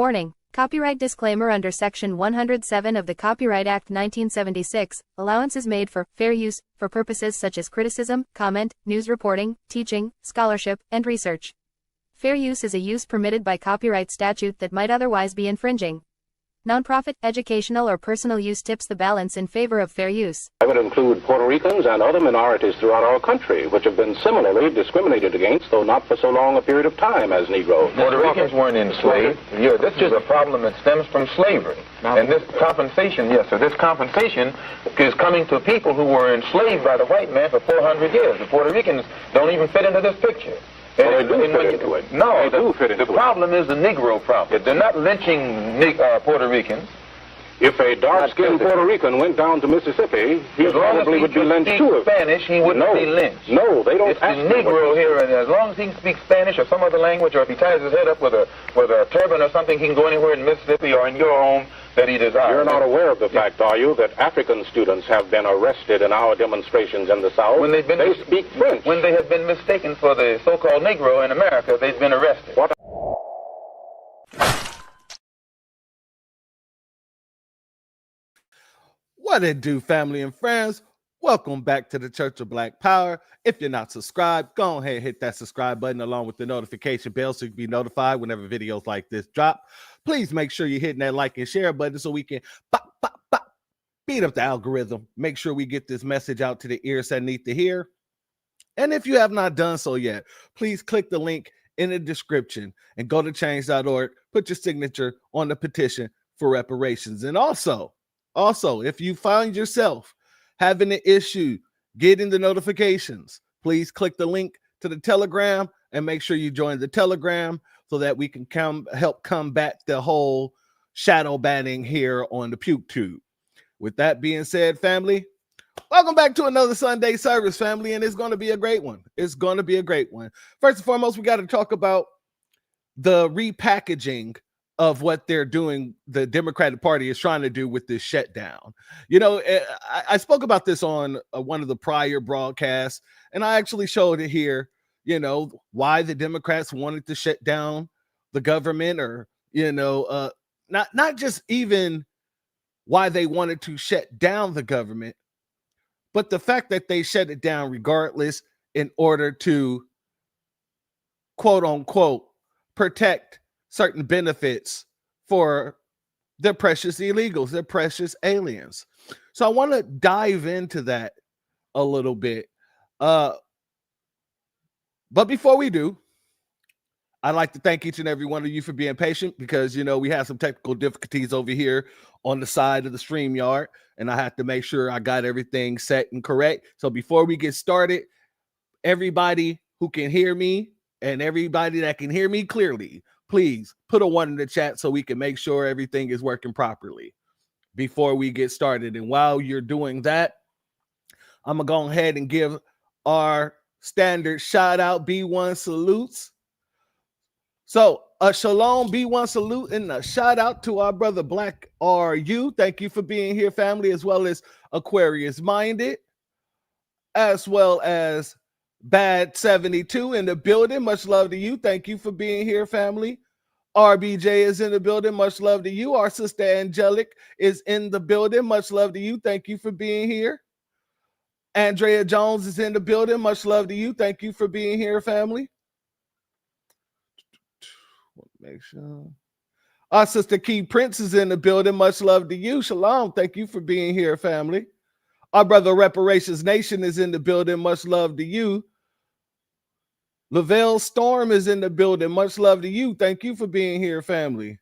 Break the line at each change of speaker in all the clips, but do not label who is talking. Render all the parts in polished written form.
Warning: Copyright disclaimer. Under Section 107 of the Copyright Act 1976, allowance is made for fair use for purposes such as criticism, comment, news reporting, teaching, scholarship, and research. Fair use is a use permitted by copyright statute that might otherwise be infringing. Nonprofit, educational, or personal use tips the balance in favor of fair use.
I would include Puerto Ricans and other minorities throughout our country, which have been similarly discriminated against, though not for so long a period of time as Negroes.
Puerto Ricans weren't enslaved. Yeah, this is a problem that stems from slavery. And this compensation, yes, sir, this compensation is coming to people who were enslaved by the white man for 400 years. The Puerto Ricans don't even fit into this picture.
Well, they do fit into it.
No,
the
problem is the Negro problem. They're not lynching Puerto Ricans.
If a dark-skinned Puerto Rican went down to Mississippi, he probably would be lynched too.
Spanish, he wouldn't be lynched.
No, they don't.
It's the Negro here, and as long as he can speak Spanish or some other language, or if he ties his head up with a turban or something, he can go anywhere in Mississippi or in your home that he desires.
You're not aware of the fact, are you, that African students have been arrested in our demonstrations in the South?
When they
speak French.
When they have been mistaken for the so-called Negro in America, they've been arrested.
What?
What it do, family and friends? Welcome back to the Church of Black Power. If you're not subscribed, go ahead and hit that subscribe button along with the notification bell so you can be notified whenever videos like this drop. Please make sure you're hitting that like and share button so we can beat up the algorithm. Make sure we get this message out to the ears that need to hear. And if you have not done so yet, please click the link in the description and go to change.org. Put your signature on the petition for reparations. And also, if you find yourself having an issue getting the notifications, please click the link to the Telegram and make sure you join the Telegram so that we can help combat the whole shadow banning here on the PukeTube. With that being said, family, welcome back to another Sunday service, family, and it's going to be a great one. It's going to be a great one. First and foremost, we got to talk about the repackaging of what they're doing, the Democratic Party is trying to do with this shutdown. You know, I spoke about this on one of the prior broadcasts, and I actually showed it here, you know, why the Democrats wanted to shut down the government, or, you know, not just even why they wanted to shut down the government, but the fact that they shut it down regardless in order to, quote unquote, protect certain benefits for their precious illegals, their precious aliens. So I want to dive into that a little bit. But before we do, I'd like to thank each and every one of you for being patient, because, you know, we had some technical difficulties over here on the side of the StreamYard, and I had to make sure I got everything set and correct. So before we get started, everybody who can hear me and everybody that can hear me clearly, please put a 1 in the chat so we can make sure everything is working properly before we get started. And while you're doing that, I'm going to go ahead and give our standard shout out B1 salutes. So a shalom B1 salute and a shout out to our brother Black RU. Thank you for being here, family, as well as Aquarius Minded, as well as Bad 72 in the building. Much love to you. Thank you for being here, family. RBJ is in the building. Much love to you. Our sister Angelic is in the building. Much love to you. Thank you for being here. Andrea Jones is in the building. Much love to you. Thank you for being here, family. Make sure. Our sister Key Prince is in the building. Much love to you. Shalom. Thank you for being here, family. Our brother Reparations Nation is in the building. Much love to you. Lavelle Storm is in the building. Much love to you. Thank you for being here, family.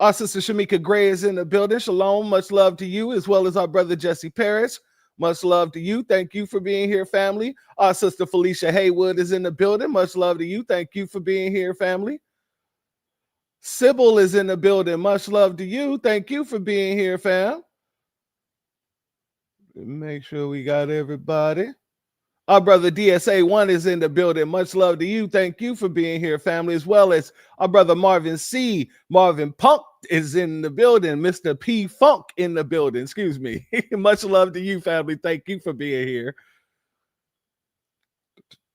Our sister Shamika Gray is in the building. Shalom. Much love to you, as well as our brother Jesse Parrish. Much love to you. Thank you for being here, family. Our sister Felicia Haywood is in the building. Much love to you. Thank you for being here, family. Sybil is in the building. Much love to you. Thank you for being here, fam. Make sure we got everybody. Our brother DSA1 is in the building. Much love to you. Thank you for being here, family, as well as our brother Marvin C. Marvin Punk is in the building. Mr. P. Funk in the building. Excuse me. Much love to you, family. Thank you for being here.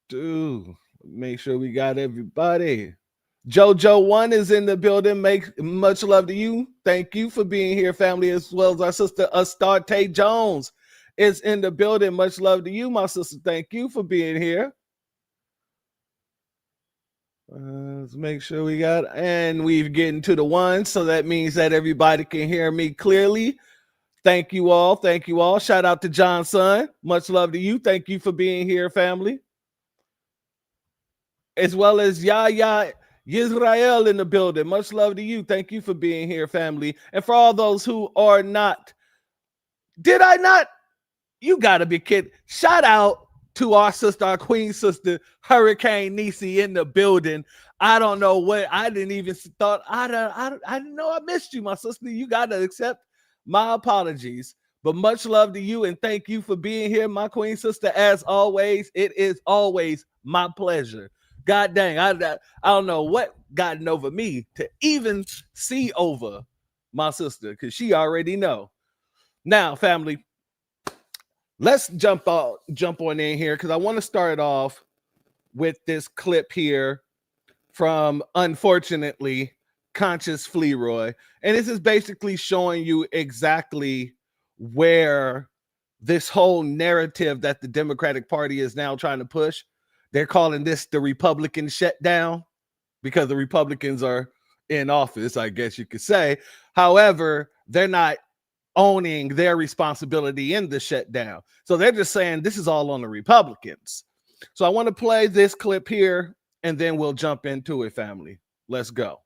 Dude, make sure we got everybody. JoJo1 is in the building. Make much love to you. Thank you for being here, family, as well as our sister Astarte Jones is in the building. Much love to you, my sister. Thank you for being here. Let's make sure we got, and we've getting to the one, so that means that everybody can hear me clearly. Thank you all. Thank you all. Shout out to Johnson. Much love to you. Thank you for being here, family. As well as Yaya Yisrael in the building. Much love to you. Thank you for being here, family. And for all those who are not, did I not? You gotta be kidding. Shout out to our sister, our queen sister, Hurricane Nisi in the building. I don't know what, I didn't even thought, I didn't know I missed you, my sister. You gotta accept my apologies. But much love to you and thank you for being here, my queen sister. As always, it is always my pleasure. God dang, I don't know what gotten over me to even see over my sister, because she already know. Now, family, let's jump on in here, because I want to start off with this clip here from, unfortunately, Conscious Fleroy. And this is basically showing you exactly where this whole narrative that the Democratic Party is now trying to push, they're calling this the Republican shutdown, because the Republicans are in office, I guess you could say. However, they're not owning their responsibility in the shutdown. So they're just saying this is all on the Republicans. So I want to play this clip here, and then we'll jump into it, family. Let's go.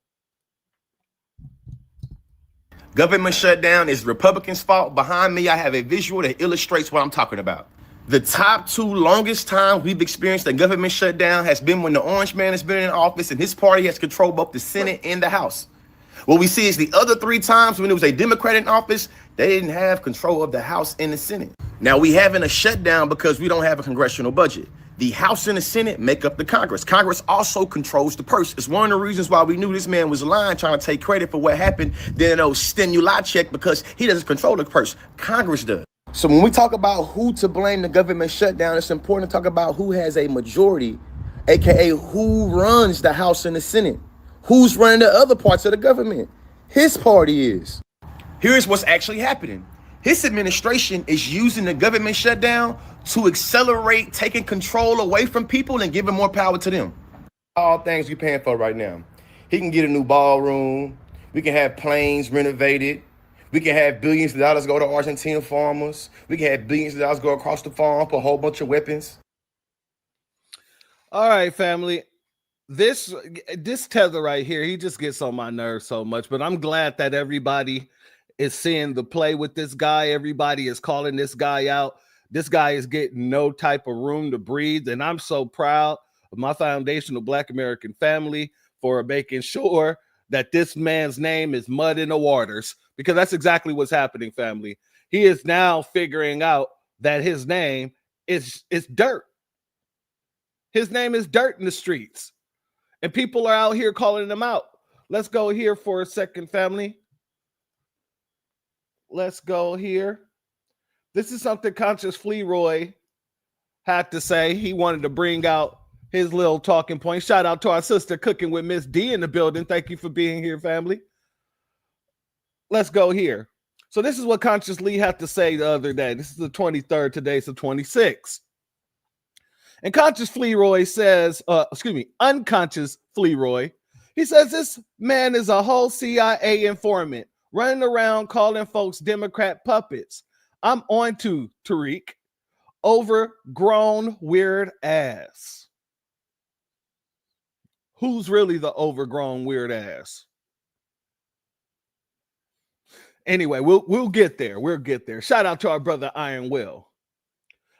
Government shutdown is Republicans' fault. Behind me, I have a visual that illustrates what I'm talking about. The top two longest times we've experienced a government shutdown has been when the orange man has been in office and his party has controlled both the Senate and the House. What we see is the other three times when it was a Democrat in office, they didn't have control of the House and the Senate. Now we having a shutdown because we don't have a congressional budget. The House and the Senate make up the Congress. Congress also controls the purse. It's one of the reasons why we knew this man was lying, trying to take credit for what happened, then stimuli check, because he doesn't control the purse. Congress does. So when we talk about who to blame the government shutdown, it's important to talk about who has a majority, aka who runs the House and the Senate. Who's running the other parts of the government? His party is. Here's what's actually happening. His administration is using the government shutdown to accelerate taking control away from people and giving more power to them. All things we're paying for right now. He can get a new ballroom. We can have planes renovated. We can have billions of dollars go to Argentina farmers. We can have billions of dollars go across the farm for a whole bunch of weapons.
All right, family. This tether right here, he just gets on my nerves so much, but I'm glad that everybody is seeing the play with this guy. Everybody is calling this guy out. This guy is getting no type of room to breathe, and I'm so proud of my foundational Black American family for making sure that this man's name is mud in the waters, because that's exactly what's happening, family. He is now figuring out that his name is dirt. His name is dirt in the streets. And people are out here calling them out. Let's go here for a second, family. Let's go here. This is something Conscious Fleroy had to say. He wanted to bring out his little talking point. Shout out to our sister Cooking with Miss D in the building. Thank you for being here, family. Let's go here. So this is what Conscious Lee had to say the other day. This is the 23rd. Today's the 26th. And Conscious Fleroy says, Unconscious Fleroy, he says this man is a whole CIA informant running around calling folks Democrat puppets. I'm on to Tariq, overgrown weird ass. Who's really the overgrown weird ass? Anyway, we'll get there. We'll get there. Shout out to our brother Iron Will.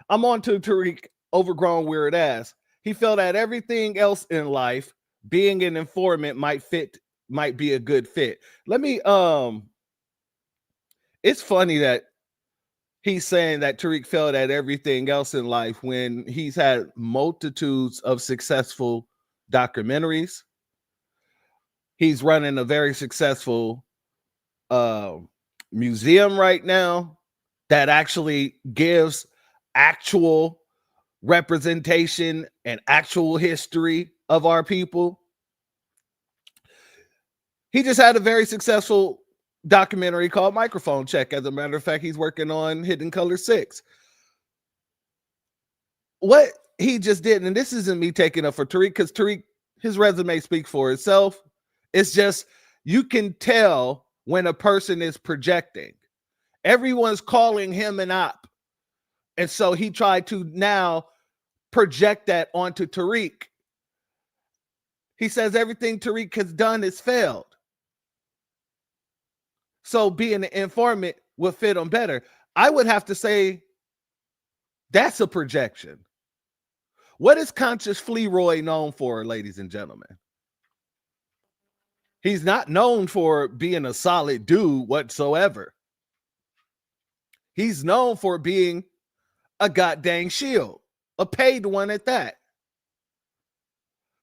I'm on to Tariq, overgrown weird ass. He felt that everything else in life, being an informant might be a good fit. Let me it's funny that he's saying that Tariq felt at everything else in life when he's had multitudes of successful documentaries. He's running a very successful museum right now that actually gives actual representation and actual history of our people. He just had a very successful documentary called Microphone Check. As a matter of fact, he's working on Hidden Color 6. What he just did, and this isn't me taking up for Tariq, because Tariq, his resume speaks for itself. It's just, you can tell when a person is projecting. Everyone's calling him an op. And so he tried to now project that onto Tariq. He says everything Tariq has done has failed. So being an informant would fit him better. I would have to say that's a projection. What is Conscious Flearoy known for, ladies and gentlemen? He's not known for being a solid dude whatsoever. He's known for being a goddamn shield, a paid one at that.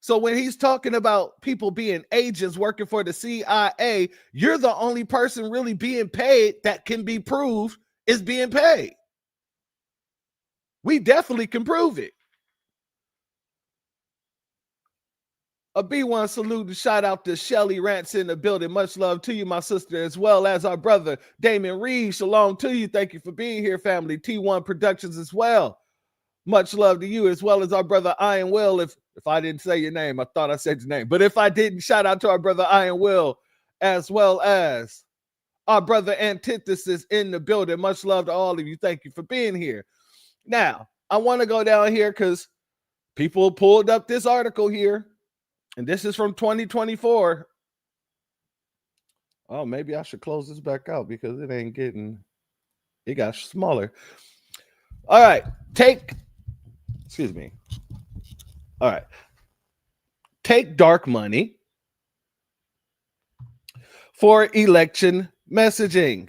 So when he's talking about people being agents working for the CIA, you're the only person really being paid that can be proved is being paid. We definitely can prove it. A B1 salute and shout out to Shelly Rants in the building. Much love to you, my sister, as well as our brother Damon Reed. Shalom to you. Thank you for being here, family. T1 Productions as well. Much love to you, as well as our brother Iron Will. If I didn't say your name, I thought I said your name. But if I didn't, shout out to our brother Iron Will, as well as our brother Antithesis in the building. Much love to all of you. Thank you for being here. Now, I want to go down here because people pulled up this article here. And this is from 2024. Oh, maybe I should close this back out because it got smaller. All right. All right. Take dark money for election messaging.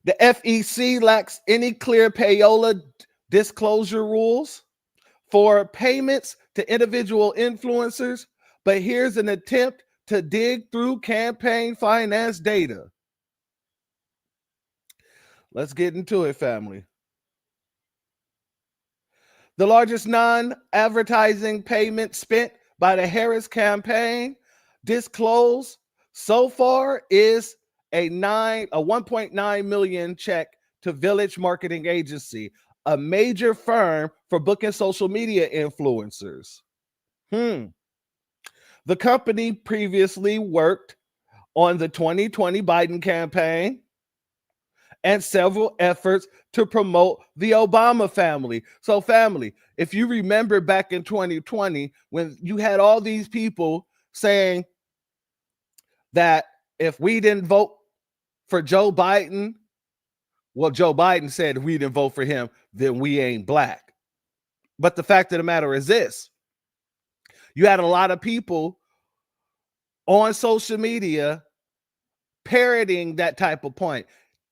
The FEC lacks any clear payola disclosure rules for payments to individual influencers, but here's an attempt to dig through campaign finance data. Let's get into it, family. The largest non-advertising payment spent by the Harris campaign disclosed so far is a 1.9 million check to Village Marketing Agency, a major firm for booking social media influencers. The company previously worked on the 2020 Biden campaign and several efforts to promote the Obama family. So, family, if you remember back in 2020, when you had all these people saying that if we didn't vote for Joe Biden, well, Joe Biden said if we didn't vote for him, then we ain't black. But the fact of the matter is this. You had a lot of people on social media parroting that type of point,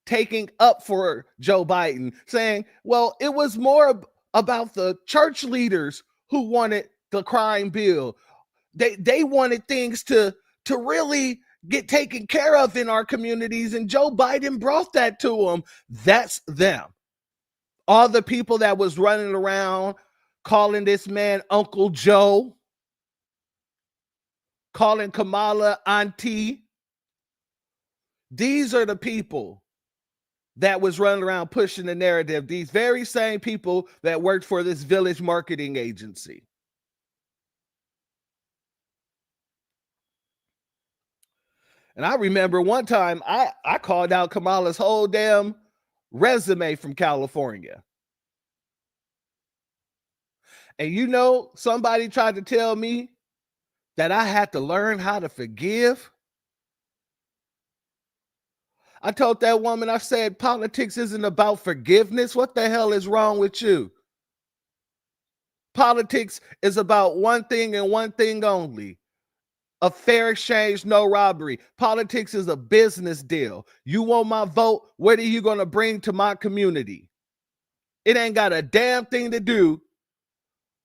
taking up for Joe Biden, saying, well, it was more about the church leaders who wanted the crime bill. They wanted things to really get taken care of in our communities, and Joe Biden brought that to them. That's them. All the people that was running around calling this man Uncle Joe, calling Kamala auntie. These are the people that was running around pushing the narrative. These very same people that worked for this Village Marketing Agency. And I remember one time I called out Kamala's whole damn resume from California. And you know, somebody tried to tell me that I had to learn how to forgive. I told that woman, I said, politics isn't about forgiveness. What the hell is wrong with you? Politics is about one thing and one thing only. A fair exchange, no robbery. Politics is a business deal. You want my vote? What are you going to bring to my community? It ain't got a damn thing to do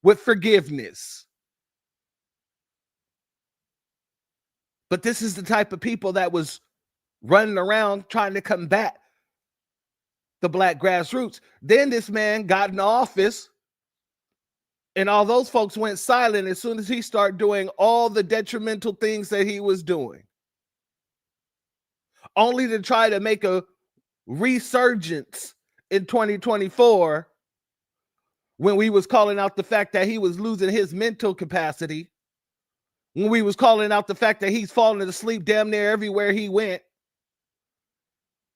with forgiveness. But this is the type of people that was running around trying to combat the black grassroots. Then this man got in office And all those folks went silent as soon as he started doing all the detrimental things that he was doing, only to try to make a resurgence in 2024 when we was calling out the fact that he was losing his mental capacity, when we was calling out the fact that he's falling asleep damn near everywhere he went,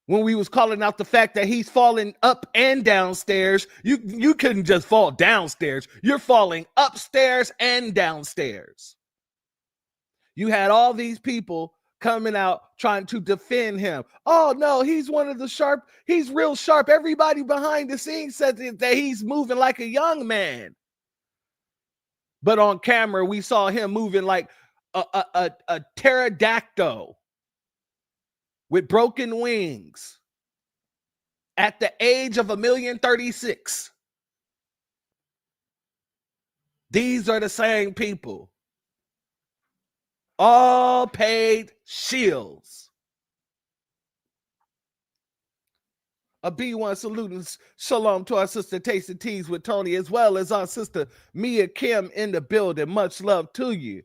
when we was calling out the fact that he's falling up and downstairs. You couldn't just fall downstairs. You're falling upstairs and downstairs. You had all these people coming out trying to defend him. Oh no, he's one of the sharp. He's real sharp. Everybody behind the scenes says that he's moving like a young man. But on camera, we saw him moving like a pterodactyl with broken wings at the age of 1,036,000. These are the same people. All paid shills. A B1 salute and shalom to our sister Tasty Teas with Tony, as well as our sister Mia Kim in the building. Much love to you.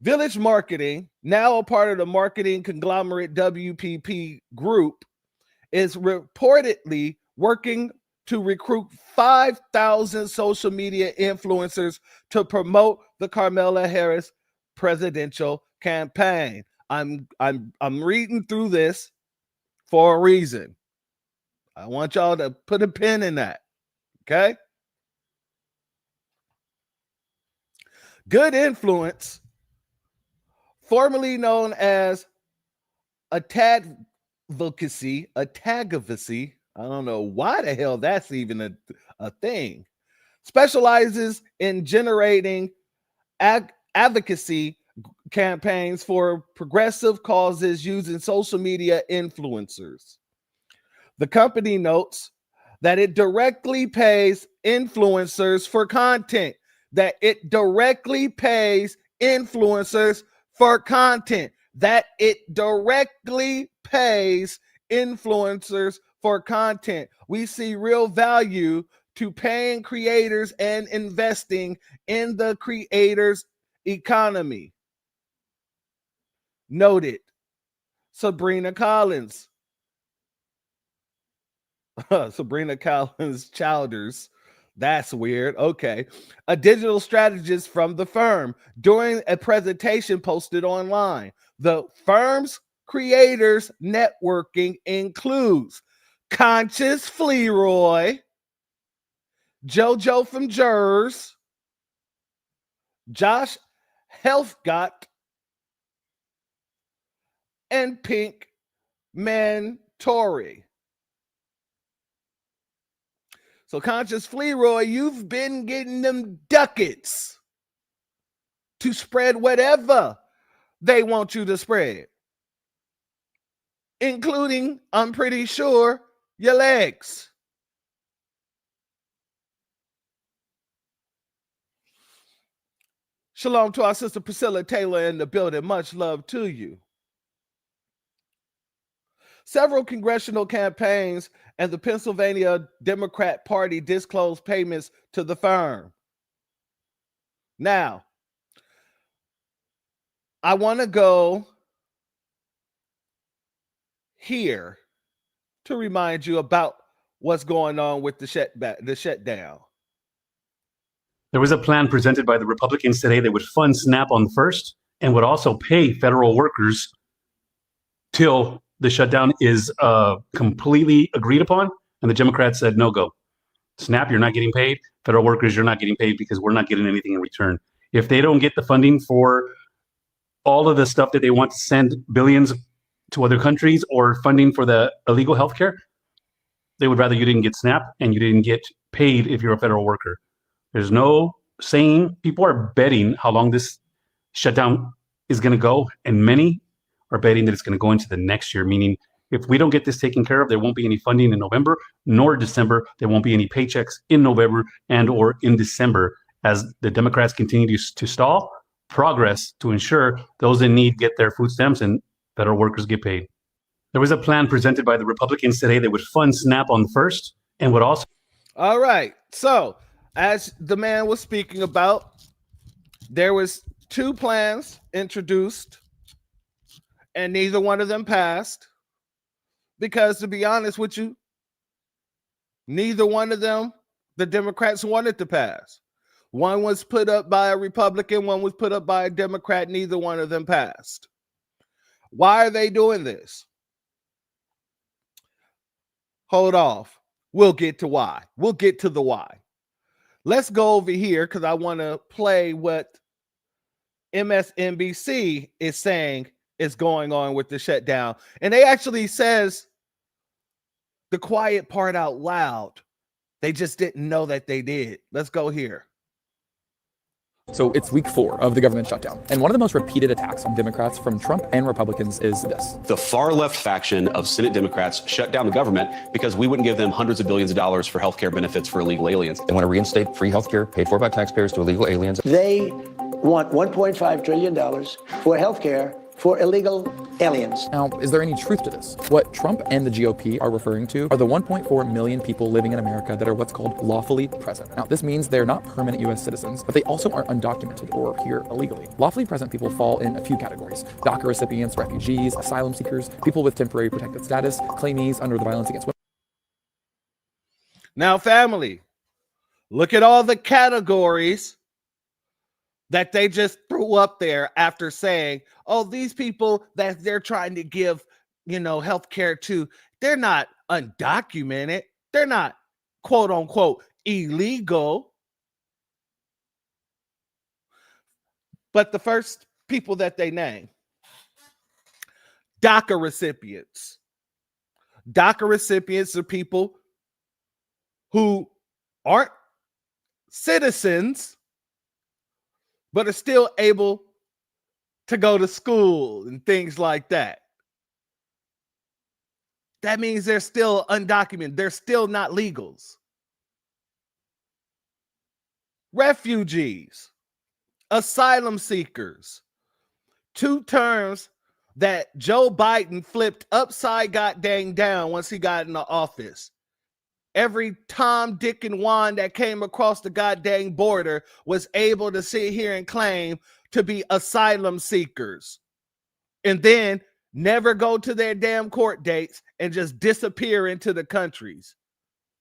Village Marketing, now a part of the marketing conglomerate WPP Group, is reportedly working to recruit 5,000 social media influencers to promote the Kamala Harris presidential campaign. I'm reading through this for a reason. I want y'all to put a pin in that. Okay? Good Influence, formerly known as Attadvocacy, I don't know why the hell that's even a thing, specializes in generating advocacy campaigns for progressive causes using social media influencers. The company notes that it directly pays influencers for content, that it directly pays influencers for content, that it directly pays influencers for content. We see real value to paying creators and investing in the creators' economy. Noted Sabrina Collins. Sabrina Collins Childers. That's weird. Okay. A digital strategist from the firm during a presentation posted online. The firm's creators networking includes Conscious Fleroy, JoJo from Jers, Josh Helfgott, and Pink Mantori. So Conscious Fleroy, you've been getting them ducats to spread whatever they want you to spread, including, I'm pretty sure, your legs. Shalom to our sister Priscilla Taylor in the building. Much love to you. Several congressional campaigns and the Pennsylvania Democrat Party disclosed payments to the firm. Now, I want to go here to remind you about what's going on with the shutdown.
There was a plan presented by the Republicans today that would fund SNAP on the 1st and would also pay federal workers till the shutdown is completely agreed upon. And the Democrats said, no go. SNAP, you're not getting paid. Federal workers, you're not getting paid because we're not getting anything in return. If they don't get the funding for all of the stuff that they want to send billions to other countries or funding for the illegal healthcare, they would rather you didn't get SNAP and you didn't get paid if you're a federal worker. There's no saying. People are betting how long this shutdown is going to go, and many are betting that it's going to go into the next year, meaning if we don't get this taken care of, there won't be any funding in November nor December. There won't be any paychecks in November and or in December as the Democrats continue to stall progress to ensure those in need get their food stamps and federal workers get paid. There was a plan presented by the Republicans today that would fund SNAP on the 1st and would also...
All right. So as the man was speaking about, there was 2 plans introduced, and neither one of them passed. Because to be honest with you, neither one of them the Democrats wanted to pass. One was put up by a Republican, one was put up by a Democrat. Neither one of them passed. Why are they doing this? Hold off. We'll get to why. We'll get to the why. Let's go over here because I want to play what MSNBC is saying is going on with the shutdown. And they actually says the quiet part out loud. They just didn't know that they did. Let's go here.
So it's week 4 of the government shutdown. And one of the most repeated attacks on Democrats from Trump and Republicans is this.
The far left faction of Senate Democrats shut down the government because we wouldn't give them hundreds of billions of dollars for health care benefits for illegal aliens.
They want to reinstate free health care paid for by taxpayers to illegal aliens.
They want $1.5 trillion for health care for illegal aliens.
Now, is there any truth to this? What Trump and the GOP are referring to are the 1.4 million people living in America that are what's called lawfully present. Now, this means they're not permanent U.S. citizens, but they also are undocumented or here illegally. Lawfully present people fall in a few categories: DACA recipients, refugees, asylum seekers, people with temporary protected status, claimees under the Violence Against Women.
Now, family, look at all the categories that they just threw up there after saying, oh, these people that they're trying to give, health care to, they're not undocumented. They're not, quote unquote, illegal. But the first people that they name, DACA recipients. DACA recipients are people who aren't citizens, but are still able to go to school and things like that. That means they're still undocumented. They're still not legals. Refugees, asylum seekers, 2 terms that Joe Biden flipped upside goddamn down once he got in the office. Every Tom, Dick, and Juan that came across the goddamn border was able to sit here and claim to be asylum seekers and then never go to their damn court dates and just disappear into the countries.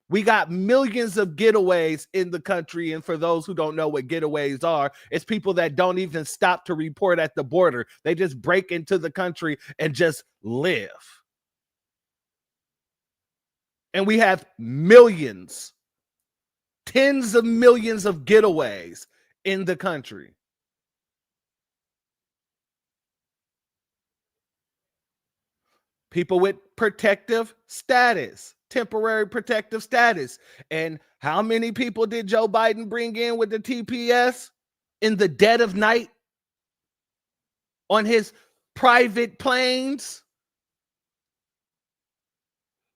We got millions of getaways in the country. And for those who don't know what getaways are, it's people that don't even stop to report at the border. They just break into the country and just live. And we have millions, tens of millions of getaways in the country. People with protective status, temporary protective status. And how many people did Joe Biden bring in with the TPS in the dead of night on his private planes?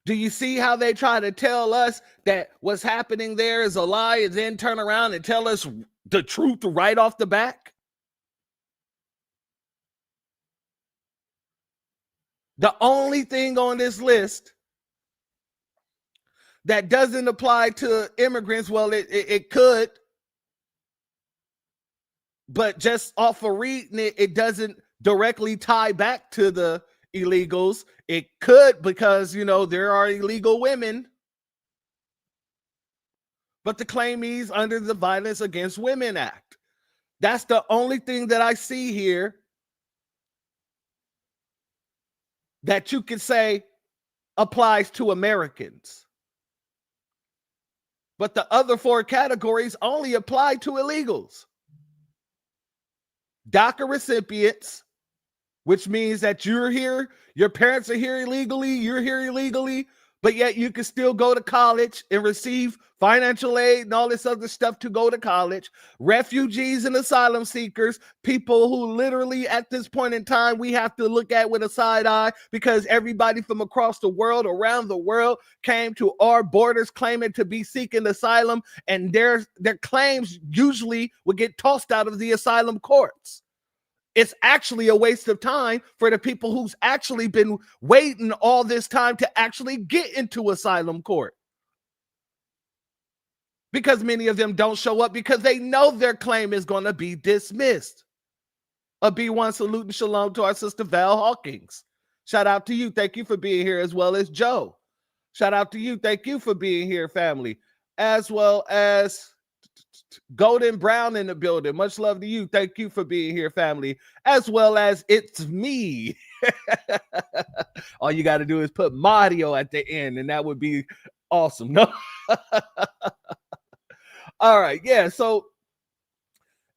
Do you see how they try to tell us that what's happening there is a lie and then turn around and tell us the truth right off the back? The only thing on this list that doesn't apply to immigrants, well, it could, but just off of reading it, it doesn't directly tie back to the illegals. It could, because there are illegal women, but the claimees under the Violence Against Women Act. That's the only thing that I see here that you could say applies to Americans. But the other 4 categories only apply to illegals. DACA recipients, which means that you're here, your parents are here illegally, you're here illegally, but yet you can still go to college and receive financial aid and all this other stuff to go to college. Refugees and asylum seekers, people who literally at this point in time we have to look at with a side eye because everybody from across the world, around the world, came to our borders claiming to be seeking asylum, and their claims usually would get tossed out of the asylum courts. It's actually a waste of time for the people who's actually been waiting all this time to actually get into asylum court. because many of them don't show up because they know their claim is going to be dismissed. A B1 salute and shalom to our sister Val Hawkins. Shout out to you. Thank you for being here, as well as Joe. Shout out to you. Thank you for being here, family, as well as Golden Brown in the building. Much love to you. Thank you for being here, family, as well as it's me. All you got to do is put Mario at the end, and that would be awesome. No. All right. Yeah. So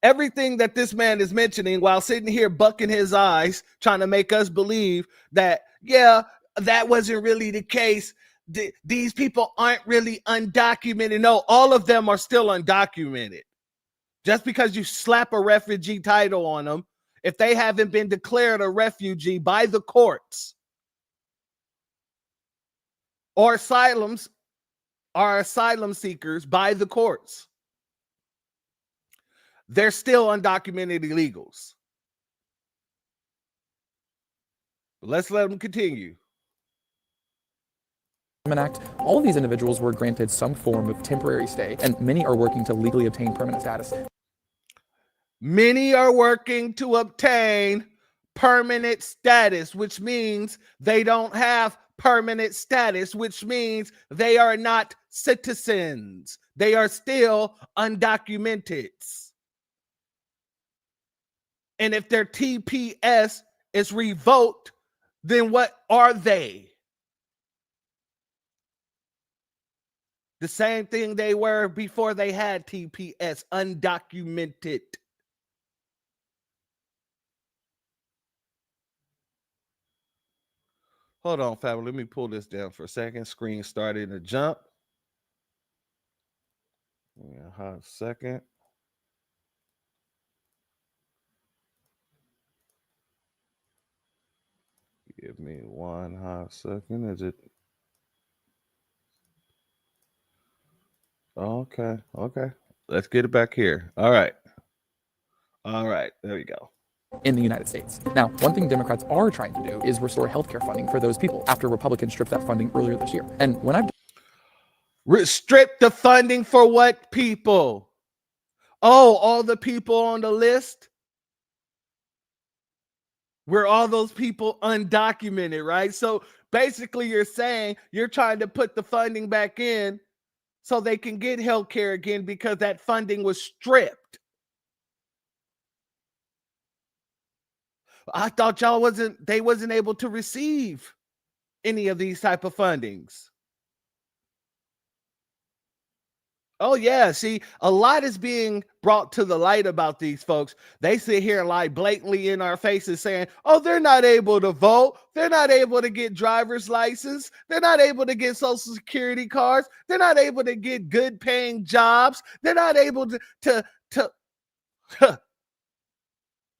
everything that this man is mentioning while sitting here bucking his eyes, trying to make us believe that, yeah, that wasn't really the case. These people aren't really undocumented. No, all of them are still undocumented. Just because you slap a refugee title on them, if they haven't been declared a refugee by the courts, or asylums are asylum seekers by the courts, they're still undocumented illegals. Let's let them continue.
Act, all of these individuals were granted some form of temporary stay, and many are working to legally obtain permanent status.
Many are working to obtain permanent status, which means they don't have permanent status, which means they are not citizens. They are still undocumented. And if their TPS is revoked, then what are they? The same thing they were before they had TPS, undocumented. Hold on, family. Let me pull this down for a second. Screen starting to jump. Yeah, hot second. Give me one hot second. Is it? Okay. Let's get it back here. All right. There we go.
In the United States. Now, one thing Democrats are trying to do is restore healthcare funding for those people after Republicans stripped that funding earlier this year. And when I've
restrict the funding for what people? Oh, all the people on the list? Were all those people undocumented, right? So basically you're saying you're trying to put the funding back in so they can get health care again because that funding was stripped. I thought they wasn't able to receive any of these type of fundings. Oh yeah, see, a lot is being brought to the light about these folks. They sit here and lie blatantly in our faces saying, oh, they're not able to vote. They're not able to get driver's license. They're not able to get social security cards. They're not able to get good paying jobs. They're not able to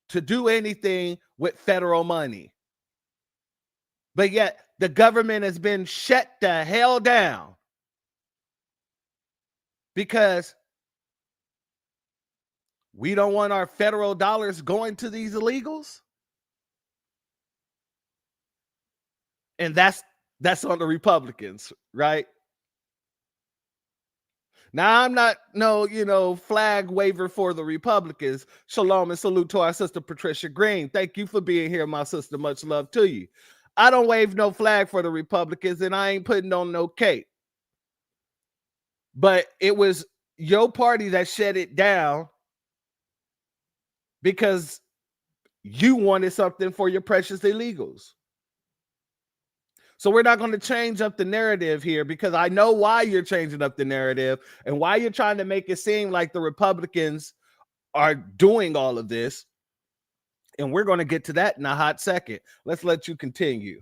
do anything with federal money. But yet the government has been shut the hell down because we don't want our federal dollars going to these illegals. And that's on the Republicans, right? Now, I'm not flag waver for the Republicans. Shalom and salute to our sister Patricia Green. Thank you for being here, my sister. Much love to you. I don't wave no flag for the Republicans, and I ain't putting on no cape. But it was your party that shut it down because you wanted something for your precious illegals. So we're not going to change up the narrative here because I know why you're changing up the narrative and why you're trying to make it seem like the Republicans are doing all of this. And we're going to get to that in a hot second. Let's let you continue.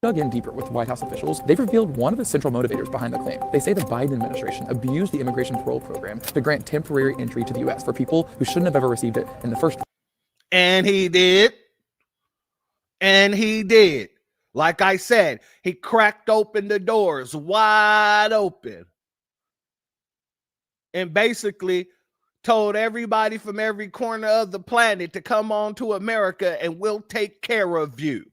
Dug in deeper with White House officials, they've revealed one of the central motivators behind the claim. They say the Biden administration abused the immigration parole program to grant temporary entry to the U.S. for people who shouldn't have ever received it in the first place.
And he did. Like I said, he cracked open the doors wide open and basically told everybody from every corner of the planet to come on to America and we'll take care of you.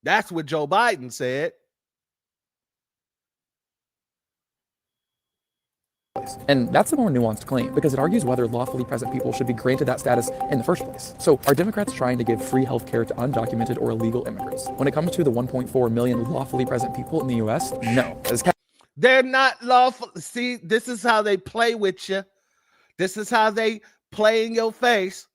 That's what Joe Biden said.
place. And that's the more nuanced claim because it argues whether lawfully present people should be granted that status in the first place. So are Democrats trying to give free health care to undocumented or illegal immigrants? When it comes to the 1.4 million lawfully present people in the U.S., no.
They're not lawful. See, this is how they play with you. This is how they play in your face.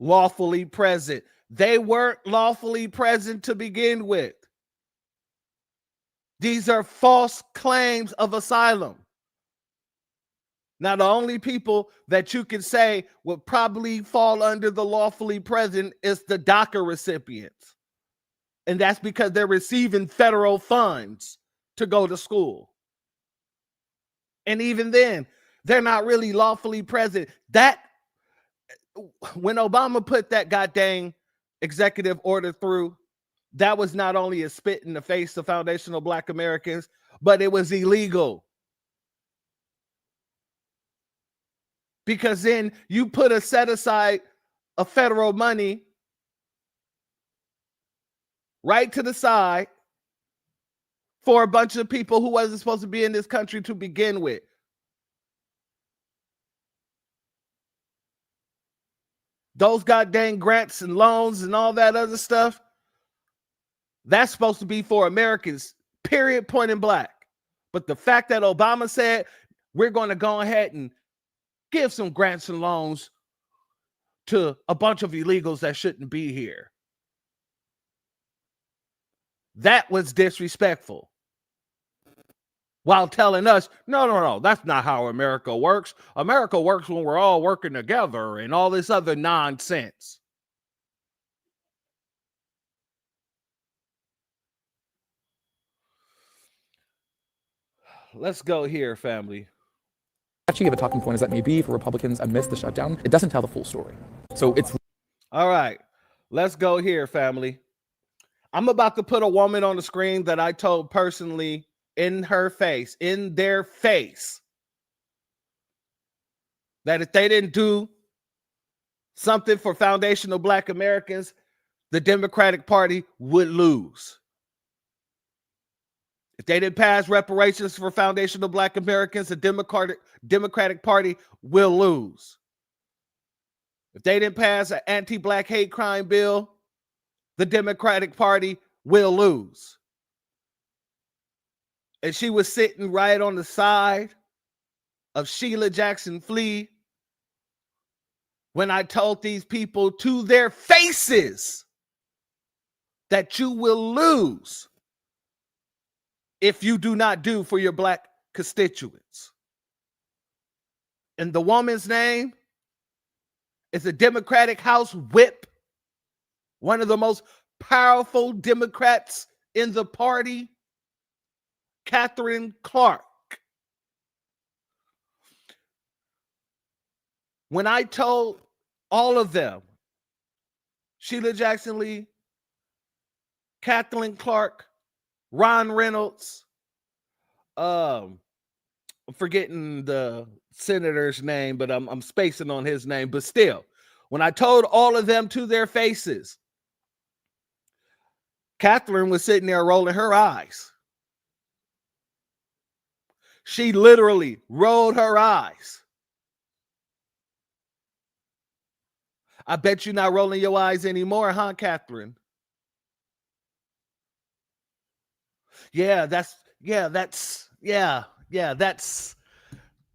Lawfully present. They weren't lawfully present to begin with. These are false claims of asylum. Now, the only people that you can say would probably fall under the lawfully present is the DACA recipients. And that's because they're receiving federal funds to go to school. And even then, they're not really lawfully present. That, when Obama put that goddamn executive order through, that was not only a spit in the face of foundational Black Americans, but it was illegal. Because then you put a set aside of federal money right to the side for a bunch of people who wasn't supposed to be in this country to begin with. Those goddamn grants and loans and all that other stuff, that's supposed to be for Americans, period, point in black. But the fact that Obama said we're going to go ahead and give some grants and loans to a bunch of illegals that shouldn't be here, that was disrespectful. While telling us, no, that's not how America works. America works when we're all working together and all this other nonsense. Let's go here, family.
Actually, of a talking point as that may be for Republicans amidst the shutdown, it doesn't tell the full story. So it's...
All right, let's go here, family. I'm about to put a woman on the screen that I told personally in their face, that if they didn't do something for foundational Black Americans, the Democratic Party would lose. If they didn't pass reparations for foundational Black Americans, the Democratic Party will lose. If they didn't pass an anti-Black hate crime bill, the Democratic Party will lose. And she was sitting right on the side of Sheila Jackson Flee when I told these people to their faces that you will lose if you do not do for your Black constituents. And the woman's name is a Democratic House whip, one of the most powerful Democrats in the party, Catherine Clark. When I told all of them, Sheila Jackson Lee, Kathleen Clark, Ron Reynolds, I'm forgetting the senator's name, but I'm spacing on his name, but still, when I told all of them to their faces, Catherine was sitting there rolling her eyes. She literally rolled her eyes. I bet you're not rolling your eyes anymore, huh, Catherine? That's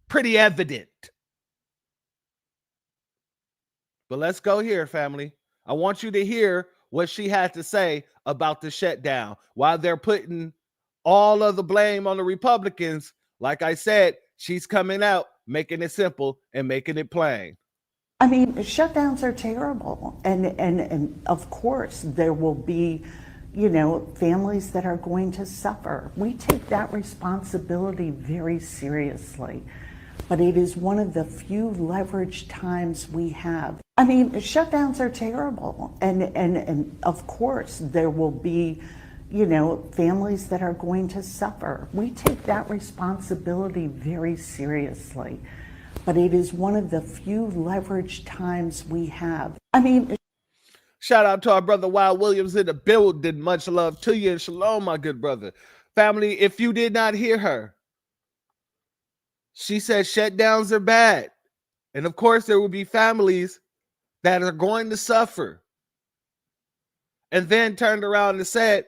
pretty evident. But let's go here, family. I want you to hear what she had to say about the shutdown. While they're putting all of the blame on the Republicans, like I said, she's coming out, making it simple and making it plain.
I mean, shutdowns are terrible. And of course, there will be, families that are going to suffer. We take that responsibility very seriously. But it is one of the few leveraged times we have. I mean, shutdowns are terrible. And of course, there will be, families that are going to suffer. We take that responsibility very seriously. But it is one of the few leveraged times we have. I mean,
shout out to our brother Wild Williams in the building. Much love to you and shalom, my good brother. Family, if you did not hear her, She said shutdowns are bad. And of course, there will be families that are going to suffer. And then turned around and said,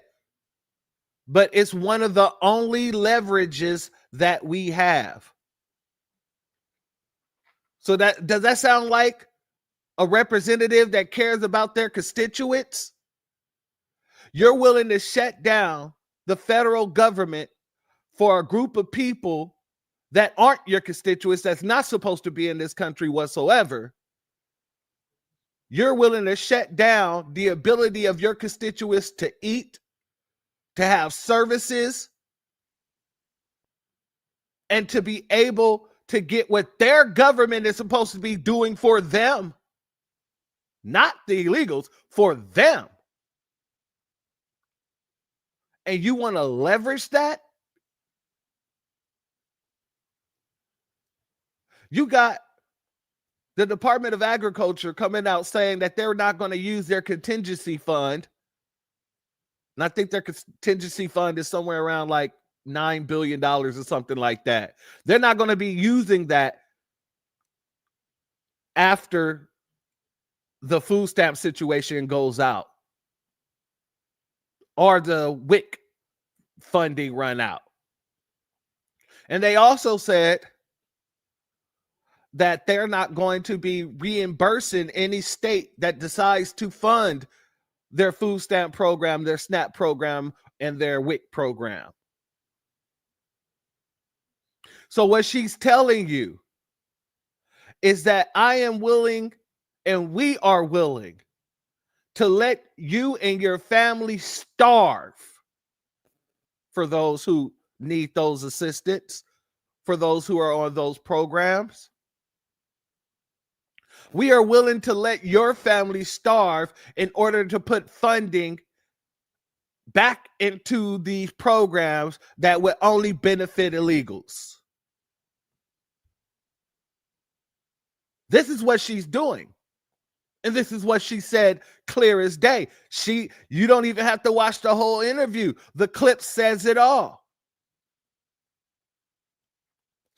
but it's one of the only leverages that we have. So that does that sound like a representative that cares about their constituents? You're willing to shut down the federal government for a group of people that aren't your constituents, that's not supposed to be in this country whatsoever. You're willing to shut down the ability of your constituents to eat, to have services, and to be able to get what their government is supposed to be doing for them. Not the illegals, for them. And you want to leverage that? You got the Department of Agriculture coming out saying that they're not going to use their contingency fund. And I think their contingency fund is somewhere around like $9 billion or something like that. They're not going to be using that after the food stamp situation goes out or the WIC funding run out. And they also said that they're not going to be reimbursing any state that decides to fund their food stamp program, their SNAP program, and their WIC program. So what she's telling you is that I am willing, and we are willing, to let you and your family starve for those who need those assistance, for those who are on those programs. We are willing to let your family starve in order to put funding back into these programs that would only benefit illegals. This is what she's doing. And this is what she said clear as day. You don't even have to watch the whole interview. The clip says it all.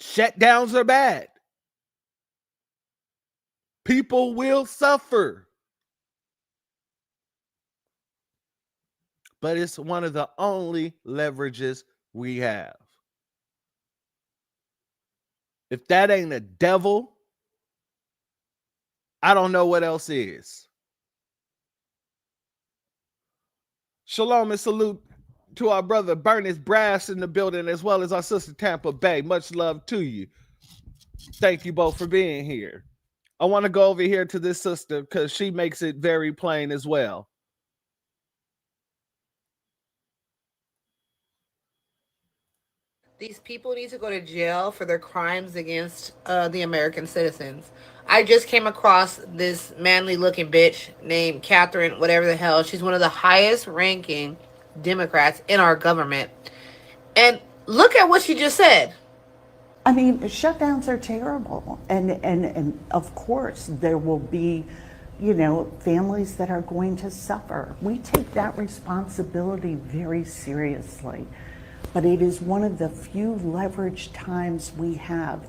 Shutdowns are bad. People will suffer. But it's one of the only leverages we have. If that ain't a devil, I don't know what else is. Shalom and salute to our brother Bernice Brass in the building, as well as our sister Tampa Bay. Much love to you. Thank you both for being here. I want to go over here to this sister because she makes it very plain as well.
These people need to go to jail for their crimes against the American citizens. I just came across this manly looking bitch named Catherine, whatever the hell. She's one of the highest ranking Democrats in our government. And look at what she just said.
I mean, shutdowns are terrible. And of course, there will be, families that are going to suffer. We take that responsibility very seriously. But it is one of the few leveraged times we have.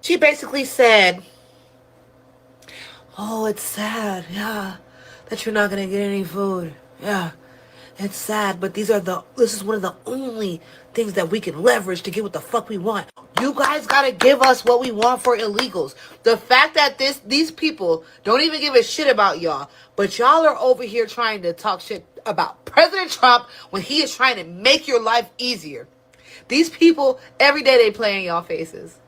She basically said, oh, it's sad, yeah, that you're not going to get any food. Yeah, it's sad, but this is one of the only things that we can leverage to get what the fuck we want. You guys got to give us what we want for illegals. The fact that these people don't even give a shit about y'all, but y'all are over here trying to talk shit about President Trump when he is trying to make your life easier. These people, every day they play in y'all faces.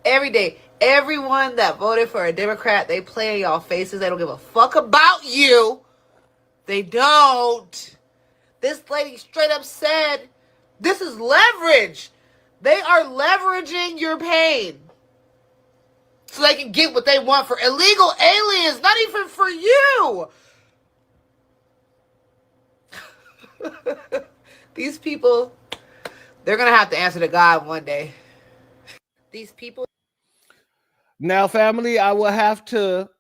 Every day. Everyone that voted for a Democrat, they play in y'all faces. They don't give a fuck about you. They don't. This lady straight up said, this is leverage. They are leveraging your pain so they can get what they want for illegal aliens, not even for you. These people, they're going to have to answer to God one day. These people.
Now, family, I will have to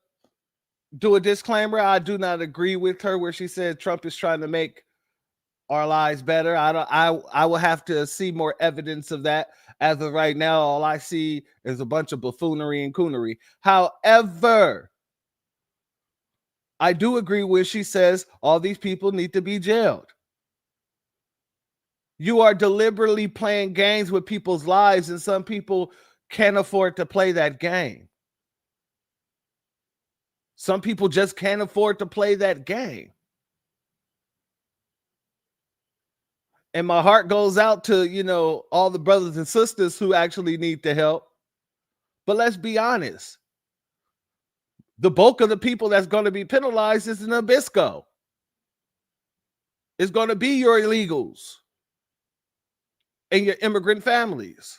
do a disclaimer. I do not agree with her where she said Trump is trying to make our lives better. I will have to see more evidence of that. As of right now, all I see is a bunch of buffoonery and coonery. However, I do agree when she says all these people need to be jailed. You are deliberately playing games with people's lives, and some people can't afford to play that game. Some people just can't afford to play that game. And my heart goes out to, all the brothers and sisters who actually need the help. But let's be honest. The bulk of the people that's going to be penalized is in Nabisco. It's going to be your illegals and your immigrant families.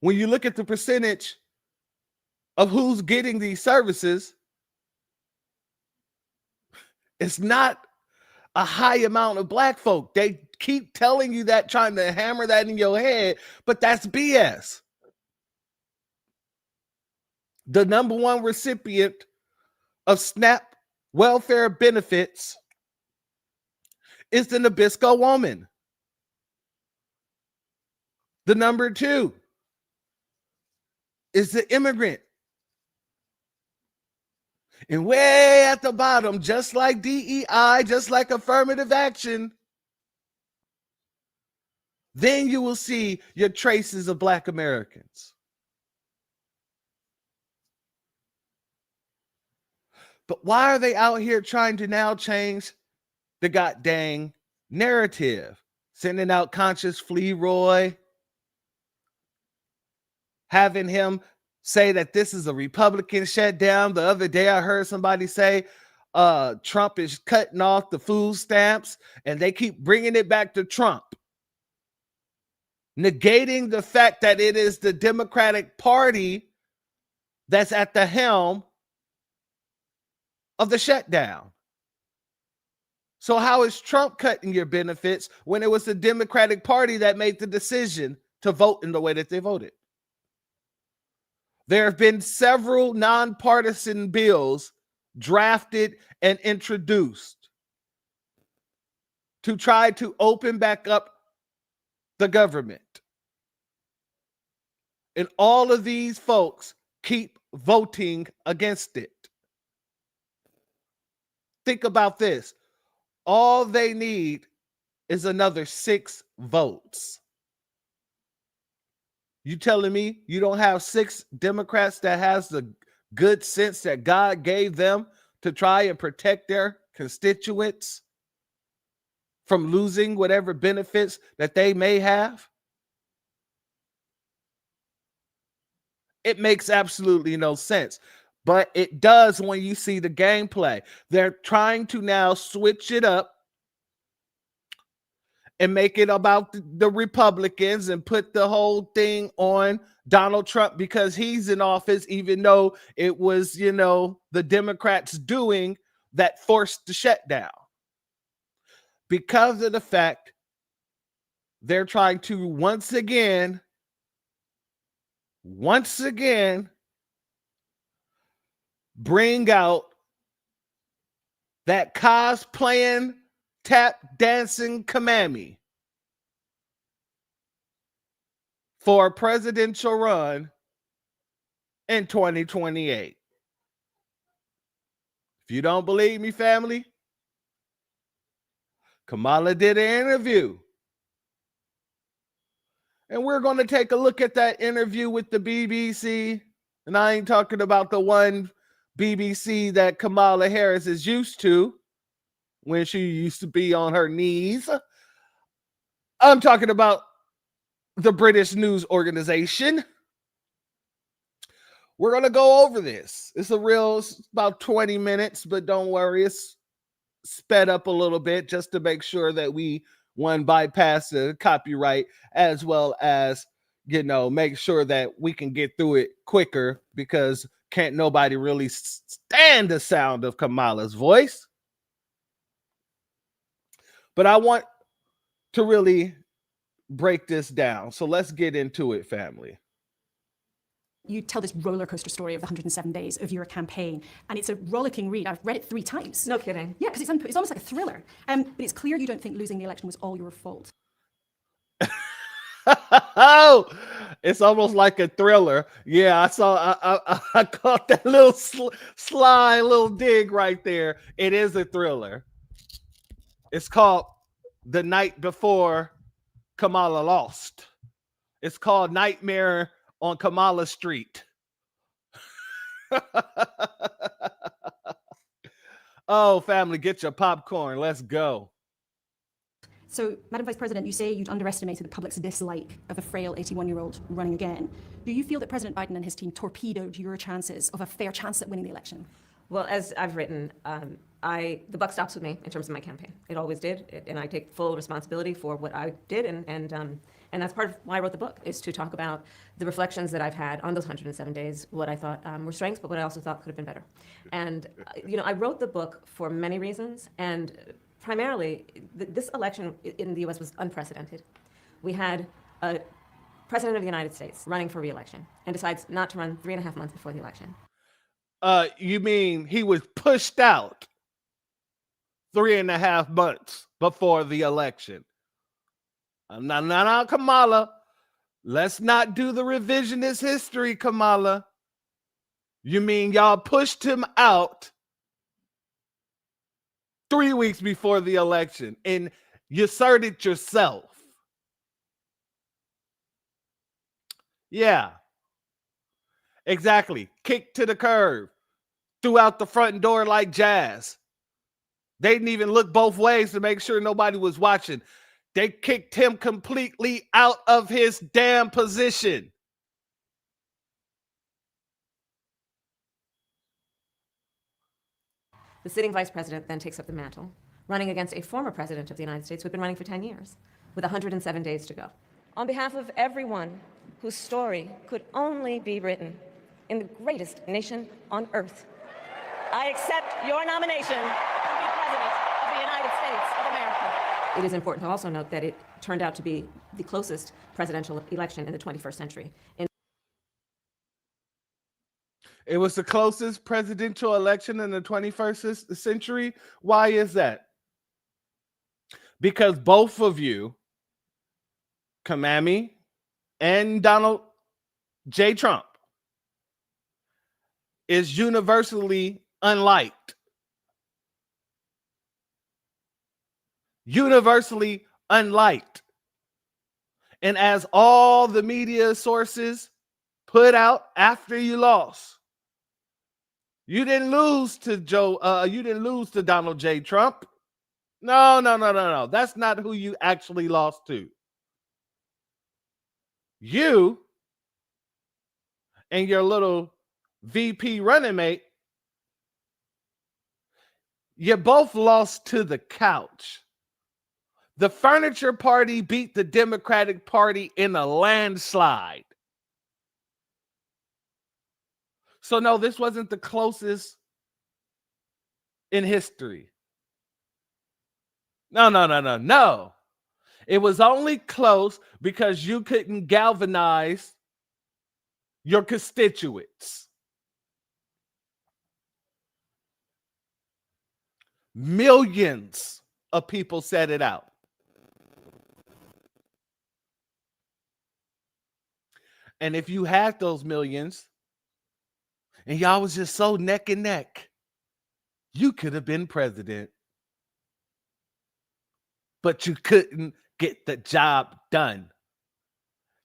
When you look at the percentage of who's getting these services, it's not a high amount of black folk. They keep telling you that, trying to hammer that in your head, but that's BS. The number one recipient of SNAP welfare benefits is the Nabisco woman. The number two is the immigrant. And way at the bottom, just like DEI, just like affirmative action, then you will see your traces of Black Americans. But why are they out here trying to now change the goddamn narrative? Sending out Conscious Fleroy, having him say that this is a Republican shutdown. The other day I heard somebody say Trump is cutting off the food stamps, and they keep bringing it back to Trump, negating the fact that it is the Democratic Party that's at the helm of the shutdown. So how is Trump cutting your benefits when it was the Democratic Party that made the decision to vote in the way that they voted? There have been several nonpartisan bills drafted and introduced to try to open back up the government. And all of these folks keep voting against it. Think about this. All they need is another 6 votes. You telling me you don't have 6 Democrats that has the good sense that God gave them to try and protect their constituents from losing whatever benefits that they may have? It makes absolutely no sense. But it does when you see the gameplay. They're trying to now switch it up and make it about the Republicans and put the whole thing on Donald Trump because he's in office, even though it was, the Democrats doing that forced the shutdown. Because of the fact they're trying to once again bring out that cosplaying, tap dancing Kamami for a presidential run in 2028. If you don't believe me, family, Kamala did an interview. And we're going to take a look at that interview with the BBC. And I ain't talking about the one BBC that Kamala Harris is used to when she used to be on her knees. I'm talking about the British news organization. We're going to go over this. It's about 20 minutes, but don't worry, it's sped up a little bit just to make sure that we bypass the copyright, as well as make sure that we can get through it quicker, because can't nobody really stand the sound of Kamala's voice. But I want to really break this down, so let's get into it, family.
you tell this roller coaster story of the 107 days of your campaign, and it's a rollicking read. I've read it 3 times.
No kidding.
Yeah, because it's almost like a thriller. But it's clear you don't think losing the election was all your fault.
Oh, it's almost like a thriller. Yeah, I caught that little sly little dig right there. It is a thriller. It's called The Night Before Kamala Lost. It's called Nightmare on Kamala Street. Oh, family, get your popcorn. Let's go.
So, Madam Vice President, you say you'd underestimated the public's dislike of a frail 81-year-old running again. Do you feel that President Biden and his team torpedoed your chances of a fair chance at winning the election?
Well, as I've written, the buck stops with me in terms of my campaign. It always did, and I take full responsibility for what I did, and that's part of why I wrote the book, is to talk about the reflections that I've had on those 107 days, what I thought were strengths, but what I also thought could have been better. And, I wrote the book for many reasons, and primarily, this election in the U.S. was unprecedented. We had a president of the United States running for re-election and decides not to run 3.5 months before the election.
You mean he was pushed out 3.5 months before the election? No, Kamala. Let's not do the revisionist history, Kamala. You mean y'all pushed him out 3 weeks before the election and you asserted yourself? Yeah, exactly. Kicked to the curb, threw out the front door like Jazz. They didn't even look both ways to make sure nobody was watching. They kicked him completely out of his damn position.
The sitting vice president then takes up the mantle, running against a former president of the United States who had been running for 10 years, with 107 days to go. On behalf of everyone whose story could only be written in the greatest nation on earth, I accept your nomination to be president of the United States of America. It is important to also note that it turned out to be the closest presidential election in the 21st century.
It was the closest presidential election in the 21st century. Why is that? Because both of you, Kamami and Donald J. Trump, is universally unliked. Universally unliked. And as all the media sources put out after you lost, you didn't lose to Donald J. Trump. No. That's not who you actually lost to. You and your little VP running mate, you both lost to the couch. The furniture party beat the Democratic Party in a landslide. So no, this wasn't the closest in history. No. It was only close because you couldn't galvanize your constituents. Millions of people said it out. And if you had those millions and y'all was just so neck and neck, you could have been president. But you couldn't get the job done.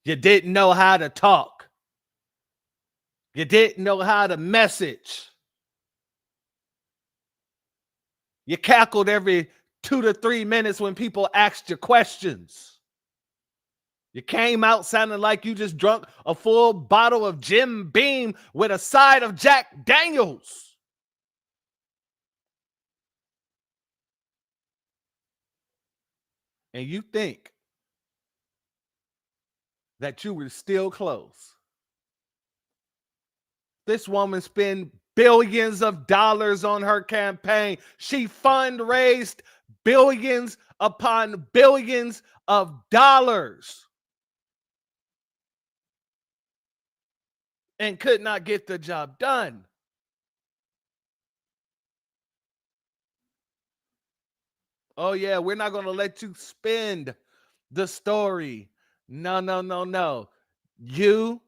You didn't know how to talk. You didn't know how to message. You cackled every 2 to 3 minutes when people asked you questions. You came out sounding like you just drunk a full bottle of Jim Beam with a side of Jack Daniels. And you think that you were still close. This woman spent billions of dollars on her campaign. She fundraised billions upon billions of dollars. and could not get the job done. Oh, yeah, we're not going to let you spend the story. No, no, no, no. You,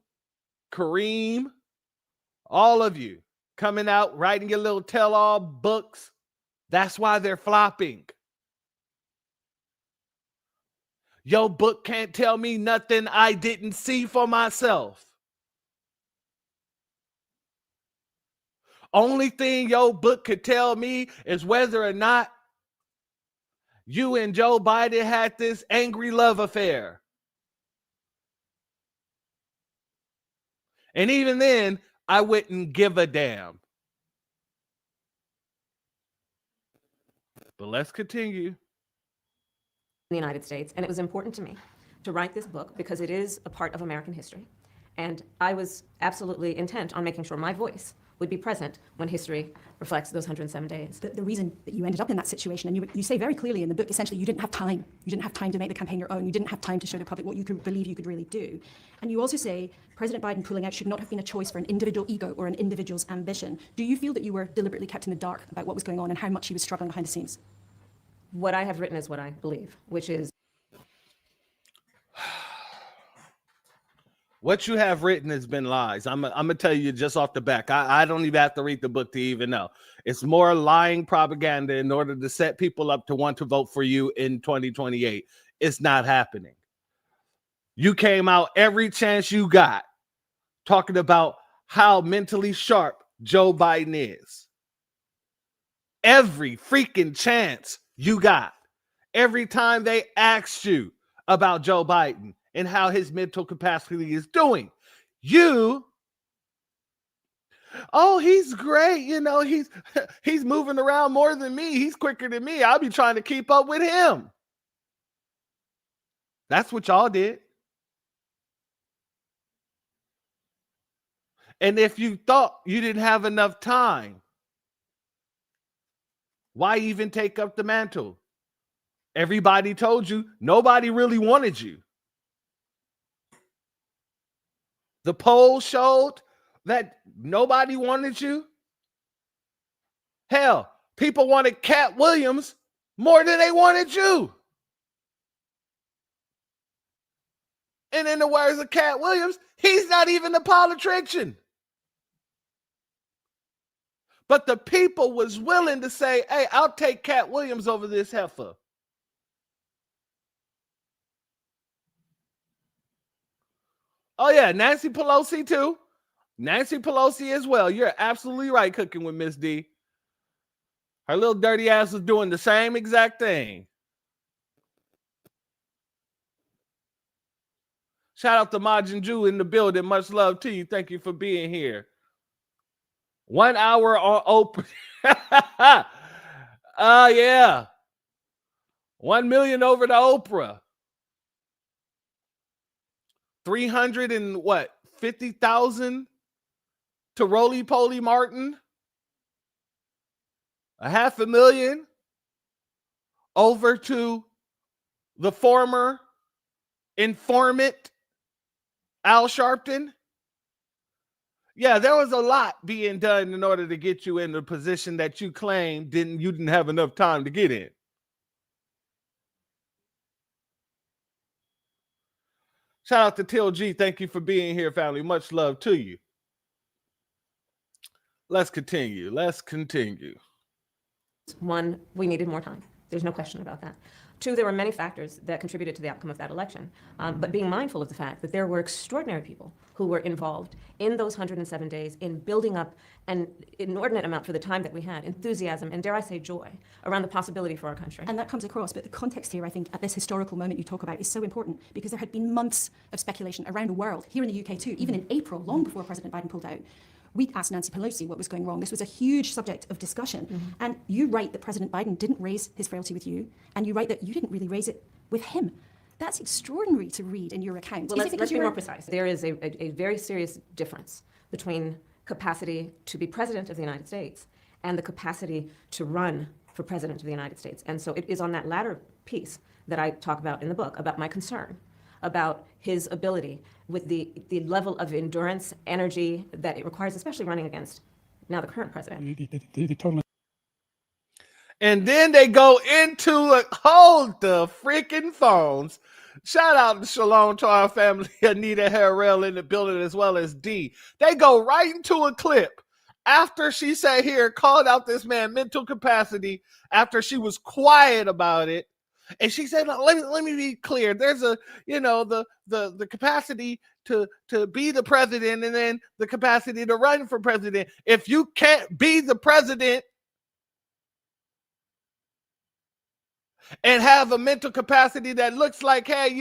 Kareem, all of you coming out, writing your little tell-all books. That's why they're flopping. Your book can't tell me nothing I didn't see for myself. Only thing your book could tell me is whether or not you and Joe Biden had this angry love affair. And even then, I wouldn't give a damn. But let's continue.
The United States, and it was important to me to write this book because it is a part of American history. And I was absolutely intent on making sure my voice would be present when history reflects those 107 days.
The reason that you ended up in that situation, and you say very clearly in the book, essentially, you didn't have time. You didn't have time to make the campaign your own. You didn't have time to show the public what you could believe you could really do. And you also say President Biden pulling out should not have been a choice for an individual ego or an individual's ambition. Do you feel that you were deliberately kept in the dark about what was going on and how much he was struggling behind the scenes?
What I have written is what I believe, which is
what you have written has been lies. I'm going to tell you just off the back. I don't even have to read the book to even know. It's more lying propaganda in order to set people up to want to vote for you in 2028. It's not happening. You came out every chance you got talking about how mentally sharp Joe Biden is. Every freaking chance you got. Every time they asked you about Joe Biden and how his mental capacity is doing, oh, he's great. You know, he's moving around more than me. He's quicker than me. I'll be trying to keep up with him. That's what y'all did. And if you thought you didn't have enough time, why even take up the mantle? Everybody told you nobody really wanted you. The poll showed that nobody wanted you. Hell, people wanted Cat Williams more than they wanted you. And in the words of Cat Williams, he's not even a politician. But the people was willing to say, hey, I'll take Cat Williams over this heifer. Oh, yeah, Nancy Pelosi, too. Nancy Pelosi as well. You're absolutely right, cooking with Miss D. Her little dirty ass was doing the same exact thing. Shout out to Majin Ju in the building. Much love to you. Thank you for being here. 1 hour on Oprah. Oh, yeah. 1 million over to Oprah. 350,000 to Roly Poly Martin. 500,000 over to the former informant Al Sharpton. Yeah, there was a lot being done in order to get you in the position that you claimed you didn't have enough time to get in. Shout out to Till G. Thank you for being here, family. Much love to you. Let's continue.
One, we needed more time. There's no question about that. Two, there were many factors that contributed to the outcome of that election. But being mindful of the fact that there were extraordinary people who were involved in those 107 days in building up an inordinate amount for the time that we had, enthusiasm, and dare I say joy, around the possibility for our country.
And that comes across, but the context here, I think, at this historical moment you talk about is so important because there had been months of speculation around the world, here in the UK too, even in April, long before President Biden pulled out. We asked Nancy Pelosi what was going wrong. This was a huge subject of discussion. Mm-hmm. And you write that President Biden didn't raise his frailty with you, and you write that you didn't really raise it with him. That's extraordinary to read in your account.
Well, let's be more precise. There is a very serious difference between capacity to be president of the United States and the capacity to run for president of the United States. And so it is on that latter piece that I talk about in the book, about my concern about his ability with the level of endurance, energy that it requires, especially running against now the current president.
And then they go into hold the freaking phones. Shout out to Shalom to our family, Anita Harrell in the building, as well as D. They go right into a clip after she sat here, called out this man mental capacity after she was quiet about it. And she said, let me be clear. There's a, the capacity to be the president and then the capacity to run for president. If you can't be the president and have a mental capacity that looks like, hey,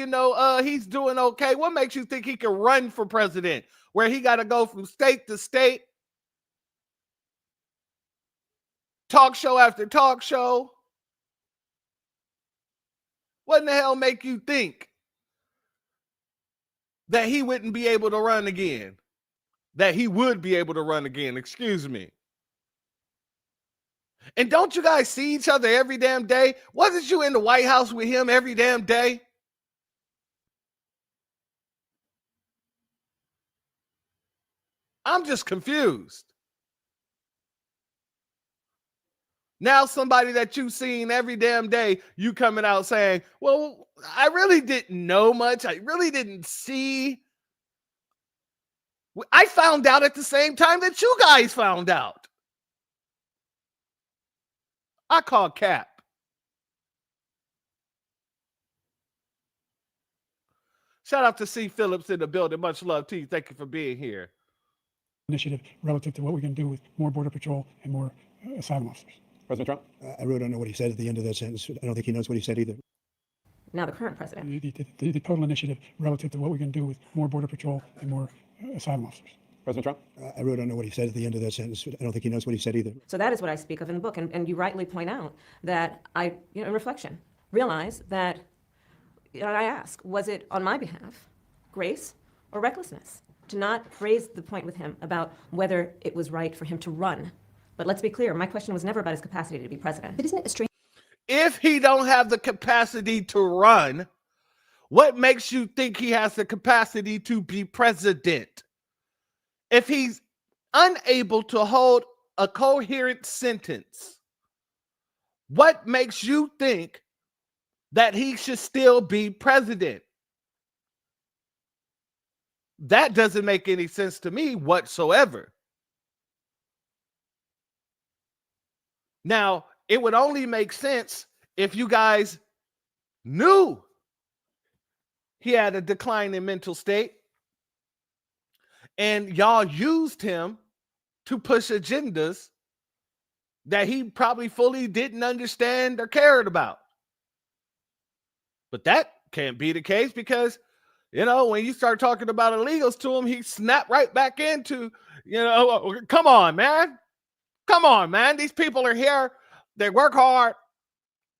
he's doing okay, what makes you think he can run for president where he got to go from state to state, talk show after talk show? What in the hell make you think that he wouldn't be able to run again? That he would be able to run again, excuse me. And don't you guys see each other every damn day? Wasn't you in the White House with him every damn day? I'm just confused. Now somebody that you've seen every damn day, you coming out saying, well, I really didn't know much. I really didn't see. I found out at the same time that you guys found out. I call cap. Shout out to C. Phillips in the building. Much love to you. Thank you for being here.
Initiative relative to what we can do with more Border Patrol and more asylum officers.
President Trump?
I really don't know what he said at the end of that sentence. I don't think he knows what he said either.
Now the current president.
The total initiative relative to what we can do with more Border Patrol and more asylum officers.
President Trump?
I really don't know what he said at the end of that sentence. I don't think he knows what he said either.
So that is what I speak of in the book. And you rightly point out that I, in reflection, realize that I ask, was it on my behalf grace or recklessness to not raise the point with him about whether it was right for him to run? But let's be clear, my question was never about his capacity to be president.
But isn't it a strange?
If he don't have the capacity to run, what makes you think he has the capacity to be president? If he's unable to hold a coherent sentence, what makes you think that he should still be president? That doesn't make any sense to me whatsoever. Now, it would only make sense if you guys knew he had a declining mental state and y'all used him to push agendas that he probably fully didn't understand or cared about. But that can't be the case because, when you start talking about illegals to him, he snapped right back into, come on, man. Come on, man. These people are here. They work hard.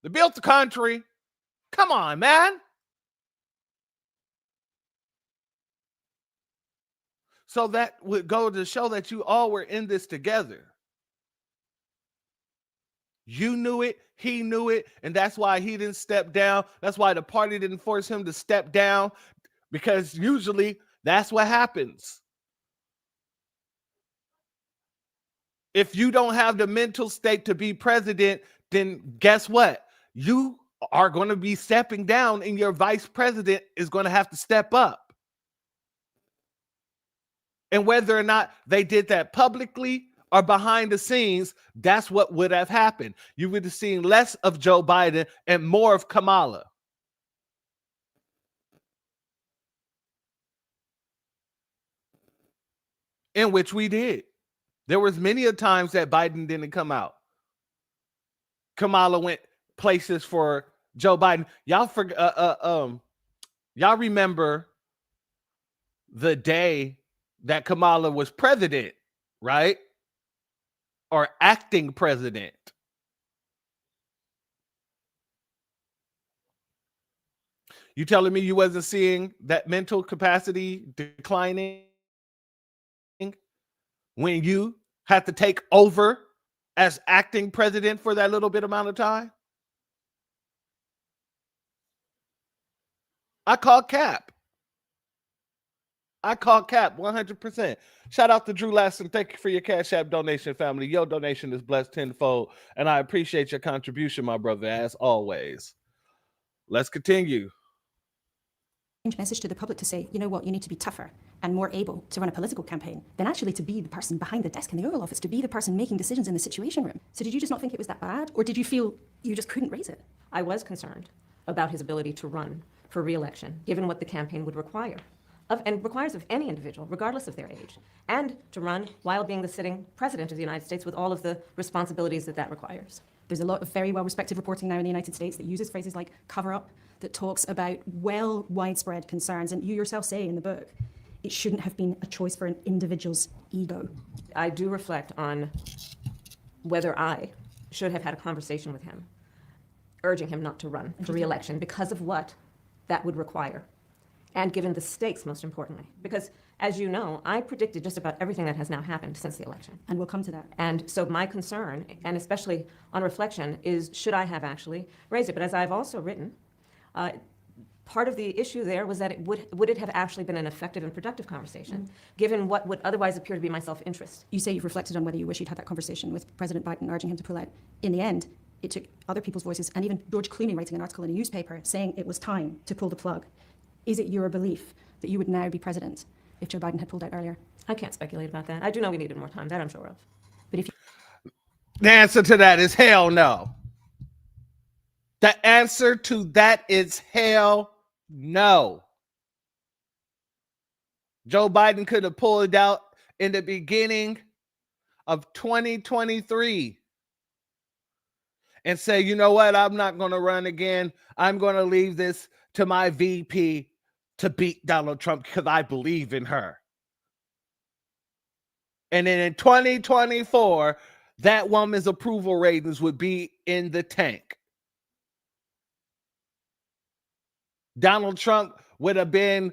They built the country. Come on, man. So that would go to show that you all were in this together. You knew it. He knew it. And that's why he didn't step down. That's why the party didn't force him to step down, because usually that's what happens. If you don't have the mental state to be president, then guess what? You are going to be stepping down and your vice president is going to have to step up. And whether or not they did that publicly or behind the scenes, that's what would have happened. You would have seen less of Joe Biden and more of Kamala. In which we did. There was many a times that Biden didn't come out. Kamala went places for Joe Biden. Y'all remember the day that Kamala was president, right? Or acting president. You telling me you wasn't seeing that mental capacity declining when you had to take over as acting president for that little bit amount of time? I call cap. I call cap 100%. Shout out to Drew Lasson. Thank you for your Cash App donation, family. Your donation is blessed tenfold, and I appreciate your contribution, my brother, as always. Let's continue.
Message to the public to say, you know what, you need to be tougher and more able to run a political campaign than actually to be the person behind the desk in the Oval Office, to be the person making decisions in the Situation Room. So did you just not think it was that bad, or did you feel you just couldn't raise it?
I was concerned about his ability to run for re-election, given what the campaign would require, and requires of any individual, regardless of their age, and to run while being the sitting president of the United States with all of the responsibilities that requires.
There's a lot of very well-respected reporting now in the United States that uses phrases like cover-up, that talks about widespread concerns, and you yourself say in the book, it shouldn't have been a choice for an individual's ego.
I do reflect on whether I should have had a conversation with him, urging him not to run for re-election because of what that would require, and given the stakes, most importantly. Because, as you know, I predicted just about everything that has now happened since the election.
And we'll come to that.
And so my concern, and especially on reflection, is should I have actually raised it? But as I've also written, part of the issue there was that it would it have actually been an effective and productive conversation, given what would otherwise appear to be my self-interest.
You say you've reflected on whether you wish you'd had that conversation with President Biden, urging him to pull out. In the end, it took other people's voices, and even George Clooney writing an article in a newspaper saying it was time to pull the plug. Is it your belief that you would now be president if Joe Biden had pulled out earlier?
I can't speculate about that. I do know we needed more time, that I'm sure of.
But if
the answer to that is hell no. The answer to that is hell no. Joe Biden could have pulled out in the beginning of 2023 and say, you know what, I'm not going to run again. I'm going to leave this to my VP to beat Donald Trump because I believe in her. And then in 2024, that woman's approval ratings would be in the tank. Donald Trump would have been,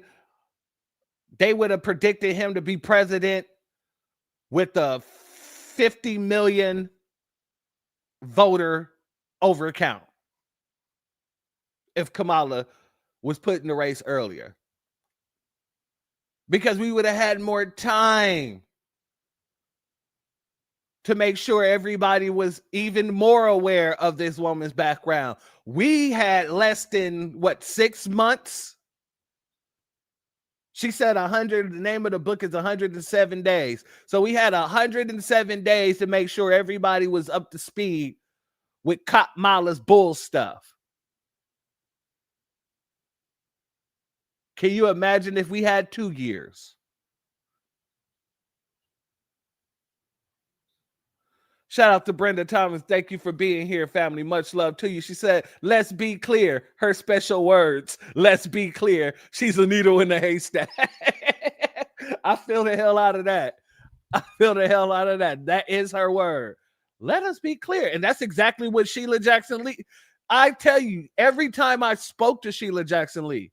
they would have predicted him to be president with a 50 million voter overcount if Kamala was put in the race earlier. Because we would have had more time to make sure everybody was even more aware of this woman's background. We had less than, 6 months? She said 100, the name of the book is 107 days. So we had 107 days to make sure everybody was up to speed with Kamala's bull stuff. Can you imagine if we had 2 years? Shout out to Brenda Thomas. Thank you for being here, family. Much love to you. She said, let's be clear. Her special words. Let's be clear. She's a needle in the haystack. I feel the hell out of that. I feel the hell out of that. That is her word. Let us be clear. And that's exactly what Sheila Jackson Lee. I tell you, every time I spoke to Sheila Jackson Lee,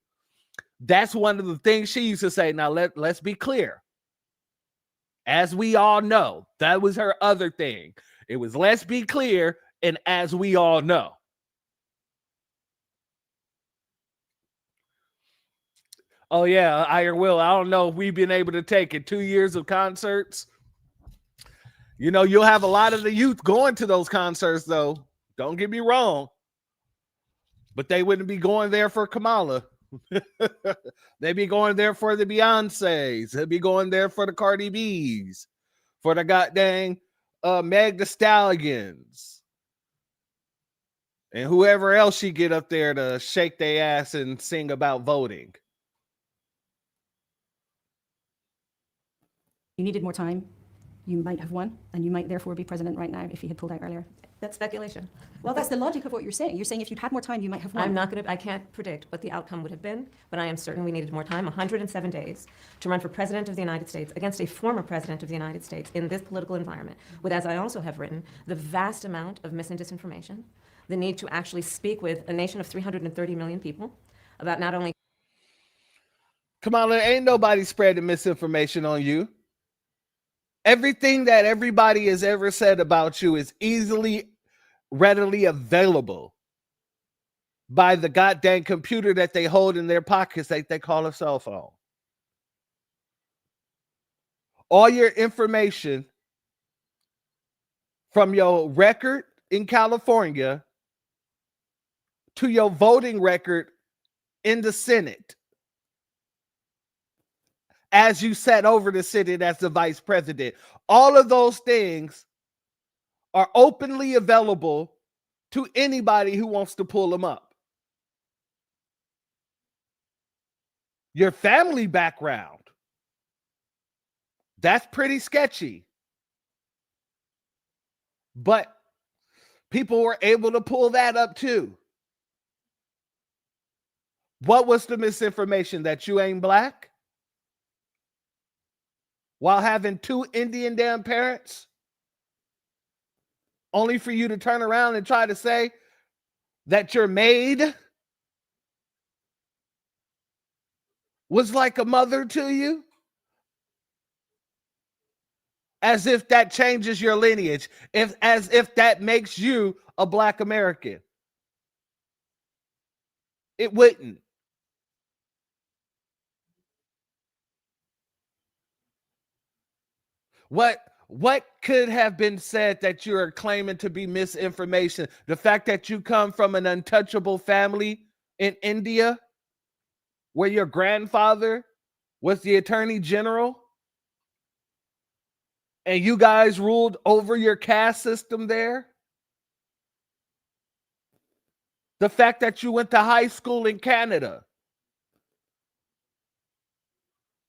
that's one of the things she used to say. Now, let's be clear. As we all know, that was her other thing. It was let's be clear, and as we all know. Oh, yeah, Iron Will, I don't know if we've been able to take it. 2 years of concerts. You know, you'll have a lot of the youth going to those concerts, though. Don't get me wrong. But they wouldn't be going there for Kamala. They'd be going there for the Beyoncés. They'd be going there for the Cardi B's, for the goddamn Meg Thee Stallions, and whoever else she get up there to shake their ass and sing about voting.
you needed more time, you might have won, and you might therefore be president right now if he had pulled out earlier.
That's speculation.
Well, that's the logic of what you're saying. You're saying if you'd had more time, you might have won.
I can't predict what the outcome would have been, but I am certain we needed more time, 107 days, to run for president of the United States against a former president of the United States in this political environment, with, as I also have written, the vast amount of mis and disinformation, the need to actually speak with a nation of 330 million people about not only...
Kamala, ain't nobody spreading misinformation on you. Everything that everybody has ever said about you is readily available. by the goddamn computer that they hold in their pockets that they call a cell phone. All your information from your record in California to your voting record in the Senate as you sat over the Senate as the vice president. All of those things are openly available to anybody who wants to pull them up. Your family background, that's pretty sketchy. But people were able to pull that up too. What was the misinformation? That you ain't black? While having two Indian damn parents? Only for you to turn around and try to say that your maid was like a mother to you? As if that changes your lineage, as if that makes you a black American. It wouldn't. What could have been said that you are claiming to be misinformation? The fact that you come from an untouchable family in India, where your grandfather was the attorney general, and you guys ruled over your caste system there? The fact that you went to high school in Canada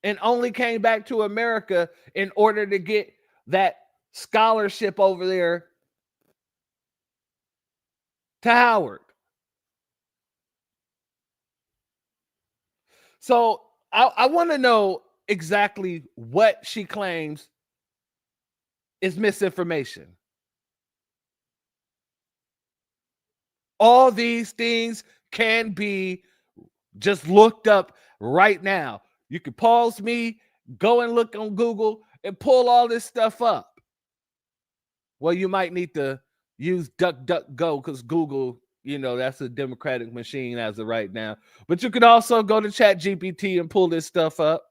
and only came back to America in order to get that scholarship over there to Howard. So I want to know exactly what she claims is misinformation. All these things can be just looked up right now. You can pause me, go and look on Google and pull all this stuff up. Well, you might need to use DuckDuckGo because Google, that's a democratic machine as of right now. But you could also go to ChatGPT and pull this stuff up.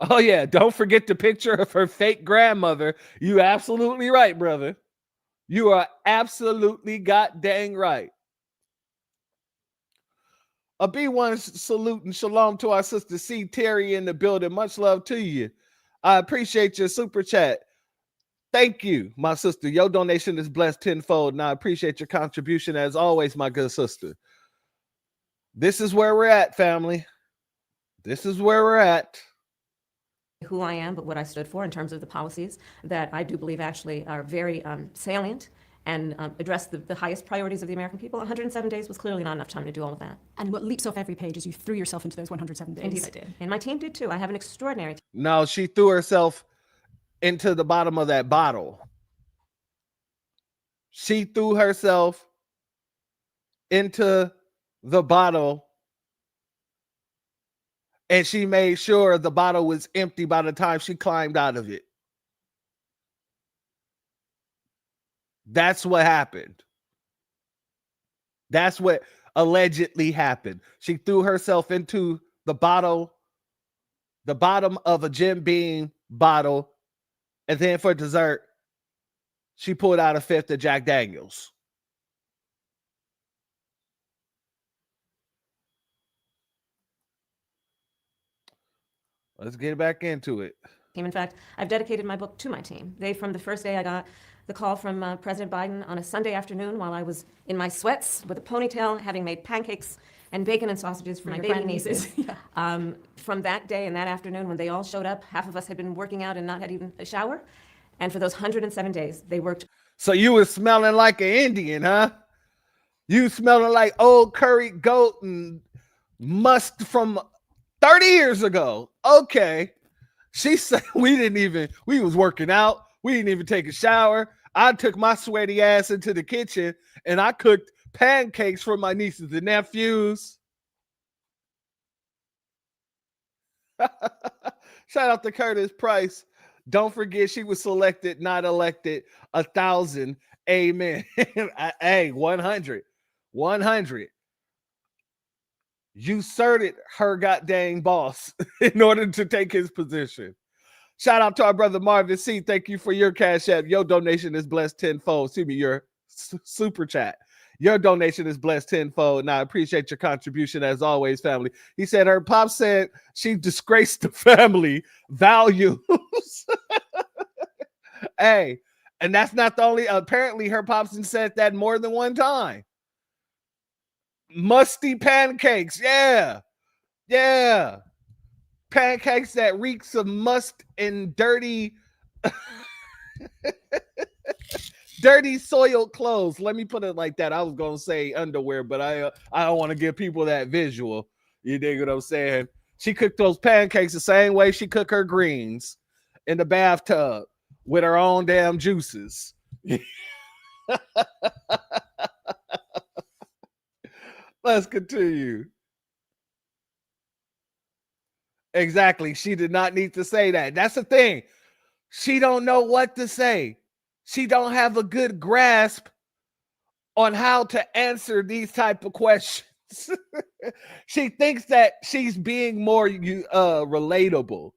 Oh, yeah. Don't forget the picture of her fake grandmother. You absolutely right, brother. You are absolutely goddamn right. A B1 salute and shalom to our sister C. Terry in the building. Much love to you. I appreciate your super chat. Thank you, my sister. Your donation is blessed tenfold, and I appreciate your contribution as always, my good sister. This is where we're at, family. This is where we're at.
Who I am, but what I stood for in terms of the policies that I do believe actually are very salient and address the highest priorities of the American people. 107 days was clearly not enough time to do all of that.
And what leaps off every page is you threw yourself into those 107 days.
Indeed I did. And my team did too. I have an extraordinary team.
No, she threw herself into the bottom of that bottle. She threw herself into the bottle, and she made sure the bottle was empty by the time she climbed out of it. That's what happened. That's what allegedly happened. She threw herself into the bottom of a Jim Beam bottle, and then for dessert, she pulled out a fifth of Jack Daniels. Let's get back into it.
In fact, I've dedicated my book to my team. From the first day I got the call from President Biden on a Sunday afternoon while I was in my sweats with a ponytail, having made pancakes and bacon and sausages for my baby nieces. From that day and that afternoon when they all showed up, half of us had been working out and not had even a shower. And for those 107 days, they worked.
So you were smelling like an Indian, huh? You smelling like old curried goat and must from 30 years ago. Okay. She said we was working out. We didn't even take a shower. I took my sweaty ass into the kitchen and I cooked pancakes for my nieces and nephews. Shout out to Curtis Price. Don't forget she was selected, not elected. 1,000. Amen. Hey, 100. 100. Usurted her goddamn boss in order to take his position. Shout out to our brother Marvin C. Thank you for your cash app. Your donation is blessed tenfold. Excuse me, your super chat. Your donation is blessed tenfold, and I appreciate your contribution as always, family. He said her pop said she disgraced the family values. Hey, and that's not the only. Apparently, her pops said that more than one time. Musty pancakes, yeah, yeah. Pancakes that reeks of must and dirty dirty soiled clothes. Let me put it like that. I was gonna say underwear, but I don't want to give people that visual. You dig what I'm saying? She cooked those pancakes the same way she cooked her greens in the bathtub with her own damn juices. Let's continue. Exactly. She did not need to say that. That's the thing. She don't know what to say. She don't have a good grasp on how to answer these type of questions. She thinks that she's being more relatable.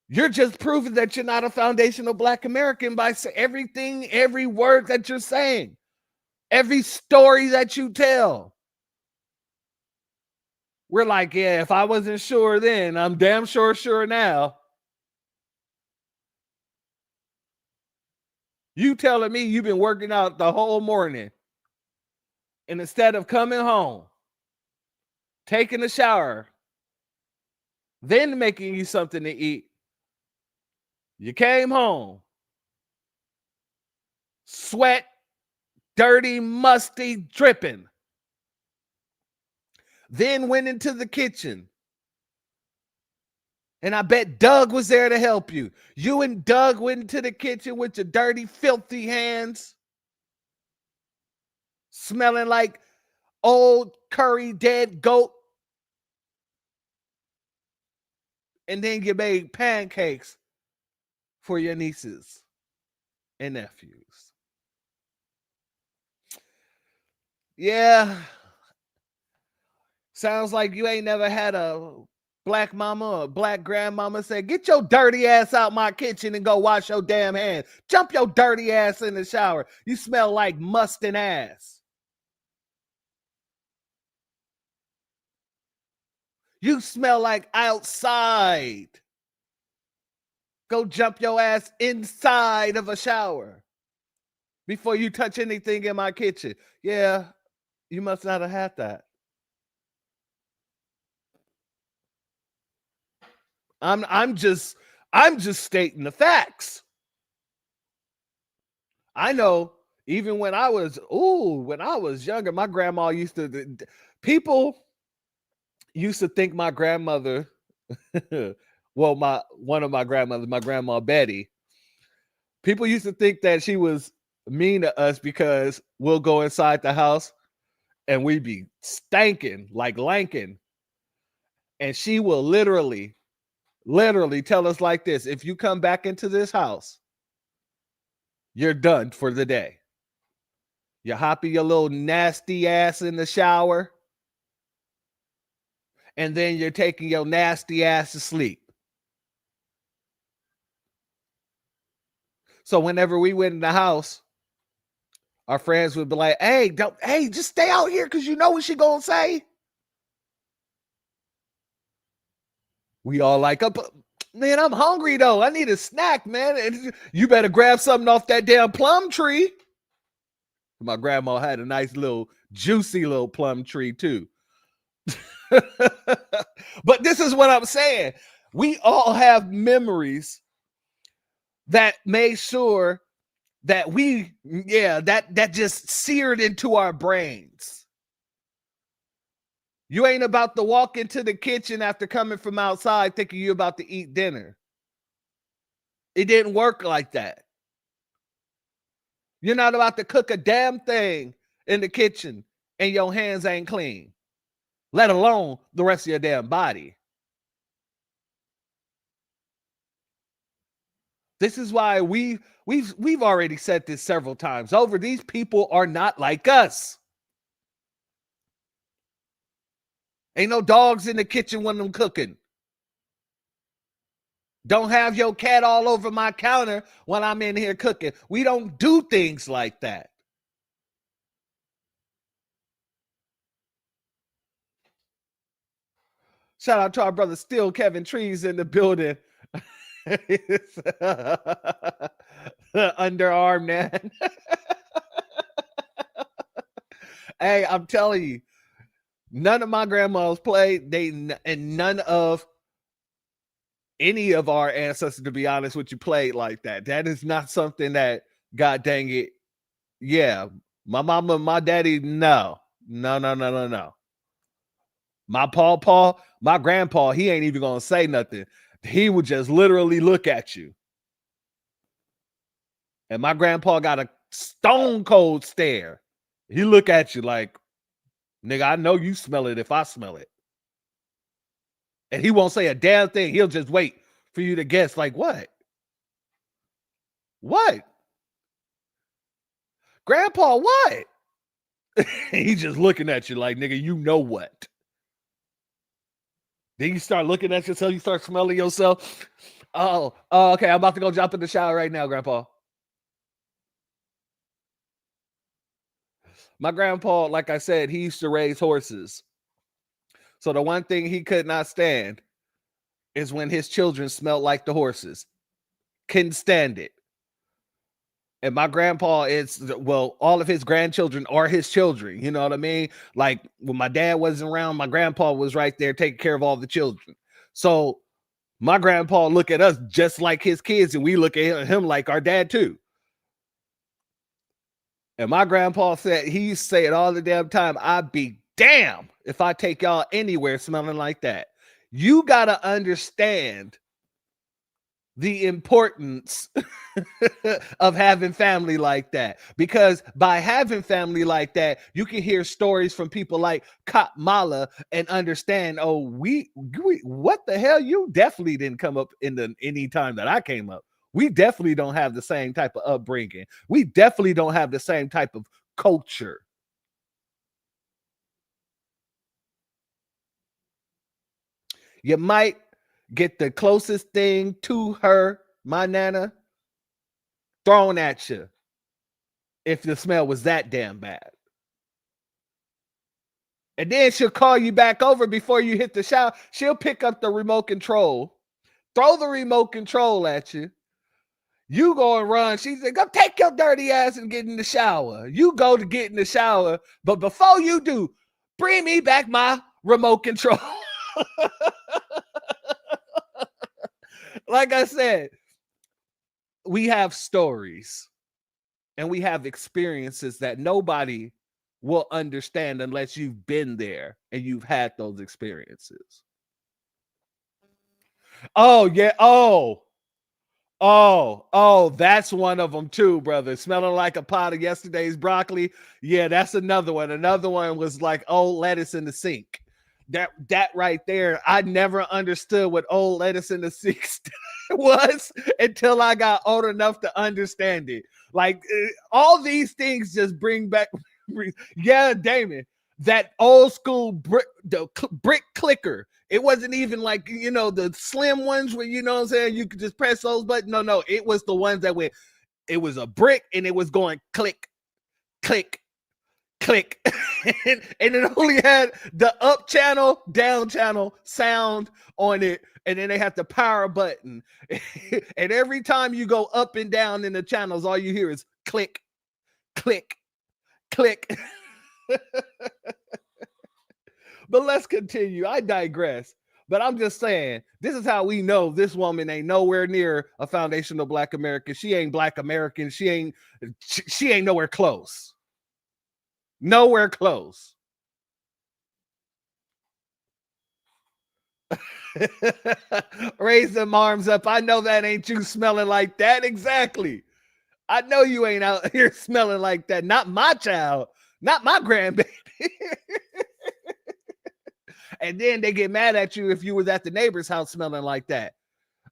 You're just proving that you're not a foundational Black American by everything, every word that you're saying, every story that you tell. We're like, yeah, if I wasn't sure then, I'm damn sure now. You telling me you've been working out the whole morning, and instead of coming home, taking a shower, then making you something to eat, you came home, sweat, dirty, musty, dripping. Then went into the kitchen. And I bet Doug was there to help you. You and Doug went into the kitchen with your dirty, filthy hands, smelling like old curry dead goat. And then you made pancakes for your nieces and nephews. Yeah. Sounds like you ain't never had a Black mama or a Black grandmama say, get your dirty ass out my kitchen and go wash your damn hands. Jump your dirty ass in the shower. You smell like must and ass. You smell like outside. Go jump your ass inside of a shower before you touch anything in my kitchen. Yeah, you must not have had that. I'm just stating the facts. I know even when I was younger, my grandma used to, people used to think my grandmother, well, one of my grandmothers, my grandma Betty, people used to think that she was mean to us because we'll go inside the house and we be stanking like Lankin. And she will literally tell us like this: if you come back into this house, you're done for the day. You're hopping your little nasty ass in the shower, and then you're taking your nasty ass to sleep. So whenever we went in the house, our friends would be like, hey, just stay out here because you know what she gonna say. We all like, man, I'm hungry though. I need a snack, man. And you better grab something off that damn plum tree. My grandma had a nice little juicy little plum tree too. But this is what I'm saying. We all have memories that made sure that that just seared into our brains. You ain't about to walk into the kitchen after coming from outside thinking you're about to eat dinner. It didn't work like that. You're not about to cook a damn thing in the kitchen and your hands ain't clean, let alone the rest of your damn body. This is why we've already said this several times over. These people are not like us. Ain't no dogs in the kitchen when I'm cooking. Don't have your cat all over my counter when I'm in here cooking. We don't do things like that. Shout out to our brother Still Kevin Trees in the building. Underarm man. Hey, I'm telling you, none of my grandmas played. And none of any of our ancestors, to be honest with you, played like that. That is not something that, God dang it, yeah, my mama, my daddy, no. My paw, my grandpa, he ain't even gonna say nothing. He would just literally look at you. And my grandpa got a stone cold stare. He look at you like, nigga, I know you smell it if I smell it. And he won't say a damn thing. He'll just wait for you to guess, like, what? What? Grandpa, what? He's just looking at you like, nigga, you know what? Then you start looking at yourself, you start smelling yourself. Oh, okay, I'm about to go jump in the shower right now, Grandpa. My grandpa, like I said, he used to raise horses. So the one thing he could not stand is when his children smelled like the horses. Couldn't stand it. And my grandpa all of his grandchildren are his children. You know what I mean? Like when my dad wasn't around, my grandpa was right there taking care of all the children. So my grandpa look at us just like his kids, and we look at him like our dad too. And my grandpa said, he used to say it all the damn time, I'd be damn if I take y'all anywhere smelling like that. You got to understand the importance of having family like that, because by having family like that, you can hear stories from people like Kap Mala and understand, oh, we what the hell? You definitely didn't come up in any time that I came up. We definitely don't have the same type of upbringing. We definitely don't have the same type of culture. You might get the closest thing to her, my nana, thrown at you if the smell was that damn bad. And then she'll call you back over before you hit the shower. She'll pick up the remote control, throw the remote control at you. You go and run. She said, go take your dirty ass and get in the shower. You go to get in the shower, but before you do, bring me back my remote control. Like I said, we have stories and we have experiences that nobody will understand unless you've been there and you've had those experiences. Oh, yeah. Oh, that's one of them too, brother. Smelling like a pot of yesterday's broccoli. Yeah, that's another one. Another one was like old lettuce in the sink. That right there, I never understood what old lettuce in the sink was until I got old enough to understand it. Like all these things just bring back, yeah, Damon, that old school brick clicker. It wasn't even like, the slim ones where, you know what I'm saying, you could just press those buttons. No, it was the ones that went, it was a brick and it was going click, click, click. and it only had the up channel, down channel sound on it. And then they had the power button. And every time you go up and down in the channels, all you hear is click, click, click. But let's continue. I digress. But I'm just saying, this is how we know this woman ain't nowhere near a foundational Black American. She ain't Black American. She ain't nowhere close. Nowhere close. Raise them arms up. I know that ain't you smelling like that. Exactly. I know you ain't out here smelling like that. Not my child. Not my grandbaby. And then they get mad at you if you was at the neighbor's house smelling like that.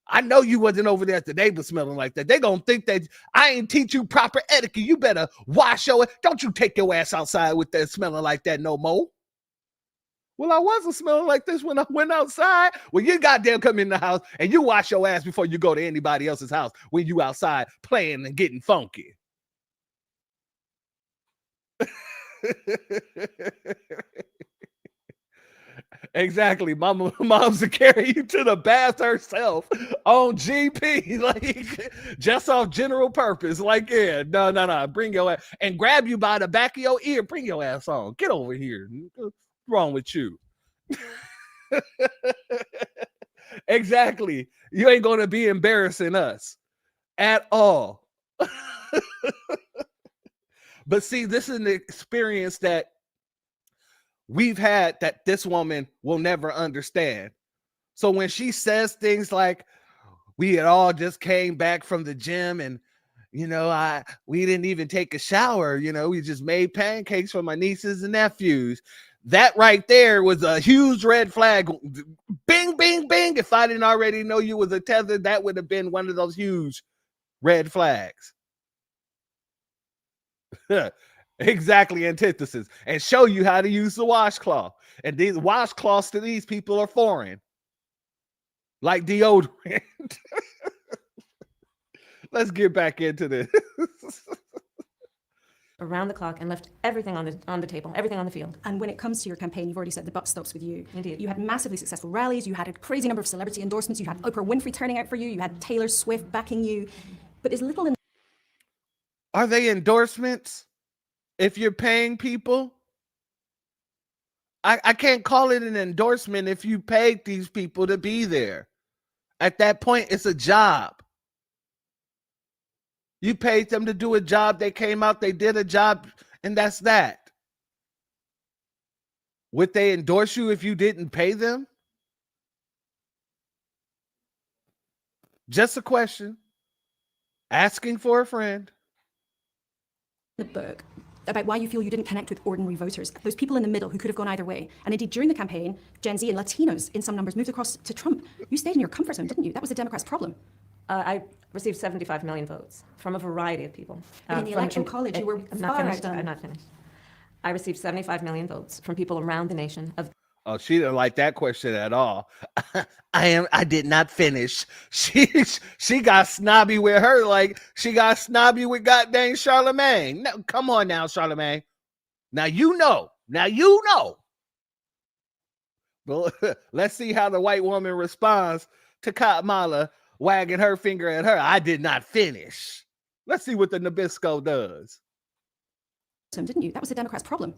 I know you wasn't over there at the neighbor smelling like that. They gonna think that I ain't teach you proper etiquette. You better wash your, don't you take your ass outside with that smelling like that no more. Well, I wasn't smelling like this when I went outside. Well, you goddamn come in the house and you wash your ass before you go to anybody else's house when you outside playing and getting funky. Exactly. Mom's to carry you to the bath herself on GP, like just off general purpose. Like, yeah, no. Bring your ass and grab you by the back of your ear. Bring your ass on. Get over here. What's wrong with you? Exactly. You ain't going to be embarrassing us at all. But see, this is an experience that we've had that this woman will never understand. So when she says things like, we had all just came back from the gym and, we didn't even take a shower, we just made pancakes for my nieces and nephews. That right there was a huge red flag. Bing, bing, bing. If I didn't already know you was a tether, that would have been one of those huge red flags. Exactly, antithesis. And show you how to use the washcloth. And these washcloths to these people are foreign. Like deodorant. Let's get back into this.
Around the clock and left everything on the table, everything on the field.
And when it comes to your campaign, you've already said the buck stops with you.
Indeed.
You had massively successful rallies, you had a crazy number of celebrity endorsements, you had Oprah Winfrey turning out for you, you had Taylor Swift backing you, but as little in...
Are they endorsements if you're paying people? I can't call it an endorsement if you paid these people to be there. At that point, it's a job. You paid them to do a job. They came out, they did a job, and that's that. Would they endorse you if you didn't pay them? Just a question. Asking for a friend.
The book about why you feel you didn't connect with ordinary voters, those people in the middle who could have gone either way. And indeed, during the campaign, Gen Z and Latinos in some numbers moved across to Trump. You stayed in your comfort zone, didn't you? That was the Democrats' problem.
I received 75 million votes from a variety of people.
But in the Electoral College, you were far outdone.
I'm not finished. I received 75 million votes from people around the nation.
Oh, she didn't like that question at all. I did not finish. She got snobby with her, like she got snobby with goddamn Charlemagne. No, come on now, Charlemagne. Now you know. Well, let's see how the white woman responds to Kamala wagging her finger at her. I did not finish. Let's see what the Nabisco does.
Didn't you? That was the Democrats' problem.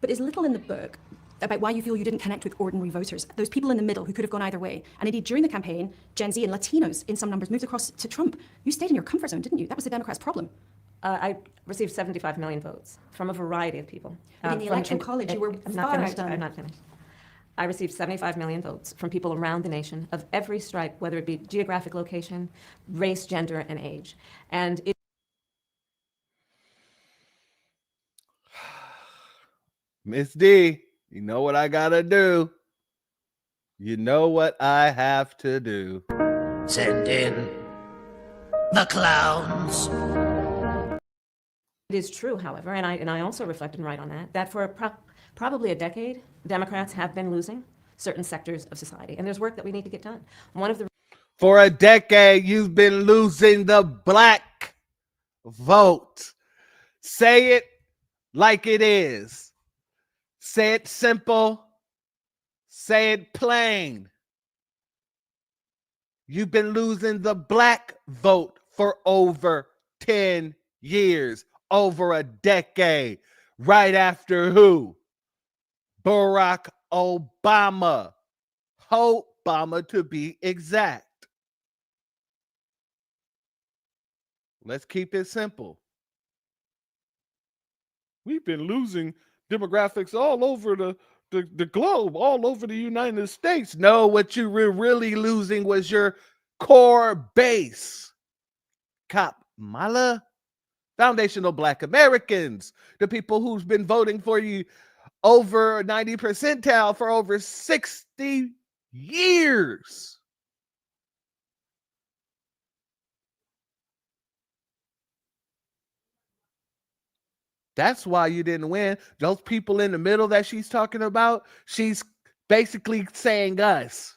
But there's little in the book about why you feel you didn't connect with ordinary voters, those people in the middle who could have gone either way. And indeed, during the campaign, Gen Z and Latinos in some numbers moved across to Trump. You stayed in your comfort zone, didn't you? That was the Democrats' problem.
I received 75 million votes from a variety of people.
But in the Electoral College, you were far outdone.
I'm not finished. I received 75 million votes from people around the nation of every stripe, whether it be geographic location, race, gender, and age. And it...
Miss D, you know what I gotta do. You know what I have to do.
Send in the clowns.
It is true, however, and I also reflect and write on that for probably a decade, Democrats have been losing certain sectors of society, and there's work that we need to get done.
For a decade, you've been losing the black vote. Say it like it is. Say it simple. Say it plain. You've been losing the black vote for over 10 years, over a decade. Right after who? Barack Obama. Obama to be exact. Let's keep it simple. We've been losing demographics all over the globe, all over the United States. No, what you were really losing was your core base. Kamala, foundational Black Americans, the people who's been voting for you over 90 percentile for over 60 years. That's why you didn't win. Those people in the middle that she's talking about, she's basically saying us.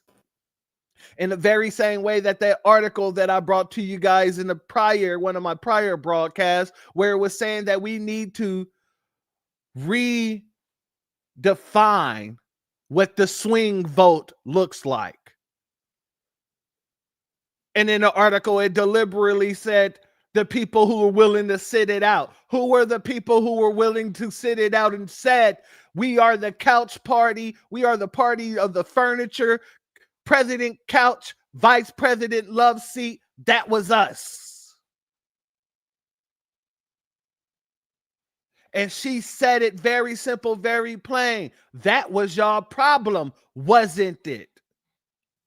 In the very same way that article that I brought to you guys in one of my prior broadcasts, where it was saying that we need to redefine what the swing vote looks like. And in the article, it deliberately said the people who were willing to sit it out. Who were the people who were willing to sit it out and said, we are the couch party. We are the party of the furniture. President couch, vice president love seat. That was us. And she said it very simple, very plain. That was y'all problem, wasn't it?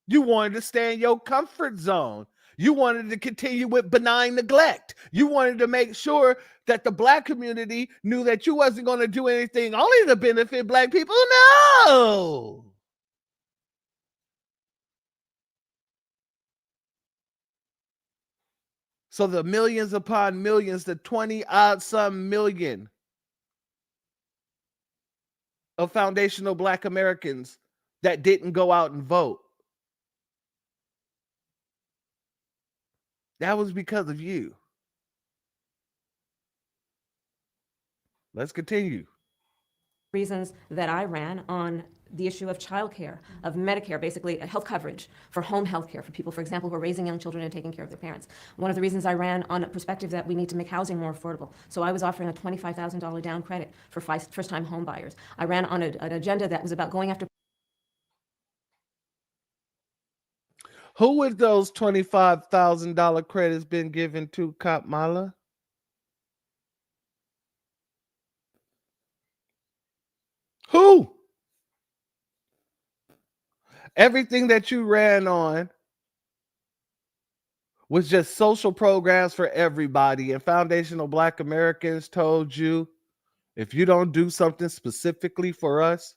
You wanted to stay in your comfort zone. You wanted to continue with benign neglect. You wanted to make sure that the black community knew that you wasn't going to do anything only to benefit black people. No. So the millions upon millions, the 20-odd-some million of foundational black Americans that didn't go out and vote, that was because of you. Let's continue.
Reasons that I ran on the issue of childcare, of Medicare, basically health coverage for home health care for people, for example, who are raising young children and taking care of their parents. One of the reasons I ran on a perspective that we need to make housing more affordable. So I was offering a $25,000 down credit for first-time home buyers. I ran on an agenda that was about going after.
Who would those $25,000 credits been given to, Kamala? Who? Everything that you ran on was just social programs for everybody. And foundational black Americans told you, if you don't do something specifically for us,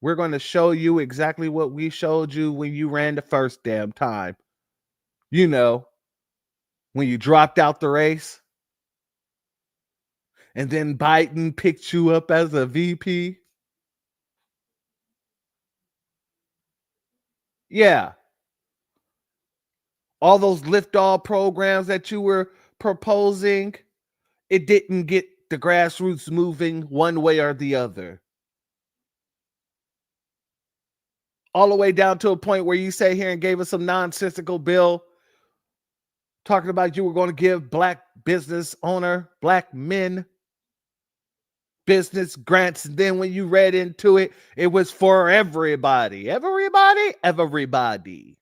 we're going to show you exactly what we showed you when you ran the first damn time. You know, when you dropped out the race. And then Biden picked you up as a VP. Yeah. All those lift all programs that you were proposing, it didn't get the grassroots moving one way or the other. All the way down to a point where you sat here and gave us some nonsensical bill talking about you were going to give black business owner, black men business grants. And then when you read into it, it was for everybody. Everybody? Everybody.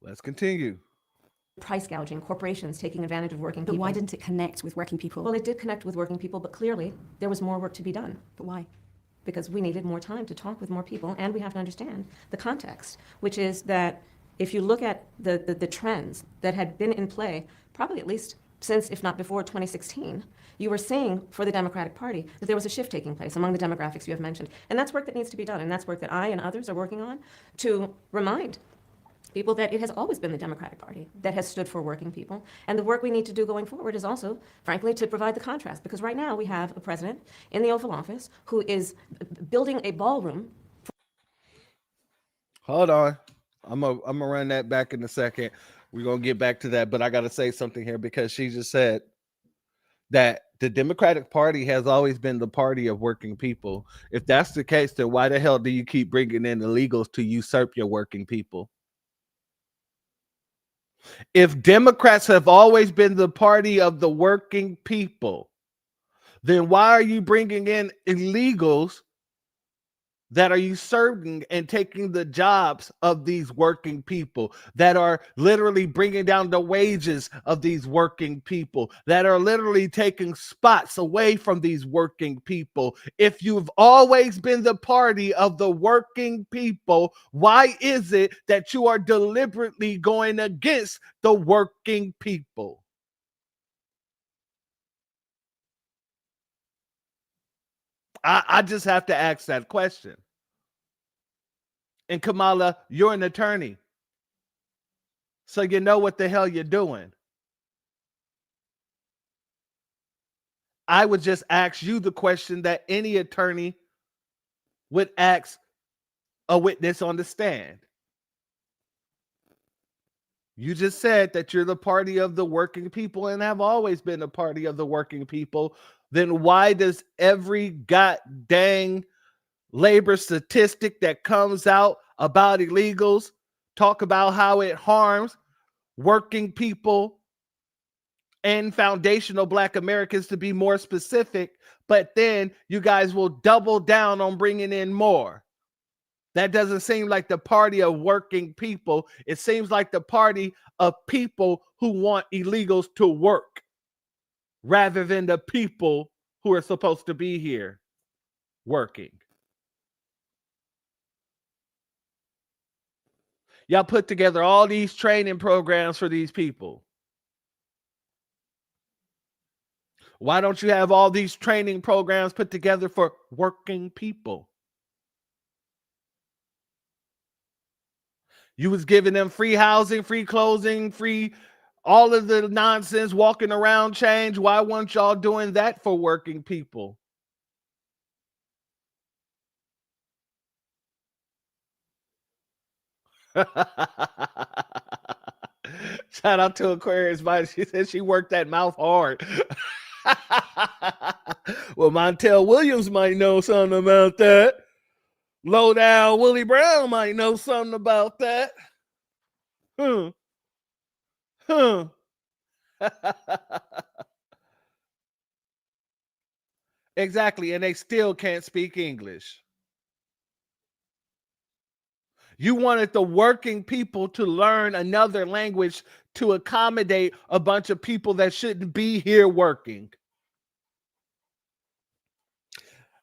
Let's continue.
Price gouging, corporations taking advantage of working people.
But why didn't it connect with working people?
Well, it did connect with working people, but clearly there was more work to be done.
But why?
Because we needed more time to talk with more people, and we have to understand the context, which is that if you look at the trends that had been in play, probably at least since, if not before 2016, you were seeing for the Democratic Party that there was a shift taking place among the demographics you have mentioned. And that's work that needs to be done, and that's work that I and others are working on to remind people that it has always been the Democratic Party that has stood for working people. And the work we need to do going forward is also, frankly, to provide the contrast. Because right now we have a president in the Oval Office who is building a ballroom.
Hold on. I'm gonna run that back in a second. We're going to get back to that. But I got to say something here because she just said that the Democratic Party has always been the party of working people. If that's the case, then why the hell do you keep bringing in illegals to usurp your working people? If Democrats have always been the party of the working people, then why are you bringing in illegals that are usurping and taking the jobs of these working people, that are literally bringing down the wages of these working people, that are literally taking spots away from these working people? If you've always been the party of the working people, why is it that you are deliberately going against the working people? I just have to ask that question. And Kamala, you're an attorney. So you know what the hell you're doing. I would just ask you the question that any attorney would ask a witness on the stand. You just said that you're the party of the working people and have always been a party of the working people. Then why does every goddamn labor statistic that comes out about illegals talk about how it harms working people and foundational Black Americans, to be more specific, but then you guys will double down on bringing in more? That doesn't seem like the party of working people. It seems like the party of people who want illegals to work rather than the people who are supposed to be here working. Y'all put together all these training programs for these people. Why don't you have all these training programs put together for working people? You was giving them free housing, free clothing, free all of the nonsense, walking around change. Why weren't y'all doing that for working people? Shout out to Aquarius, but she said she worked that mouth hard. Well, Montel Williams might know something about that. Low down Willie Brown might know something about that. Exactly, and they still can't speak English. You wanted the working people to learn another language to accommodate a bunch of people that shouldn't be here working.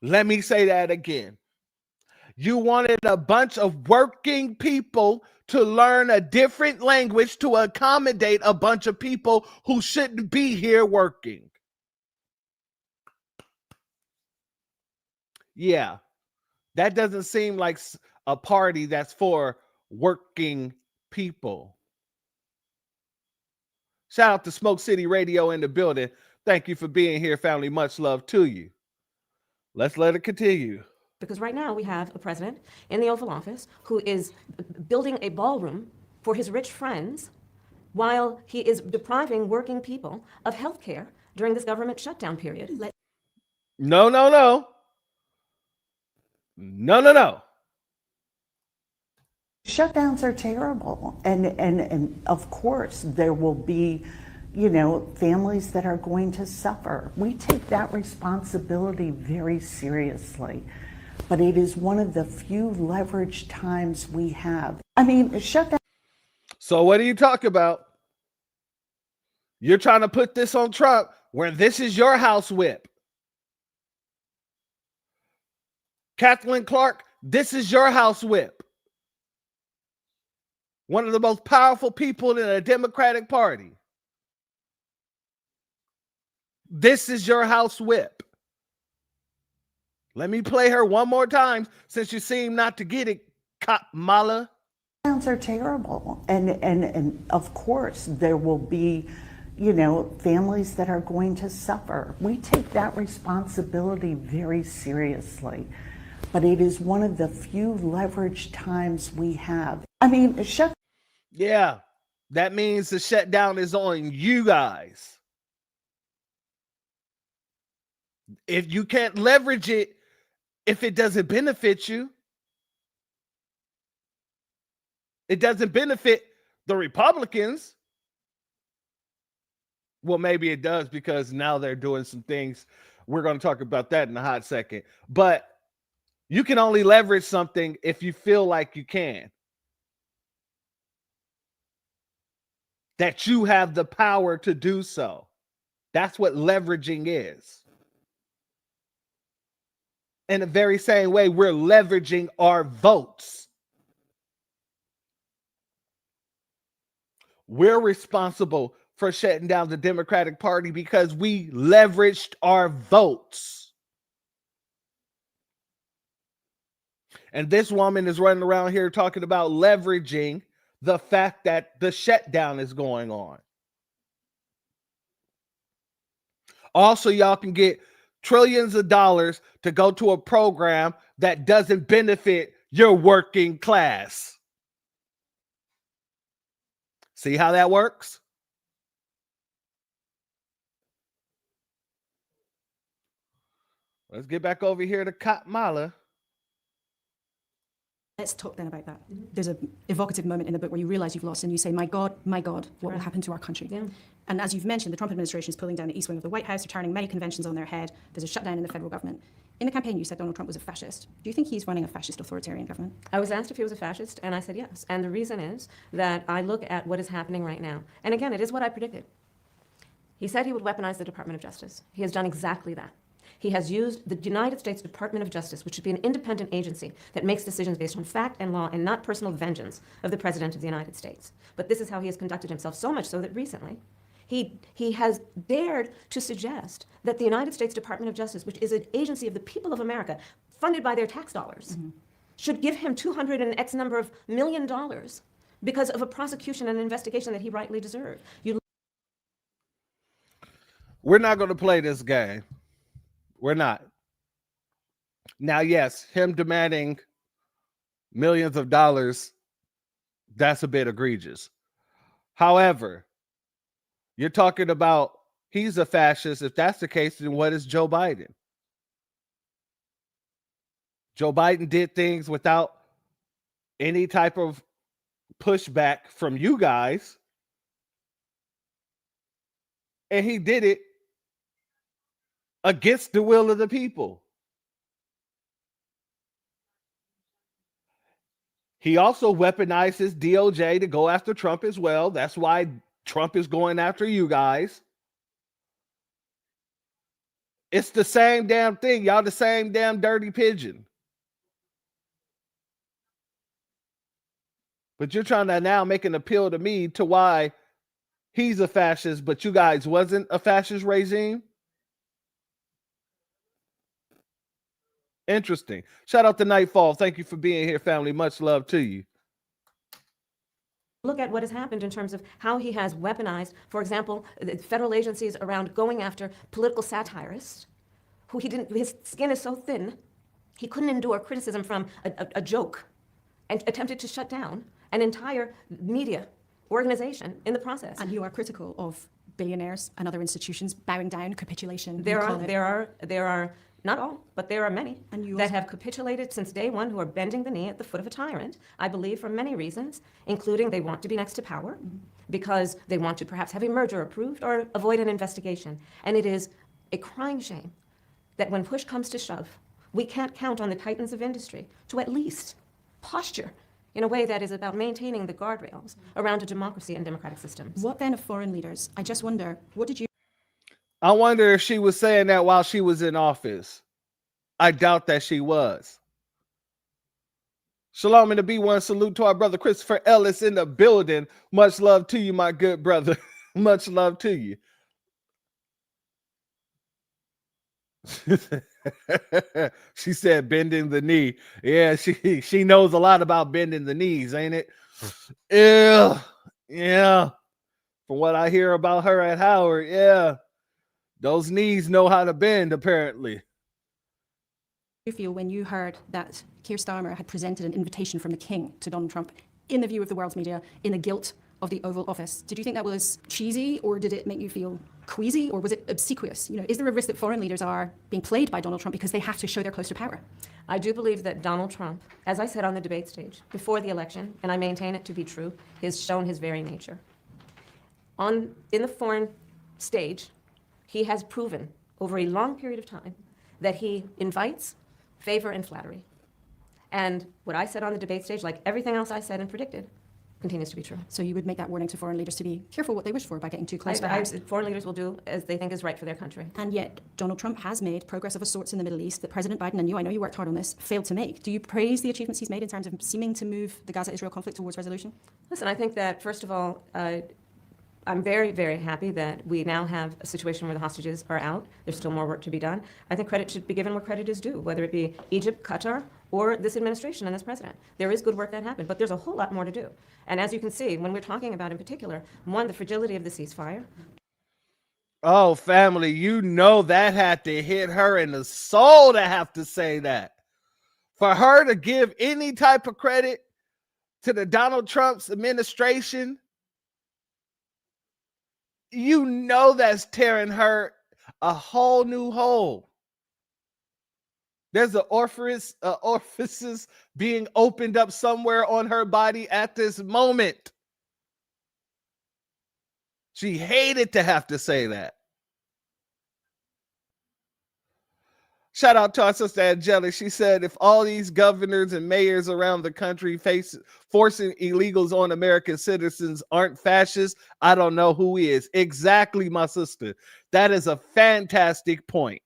Let me say that again. You wanted a bunch of working people to learn a different language to accommodate a bunch of people who shouldn't be here working. Yeah, that doesn't seem like a party that's for working people. Shout out to Smoke City Radio in the building. Thank you for being here, family. Much love to you. Let's let it continue.
Because right now we have a president in the Oval Office who is building a ballroom for his rich friends while he is depriving working people of health care during this government shutdown period.
No.
Shutdowns are terrible. And of course, there will be, families that are going to suffer. We take that responsibility very seriously. But it is one of the few leveraged times we have. I mean, shutdown.
So what are you talking about? You're trying to put this on Trump where this is your house whip. Kathleen Clark, this is your house whip. One of the most powerful people in the Democratic Party. This is your house whip. Let me play her one more time since you seem not to get it, Kamala.
Shutdowns are terrible. And of course, there will be, families that are going to suffer. We take that responsibility very seriously. But it is one of the few leveraged times we have. I mean,
Yeah, that means the shutdown is on you guys. If you can't leverage it, if it doesn't benefit you, it doesn't benefit the Republicans. Well, maybe it does because now they're doing some things. We're going to talk about that in a hot second. But you can only leverage something if you feel like you can. That you have the power to do so. That's what leveraging is. In the very same way, we're leveraging our votes. We're responsible for shutting down the Democratic Party because we leveraged our votes. And this woman is running around here talking about leveraging the fact that the shutdown is going on. Also, y'all can get trillions of dollars to go to a program that doesn't benefit your working class. See how that works? Let's get back over here to Kamala.
Let's talk then about that. There's an evocative moment in the book where you realize you've lost and you say, my God, what will happen to our country? Yeah. And as you've mentioned, the Trump administration is pulling down the east wing of the White House, they're turning many conventions on their head. There's a shutdown in the federal government. In the campaign, you said Donald Trump was a fascist. Do you think he's running a fascist authoritarian government?
I was asked if he was a fascist, and I said yes. And the reason is that I look at what is happening right now. And again, it is what I predicted. He said he would weaponize the Department of Justice. He has done exactly that. He has used the United States Department of Justice, which should be an independent agency that makes decisions based on fact and law and not personal vengeance of the President of the United States. But this is how he has conducted himself, so much so that recently he has dared to suggest that the United States Department of Justice, which is an agency of the people of America, funded by their tax dollars, should give him $200 and X number of million because of a prosecution and investigation that he rightly deserved.
We're not going to play this game. We're not. Now, yes, him demanding millions of dollars, that's a bit egregious. However, you're talking about he's a fascist. If that's the case, then what is Joe Biden? Joe Biden did things without any type of pushback from you guys. And he did it against the will of the people. He also weaponized his DOJ to go after Trump as well. That's why Trump is going after you guys. It's the same damn thing. Y'all the same damn dirty pigeon. But you're trying to now make an appeal to me to why he's a fascist, but you guys wasn't a fascist regime. Interesting. Shout out to Nightfall. Thank you for being here, family. Much love to you.
Look at what has happened in terms of how he has weaponized, for example, the federal agencies around going after political satirists who his skin is so thin, he couldn't endure criticism from a joke and attempted to shut down an entire media organization in the process.
And you are critical of billionaires and other institutions bowing down, capitulation.
There are not all, but there are many that have capitulated since day one, who are bending the knee at the foot of a tyrant, I believe for many reasons, including they want to be next to power because they want to perhaps have a merger approved or avoid an investigation. And it is a crying shame that when push comes to shove, we can't count on the titans of industry to at least posture in a way that is about maintaining the guardrails around a democracy and democratic systems.
What then of foreign leaders? I just wonder, what did you...
I wonder if she was saying that while she was in office. I doubt that she was. Shalom in the B1. Salute to our brother Christopher Ellis in the building. Much love to you, my good brother. Much love to you. She said bending the knee. Yeah, she knows a lot about bending the knees, ain't it? Yeah. From what I hear about her at Howard, yeah. Those knees know how to bend, apparently.
You feel when you heard that Keir Starmer had presented an invitation from the King to Donald Trump in the view of the world's media, in the guilt of the Oval Office? Did you think that was cheesy, or did it make you feel queasy, or was it obsequious? You know, is there a risk that foreign leaders are being played by Donald Trump because they have to show they're close to power?
I do believe that Donald Trump, as I said on the debate stage before the election, and I maintain it to be true, has shown his very nature. In the foreign stage, he has proven over a long period of time that he invites favor and flattery. And what I said on the debate stage, like everything else I said and predicted, continues to be true.
So you would make that warning to foreign leaders to be careful what they wish for by getting too close to power?
Foreign leaders will do as they think is right for their country.
And yet, Donald Trump has made progress of a sorts in the Middle East that President Biden and you, I know you worked hard on this, failed to make. Do you praise the achievements he's made in terms of seeming to move the Gaza-Israel conflict towards resolution?
Listen, I think that, first of all, I'm very, very happy that we now have a situation where the hostages are out. There's still more work to be done. I think credit should be given where credit is due, whether it be Egypt, Qatar, or this administration and this president. There is good work that happened, but there's a whole lot more to do. And as you can see, when we're talking about in particular, one, the fragility of the ceasefire.
Oh, family, you know that had to hit her in the soul to have to say that. For her to give any type of credit to the Donald Trump's administration, you know that's tearing her a whole new hole. There's an orifice being opened up somewhere on her body at this moment. She hated to have to say that. Shout out to our sister Angelica. She said, if all these governors and mayors around the country forcing illegals on American citizens aren't fascists, I don't know who is. Exactly, my sister. That is a fantastic point.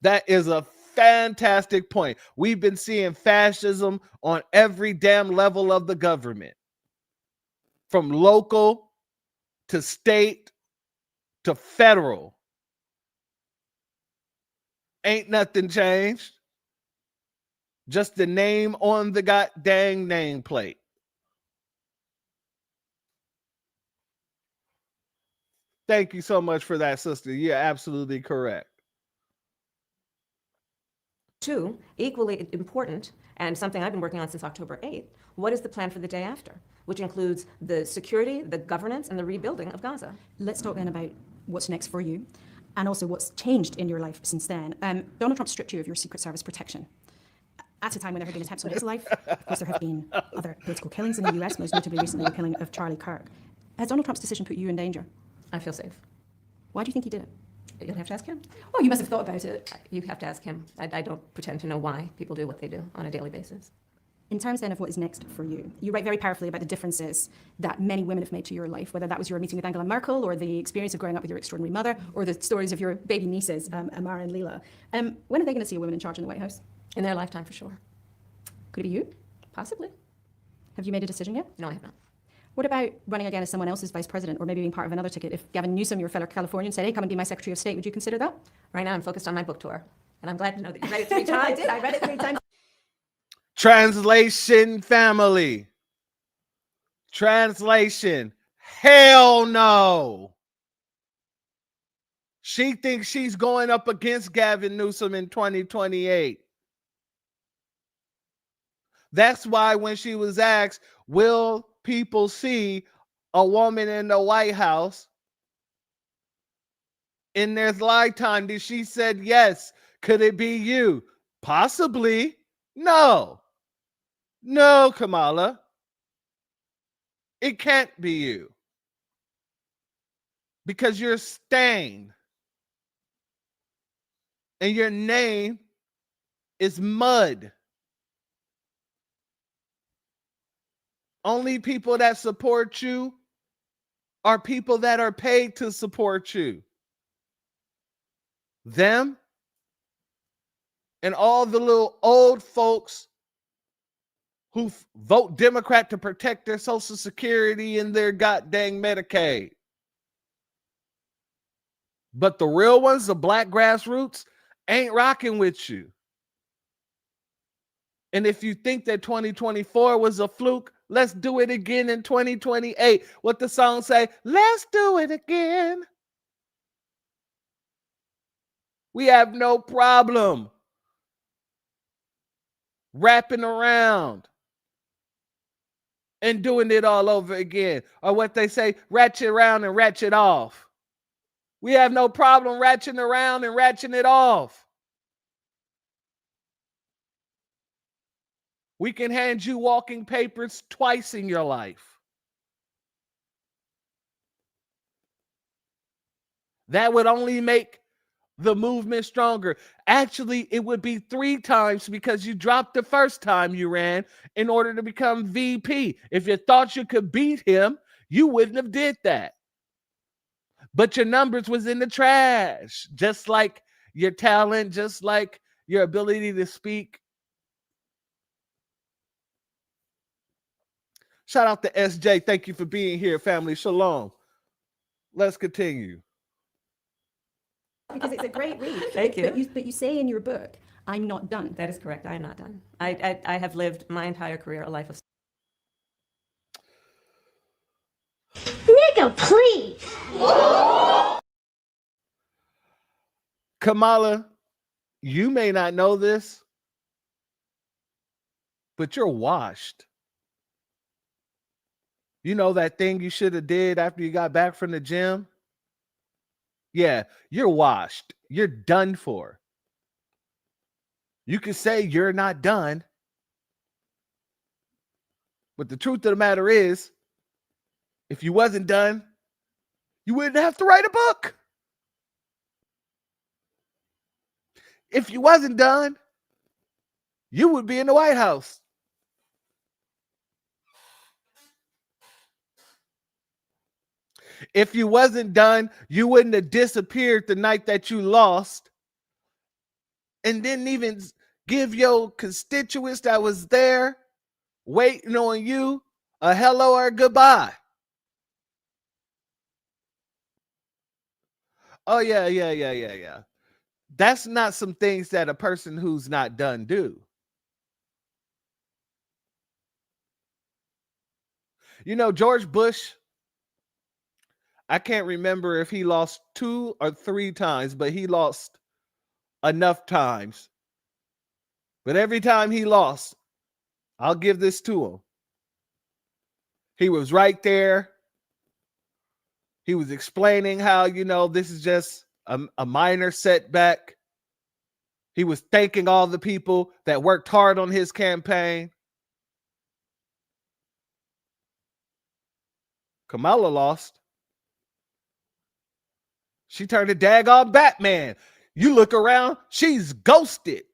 That is a fantastic point. We've been seeing fascism on every damn level of the government, from local to state to federal. Ain't nothing changed. Just the name on the goddamn nameplate. Thank you so much for that, sister. You're absolutely correct.
Two, equally important, and something I've been working on since October 8th, what is the plan for the day after? Which includes the security, the governance, and the rebuilding of Gaza.
Let's talk then about what's next for you and also what's changed in your life since then. Donald Trump stripped you of your Secret Service protection. At a time when there have been attempts on his life, of course there have been other political killings in the US, most notably recently the killing of Charlie Kirk. Has Donald Trump's decision put you in danger?
I feel safe.
Why do you think he did it?
You'll have to ask him.
Oh, you must have thought about it.
You have to ask him. I don't pretend to know why people do what they do on a daily basis.
In terms then of what is next for you, you write very powerfully about the differences that many women have made to your life, whether that was your meeting with Angela Merkel or the experience of growing up with your extraordinary mother or the stories of your baby nieces, Amara and Leela. When are they going to see a woman in charge in the White House?
In their lifetime, for sure.
Could it be you?
Possibly.
Have you made a decision yet?
No, I have not.
What about running again as someone else's vice president or maybe being part of another ticket? If Gavin Newsom, your fellow Californian, said, hey, come and be my Secretary of State, would you consider that?
Right now I'm focused on my book tour. And I'm glad to know that you read it 3 times.
I did. I read it 3 times.
Translation, family. Translation. Hell no. She thinks she's going up against Gavin Newsom in 2028. That's why when she was asked, will people see a woman in the White House in their lifetime? She said yes. Could it be you? Possibly. No. No, Kamala. It can't be you. Because you're stained. And your name is mud. Only people that support you are people that are paid to support you. Them and all the little old folks who vote Democrat to protect their Social Security and their goddamn Medicaid. But the real ones, the black grassroots, ain't rocking with you. And if you think that 2024 was a fluke, let's do it again in 2028. What the song say? Let's do it again. We have no problem wrapping around and doing it all over again. Or what they say, ratchet around and ratchet off. We have no problem ratcheting around and ratcheting it off. We can hand you walking papers twice in your life. That would only make the movement stronger. Actually, it would be 3 times because you dropped the first time you ran in order to become VP. If you thought you could beat him, you wouldn't have did that. But your numbers was in the trash, just like your talent, just like your ability to speak. Shout out to SJ. Thank you for being here, family. Shalom. Let's continue.
Because it's a great read.
Thank you.
But you say in your book, I'm not done.
That is correct. I am not done. I have lived my entire career a life of...
Nigga, please.
Kamala, you may not know this, but you're washed. You know that thing you should have did after you got back from the gym? Yeah, you're washed. You're done for. You can say you're not done, but the truth of the matter is, if you wasn't done, you wouldn't have to write a book. If you wasn't done, you would be in the White House. If you wasn't done, you wouldn't have disappeared the night that you lost and didn't even give your constituents that was there waiting on you a hello or a goodbye. Oh, yeah. That's not some things that a person who's not done do. You know, George Bush, I can't remember if he lost 2 or 3 times, but he lost enough times. But every time he lost, I'll give this to him. He was right there. He was explaining how, this is just a minor setback. He was thanking all the people that worked hard on his campaign. Kamala lost. She turned to daggone Batman. You look around, she's ghosted.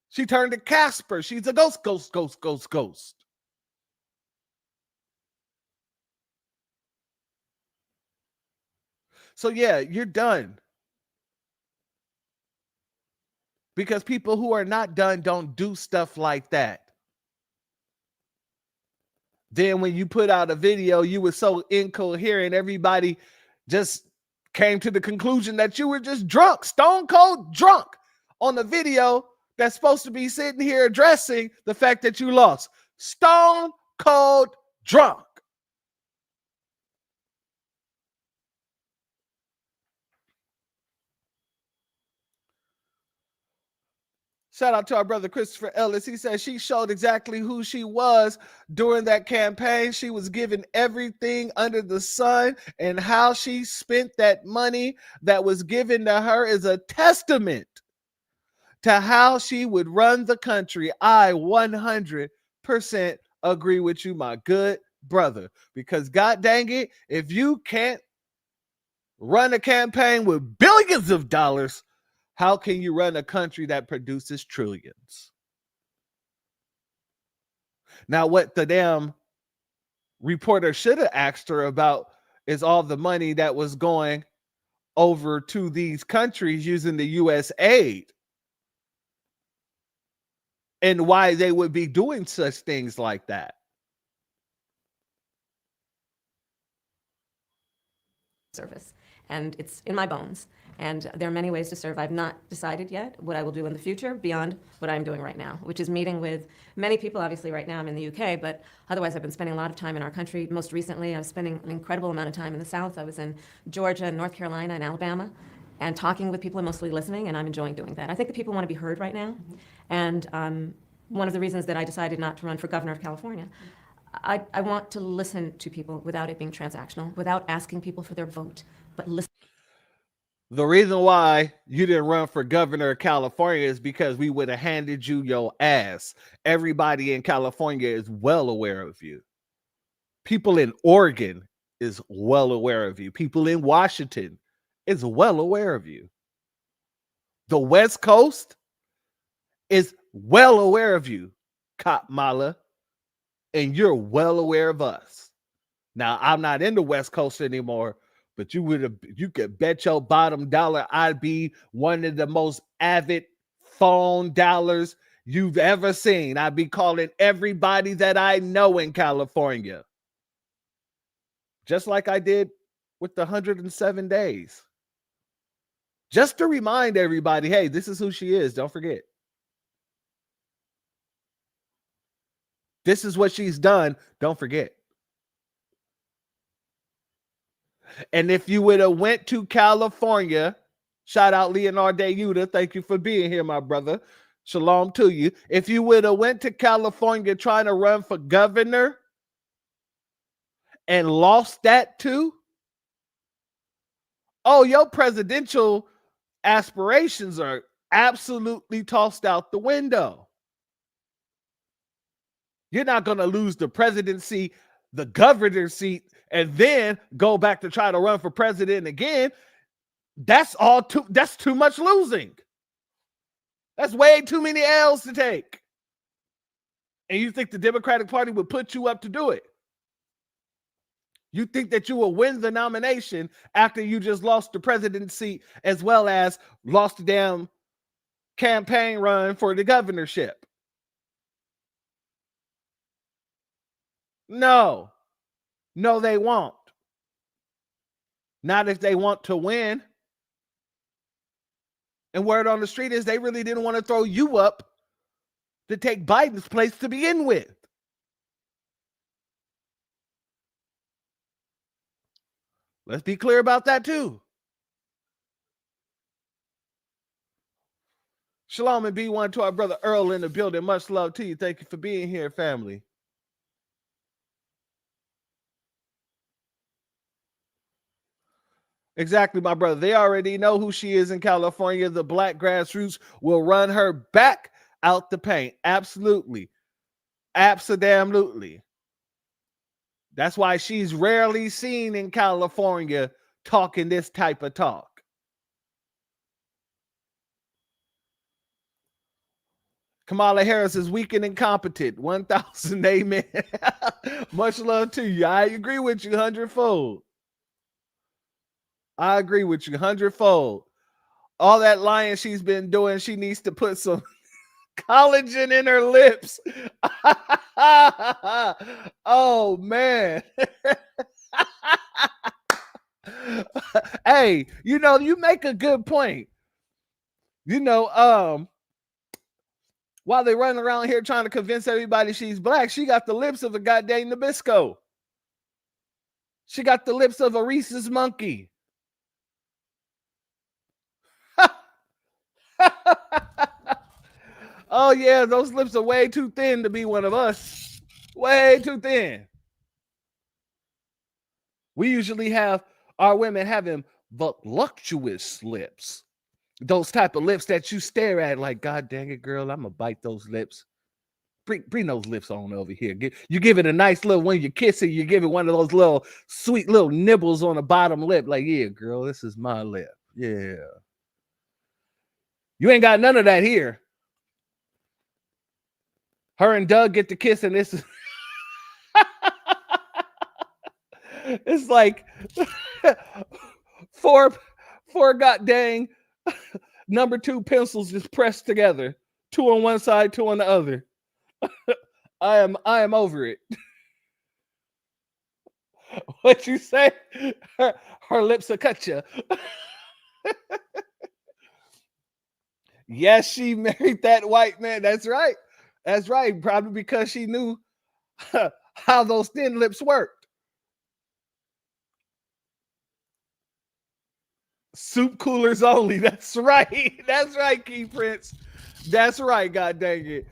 She turned to Casper. She's a ghost. So yeah, you're done. Because people who are not done don't do stuff like that. Then when you put out a video, you were so incoherent, everybody just came to the conclusion that you were just drunk, stone cold drunk on the video that's supposed to be sitting here addressing the fact that you lost. Stone cold drunk. Shout out to our brother Christopher Ellis. He said she showed exactly who she was during that campaign. She was given everything under the sun, and how she spent that money that was given to her is a testament to how she would run the country. I 100% agree with you, my good brother, because God dang it, if you can't run a campaign with billions of dollars, how can you run a country that produces trillions? Now, what the damn reporter should have asked her about is all the money that was going over to these countries using the U.S. aid and why they would be doing such things like that.
Service. And it's in my bones. And there are many ways to serve. I've not decided yet what I will do in the future beyond what I'm doing right now, which is meeting with many people. Obviously, right now I'm in the UK, but otherwise I've been spending a lot of time in our country. Most recently, I was spending an incredible amount of time in the South. I was in Georgia, North Carolina, and Alabama, and talking with people and mostly listening, and I'm enjoying doing that. I think the people want to be heard right now. And one of the reasons that I decided not to run for governor of California, I want to listen to people without it being transactional, without asking people for their vote, but listen.
The reason why you didn't run for governor of California is because we would have handed you your ass. Everybody in California is well aware of you. People in Oregon is well aware of you. People in Washington is well aware of you. The West Coast is well aware of you, Kamala, and you're well aware of us. Now, I'm not in the West Coast anymore, but you could bet your bottom dollar I'd be one of the most avid phone dialers you've ever seen. I'd be calling everybody that I know in California. Just like I did with the 107 days. Just to remind everybody, hey, this is who she is. Don't forget. This is what she's done. Don't forget. And if you would have went to California, shout out Leonard Yuta. Thank you for being here, my brother. Shalom to you. If you would have went to California trying to run for governor and lost that too, oh, your presidential aspirations are absolutely tossed out the window. You're not going to lose the presidency, the governor's seat, and then go back to try to run for president again. That's too much losing. That's way too many L's to take. And you think the Democratic Party would put you up to do it? You think that you will win the nomination after you just lost the presidency as well as lost the damn campaign run for the governorship? No, they won't. Not if they want to win. And word on the street is they really didn't want to throw you up to take Biden's place to begin with. Let's be clear about that too. Shalom and B1 to our brother Earl in the building. Much love to you. Thank you for being here, family. Exactly, my brother. They already know who she is in California. The black grassroots will run her back out the paint. Absolutely. Absolutely. That's why she's rarely seen in California talking this type of talk. Kamala Harris is weak and incompetent. 1,000 amen. Much love to you. I agree with you 100-fold. I agree with you 100-fold. All that lying she's been doing, she needs to put some collagen in her lips. Oh, man. Hey, you make a good point. While they running around here trying to convince everybody she's black, she got the lips of a goddamn Nabisco. She got the lips of a Reese's monkey. Oh, yeah, those lips are way too thin to be one of us. Way too thin. We usually have our women having voluptuous lips. Those type of lips that you stare at like, God dang it, girl, I'm going to bite those lips. Bring those lips on over here. You give it a nice little, when you kiss it, you give it one of those little sweet little nibbles on the bottom lip. Like, yeah, girl, this is my lip. Yeah. You ain't got none of that here. Her and Doug get to kiss, and this is it's like four goddamn number 2 pencils just pressed together, 2 on one side, 2 on the other. I am over it. What you say? Her lips will cut you. Yes, she married that white man. That's right. That's right. Probably because she knew how those thin lips worked. Soup coolers only. That's right. That's right, Key Prince. That's right. God dang it.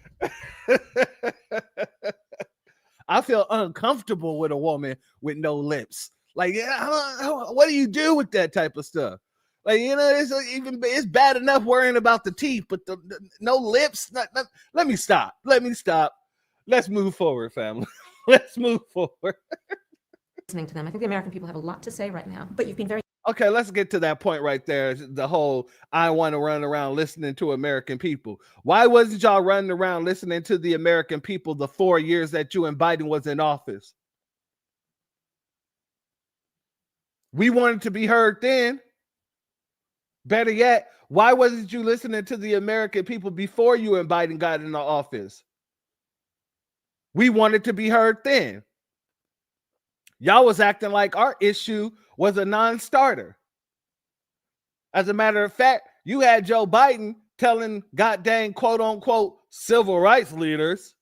I feel uncomfortable with a woman with no lips. Like, what do you do with that type of stuff? Like, it's bad enough worrying about the teeth, but the no lips. Let me stop. Let's move forward, family. Let's move forward.
Listening to them. I think the American people have a lot to say right now.
But you've been very...
Okay, let's get to that point right there. The whole, I want to run around listening to American people. Why wasn't y'all running around listening to the American people the 4 years that you and Biden was in office? We wanted to be heard then. Better yet, why wasn't you listening to the American people before you and Biden got in the office? We wanted to be heard then. Y'all was acting like our issue was a non-starter. As a matter of fact, you had Joe Biden telling goddamn quote unquote civil rights leaders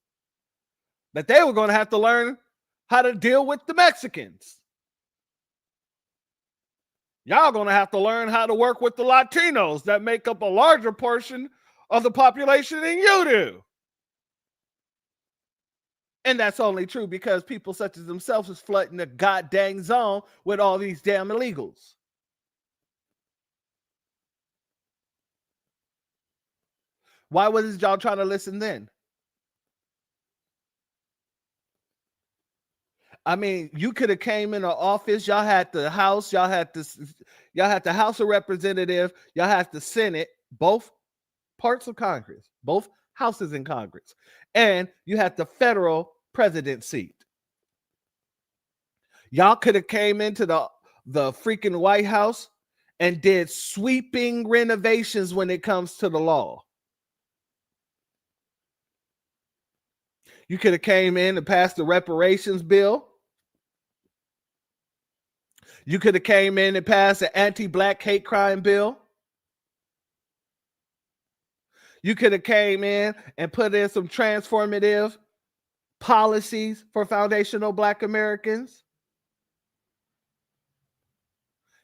that they were going to have to learn how to deal with the Mexicans. Y'all going to have to learn how to work with the Latinos that make up a larger portion of the population than you do. And that's only true because people such as themselves is flooding the goddamn zone with all these damn illegals. Why wasn't y'all trying to listen then? I mean, you could have came in the office. Y'all had the House. Y'all had the House of Representatives. Y'all had the Senate. Both parts of Congress. Both houses in Congress. And you had the federal president seat. Y'all could have came into the freaking White House and did sweeping renovations when it comes to the law. You could have came in and passed the reparations bill. You could have came in and passed the anti-black hate crime bill. You could have came in and put in some transformative policies for foundational Black Americans.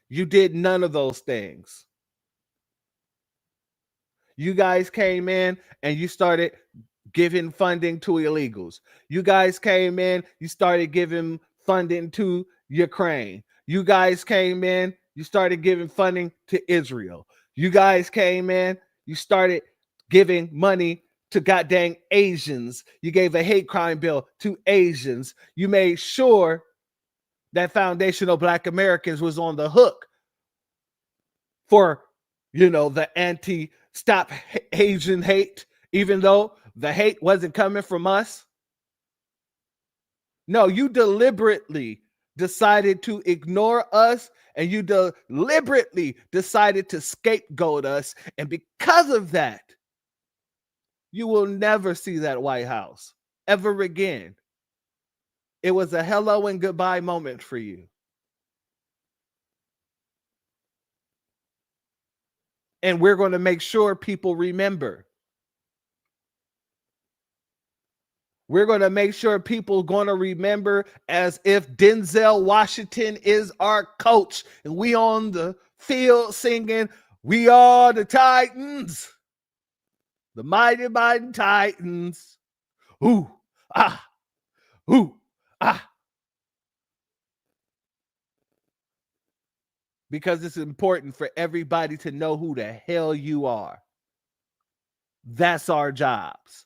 You did none of those things. You guys came in and you started giving funding to illegals. You guys came in, you started giving funding to Ukraine. You guys came in, you started giving funding to Israel. You guys came in, you started giving money to goddamn Asians. You gave a hate crime bill to Asians. You made sure that foundational Black Americans was on the hook for, the anti-stop Asian hate, even though the hate wasn't coming from us. No, you deliberately decided to ignore us, and you deliberately decided to scapegoat us. And because of that, you will never see that White House ever again. It was a hello and goodbye moment for you. And we're going to make sure people remember. We're going to make sure people are going to remember as if Denzel Washington is our coach and we on the field singing, "We are the Titans, the mighty, mighty Titans." Ooh, ah, ooh, ah. Because it's important for everybody to know who the hell you are. That's our jobs.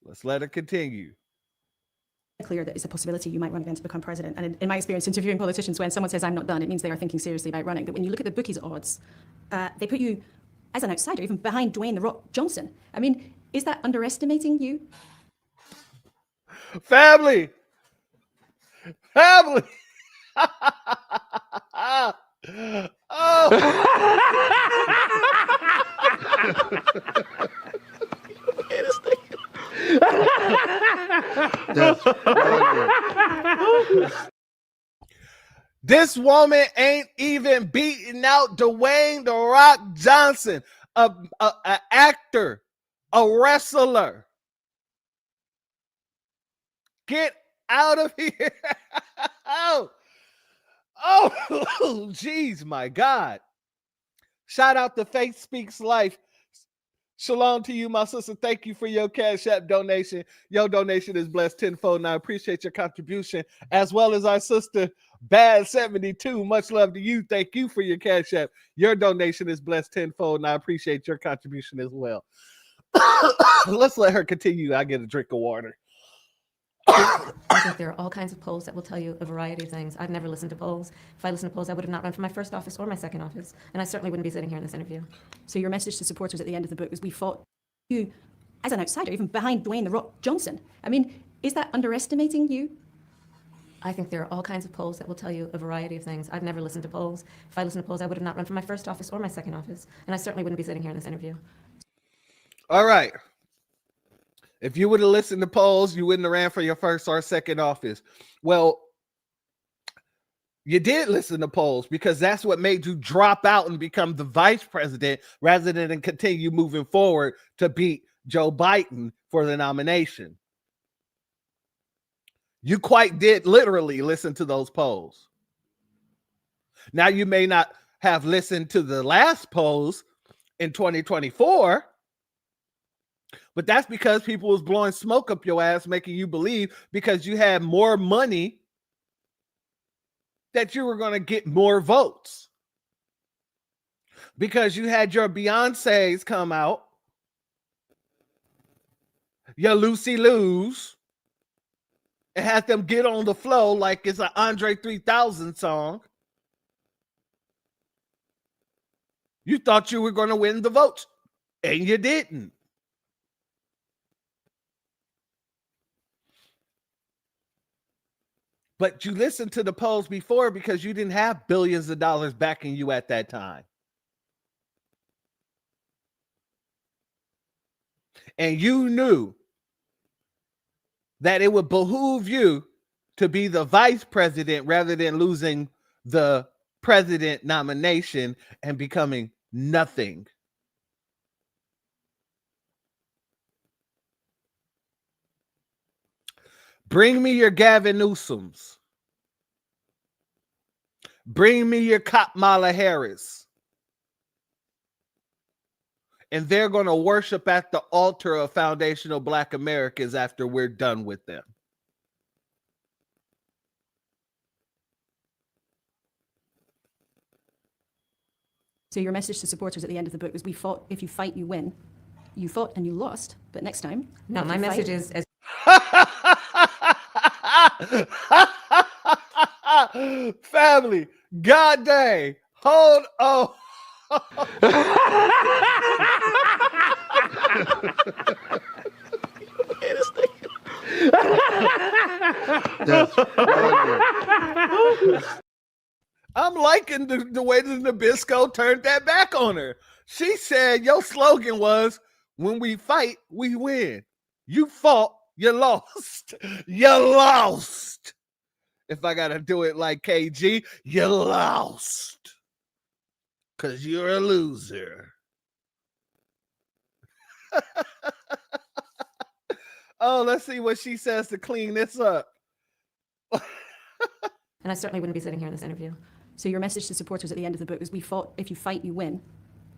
Let's let it continue.
Clear that it's a possibility you might run again to become president. And in my experience interviewing politicians, when someone says I'm not done, it means they are thinking seriously about running. But when you look at the bookies' odds, they put you as an outsider, even behind Dwayne "The Rock" Johnson. I mean, is that underestimating you?
Family! Family! Oh! This woman ain't even beating out Dwayne "The Rock" Johnson, a actor, a wrestler. Get out of here. Oh, geez, my God. Shout out to Faith Speaks Life. Shalom to you, my sister. Thank you for your Cashapp donation. Your donation is blessed tenfold, and I appreciate your contribution, as well as our sister Bad 72. Much love to you. Thank you for your Cashapp. Your donation is blessed tenfold, and I appreciate your contribution as well. Let's let her continue. I get a drink of water.
I think there are all kinds of polls that will tell you a variety of things. I've never listened to polls. If I listened to polls, I would have not run for my first office or my second office, and I certainly wouldn't be sitting here in this interview.
So your message to supporters at the end of the book was, we fought you as an outsider, even behind Dwayne "The Rock" Johnson. I mean, is that underestimating you?
I think there are all kinds of polls that will tell you a variety of things. I've never listened to polls. If I listened to polls, I would have not run for my first office or my second office, and I certainly wouldn't be sitting here in this interview.
All right. If you would have listened to polls, you wouldn't have ran for your first or second office. Well, You did listen to polls because that's what made you drop out and become the vice president rather than continue moving forward to beat Joe Biden for the nomination. You quite did literally listen to those polls. Now, you may not have listened to the last polls in 2024, but that's because people was blowing smoke up your ass, making you believe because you had more money that you were going to get more votes. Because you had your Beyoncé's come out, your Lucy Lou's, and had them get on the flow like it's an Andre 3000 song. You thought you were going to win the votes, and you didn't. But you listened to the polls before because you didn't have billions of dollars backing you at that time. And you knew that it would behoove you to be the vice president rather than losing the president nomination and becoming nothing. Bring me your Gavin Newsoms. Bring me your Kamala Harris. And they're going to worship at the altar of foundational Black Americans after we're done with them.
So your message to supporters at the end of the book was, we fought, if you fight, you win. You fought and you lost, but next time.
No, my message is as
family, god dang, hold on. I'm liking the way that Nabisco turned that back on her. She said your slogan was, when we fight, we win. You fought, you lost. You lost. If I got to do it like KG, you lost. Because you're a loser. Oh, let's see what she says to clean this up.
and I certainly wouldn't be sitting here in this interview.
So your message to supporters at the end of the book was, we fought, if you fight, you win.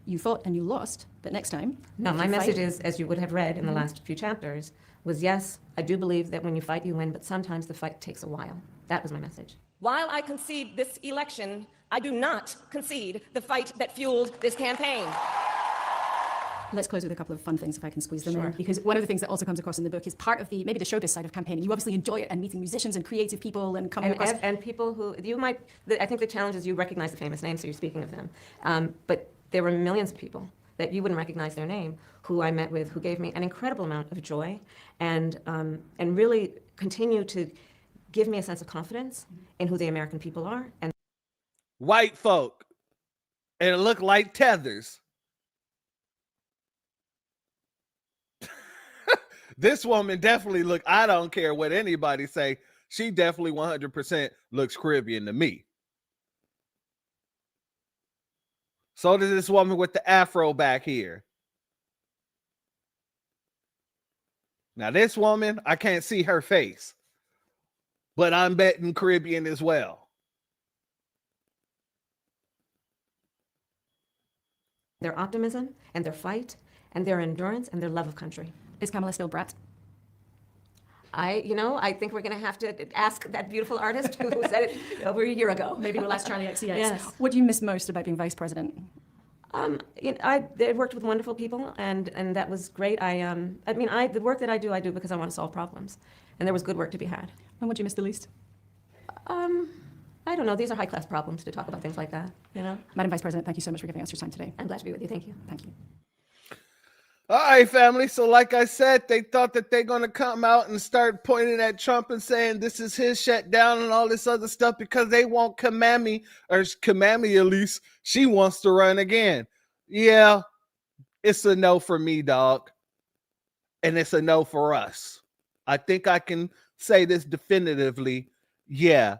You fought and you lost, but next time.
No, my message is, as you would have read in the last few chapters, was yes, I do believe that when you fight, you win, but sometimes the fight takes a while. That was my message.
While I concede this election, I do not concede the fight that fueled this campaign.
Let's close with a couple of fun things if I can squeeze them in, because one of the things that also comes across in the book is part of the, maybe the showbiz side of campaigning. You obviously enjoy it and meeting musicians and creative people and coming across.
And people who, you might, I think the challenge is you recognize the famous names, so you're speaking of them. But there were millions of people that you wouldn't recognize their name, who I met with, who gave me an incredible amount of joy and really continue to give me a sense of confidence in who the American people are. And
white folk, and it looked like tethers. This woman definitely look, I don't care what anybody say, she definitely 100% looks Caribbean to me. So does this woman with the afro back here. Now this woman, I can't see her face, but I'm betting Caribbean as well.
Their optimism and their fight and their endurance and their love of country.
Is Kamala still Brat?
I think we're going to have to ask that beautiful artist who said it over a year ago.
Maybe we'll ask Charlie XCX.
Yes.
What do you miss most about being vice president?
I worked with wonderful people, and that was great. The work that I do because I want to solve problems, and there was good work to be had.
And what do you miss the least?
I don't know. These are high-class problems to talk about things like that.
Madam Vice President, thank you so much for giving us your time today.
I'm glad to be with you. Thank you.
Thank you.
All right, family. So like I said, they thought that they're going to come out and start pointing at Trump and saying this is his shutdown and all this other stuff because they want Kamala, or Kamala at least, she wants to run again. Yeah, it's a no for me, dog. And it's a no for us. I think I can say this definitively. Yeah,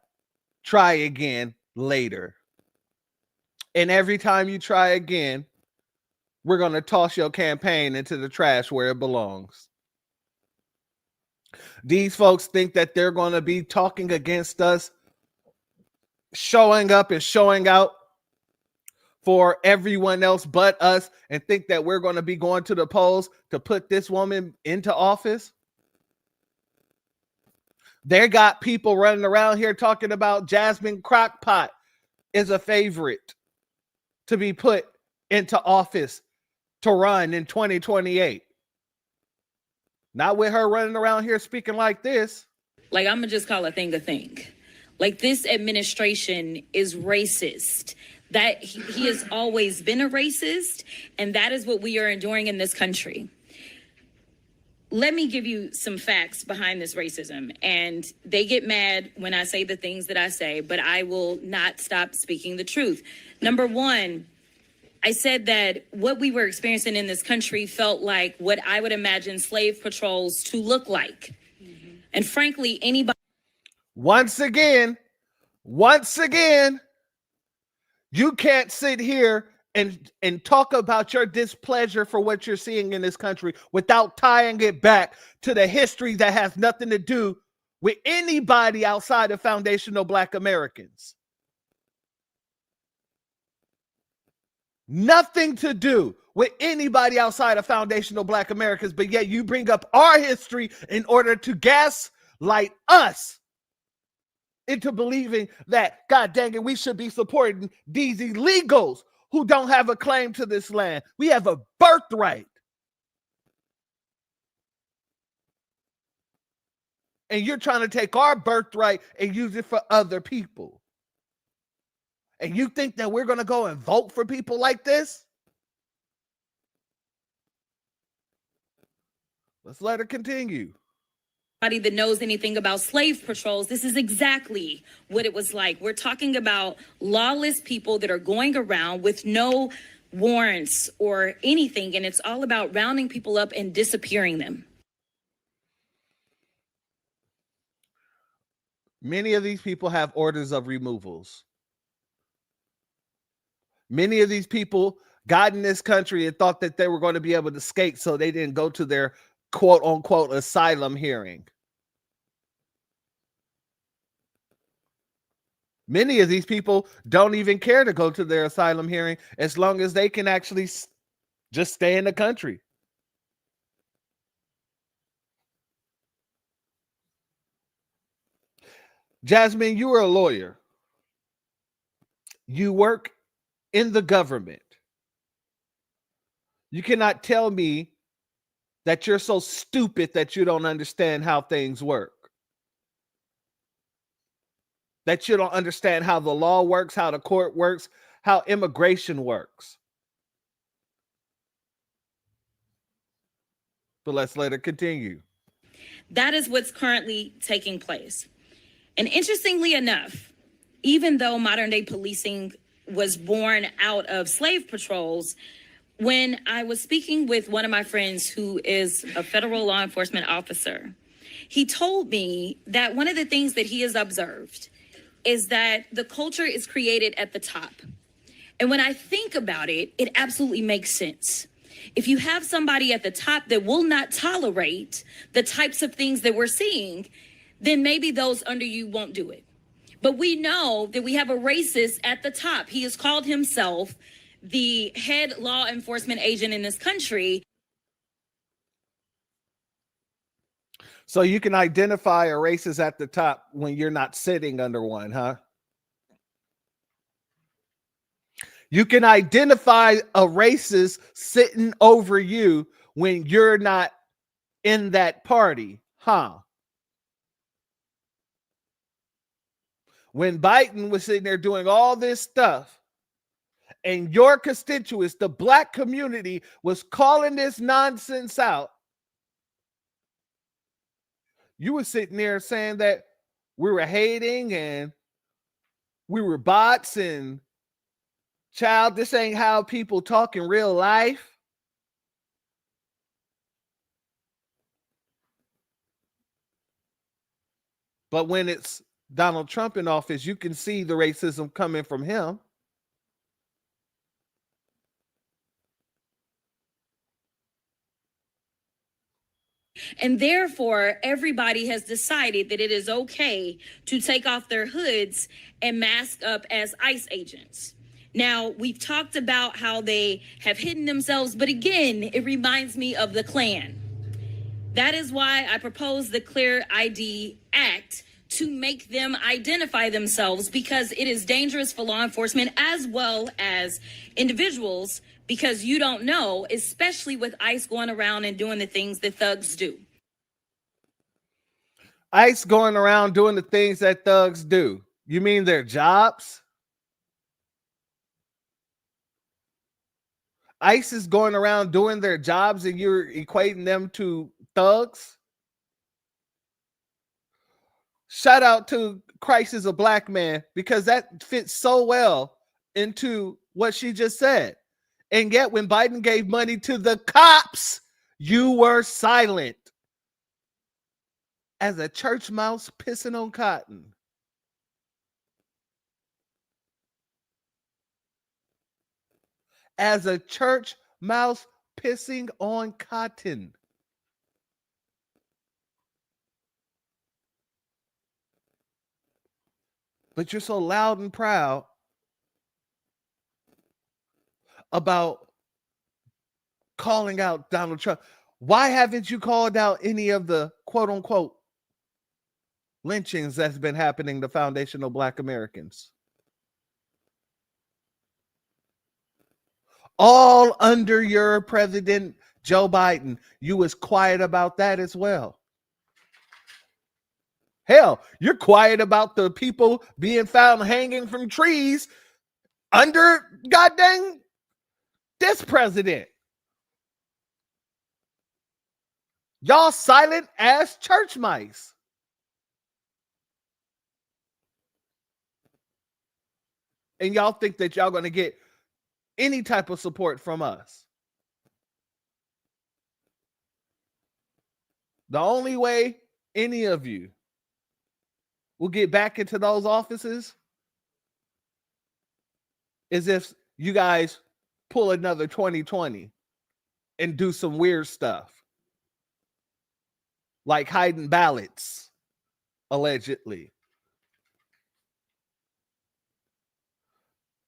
try again later. And every time you try again, we're going to toss your campaign into the trash where it belongs. These folks think that they're going to be talking against us, showing up and showing out for everyone else but us, and think that we're going to be going to the polls to put this woman into office. They got people running around here talking about Jasmine Crockpot is a favorite to be put into office to run in 2028. Not with her running around here speaking like this.
Like, I'm gonna just call a thing a thing. Like, this administration is racist. That he has always been a racist, and that is what we are enduring in this country. Let me give you some facts behind this racism. And they get mad when I say the things that I say, but I will not stop speaking the truth. Number one, I said that what we were experiencing in this country felt like what I would imagine slave patrols to look like. Mm-hmm. And frankly, anybody.
Once again, you can't sit here and talk about your displeasure for what you're seeing in this country without tying it back to the history that has nothing to do with anybody outside of foundational Black Americans. Nothing to do with anybody outside of foundational Black Americans, but yet you bring up our history in order to gaslight us into believing that, God dang it, we should be supporting these illegals who don't have a claim to this land. We have a birthright. And you're trying to take our birthright and use it for other people. And you think that we're going to go and vote for people like this? Let's let her continue.
That knows anything about slave patrols, this is exactly what it was like. We're talking about lawless people that are going around with no warrants or anything, and it's all about rounding people up and disappearing them.
Many of these people have orders of removals. Many of these people got in this country and thought that they were going to be able to skate, so they didn't go to their quote unquote asylum hearing. Many of these people don't even care to go to their asylum hearing as long as they can actually just stay in the country. Jasmine, you are a lawyer. You work in the government. You cannot tell me that you're so stupid that you don't understand how things work. That you don't understand how the law works, how the court works, how immigration works. But let's let her continue.
That is what's currently taking place. And interestingly enough, even though modern day policing was born out of slave patrols, when I was speaking with one of my friends who is a federal law enforcement officer, he told me that one of the things that he has observed is that the culture is created at the top. And when I think about it, it absolutely makes sense. If you have somebody at the top that will not tolerate the types of things that we're seeing, then maybe those under you won't do it. But we know that we have a racist at the top. He has called himself the head law enforcement agent in this country.
So you can identify a racist at the top when you're not sitting under one, huh? You can identify a racist sitting over you when you're not in that party, huh? When Biden was sitting there doing all this stuff and your constituents, the Black community, was calling this nonsense out, you were sitting there saying that we were hating and we were bots and, child, this ain't how people talk in real life. But when it's Donald Trump in office, you can see the racism coming from him.
And therefore, everybody has decided that it is okay to take off their hoods and mask up as ICE agents. Now, we've talked about how they have hidden themselves, but again, it reminds me of the Klan. That is why I propose the Clear ID Act to make them identify themselves, because it is dangerous for law enforcement as well as individuals, because you don't know, especially with ICE going around and doing the things that thugs do.
ICE going around doing the things that thugs do. You mean their jobs? ICE is going around doing their jobs and you're equating them to thugs? Shout out to Christ is a Black Man, because that fits so well into what she just said. And yet when Biden gave money to the cops, you were silent. As a church mouse pissing on cotton. As a church mouse pissing on cotton. But you're so loud and proud about calling out Donald Trump. Why haven't you called out any of the quote unquote lynchings that's been happening to foundational Black Americans? All under your president, Joe Biden. You was quiet about that as well. Hell, you're quiet about the people being found hanging from trees under goddamn this president. Y'all silent as church mice. And y'all think that y'all going to get any type of support from us. The only way any of you will get back into those offices is if you guys pull another 2020 and do some weird stuff. Like hiding ballots, allegedly.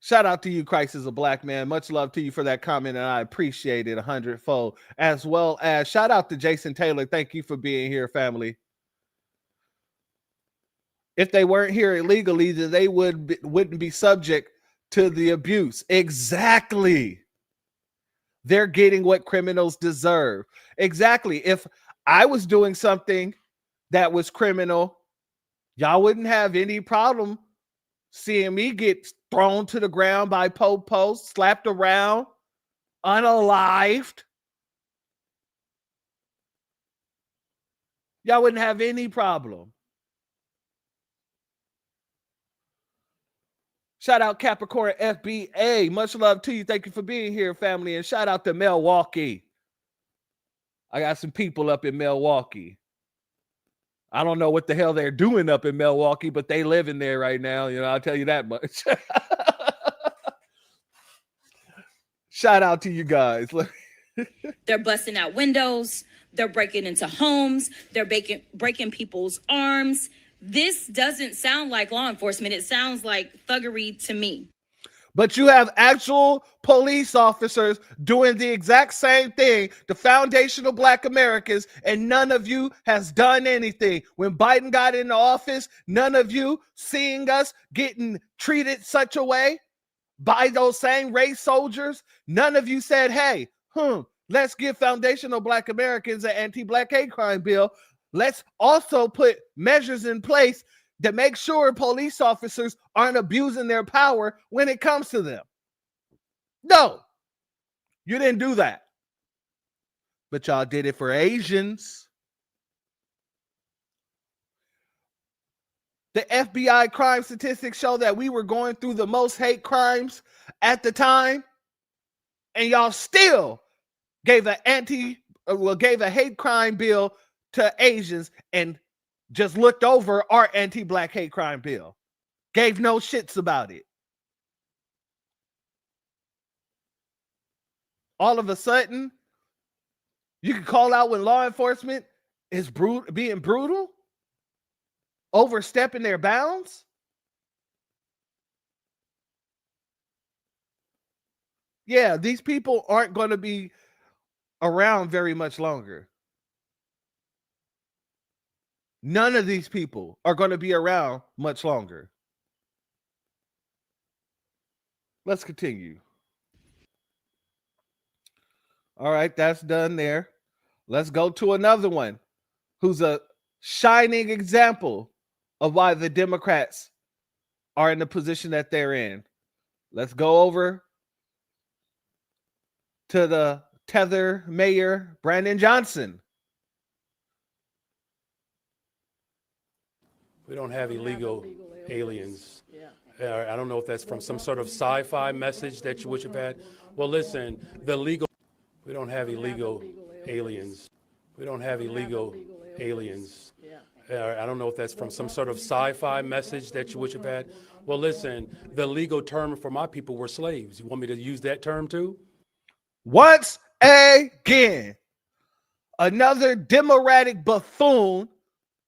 Shout out to you, Christ is a Black Man. Much love to you for that comment, and I appreciate it 100-fold. As well as shout out to Jason Taylor. Thank you for being here, family. If they weren't here illegally, then they wouldn't be subject to the abuse. Exactly. They're getting what criminals deserve. Exactly. If I was doing something that was criminal, y'all wouldn't have any problem seeing me get thrown to the ground by posts, slapped around, unalived. Y'all wouldn't have any problem. Shout out Capricorn FBA. Much love to you. Thank you for being here, family. And shout out to Milwaukee. I got some people up in Milwaukee. I don't know what the hell they're doing up in Milwaukee, but they live in there right now. You know, I'll tell you that much. Shout out to you guys.
They're busting out windows. They're breaking into homes. They're breaking people's arms. This doesn't sound like law enforcement. It sounds like thuggery to me.
But you have actual police officers doing the exact same thing to foundational Black Americans, and none of you has done anything. When Biden got into office, none of you seeing us getting treated such a way by those same race soldiers, none of you said, hey, let's give foundational Black Americans an anti-Black hate crime bill. Let's also put measures in place to make sure police officers aren't abusing their power when it comes to them. No, you didn't do that. But y'all did it for Asians. The FBI crime statistics show that we were going through the most hate crimes at the time, and y'all still gave a hate crime bill to Asians, and just looked over our anti-black hate crime bill, gave no shits about it. All of a sudden, you can call out when law enforcement is being brutal, overstepping their bounds. Yeah, these people aren't going to be around very much longer. None of these people are going to be around much longer. Let's continue. All right, that's done there. Let's go to another one who's a shining example of why the Democrats are in the position that they're in. Let's go over to the Tether mayor, Brandon Johnson.
We don't have illegal aliens. I don't know if that's from some sort of sci-fi message that you wish have had. Well, listen, we don't have illegal aliens. We don't have illegal aliens. I don't know if that's from some sort of sci-fi message that you wish have had. Well, listen, the legal term for my people were slaves. You want me to use that term too?
Once again, another Democratic buffoon,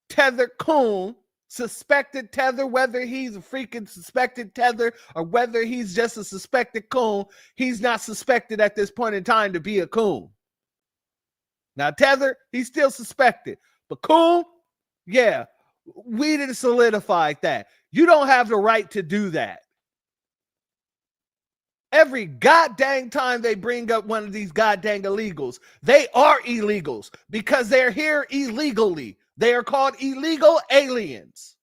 Tether coon, suspected Tether, whether he's a freaking suspected Tether or whether he's just a suspected coon, he's not suspected at this point in time to be a coon. Now, Tether, he's still suspected. But coon, yeah, we didn't solidify that. You don't have the right to do that. Every goddamn time they bring up one of these goddamn illegals, they are illegals because they're here illegally. They are called illegal aliens.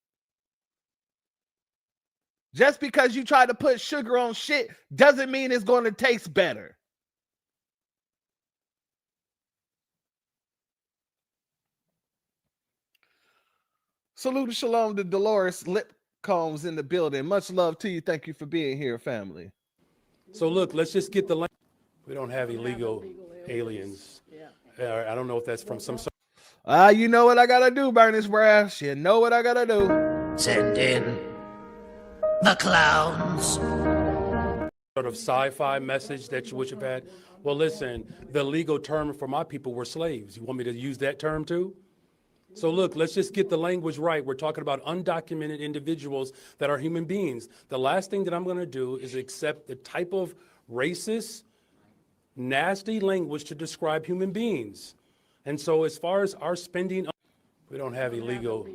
Just because you try to put sugar on shit doesn't mean it's going to taste better. Salute and shalom to Dolores Lipcombs in the building. Much love to you. Thank you for being here, family.
So look, let's just get the. We don't have illegal aliens. I don't know if that's from some sort.
You know what I gotta do, Bernice Brass. You know what I gotta do.
Send in the clowns.
Sort of sci-fi message that you wish have had. Well, listen, the legal term for my people were slaves. You want me to use that term too? So look, let's just get the language right. We're talking about undocumented individuals that are human beings. The last thing that I'm going to do is accept the type of racist, nasty language to describe human beings. And so as far as our spending, we don't have illegal.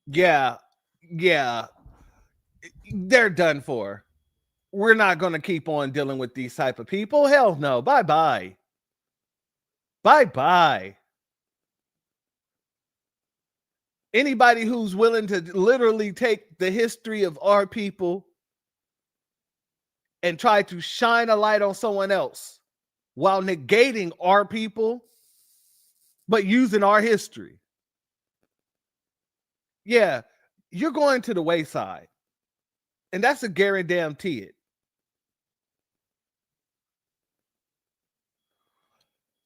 Yeah. They're done for. We're not going to keep on dealing with these type of people. Hell no. Bye-bye. Bye-bye. Anybody who's willing to literally take the history of our people and try to shine a light on someone else while negating our people, but using our history. Yeah, you're going to the wayside. And that's a guarantee it.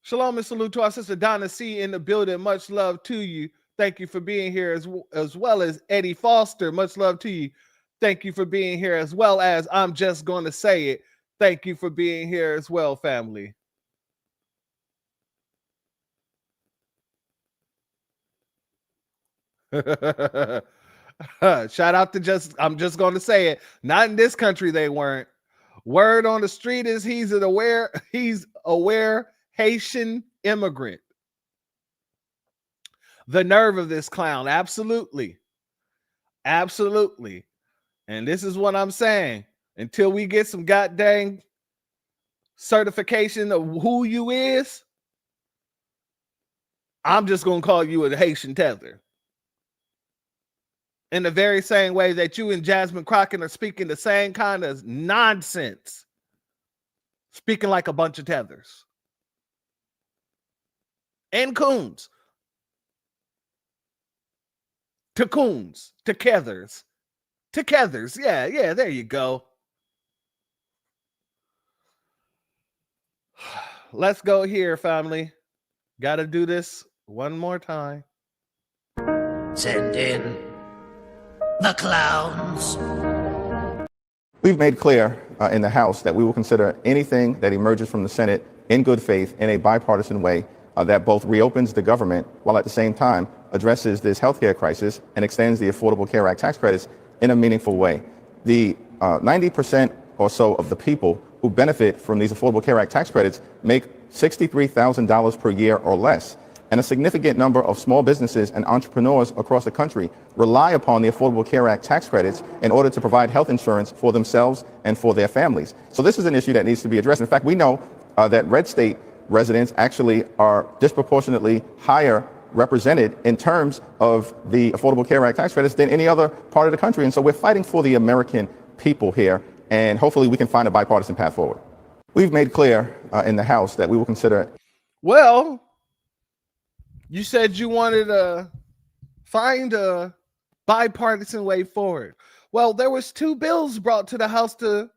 Shalom and salute to our sister Donna C in the building. Much love to you. Thank you for being here as well as Eddie Foster. Much love to you. Thank you for being here as well as I'm just going to say it. Thank you for being here as well, family. Shout out to I'm just going to say it. Not in this country they weren't. Word on the street is he's aware Haitian immigrant. The nerve of this clown. Absolutely. Absolutely. And this is what I'm saying. Until we get some goddamn certification of who you is, I'm just going to call you a Haitian Tether. In the very same way that you and Jasmine Crockett are speaking the same kind of nonsense. Speaking like a bunch of Tethers. And coons. To coons, to Kethers, yeah, there you go. Let's go here, family. Got to do this one more time.
Send in the clowns.
We've made clear in the House that we will consider anything that emerges from the Senate in good faith in a bipartisan way that both reopens the government while at the same time addresses this healthcare crisis and extends the Affordable Care Act tax credits in a meaningful way. The 90% or so of the people who benefit from these Affordable Care Act tax credits make $63,000 per year or less. And a significant number of small businesses and entrepreneurs across the country rely upon the Affordable Care Act tax credits in order to provide health insurance for themselves and for their families. So this is an issue that needs to be addressed. In fact, we know that red state residents actually are disproportionately higher represented in terms of the Affordable Care Act tax credits than any other part of the country. And so we're fighting for the American people here, and hopefully we can find a bipartisan path forward. We've made clear in the House that we will consider.
Well, you said you wanted to find a bipartisan way forward. Well, there was 2 bills brought to the House to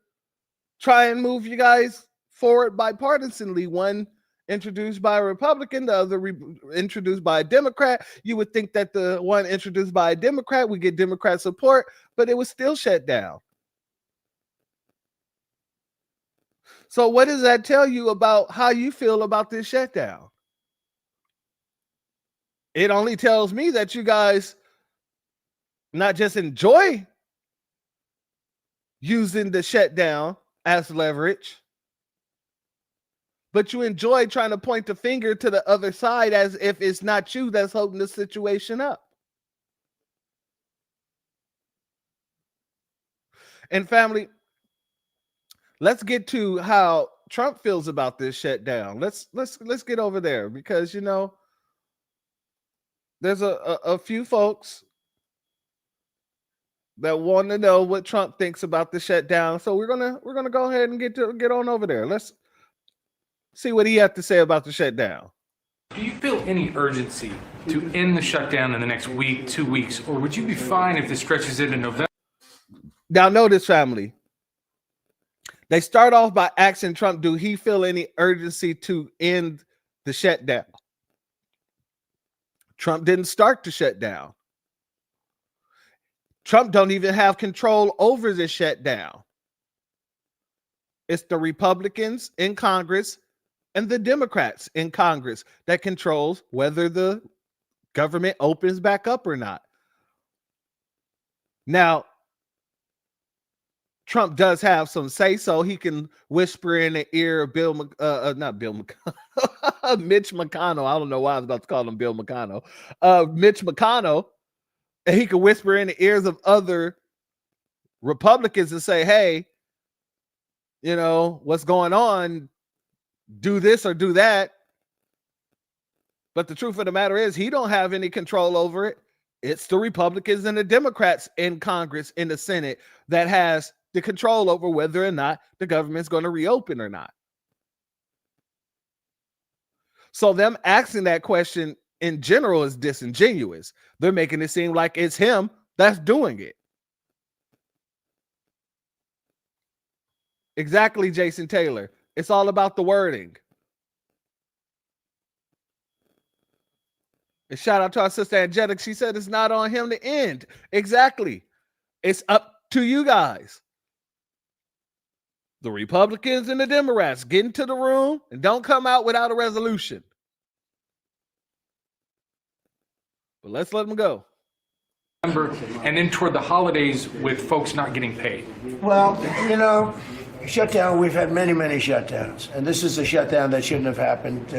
try and move you guys forward bipartisanly. One introduced by a Republican, the other introduced by a Democrat. You would think that the one introduced by a Democrat would get Democrat support, but it was still shut down. So what does that tell you about how you feel about this shutdown? It only tells me that you guys not just enjoy using the shutdown as leverage, but you enjoy trying to point the finger to the other side as if it's not you that's holding the situation up. And family, let's get to how Trump feels about this shutdown. Let's get over there, because you know there's a few folks that want to know what Trump thinks about the shutdown. So we're gonna go ahead and get on over there. Let's see what he has to say about the shutdown.
Do you feel any urgency to end the shutdown in the next week, 2 weeks, or would you be fine if this stretches into November?
Now notice, family, they start off by asking Trump, do he feel any urgency to end the shutdown? Trump didn't start the shutdown. Trump don't even have control over the shutdown. It's the Republicans in Congress and the Democrats in Congress that controls whether the government opens back up or not. Now, Trump does have some say, so he can whisper in the ear of Mitch McConnell. I don't know why I was about to call him Bill McConnell. Mitch McConnell, and he can whisper in the ears of other Republicans and say, hey, you know, what's going on? Do this or do that. But the truth of the matter is he don't have any control over it. It's the Republicans and the Democrats in Congress, in the Senate, that has the control over whether or not the government's going to reopen or not. So them asking that question in general is disingenuous. They're making it seem like it's him that's doing it. Exactly, Jason Taylor. It's all about the wording. And shout out to our sister Angelic. She said it's not on him to end. Exactly. It's up to you guys. The Republicans and the Democrats get into the room and don't come out without a resolution. But let's let them go.
And then toward the holidays with folks not getting paid.
Well, you know, shutdown, we've had many, many shutdowns. And this is a shutdown that shouldn't have happened.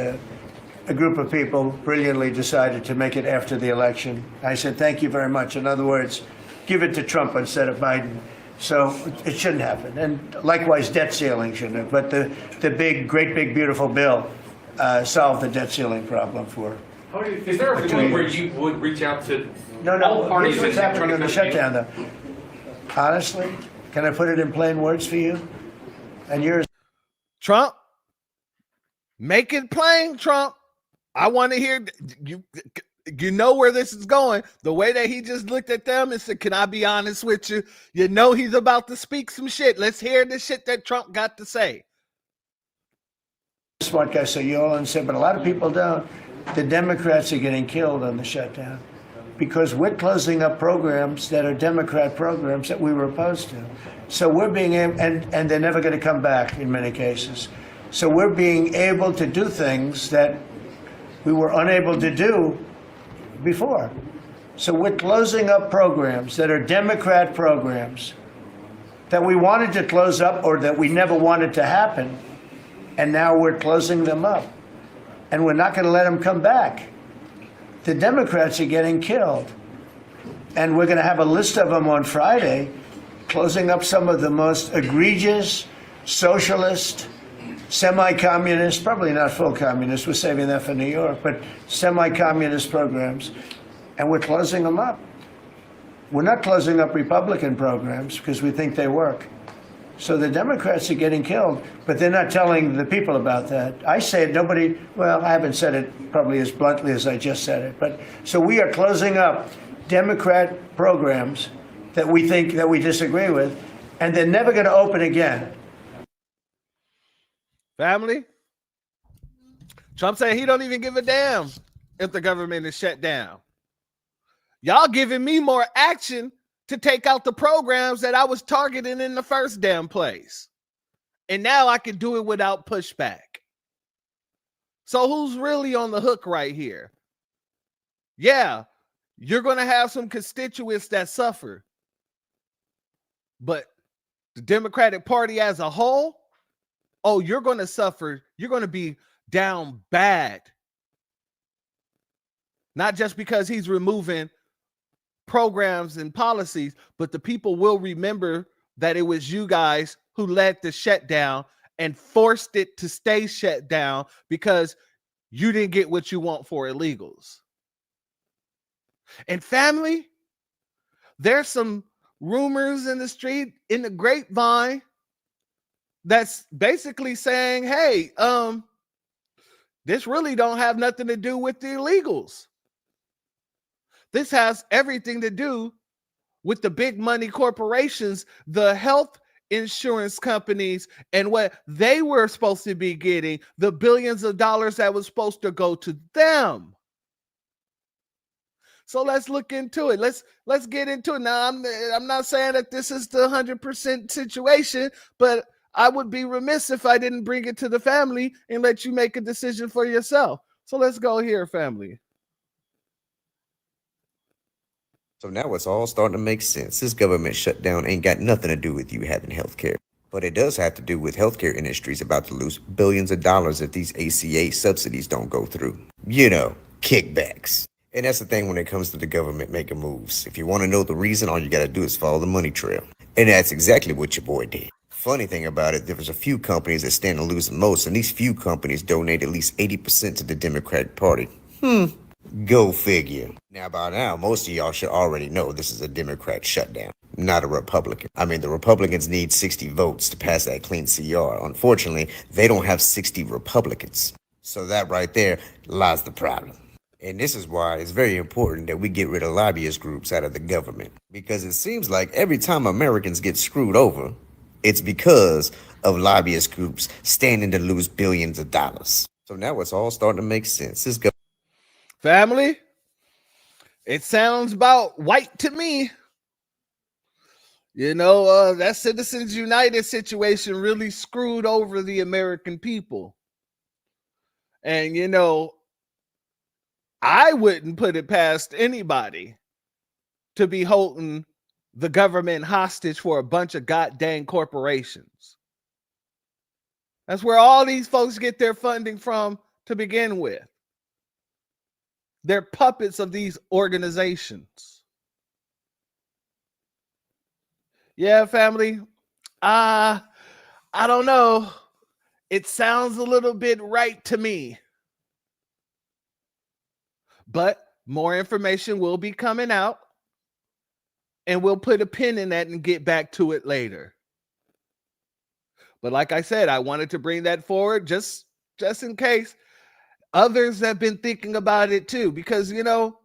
A group of people brilliantly decided to make it after the election. I said, thank you very much. In other words, give it to Trump instead of Biden. So it shouldn't happen. And likewise, debt ceiling shouldn't have. But the big, great, big, beautiful bill solved the debt ceiling problem for.
Is there a point where you would reach out to all parties?
Here's what's happening in the shutdown, though. Honestly, can I put it in plain words for you? And yours.
Trump, make it plain, Trump. I want to hear you. You know where this is going. The way that he just looked at them and said, can I be honest with you? You know he's about to speak some shit. Let's hear the shit that Trump got to say.
Smart guy, so you all understand, but a lot of people don't. The Democrats are getting killed on the shutdown. because we're closing up programs that are Democrat programs that we were opposed to. So we're being able, and they're never going to come back in many cases. So we're being able to do things that we were unable to do before. So we're closing up programs that are Democrat programs that we wanted to close up or that we never wanted to happen, and now we're closing them up. And we're not going to let them come back. The Democrats are getting killed. And we're going to have a list of them on Friday, closing up some of the most egregious, socialist, semi-communist, probably not full communist, we're saving that for New York, but semi-communist programs, and we're closing them up. We're not closing up Republican programs because we think they work. So the Democrats are getting killed, but they're not telling the people about that. I say it, nobody, well, I haven't said it probably as bluntly as I just said it, but so we are closing up Democrat programs that we think that we disagree with, and they're never going to open again.
Family, Trump said he don't even give a damn if the government is shut down. Y'all giving me more action to take out the programs that I was targeting in the first damn place. And now I can do it without pushback. So who's really on the hook right here? Yeah, you're going to have some constituents that suffer. But the Democratic Party as a whole, oh, you're going to suffer. You're going to be down bad. Not just because he's removing programs and policies, but the people will remember that it was you guys who led the shutdown and forced it to stay shut down because you didn't get what you want for illegals. And family, there's some rumors in the street, in the grapevine, that's basically saying, hey, this really don't have nothing to do with the illegals. This has everything to do with the big money corporations, the health insurance companies, and what they were supposed to be getting, the billions of dollars that was supposed to go to them. So let's look into it. Let's get into it. Now, I'm not saying that this is the 100% situation, but I would be remiss if I didn't bring it to the family and let you make a decision for yourself. So let's go here, family.
So now it's all starting to make sense. This government shutdown ain't got nothing to do with you having health care. But it does have to do with healthcare industries about to lose billions of dollars if these ACA subsidies don't go through. You know, kickbacks. And that's the thing when it comes to the government making moves. If you want to know the reason, all you got to do is follow the money trail. And that's exactly what your boy did. Funny thing about it, there was a few companies that stand to lose the most, and these few companies donate at least 80% to the Democratic Party. Go figure. Now, by now, most of y'all should already know this is a Democrat shutdown, not a Republican. I mean, the Republicans need 60 votes to pass that clean CR. Unfortunately, they don't have 60 Republicans. So that right there lies the problem. And this is why it's very important that we get rid of lobbyist groups out of the government. Because it seems like every time Americans get screwed over, it's because of lobbyist groups standing to lose billions of dollars. So now it's all starting to make sense. This
Family, it sounds about white to me. You know, that Citizens United situation really screwed over the American people. And, you know, I wouldn't put it past anybody to be holding the government hostage for a bunch of goddamn corporations. That's where all these folks get their funding from to begin with. They're puppets of these organizations. Yeah, family. I don't know. It sounds a little bit right to me. But more information will be coming out. And we'll put a pin in that and get back to it later. But like I said, I wanted to bring that forward just in case others have been thinking about it too, because, you know,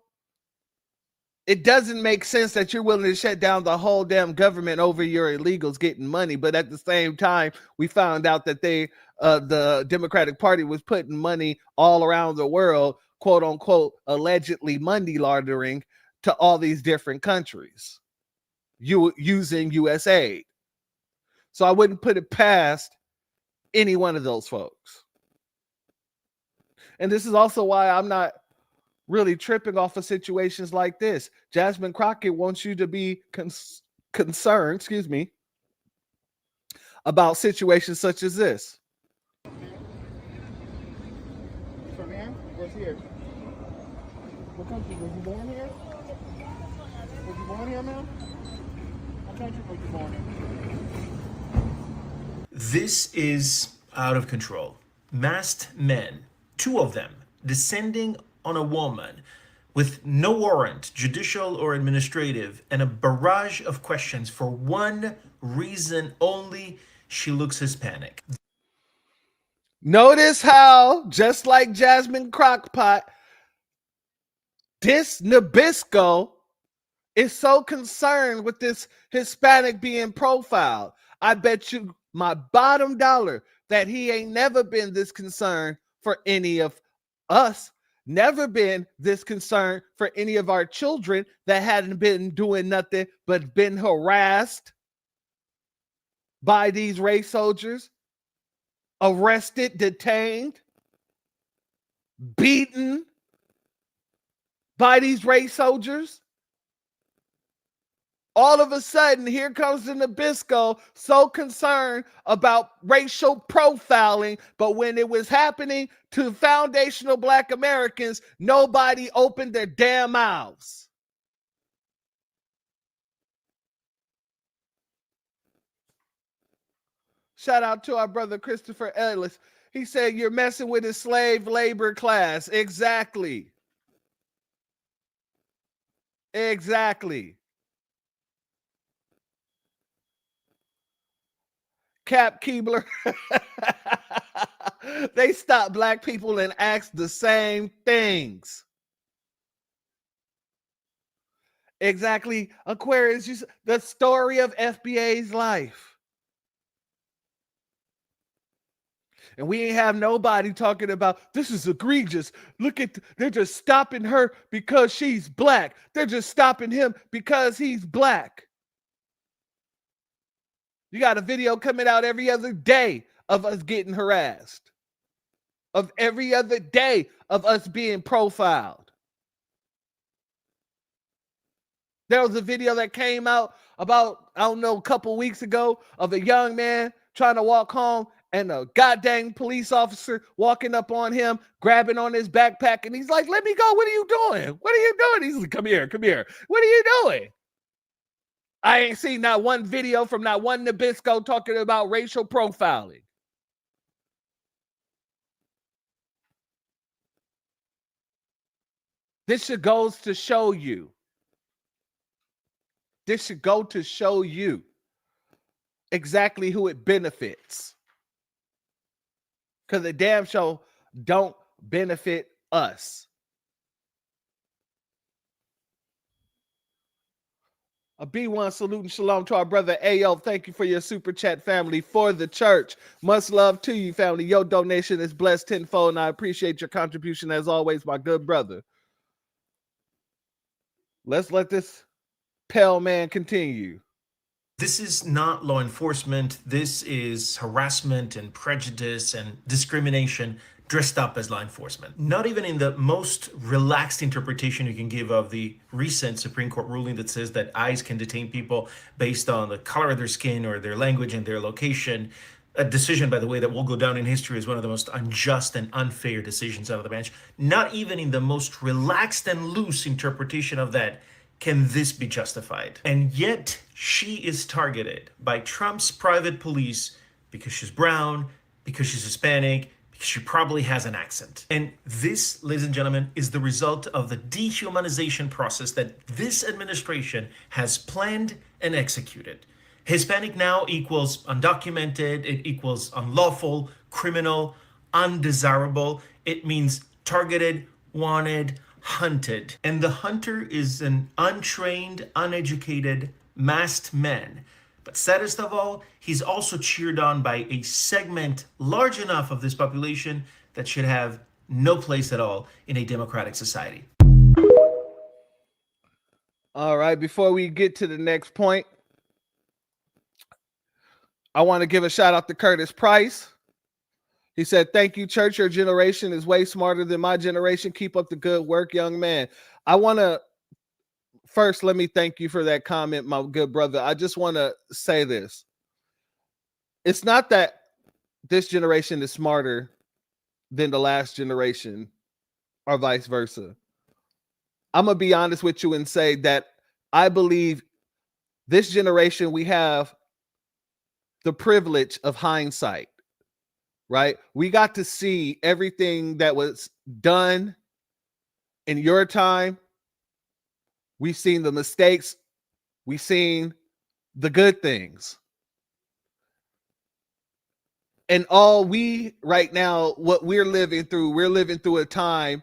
it doesn't make sense that you're willing to shut down the whole damn government over your illegals getting money. But at the same time, we found out that the Democratic Party was putting money all around the world, quote unquote, allegedly money laundering to all these different countries using US aid. So I wouldn't put it past any one of those folks. And this is also why I'm not really tripping off of situations like this. Jasmine Crockett wants you to be concerned, about situations such as this.
From here? What's here? What country? Was you born here? Was you born here, man? What country was you born in?
This is out of control. Masked men, 2 of them, descending on a woman with no warrant, judicial or administrative, and a barrage of questions for one reason only: she looks Hispanic.
Notice how, just like Jasmine Crockpot, this Nabisco is so concerned with this Hispanic being profiled. I bet you my bottom dollar that he ain't never been this concerned for any of us, never been this concerned for any of our children that hadn't been doing nothing but been harassed by these race soldiers, arrested, detained, beaten by these race soldiers. All of a sudden, here comes the Nabisco, so concerned about racial profiling, but when it was happening to foundational Black Americans, nobody opened their damn mouths. Shout out to our brother Christopher Ellis. He said, you're messing with his slave labor class. Exactly. Exactly. Cap Keebler. They stop Black people and ask the same things. Exactly. Aquarius, the story of FBA's life. And we ain't have nobody talking about this is egregious. Look at, they're just stopping her because she's Black. They're just stopping him because he's Black. You got a video coming out every other day of us getting harassed, of every other day of us being profiled. There was a video that came out about, I don't know, a couple weeks ago of a young man trying to walk home and a goddamn police officer walking up on him, grabbing on his backpack, and he's like, let me go. What are you doing? What are you doing? He's like, come here, come here. What are you doing? I ain't seen not one video from not one Nabisco talking about racial profiling. This should go to show you. This should go to show you exactly who it benefits. Because the damn show don't benefit us. A B1 salute and shalom to our brother Ayo. Thank you for your super chat, family, for the church. Much love to you, family. Your donation is blessed tenfold, and I appreciate your contribution as always, my good brother. Let's let this pale man continue.
This is not law enforcement. This is harassment and prejudice and discrimination dressed up as law enforcement. Not even in the most relaxed interpretation you can give of the recent Supreme Court ruling that says that ICE can detain people based on the color of their skin or their language and their location. A decision, by the way, that will go down in history as one of the most unjust and unfair decisions out of the bench. Not even in the most relaxed and loose interpretation of that can this be justified. And yet she is targeted by Trump's private police because she's brown, because she's Hispanic, because she probably has an accent. And this, ladies and gentlemen, is the result of the dehumanization process that this administration has planned and executed. Hispanic now equals undocumented, it equals unlawful, criminal, undesirable. It means targeted, wanted, hunted. And the hunter is an untrained, uneducated, masked man. But saddest of all, he's also cheered on by a segment large enough of this population that should have no place at all in a democratic society.
All right, before we get to the next point, I want to give a shout out to Curtis Price. He said, "Thank you, church. Your generation is way smarter than my generation. Keep up the good work, young man." I want to first let me thank you for that comment, my good brother. I just want to say this. It's not that this generation is smarter than the last generation or vice versa. I'm going to be honest with you and say that I believe this generation, we have the privilege of hindsight, right? We got to see everything that was done in your time. We've seen the mistakes. We've seen the good things. And all we right now, what we're living through a time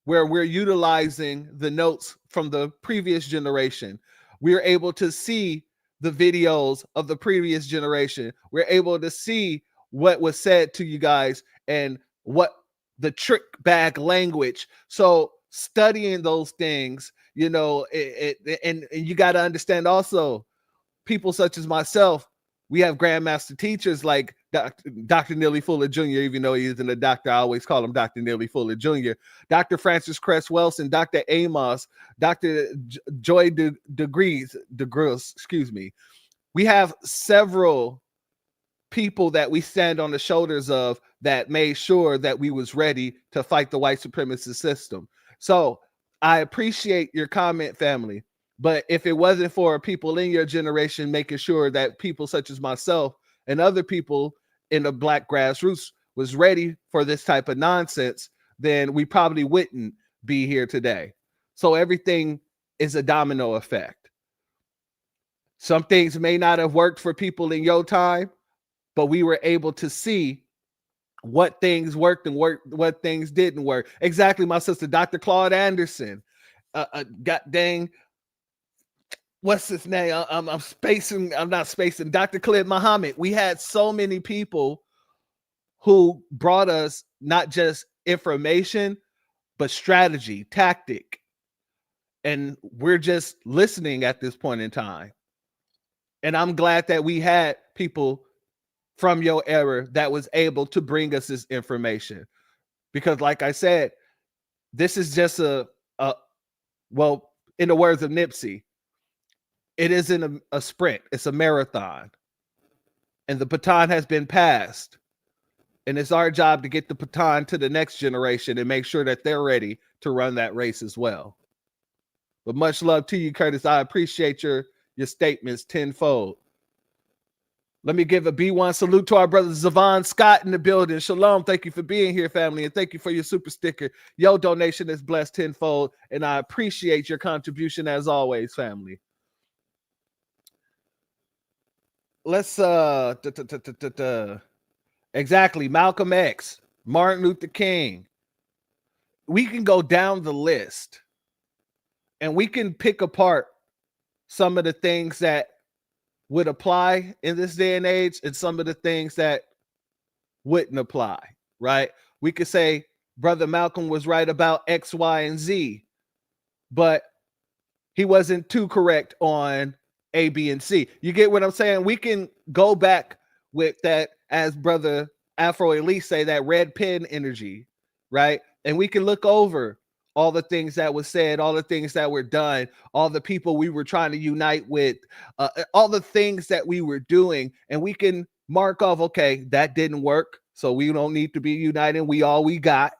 where we're utilizing the notes from the previous generation. We're able to see the videos of the previous generation. We're able to see what was said to you guys and what the trick bag language. So studying those things, you know, and you got to understand also, people such as myself, we have grandmaster teachers like Dr. Neely Fuller Jr., even though he isn't a doctor, I always call him Dr. Neely Fuller Jr., Dr. Francis Cress Wilson, Dr. Amos, Dr. Joy DeGrees, excuse me. We have several people that we stand on the shoulders of that made sure that we was ready to fight the white supremacist system. So I appreciate your comment, family. But if it wasn't for people in your generation making sure that people such as myself and other people in the black grassroots was ready for this type of nonsense, then we probably wouldn't be here today. So everything is a domino effect. Some things may not have worked for people in your time, but we were able to see what things worked and what things didn't work. Exactly, my sister, Dr. Claude Anderson. God dang, what's his name? I'm spacing. I'm not spacing. Dr. Khalid Muhammad. We had so many people who brought us not just information, but strategy, tactic. And we're just listening at this point in time. And I'm glad that we had people from your era that was able to bring us this information. Because like I said, this is just well, in the words of Nipsey, it isn't a sprint, it's a marathon. And the baton has been passed. And it's our job to get the baton to the next generation and make sure that they're ready to run that race as well. But much love to you, Curtis. I appreciate your statements tenfold. Let me give a B1 salute to our brother Zavon Scott in the building. Shalom. Thank you for being here, family. And thank you for your super sticker. Your donation is blessed tenfold. And I appreciate your contribution as always, family. Let's exactly, Malcolm X, Martin Luther King. We can go down the list and we can pick apart some of the things that would apply in this day and age and some of the things that wouldn't apply, right? We could say Brother Malcolm was right about X, Y, and Z, but he wasn't too correct on A, B, and C. You get what I'm saying? We can go back with that, as Brother Afro Elise say, that red pen energy, right? And we can look over all the things that was said, all the things that were done, all the people we were trying to unite with, all the things that we were doing, and we can mark off, okay, that didn't work, so we don't need to be united. We all we got.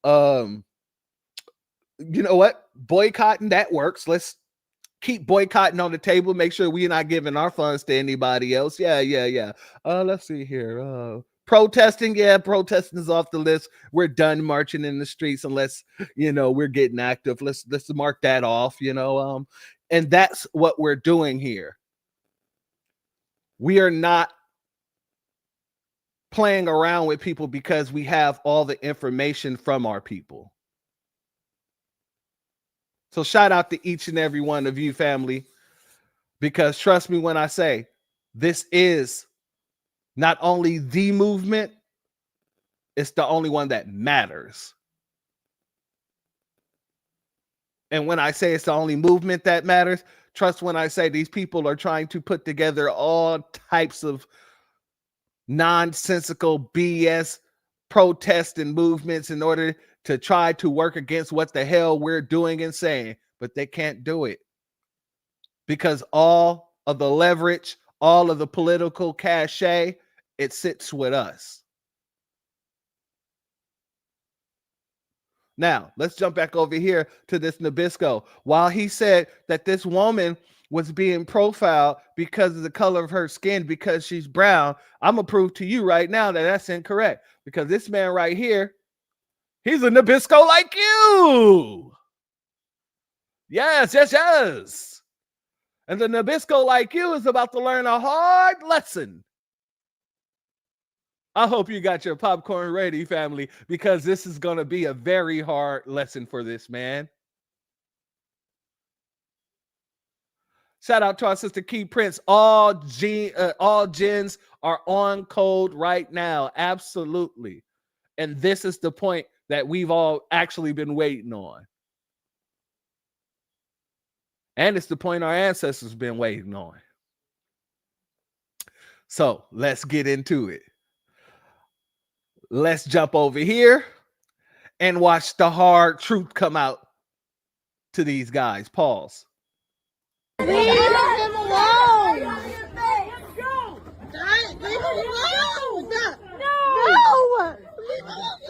You know what? Boycotting, that works. Let's keep boycotting on the table. Make sure we're not giving our funds to anybody else. Yeah. Let's see here. Protesting, protesting is off the list. We're done marching in the streets unless, we're getting active. Let's mark that off, and that's what we're doing here. We are not playing around with people because we have all the information from our people. So shout out to each and every one of you, family, because trust me when I say this is not only the movement, it's the only one that matters. And when I say it's the only movement that matters, trust when I say these people are trying to put together all types of nonsensical BS protests and movements in order to try to work against what the hell we're doing and saying, but they can't do it because all of the leverage, all of the political cachet, it sits with us. Now, let's jump back over here to this Nabisco. While he said that this woman was being profiled because of the color of her skin, because she's brown, I'm going to prove to you right now that that's incorrect. Because this man right here, he's a Nabisco like you. Yes, yes, yes. And the Nabisco like you is about to learn a hard lesson. I hope you got your popcorn ready, family, because this is going to be a very hard lesson for this man. Shout out to our sister Key Prince. All gens are on code right now. Absolutely. And this is the point that we've all actually been waiting on. And it's the point our ancestors been waiting on. So let's get into it. Let's jump over here and watch the hard truth come out to these guys. Pause.
Leave him alone! Leave him alone! No! Leave him alone!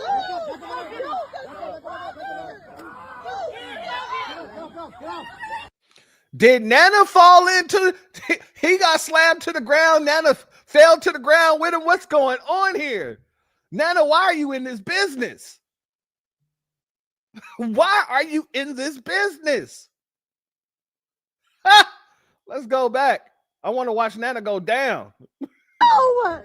Did Nana fall into? He got slammed to the ground. Nana fell to the ground with him. What's going on here? Nana, why are you in this business? Why are you in this business? Let's go back. I want to watch Nana go down.
No!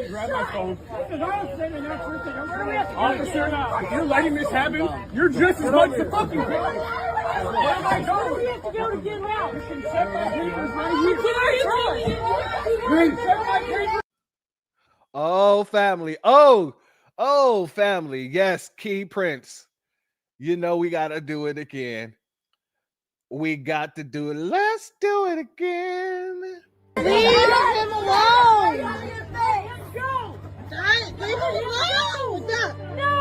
Grab my phone. Officer, you're letting this happen. You're just as much the fucking Where am I going? We have to go to get out. You can check my papers right here.
Oh, family. Oh, family. Yes, Key Prince. You know we got to do it again. We got to do it. Let's do it again.
Leave him alone! Leave him alone! No!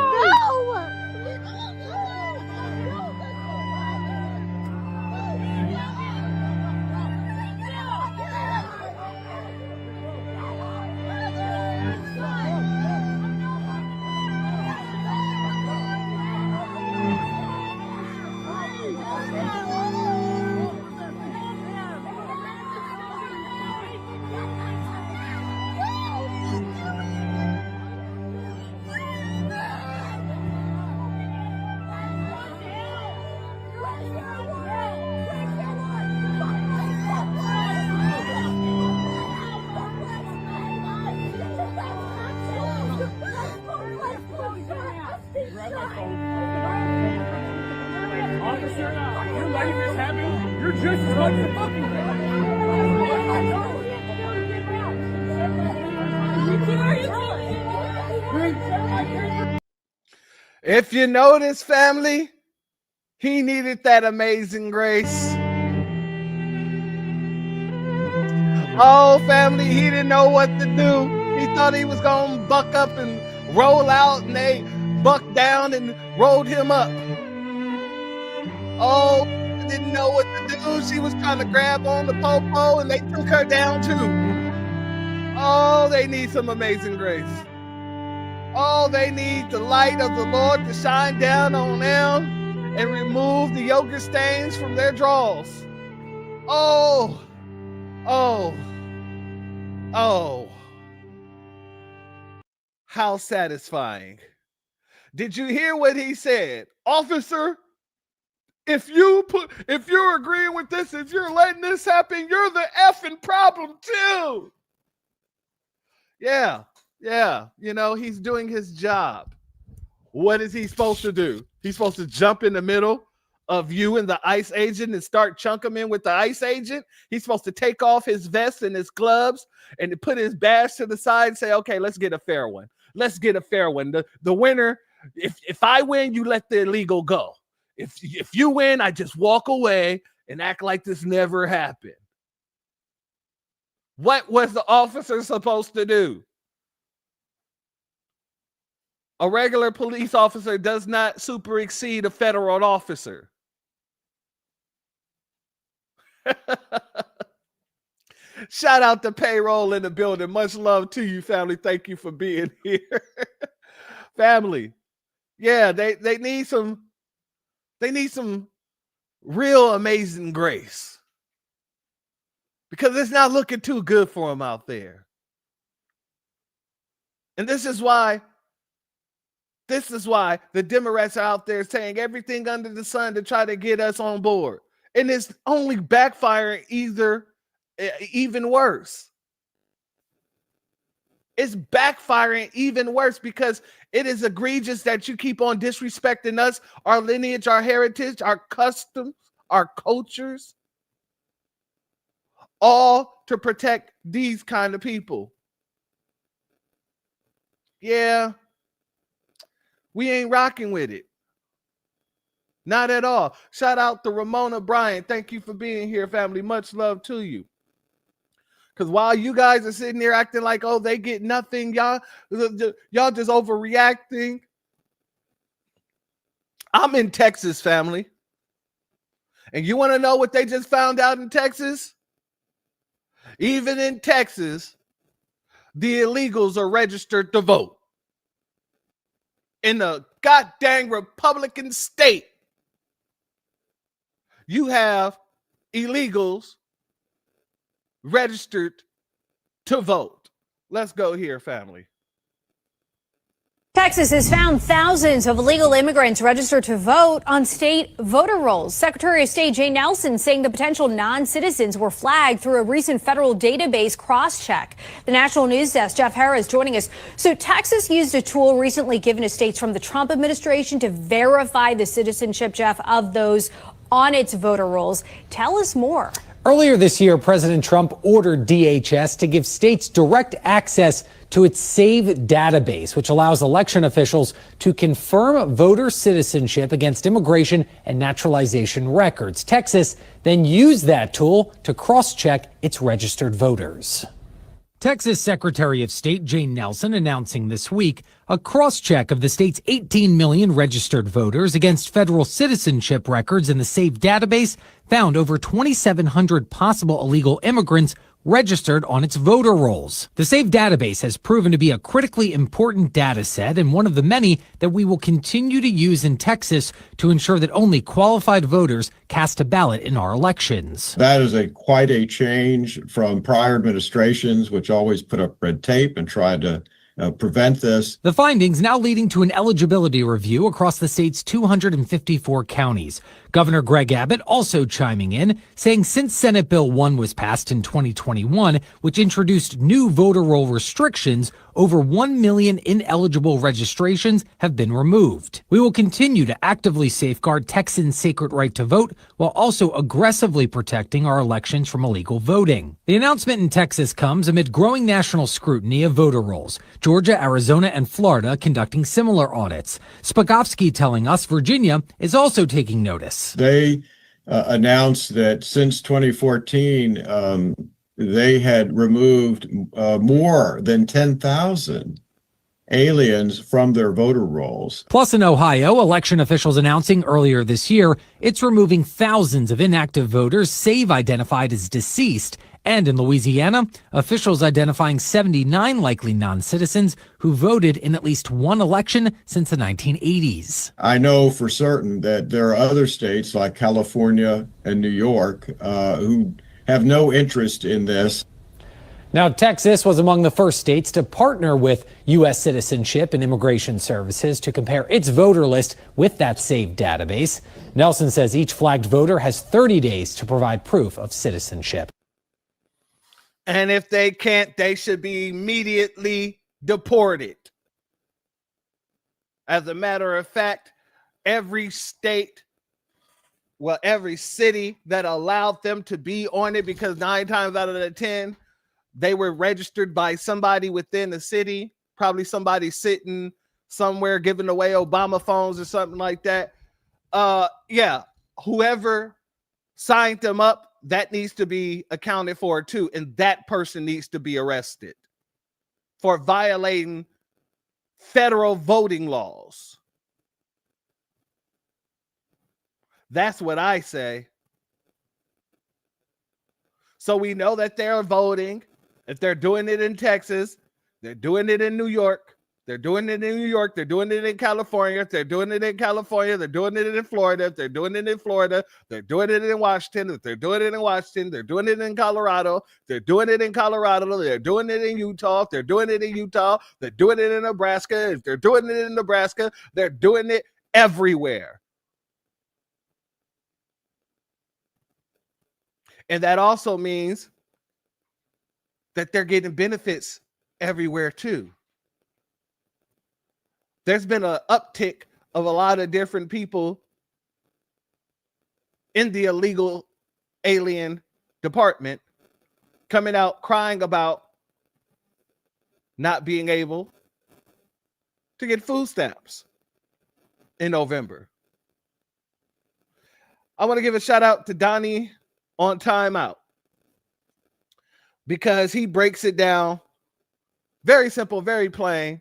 Officer, you're letting this happen. You're just as much the fucking Where am I going?
If you notice, family, he needed that amazing grace. Oh, family, he didn't know what to do. He thought he was going to buck up and roll out, and they bucked down and rolled him up. Oh, didn't know what to do. She was trying to grab on the popo, and they took her down too. Oh, they need some amazing grace. Oh, they need the light of the Lord to shine down on them. and remove the yogurt stains from their drawers. Oh, oh, oh. How satisfying. Did you hear what he said? Officer, if you're agreeing with this, if you're letting this happen, you're the effing problem too. Yeah. You know, he's doing his job. What is he supposed to do? He's supposed to jump in the middle of you and the ICE agent and start chunk him in with the ICE agent. He's supposed to take off his vest and his gloves and to put his badge to the side and say, okay, let's get a fair one. Let's get a fair one. The winner, if I win, you let the illegal go. If you win, I just walk away and act like this never happened. What was the officer supposed to do? A regular police officer does not super exceed a federal officer. Shout out to payroll in the building. Much love to you, family. Thank you for being here. Family. Yeah, they need some real amazing grace. Because it's not looking too good for them out there. And this is why the Democrats are out there saying everything under the sun to try to get us on board. And it's only backfiring even worse. It's backfiring even worse because it is egregious that you keep on disrespecting us, our lineage, our heritage, our customs, our cultures, all to protect these kind of people. Yeah. We ain't rocking with it. Not at all. Shout out to Ramona Bryant. Thank you for being here, family. Much love to you. Because while you guys are sitting there acting like, oh, they get nothing, y'all just overreacting. I'm in Texas, family. And you want to know what they just found out in Texas? Even in Texas, the illegals are registered to vote. In the goddamn Republican state, you have illegals registered to vote. Let's go here, family.
Texas has found thousands of illegal immigrants registered to vote on state voter rolls. Secretary of State Jay Nelson saying the potential non-citizens were flagged through a recent federal database cross-check. The National News Desk, Jeff Harris, joining us. So Texas used a tool recently given to states from the Trump administration to verify the citizenship, Jeff, of those on its voter rolls. Tell us more.
Earlier this year, President Trump ordered DHS to give states direct access to its SAVE database, which allows election officials to confirm voter citizenship against immigration and naturalization records. Texas then used that tool to cross-check its registered voters. Texas Secretary of State Jay Nelson announcing this week a cross-check of the state's 18 million registered voters against federal citizenship records in the SAVE database found over 2,700 possible illegal immigrants registered on its voter rolls. The SAVE database has proven to be a critically important data set and one of the many that we will continue to use in Texas to ensure that only qualified voters cast a ballot in our elections.
That is quite a change from prior administrations, which always put up red tape and tried to prevent this.
The findings now leading to an eligibility review across the state's 254 counties. Governor Greg Abbott also chiming in, saying since Senate Bill 1 was passed in 2021, which introduced new voter roll restrictions, over 1 million ineligible registrations have been removed. We will continue to actively safeguard Texans' sacred right to vote while also aggressively protecting our elections from illegal voting. The announcement in Texas comes amid growing national scrutiny of voter rolls. Georgia, Arizona, and Florida conducting similar audits. Spakovsky telling us Virginia is also taking notice.
They announced that since 2014, they had removed more than 10,000 aliens from their voter rolls.
Plus in Ohio, election officials announcing earlier this year, it's removing thousands of inactive voters SAVE identified as deceased And in Louisiana, officials identifying 79 likely non-citizens who voted in at least one election since the 1980s.
I know for certain that there are other states like California and New York who have no interest in this.
Now, Texas was among the first states to partner with U.S. Citizenship and Immigration Services to compare its voter list with that saved database. Nelson says each flagged voter has 30 days to provide proof of citizenship.
And if they can't, they should be immediately deported. As a matter of fact, every state, well, every city that allowed them to be on it, because 9 times out of the 10, they were registered by somebody within the city, probably somebody sitting somewhere giving away Obama phones or something like that. Yeah, whoever signed them up, that needs to be accounted for too. And that person needs to be arrested for violating federal voting laws. That's what I say. So we know that they're voting. If they're doing it in Texas, they're doing it in New York. They're doing it in New York. They're doing it in California. If they're doing it in California, they're doing it in Florida. If they're doing it in Florida, they're doing it in Washington. If they're doing it in Washington, they're doing it in Colorado. They're doing it in Colorado. They're doing it in Utah. If they're doing it in Utah, they're doing it in Nebraska. If they're doing it in Nebraska, they're doing it everywhere. And that also means that they're getting benefits everywhere too. There's been an uptick of a lot of different people in the illegal alien department coming out crying about not being able to get food stamps in November. I want to give a shout out to Donnie on Timeout, because he breaks it down very simple, very plain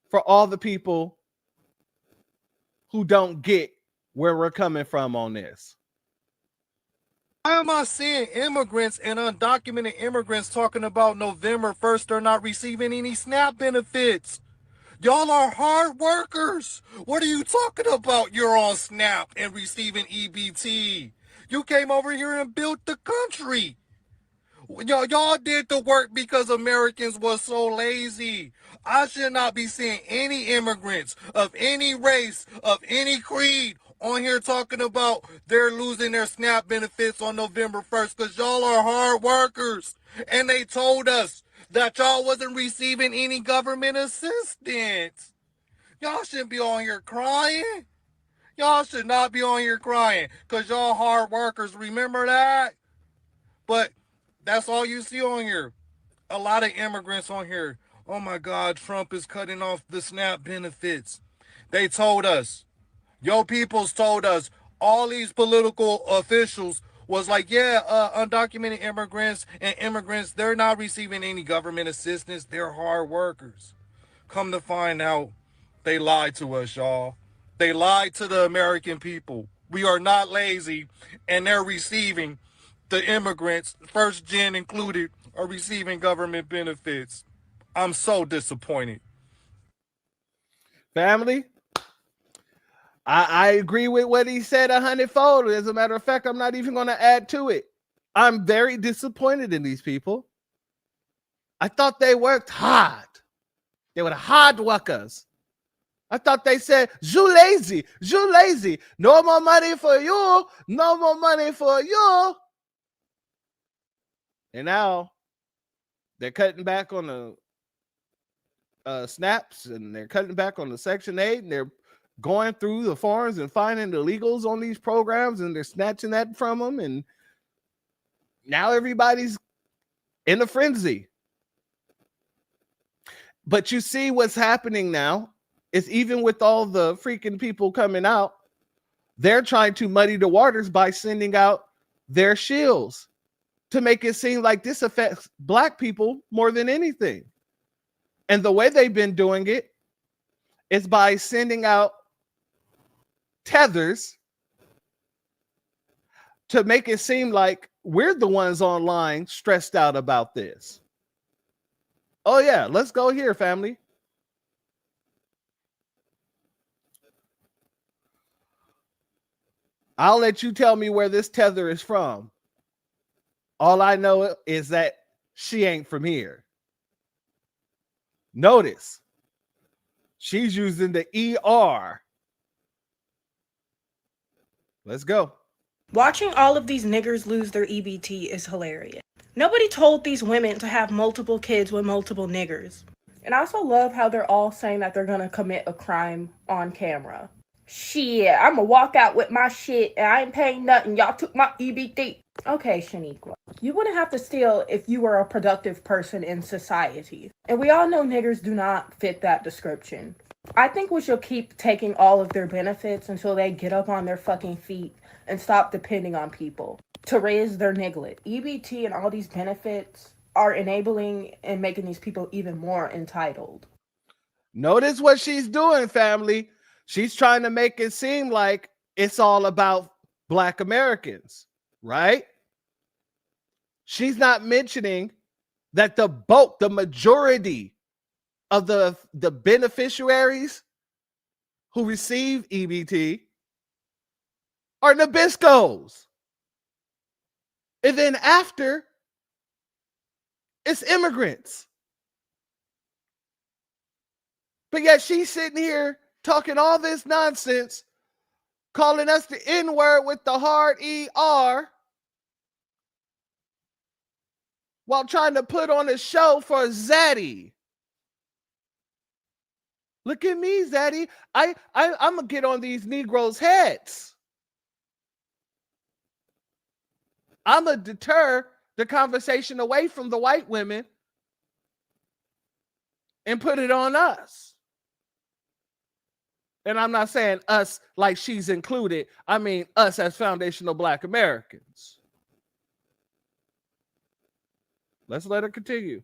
for all the people who don't get where we're coming from on this.
Why am I seeing immigrants and undocumented immigrants talking about November 1st they're not receiving any SNAP benefits? Y'all are hard workers. What are you talking about? You're on SNAP and receiving EBT. You came over here and built the country. Y'all did the work because Americans were so lazy. I should not be seeing any immigrants of any race, of any creed on here talking about they're losing their SNAP benefits on November 1st because y'all are hard workers. And they told us that y'all wasn't receiving any government assistance. Y'all shouldn't be on here crying. Y'all should not be on here crying because y'all hard workers. Remember that? But that's all you see on here. A lot of immigrants on here. Oh my God, Trump is cutting off the SNAP benefits. They told us, your peoples told us, all these political officials was like, yeah, undocumented immigrants and immigrants, they're not receiving any government assistance. They're hard workers. Come to find out, they lied to us, y'all. They lied to the American people. We are not lazy, and they're receiving, the immigrants, first gen included, are receiving government benefits. I'm so disappointed.
Family, I agree with what he said 100-fold. As a matter of fact, I'm not even going to add to it. I'm very disappointed in these people. I thought they worked hard. They were the hard workers. I thought they said, you lazy, you lazy. No more money for you. No more money for you. And now they're cutting back on the snaps, and they're cutting back on the Section 8, and they're going through the forms and finding the illegals on these programs, and they're snatching that from them. And now everybody's in a frenzy. But you see what's happening now is, even with all the freaking people coming out, they're trying to muddy the waters by sending out their shills to make it seem like this affects Black people more than anything. And the way they've been doing it is by sending out tethers to make it seem like we're the ones online stressed out about this. Oh yeah, let's go here, family. I'll let you tell me where this tether is from. All I know is that she ain't from here. Notice, she's using the ER. Let's go.
Watching all of these niggers lose their EBT is hilarious. Nobody told these women to have multiple kids with multiple niggers. And I also love how they're all saying that they're gonna commit a crime on camera. Shit, I'ma walk out with my shit and I ain't paying nothing. Y'all took my EBT. Okay, Shaniqua. You wouldn't have to steal if you were a productive person in society. And we all know niggers do not fit that description. I think we should keep taking all of their benefits until they get up on their fucking feet and stop depending on people to raise their niglet. EBT and all these benefits are enabling and making these people even more entitled.
Notice what she's doing, family. She's trying to make it seem like it's all about Black Americans, right? She's not mentioning that the majority of the beneficiaries who receive EBT are Nabiscos. And then after, it's immigrants. But yet she's sitting here talking all this nonsense, calling us the N-word with the hard ER, while trying to put on a show for Zaddy. Look at me, Zaddy. I'm gonna get on these Negroes' heads. I'm gonna deter the conversation away from the white women and put it on us. And I'm not saying us like she's included. I mean us as foundational Black Americans. Let's let her continue.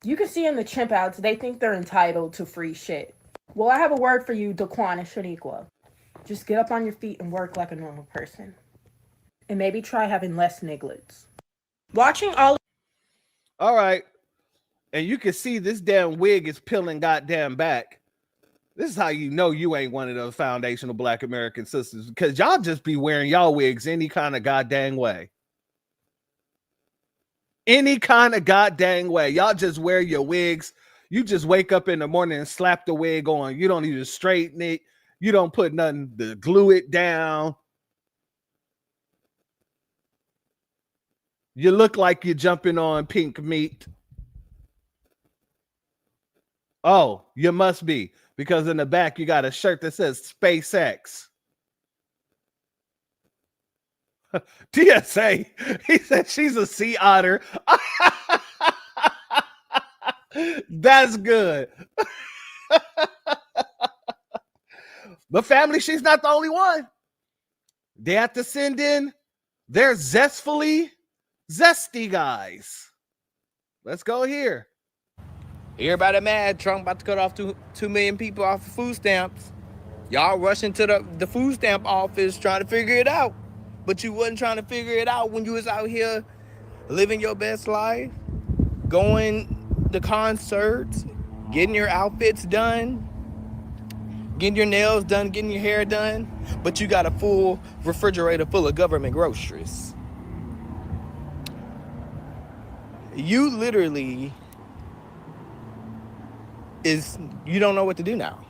You can see in the chimp outs, they think they're entitled to free shit. Well, I have a word for you, Daquan and Shaniqua. Just get up on your feet and work like a normal person. And maybe try having less nigglets. Watching all
right. And you can see this damn wig is peeling goddamn back. This is how you know you ain't one of those foundational Black American sisters, because y'all just be wearing y'all wigs any kind of goddamn way. Any kind of goddamn way. Y'all just wear your wigs. You just wake up in the morning and slap the wig on. You don't even straighten it. You don't put nothing to glue it down. You look like you're jumping on pink meat. Oh, you must be, because in the back you got a shirt that says SpaceX. TSA, he said she's a sea otter. That's good. But family, she's not the only one. They have to send in their zestfully zesty guys. Let's go here.
Everybody mad. Trump about to cut off 2 million people off of food stamps. Y'all rushing to the food stamp office trying to figure it out. But you wasn't trying to figure it out when you was out here living your best life, going to concerts, getting your outfits done, getting your nails done, getting your hair done. But you got a full refrigerator full of government groceries. You literally you don't know what to do now.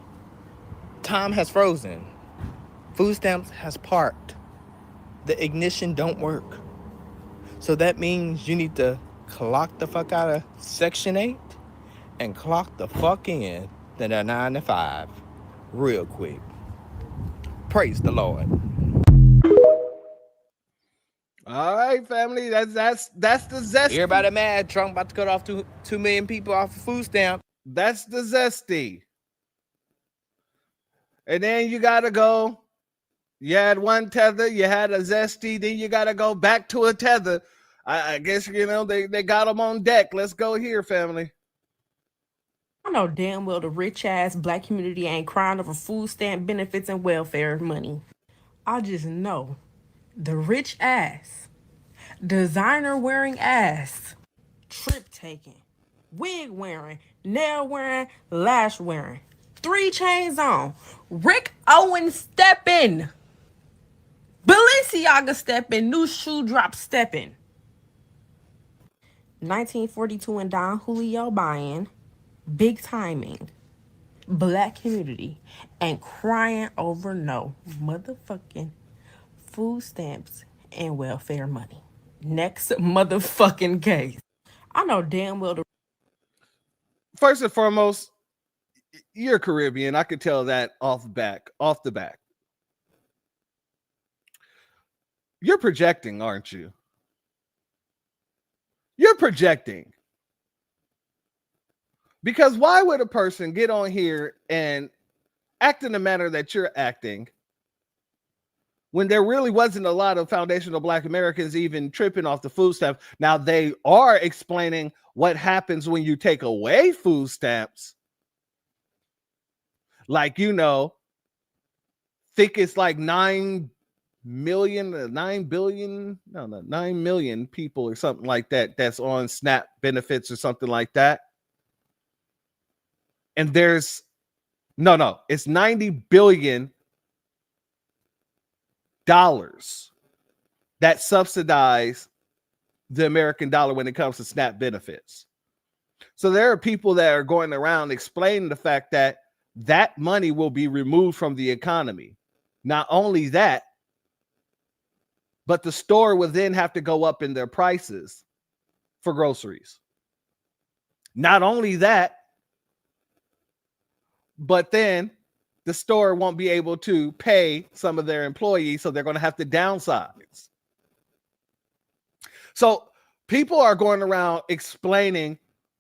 Time has frozen. Food stamps has parked. The ignition don't work. So that means you need to clock the fuck out of Section 8 and clock the fuck in to the 9 to 5 real quick. Praise the Lord.
All right, family. That's the zesty.
Everybody mad. Trump about to cut off 2 million people off of food stamps.
That's the zesty. And then you gotta go. You had one tether, you had a zesty, then you gotta go back to a tether. I guess, you know, they got them on deck. Let's go here, family.
I know damn well the rich ass Black community ain't crying over food stamp benefits and welfare money. I just know The rich ass, designer wearing ass, trip taking, wig wearing, nail wearing, lash wearing, 3 chains on, Rick Owens stepping, Balenciaga stepping, new shoe drop stepping, 1942 and Don Julio buying, big timing, black community, and crying over no motherfucking food stamps and welfare money. Next motherfucking case. I know damn well the
First and foremost, you're Caribbean. I could tell that off the back. You're projecting, aren't you? You're projecting. Because why would a person get on here and act in the manner that you're acting when there really wasn't a lot of foundational Black Americans even tripping off the food stamps? Now, they are explaining what happens when you take away food stamps. Like, you know, think it's like 9 million people or something like that that's on SNAP benefits or something like that. And there's it's $90 billion that subsidize the American dollar when it comes to SNAP benefits. So there are people that are going around explaining the fact that that money will be removed from the economy. Not only that, but the store will then have to go up in their prices for groceries. Not only that, but then the store won't be able to pay some of their employees, so they're going to have to downsize. So people are going around explaining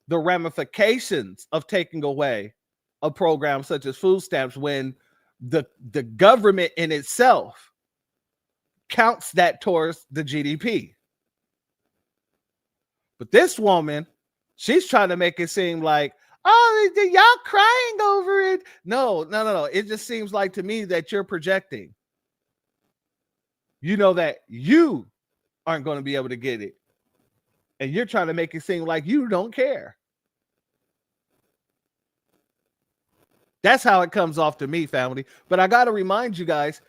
the ramifications of taking away a program such as food stamps when the government in itself counts that towards the GDP. But this woman, she's trying to make it seem like, oh, y'all crying over it. No. It just seems like to me that you're projecting. You know that you aren't going to be able to get it. And you're trying to make it seem like you don't care. That's how it comes off to me, family. But I got to remind you guys,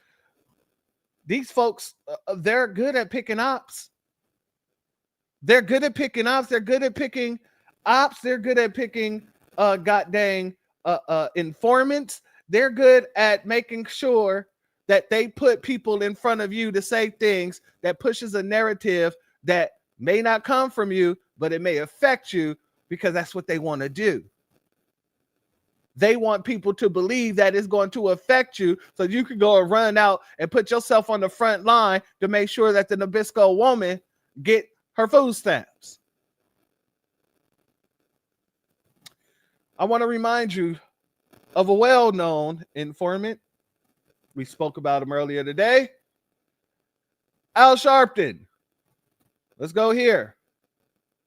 these folks, they're good at picking ops. They're good at picking ops. They're good at picking ops. They're good at picking informants. They're good at making sure that they put people in front of you to say things that pushes a narrative that may not come from you, but it may affect you because that's what they want to do. They want people to believe that it's going to affect you so you can go and run out and put yourself on the front line to make sure that the Nabisco woman get her food stamps. I want to remind you of a well-known informant. We spoke about him earlier today. Al Sharpton. Let's go here.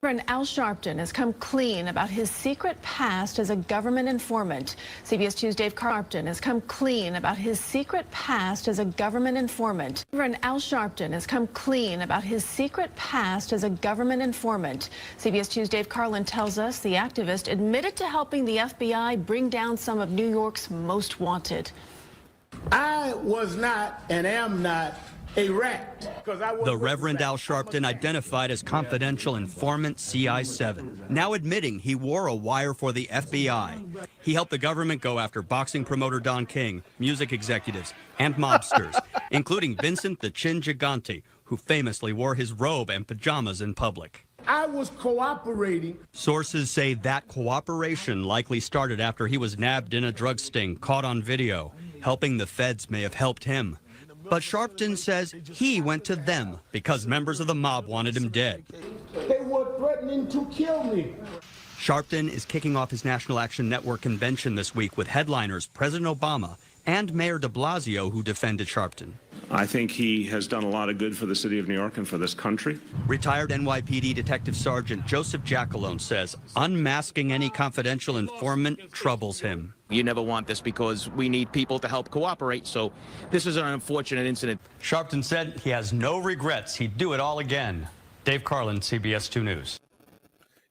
Reverend Al Sharpton has come clean about his secret past as a government informant. CBS 2's Dave Sharpton has come clean about his secret past as a government informant. Reverend Al Sharpton has come clean about his secret past as a government informant. CBS 2's Dave Carlin tells us the activist admitted to helping the FBI bring down some of New York's most wanted.
I was not and am not a rat.
The Reverend Al Sharpton identified as confidential informant CI7, now admitting he wore a wire for the FBI. He helped the government go after boxing promoter Don King, music executives, and mobsters, including Vincent the Chin Gigante, who famously wore his robe and pajamas in public.
I was cooperating.
Sources say that cooperation likely started after he was nabbed in a drug sting caught on video. Helping the feds may have helped him. But Sharpton says he went to them because members of the mob wanted him dead.
They were threatening to kill me.
Sharpton is kicking off his National Action Network convention this week with headliners President Obama and Mayor de Blasio, who defended Sharpton.
I think he has done a lot of good for the city of New York and for this country.
Retired NYPD Detective Sergeant Joseph Jackalone says unmasking any confidential informant troubles him.
You never want this because we need people to help cooperate, so this is an unfortunate incident.
Sharpton said he has no regrets. He'd do it all again. Dave Carlin, CBS 2 News.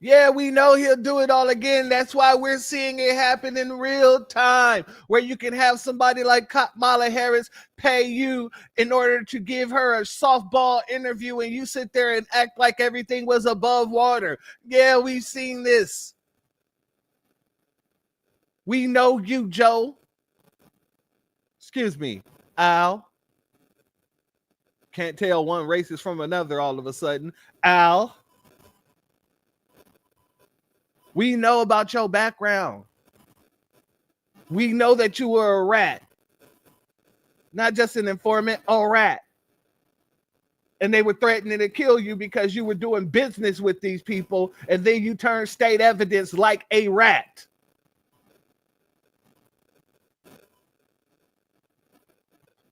Yeah, we know he'll do it all again. That's why we're seeing it happen in real time, where you can have somebody like Kamala Harris pay you in order to give her a softball interview, and you sit there and act like everything was above water. Yeah, we've seen this. We know you, Joe. Excuse me, Al. Can't tell one racist from another all of a sudden. Al. We know about your background. We know that you were a rat. Not just an informant, a rat. And they were threatening to kill you because you were doing business with these people, and then you turned state evidence like a rat.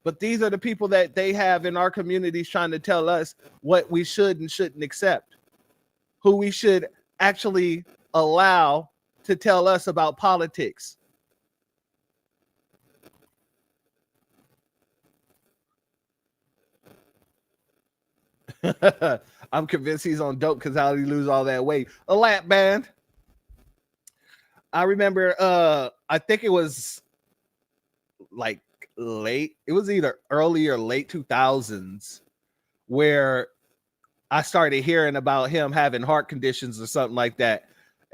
But these are the people that they have in our communities trying to tell us what we should and shouldn't accept, who we should actually allow to tell us about politics. I'm convinced he's on dope because how did he lose all that weight? A lap band. I remember I think it was like late, it was either early or late 2000s where I started hearing about him having heart conditions or something like that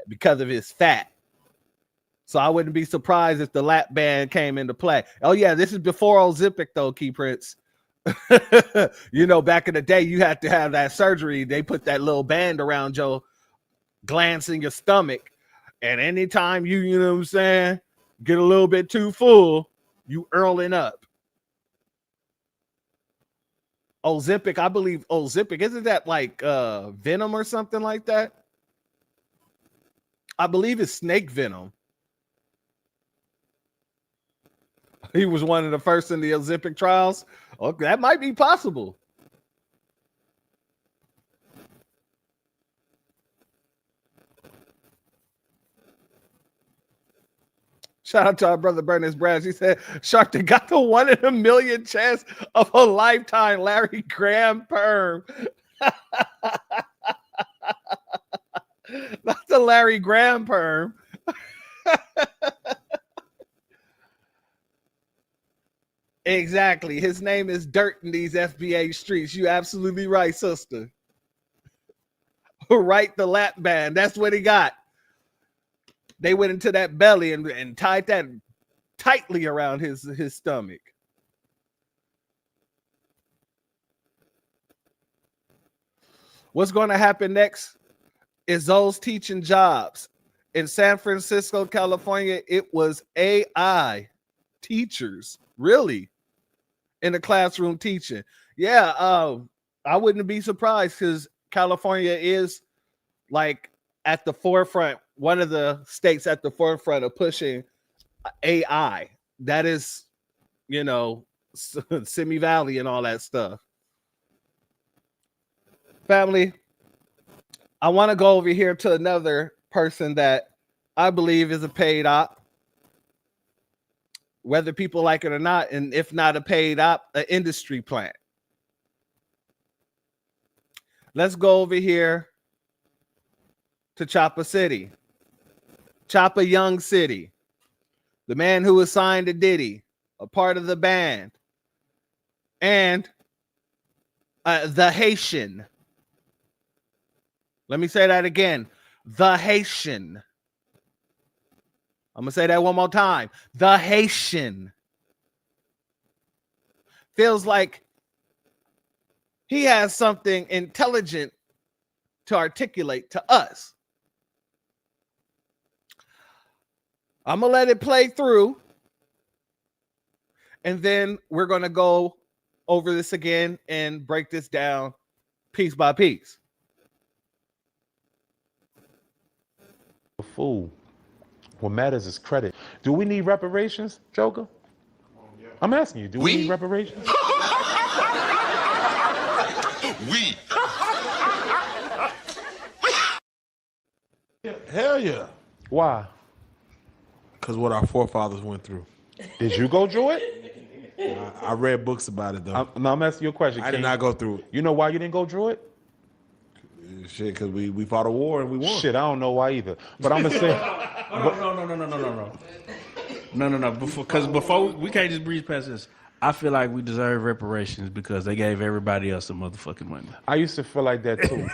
because of his fat. So I wouldn't be surprised if the lap band came into play. Oh yeah, this is before Ozempic though, Key Prince. You know, back in the day, you had to have that surgery. They put that little band around your glands in your stomach. And anytime you know what I'm saying, get a little bit too full, you earling up. Ozempic, I believe Ozempic, isn't that like venom or something like that? I believe it's snake venom. He was one of the first in the Ozempic trials. Okay, that might be possible. Shout out to our brother Bernice Brad. He said, Sharpton got the 1 in a million chance of a lifetime Larry Graham perm. Not the Larry Graham perm. Exactly. His name is Dirt in these FBA streets. You absolutely right, sister. Right, the lap band. That's what he got. They went into that belly and tied that tightly around his stomach. What's going to happen next is those teaching jobs. In San Francisco, California, it was AI teachers, really, in the classroom teaching. Yeah, I wouldn't be surprised because California is like at the forefront, one of the states at the forefront of pushing AI. That is, you know, Simi Valley and all that stuff. Family, I want to go over here to another person that I believe is a paid op. Whether people like it or not, and if not a paid op, an industry plant. Let's go over here to Chopper City. Chopper Young City. The man who was signed to Diddy, a part of the band. And the Haitian. Let me say that again. The Haitian. I'm going to say that one more time. The Haitian. Feels like he has something intelligent to articulate to us. I'm going to let it play through. And then we're going to go over this again and break this down piece by piece.
Fool. What matters is credit. Do we need reparations, Joker? I'm asking you, do we need reparations?
We.
Hell yeah.
Why?
Because what our forefathers went through.
Did you go through it?
I read books about it, though.
I'm asking you a question.
I did not go through it.
You know why you didn't go through it?
Shit, because we fought a war and we won.
Shit, I don't know why either. But I'm gonna say.
No. Because before we can't just breeze past this. I feel like we deserve reparations because they gave everybody else some motherfucking money.
I used to feel like that too.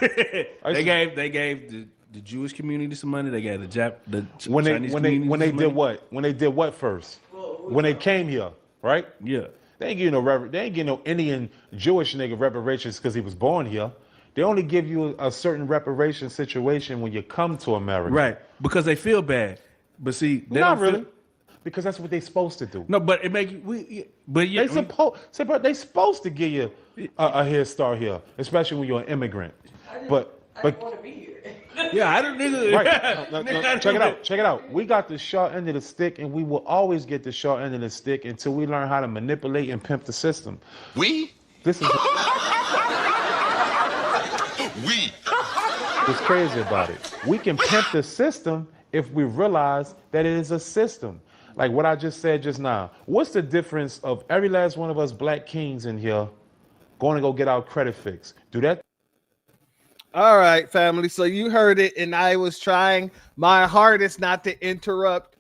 They gave the Jewish community some money. They gave the Chinese
when they did what? When they did what first? When they came here, right?
Yeah.
They ain't getting no Indian Jewish nigga reparations because he was born here. They only give you a certain reparation situation when you come to America.
Right. Because they feel bad. But see, they
not
don't
really.
feel,
Because that's what they're supposed to do.
no, but it make
They supposed to give you a head start here, especially when you're an immigrant. But
yeah, I don't nigga.
right. No, check it out. We got the short end of the stick, and we will always get the short end of the stick until we learn how to manipulate and pimp the system. This is what's crazy about it. We can pimp the system if we realize that it is a system. Like what I just said just now. What's the difference of every last one of us black kings in here going to go get our credit fixed? Do that.
All right, family. So you heard it, and I was trying my hardest not to interrupt.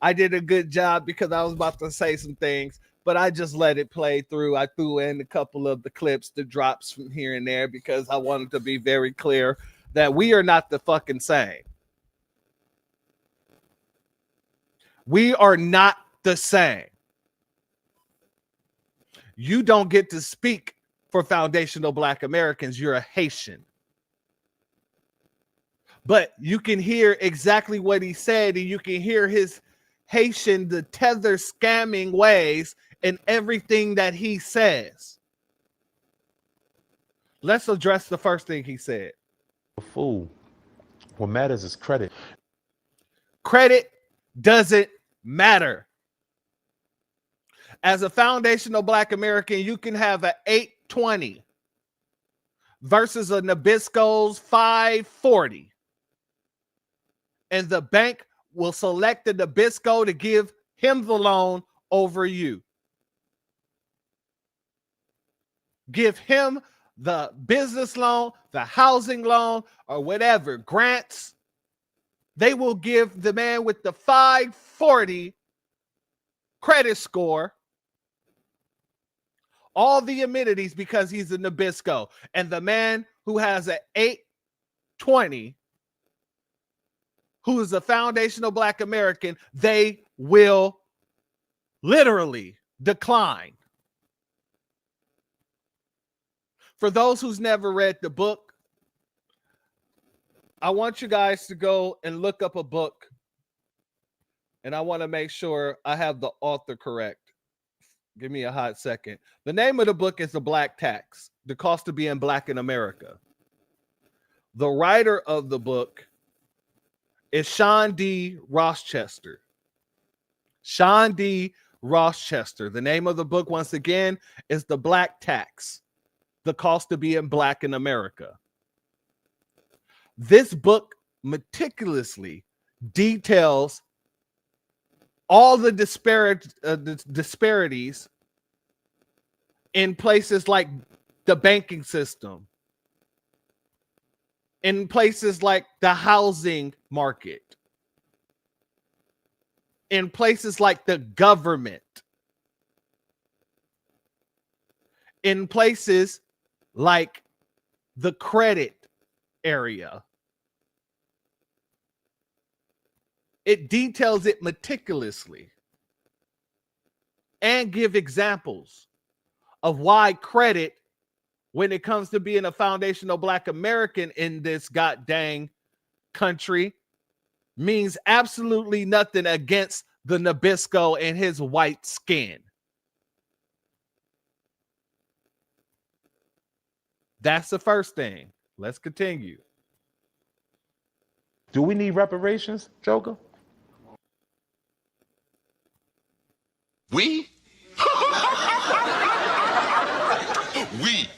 I did a good job because I was about to say some things, but I just let it play through. I threw in a couple of the clips, the drops from here and there, because I wanted to be very clear that we are not the fucking same. We are not the same. You don't get to speak for foundational Black Americans. You're a Haitian. But you can hear exactly what he said, and you can hear his Haitian, the tether scamming ways in everything that he says. Let's address the first thing he said.
Fool. What matters is credit.
Credit doesn't matter. As a foundational Black American, you can have an 820 versus a Nabisco's 540. And the bank will select the Nabisco to give him the loan over you. Give him the business loan, the housing loan, or whatever, grants. They will give the man with the 540 credit score all the amenities because he's a Nabisco. And the man who has an 820, who is a foundational Black American, they will literally decline. For those who's never read the book, I want you guys to go and look up a book, and I want to make sure I have the author correct. Give me a hot second. The name of the book is The Black Tax, The Cost of Being Black in America. The writer of the book is Sean D. Rochester. Sean D. Rochester. The name of the book, once again, is The Black Tax, The Cost of Being Black in America. This book meticulously details all the disparities in places like the banking system, in places like the housing market, in places like the government, in places like the credit area. It details it meticulously and give examples of why credit, when it comes to being a foundational Black American in this goddamn country, means absolutely nothing against the Nabisco and his white skin. That's the first thing. Let's continue.
Do we need reparations, Joker?
We?
We.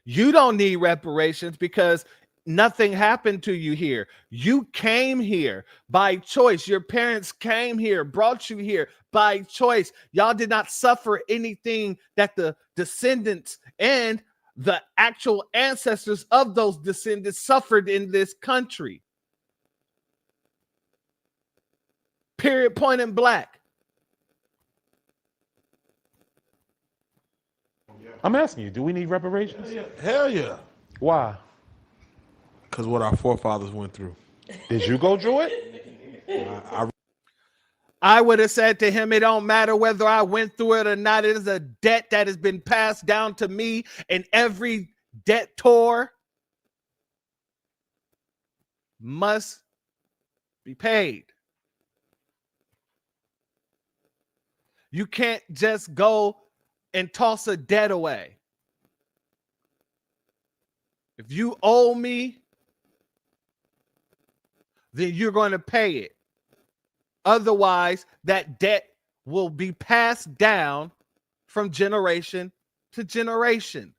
You don't need reparations because nothing happened to you here. You came here by choice. Your parents came here, brought you here by choice. Y'all did not suffer anything that the descendants and the actual ancestors of those descendants suffered in this country. Period, point and black.
I'm asking you, do we need reparations?
Hell yeah.
Why?
Because what our forefathers went through.
Did you go through it?
I would have said to him, it don't matter whether I went through it or not. It is a debt that has been passed down to me, and every debtor must be paid. You can't just go and toss a debt away. If you owe me, then you're going to pay it. Otherwise, that debt will be passed down from generation to generation.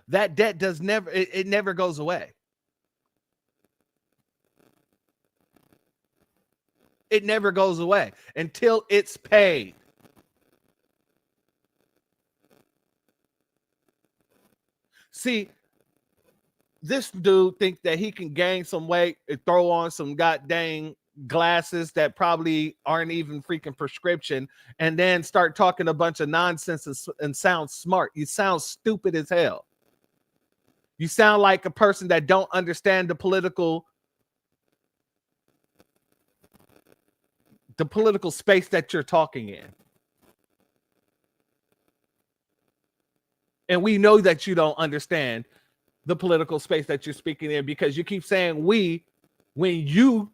That debt it never goes away. It never goes away until it's paid. See, this dude thinks that he can gain some weight and throw on some goddamn glasses that probably aren't even freaking prescription and then start talking a bunch of nonsense and sound smart. You sound stupid as hell. You sound like a person that don't understand the political space that you're talking in. And we know that you don't understand the political space that you're speaking in because you keep saying we when you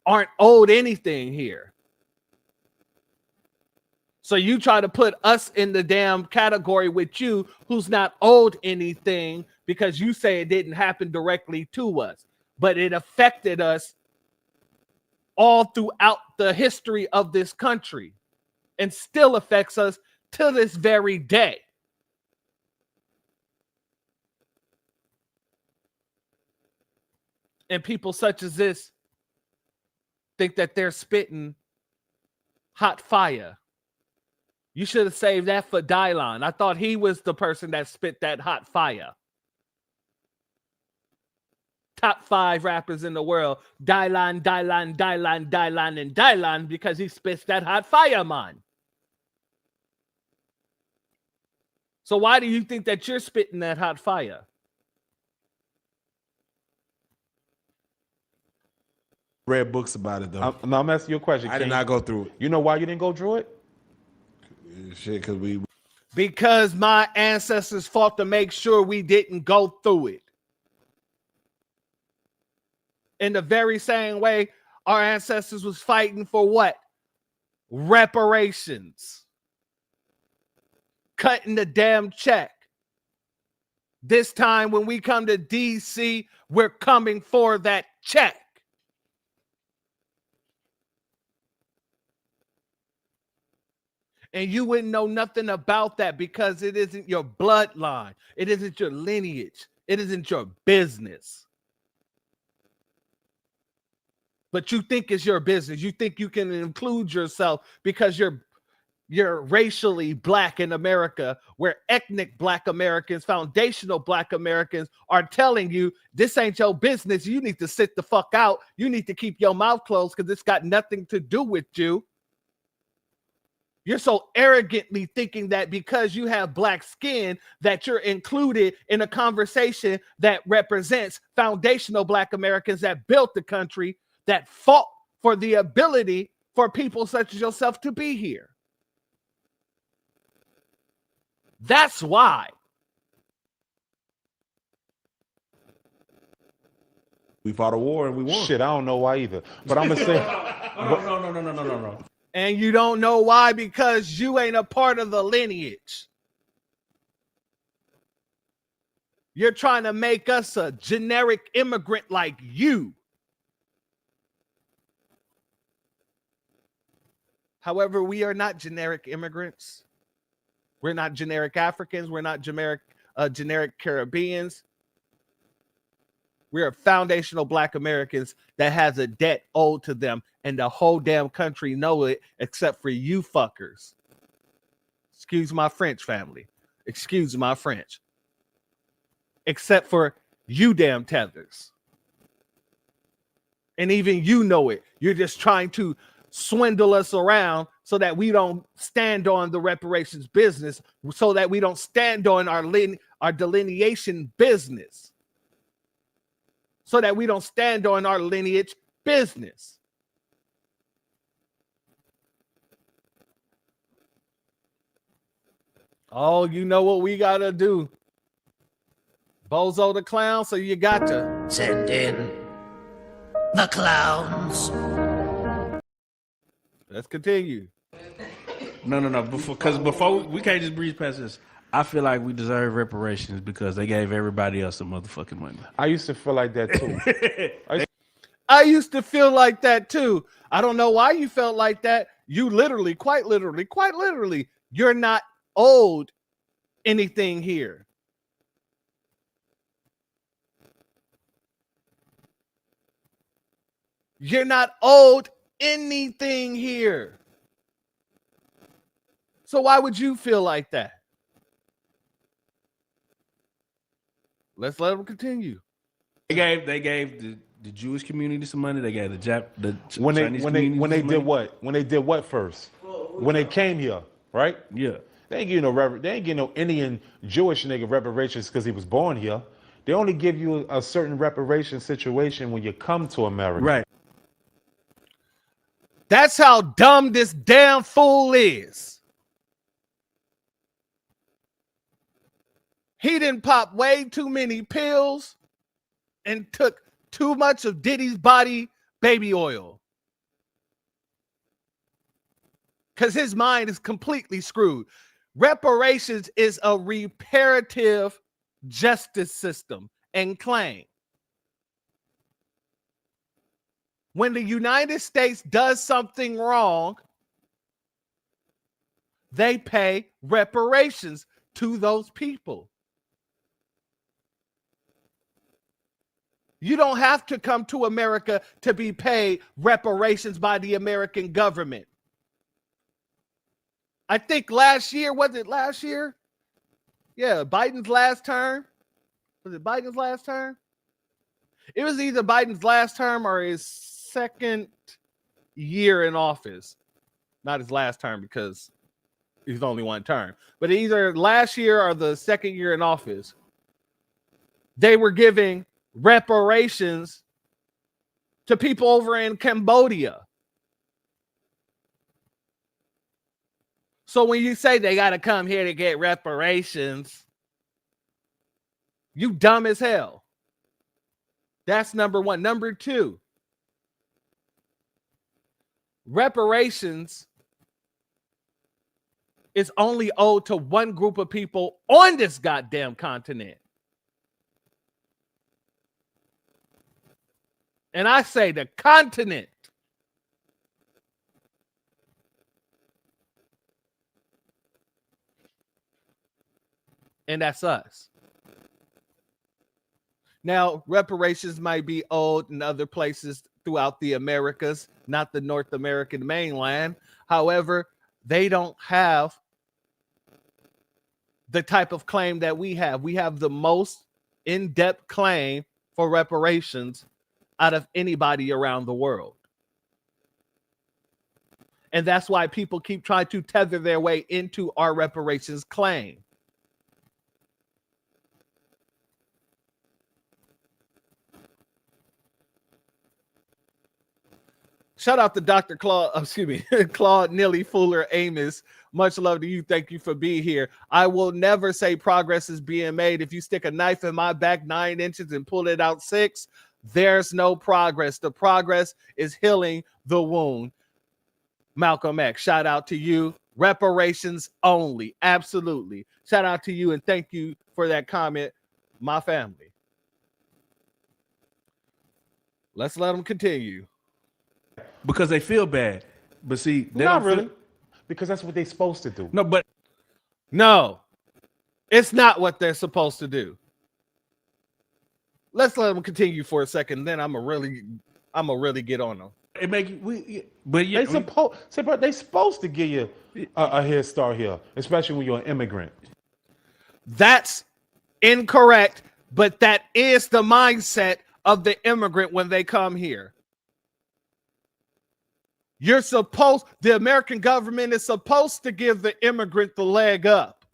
aren't owed anything here. So you try to put us in the damn category with you who's not owed anything because you say it didn't happen directly to us, but it affected us all throughout the history of this country and still affects us to this very day. And people such as this think that they're spitting hot fire. You should have saved that for Dylon. I thought he was the person that spit that hot fire. Top 5 rappers in the world. Dylon, and Dylon because he spits that hot fire, man. So why do you think that you're spitting that hot fire?
Read books about it though.
I'm asking you a question.
I did not go through it.
You know why you didn't go through it?
Shit,
because my ancestors fought to make sure we didn't go through it. In the very same way, our ancestors was fighting for what? Reparations. Cutting the damn check. This time when we come to DC, we're coming for that check. And you wouldn't know nothing about that because it isn't your bloodline. It isn't your lineage. It isn't your business. But you think it's your business. You think you can include yourself because you're racially black in America, where ethnic black Americans, foundational black Americans are telling you this ain't your business. You need to sit the fuck out. You need to keep your mouth closed because it's got nothing to do with you. You're so arrogantly thinking that because you have black skin that you're included in a conversation that represents foundational black Americans that built the country, that fought for the ability for people such as yourself to be here. That's why.
We fought a war and we won.
Shit, I don't know why either. But I'm gonna say
No.
And you don't know why because you ain't a part of the lineage. You're trying to make us a generic immigrant like you. However, we are not generic immigrants. We're not generic Africans. We're not generic Caribbeans. We are foundational Black Americans that has a debt owed to them, and the whole damn country know it, except for you fuckers. Excuse my French, family. Excuse my French. Except for you damn tethers. And even you know it. You're just trying to swindle us around so that we don't stand on the reparations business, so that we don't stand on our delineation business, so that we don't stand on our lineage business. Oh, you know what we gotta do? Bozo the clown, so you got to
send in the clowns.
Let's continue.
No. Before we can't just breeze past this. I feel like we deserve reparations because they gave everybody else some motherfucking money.
I used to feel like that too.
I used to feel like that too. I don't know why you felt like that. You literally, quite literally, you're not owed anything here. You're not owed anything here. So why would you feel like that? Let's let them continue.
They gave the Jewish community some money. They gave the Chinese
when
community
they
some
did
money.
what? When they did what first? When they came here, right?
Yeah.
They ain't getting no Indian Jewish nigga reparations because he was born here. They only give you a certain reparation situation when you come to America.
Right.
That's how dumb this damn fool is. He didn't pop way too many pills and took too much of Diddy's body baby oil. Because his mind is completely screwed. Reparations is a reparative justice system and claim. When the United States does something wrong, they pay reparations to those people. You don't have to come to America to be paid reparations by the American government. I think last year, was it last year? Yeah, Biden's last term. Was it Biden's last term? It was either Biden's last term or his second year in office. Not his last term because he's only one term. But either last year or the second year in office, they were giving reparations to people over in Cambodia. So when you say they got to come here to get reparations, you dumb as hell. That's number one. Number two, reparations is only owed to one group of people on this goddamn continent. And I say the continent. And that's us. Now, reparations might be owed in other places throughout the Americas, not the North American mainland. However, they don't have the type of claim that we have. We have the most in-depth claim for reparations out of anybody around the world. And that's why people keep trying to tether their way into our reparations claim. Shout out to Dr. Claude Nilly Fuller Amos. Much love to you. Thank you for being here. I will never say progress is being made. If you stick a knife in my back 9 inches and pull it out 6, there's no progress. The progress is healing the wound. Malcolm X, shout out to you. Reparations only. Absolutely. Shout out to you and thank you for that comment, my family. Let's let them continue.
Because they feel bad. But see, they
Not
don't
really,
feel,
because that's what they're supposed to do.
no, but
No, it's not what they're supposed to do. Let's let them continue for a second. Then I'm gonna really get on them.
it make we. But yeah,
They supposed to give you a head start here, especially when you're an immigrant.
That's incorrect, but that is the mindset of the immigrant when they come here. The American government is supposed to give the immigrant the leg up.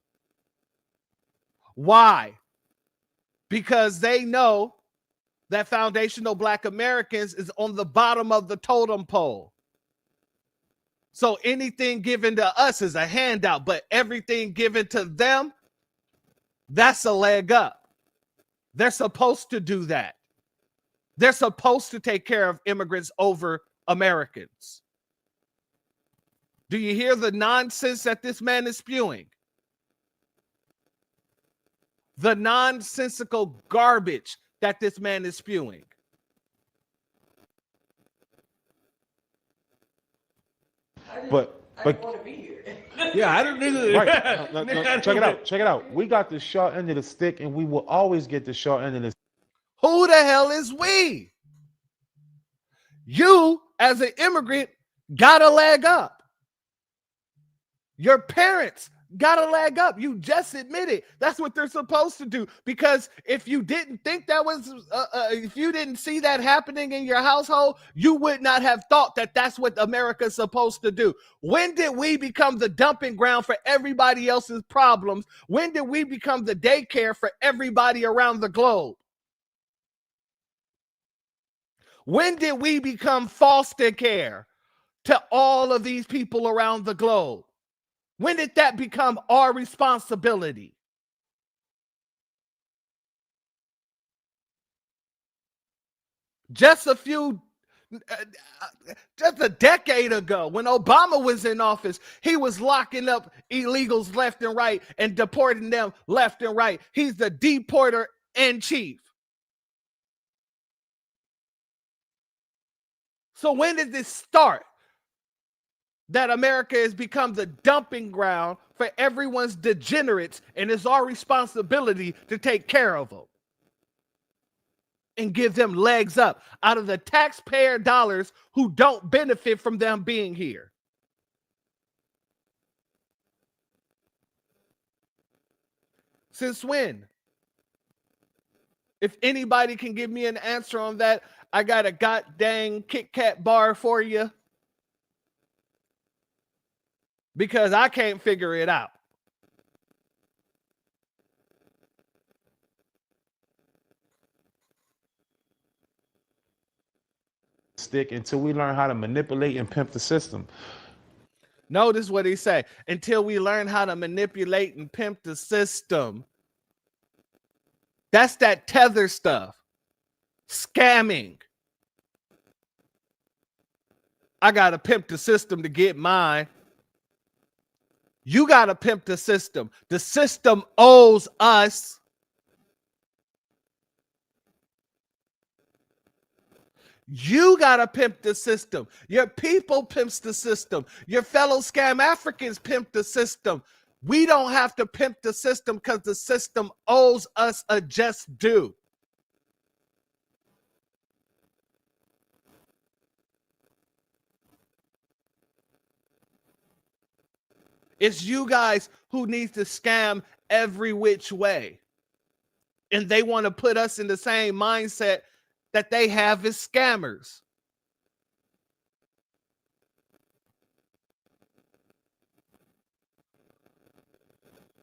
Why? Because they know that foundational Black Americans is on the bottom of the totem pole. So anything given to us is a handout, but everything given to them, that's a leg up. They're supposed to do that. They're supposed to take care of immigrants over Americans. Do you hear the nonsense that this man is spewing? The nonsensical garbage that this man is spewing.
But
yeah, I don't think
right. No, check it out. Check it out. We got the short end of the stick, and we will always get the short end of the stick.
Who the hell is we? You, as an immigrant, got a leg up. Your parents got a leg up. You just admitted that's what they're supposed to do. Because if you didn't think that was, if you didn't see that happening in your household, you would not have thought that that's what America's supposed to do. When did we become the dumping ground for everybody else's problems? When did we become the daycare for everybody around the globe? When did we become foster care to all of these people around the globe? When did that become our responsibility? Just a decade ago, when Obama was in office, he was locking up illegals left and right and deporting them left and right. He's the deporter in chief. So when did this start? That America has become the dumping ground for everyone's degenerates, and it's our responsibility to take care of them and give them legs up out of the taxpayer dollars who don't benefit from them being here. Since when? If anybody can give me an answer on that, I got a goddamn Kit Kat bar for you. Because I can't figure it out.
Stick until we learn how to manipulate and pimp the system.
Notice what he said. Until we learn how to manipulate and pimp the system. That's that tether stuff. Scamming. I got to pimp the system to get mine. You got to pimp the system. The system owes us. You got to pimp the system. Your people pimps the system. Your fellow scam Africans pimp the system. We don't have to pimp the system because the system owes us a just due. It's you guys who need to scam every which way. And they want to put us in the same mindset that they have as scammers.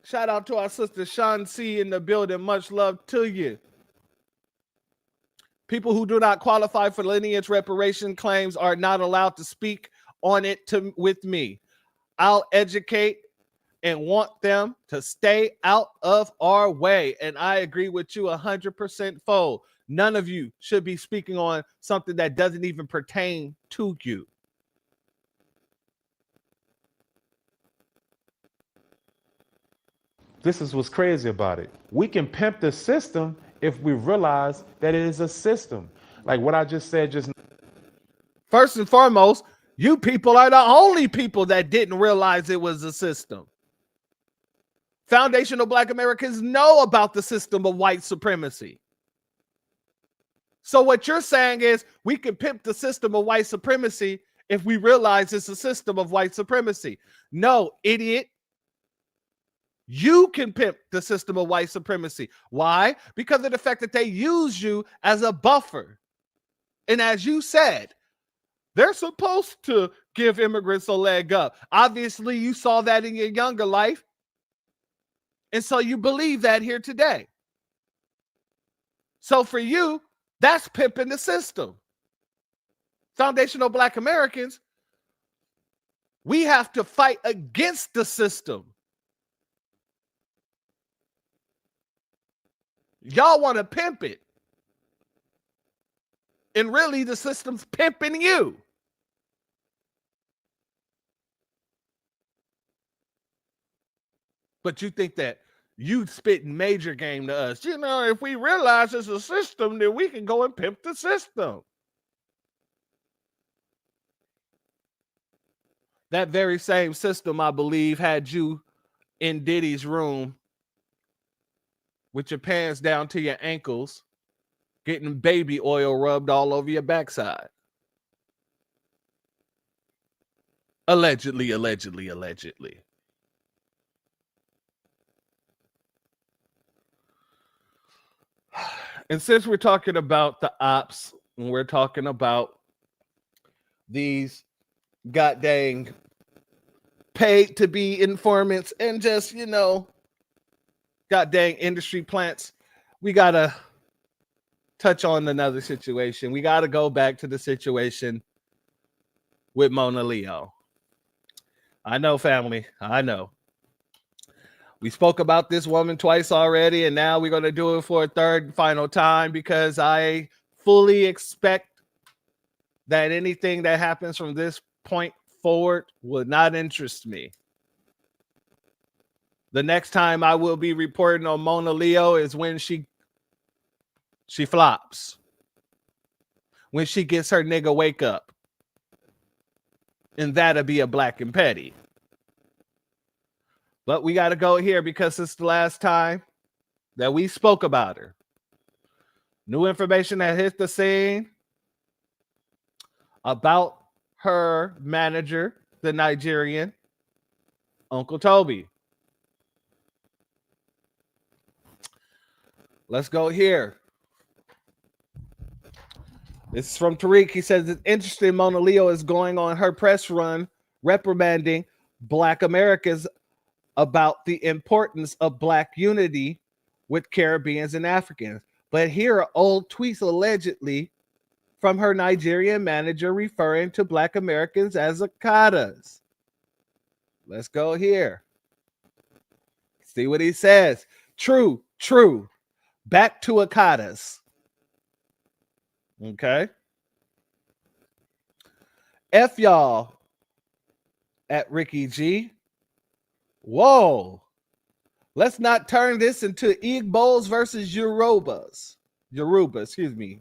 Shout out to our sister Sean C in the building. Much love to you. People who do not qualify for lineage reparation claims are not allowed to speak on it with me. I'll educate and want them to stay out of our way. And I agree with you 100% fold. None of you should be speaking on something that doesn't even pertain to you.
This is what's crazy about it. We can pimp the system if we realize that it is a system. Like what I just said just now.
First and foremost, You people are the only people that didn't realize it was a system. Foundational Black Americans know about the system of white supremacy. So what you're saying is we can pimp the system of white supremacy if we realize it's a system of white supremacy. No, idiot. You can pimp the system of white supremacy. Why? Because of the fact that they use you as a buffer. And as you said, they're supposed to give immigrants a leg up. Obviously, you saw that in your younger life. And so you believe that here today. So for you, that's pimping the system. Foundational Black Americans, we have to fight against the system. Y'all want to pimp it. And really, the system's pimping you. But you think that you spitting major game to us. You know, if we realize it's a system, then we can go and pimp the system. That very same system, I believe, had you in Diddy's room with your pants down to your ankles, getting baby oil rubbed all over your backside. Allegedly. And since we're talking about the ops, and we're talking about these goddamn paid to be informants and just, you know, goddamn industry plants, we got to touch on another situation. We got to go back to the situation with Mona Leo. I know, family. I know. We spoke about this woman twice already, and now we're going to do it for a third and final time because I fully expect that anything that happens from this point forward would not interest me. The next time I will be reporting on Mona Leo is when she flops. When she gets her nigga wake up. And that'll be a black and petty. But we got to go here because it's the last time that we spoke about her. New information that hit the scene about her manager, the Nigerian, Uncle Toby. Let's go here. This is from Tariq. He says it's interesting Mona Leo is going on her press run reprimanding Black Americans about the importance of Black unity with Caribbeans and Africans. But here are old tweets allegedly from her Nigerian manager referring to Black Americans as Akadas. Let's go here. See what he says. True. Back to Akadas. Okay. F y'all at Ricky G. Whoa. Let's not turn this into Igbos versus Yorubas. Excuse me.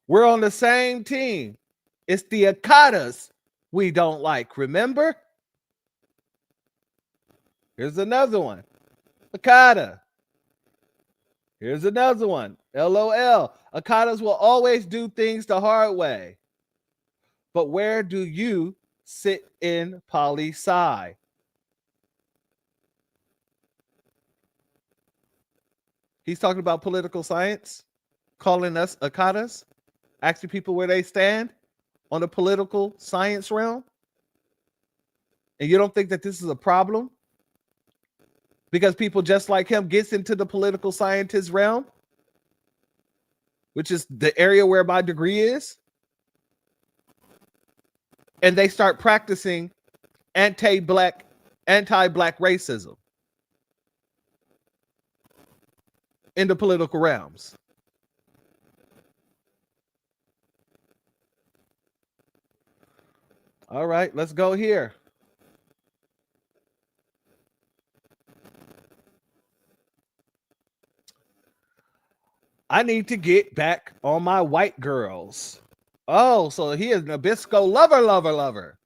We're on the same team. It's the Akadas we don't like, remember? Here's another one. Akada. Here's another one. LOL. Akadas will always do things the hard way. But where do you sit in poli-sci? He's talking about political science, calling us Akadas, asking people where they stand on the political science realm. And you don't think that this is a problem? Because people just like him gets into the political scientist realm, which is the area where my degree is, and they start practicing anti-black racism in the political realms. All right, let's go here. I need to get back on my white girls. Oh, so he is Nabisco lover.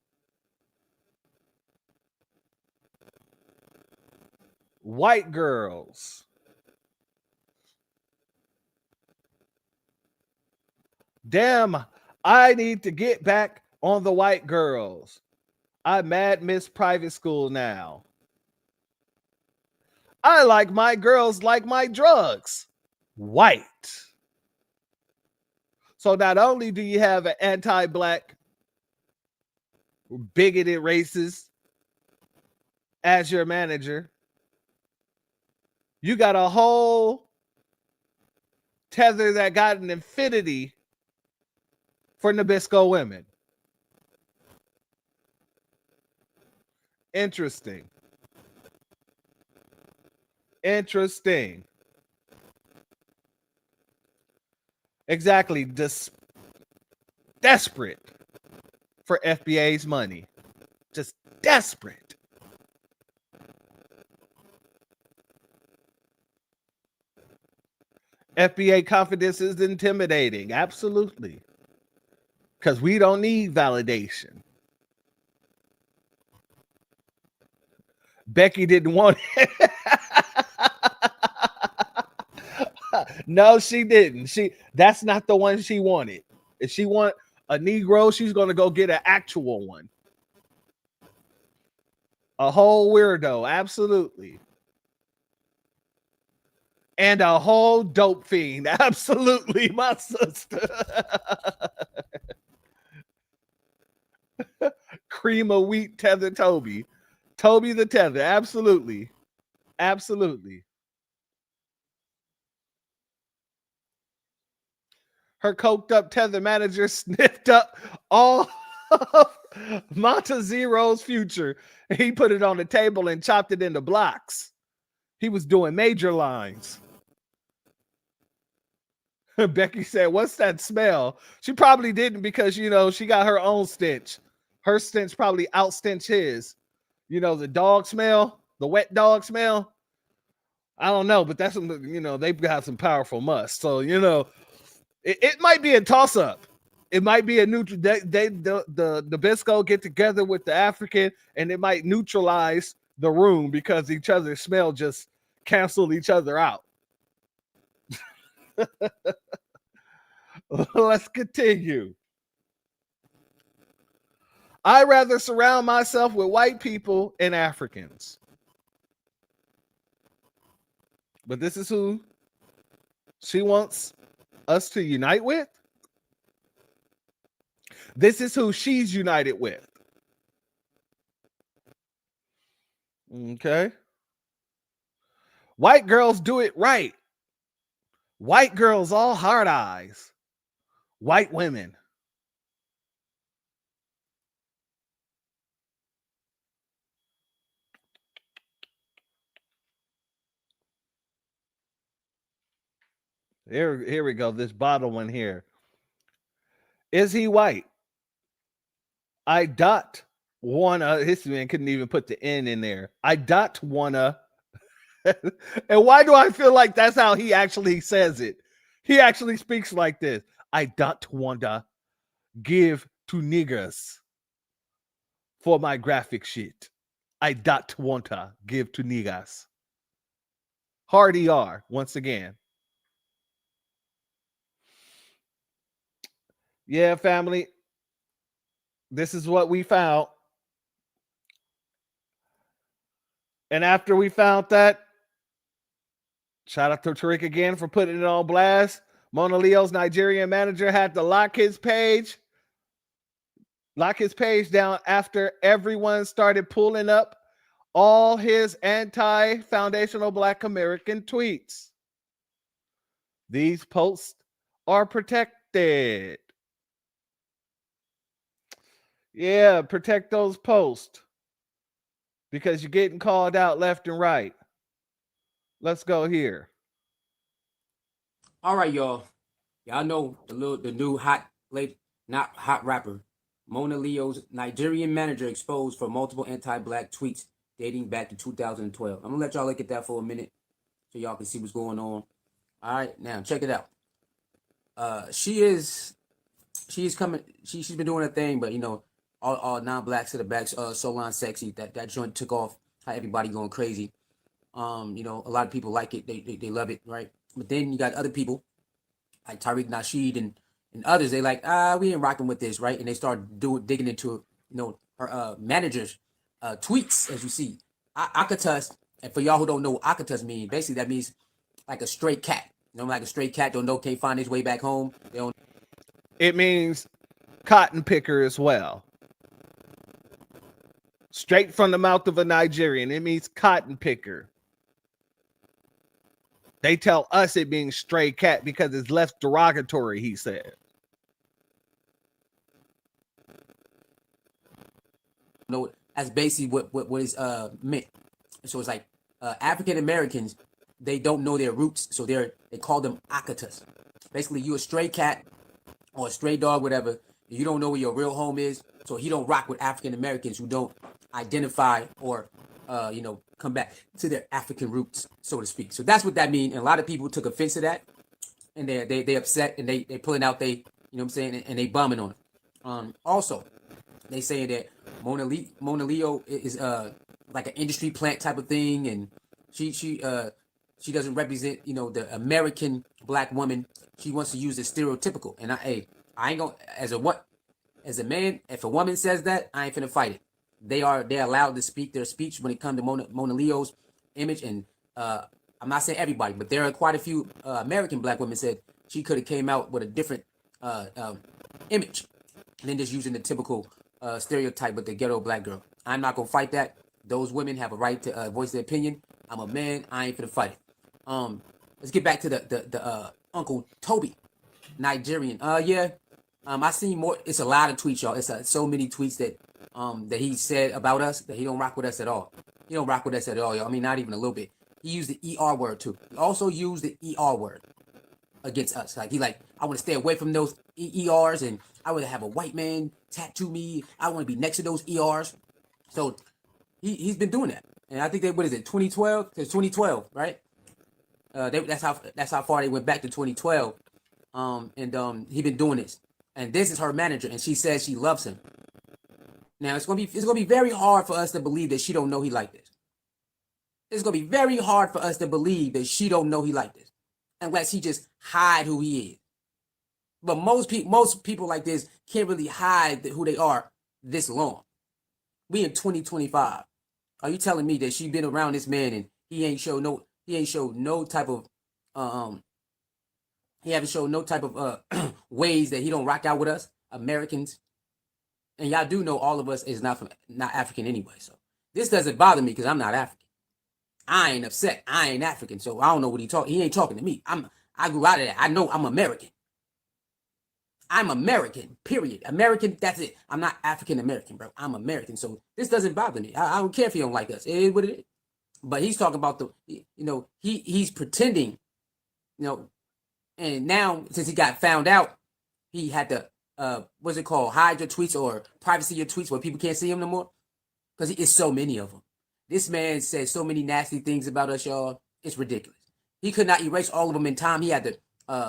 White girls. Damn, I need to get back on the white girls. I mad miss private school now. I like my girls like my drugs. White. So not only do you have an anti-black, bigoted racist as your manager, you got a whole tether that got an affinity for Nabisco women. Interesting. Exactly. Desperate for FBA's money. Just desperate. FBA confidence is intimidating. Absolutely. Because we don't need validation. Becky didn't want it. No, she didn't. That's not the one she wanted. If she want a Negro, she's gonna go get an actual one. A whole weirdo, absolutely. And a whole dope fiend, absolutely, my sister. Cream of wheat tether Toby. Toby the tether, absolutely. Absolutely. Her coked up tether manager sniffed up all of Montezero's future. He put it on the table and chopped it into blocks. He was doing major lines. Becky said, "What's that smell?" She probably didn't because, she got her own stench. Her stench probably outstench his. The dog smell, the wet dog smell. I don't know, but that's, they've got some powerful musk. So, it might be a toss-up. It might be a neutral. The Nabisco get together with the African, and it might neutralize the room because each other's smell just cancel each other out. Let's continue. I rather surround myself with white people and Africans. But this is who she wants us to unite with. This is who she's united with. Okay. White girls do it right. White girls all hard eyes. White women. Here we go. This bottom one here. Is he white? I wanna. This man couldn't even put the N in there. I wanna. And why do I feel like that's how he actually says it? He actually speaks like this. I wanna give to niggers for my graphic shit. I wanna give to niggas. Hard ER once again. Yeah, family. This is what we found. And after we found that, shout out to Tariq again for putting it on blast. Mona Leo's Nigerian manager had to lock his page down after everyone started pulling up all his anti-foundational Black American tweets. These posts are protected. Yeah, protect those posts because you're getting called out left and right. Let's go here.
All right, y'all. Y'all know the new hot late not hot rapper, Mona Leo's Nigerian manager exposed for multiple anti-black tweets dating back to 2012. I'm gonna let y'all look at that for a minute so y'all can see what's going on. All right, now check it out. She is she's coming. She's been doing her thing, but all non-blacks to the back. Solon Sexy. That joint took off. How everybody going crazy. A lot of people like it. They love it, right? But then you got other people like Tariq Nasheed and others. They like we ain't rocking with this, right? And they start digging into her manager's tweets, as you see. Akatus, and for y'all who don't know what Akatus means, basically that means like a stray cat. Like a stray cat can't find his way back home.
It means cotton picker as well. Straight from the mouth of a Nigerian, it means cotton picker. They tell us it means stray cat because it's less derogatory, he said.
That's basically what is meant. So it's like African Americans, they don't know their roots, so they call them Akatas. Basically, you a stray cat or a stray dog, whatever. You don't know where your real home is, so he don't rock with African Americans who don't identify or come back to their African roots, so to speak. So that's what that means. And a lot of people took offense to that, and they upset, and they pulling out they and they bumming on it. Also, they saying that Mona Leo is like an industry plant type of thing, and she doesn't represent the American black woman. She wants to use the stereotypical, and I ain't gonna as a man, if a woman says that, I ain't finna fight it. They're allowed to speak their speech when it comes to Mona Leo's image, and I'm not saying everybody, but there are quite a few American black women said she could have came out with a different image than just using the typical stereotype with the ghetto black girl. I'm not gonna fight that. Those women have a right to voice their opinion. I'm a man. I ain't finna fight it. Let's get back to the Uncle Toby, Nigerian. I seen more. It's a lot of tweets, y'all. It's so many tweets that he said about us that he don't rock with us at all. He don't rock with us at all, y'all. I mean, not even a little bit. He used the ER word too. He also used the ER word against us. I want to stay away from those ERs, and I would have a white man tattoo me. I want to be next to those ERs. So he's been doing that, and I think what is it? 2012. It's 2012, right? That's how far they went back to 2012. He been doing this, and this is her manager, and she says she loves him. Now it's gonna be very hard for us to believe that she don't know he like this. It's gonna be very hard for us to believe that she don't know he like this, unless he just hide who he is. But most people like this can't really hide who they are this long. We in 2025. Are you telling me that she been around this man and he ain't showed no type of he haven't showed no type of ways that he don't rock out with us Americans? And y'all do know all of us is not African anyway. So this doesn't bother me because I'm not African. I ain't upset. I ain't African. So I don't know what he ain't talking to me. I grew out of that. I know I'm American. I'm American, period. American, that's it. I'm not African American, bro. I'm American. So this doesn't bother me. I don't care if he don't like us. It is what it is. But he's talking about he's pretending, and now since he got found out, he had to what's it called? Hide your tweets or privacy your tweets where people can't see him no more. Because it's so many of them. This man said so many nasty things about us, y'all. It's ridiculous. He could not erase all of them in time. He had to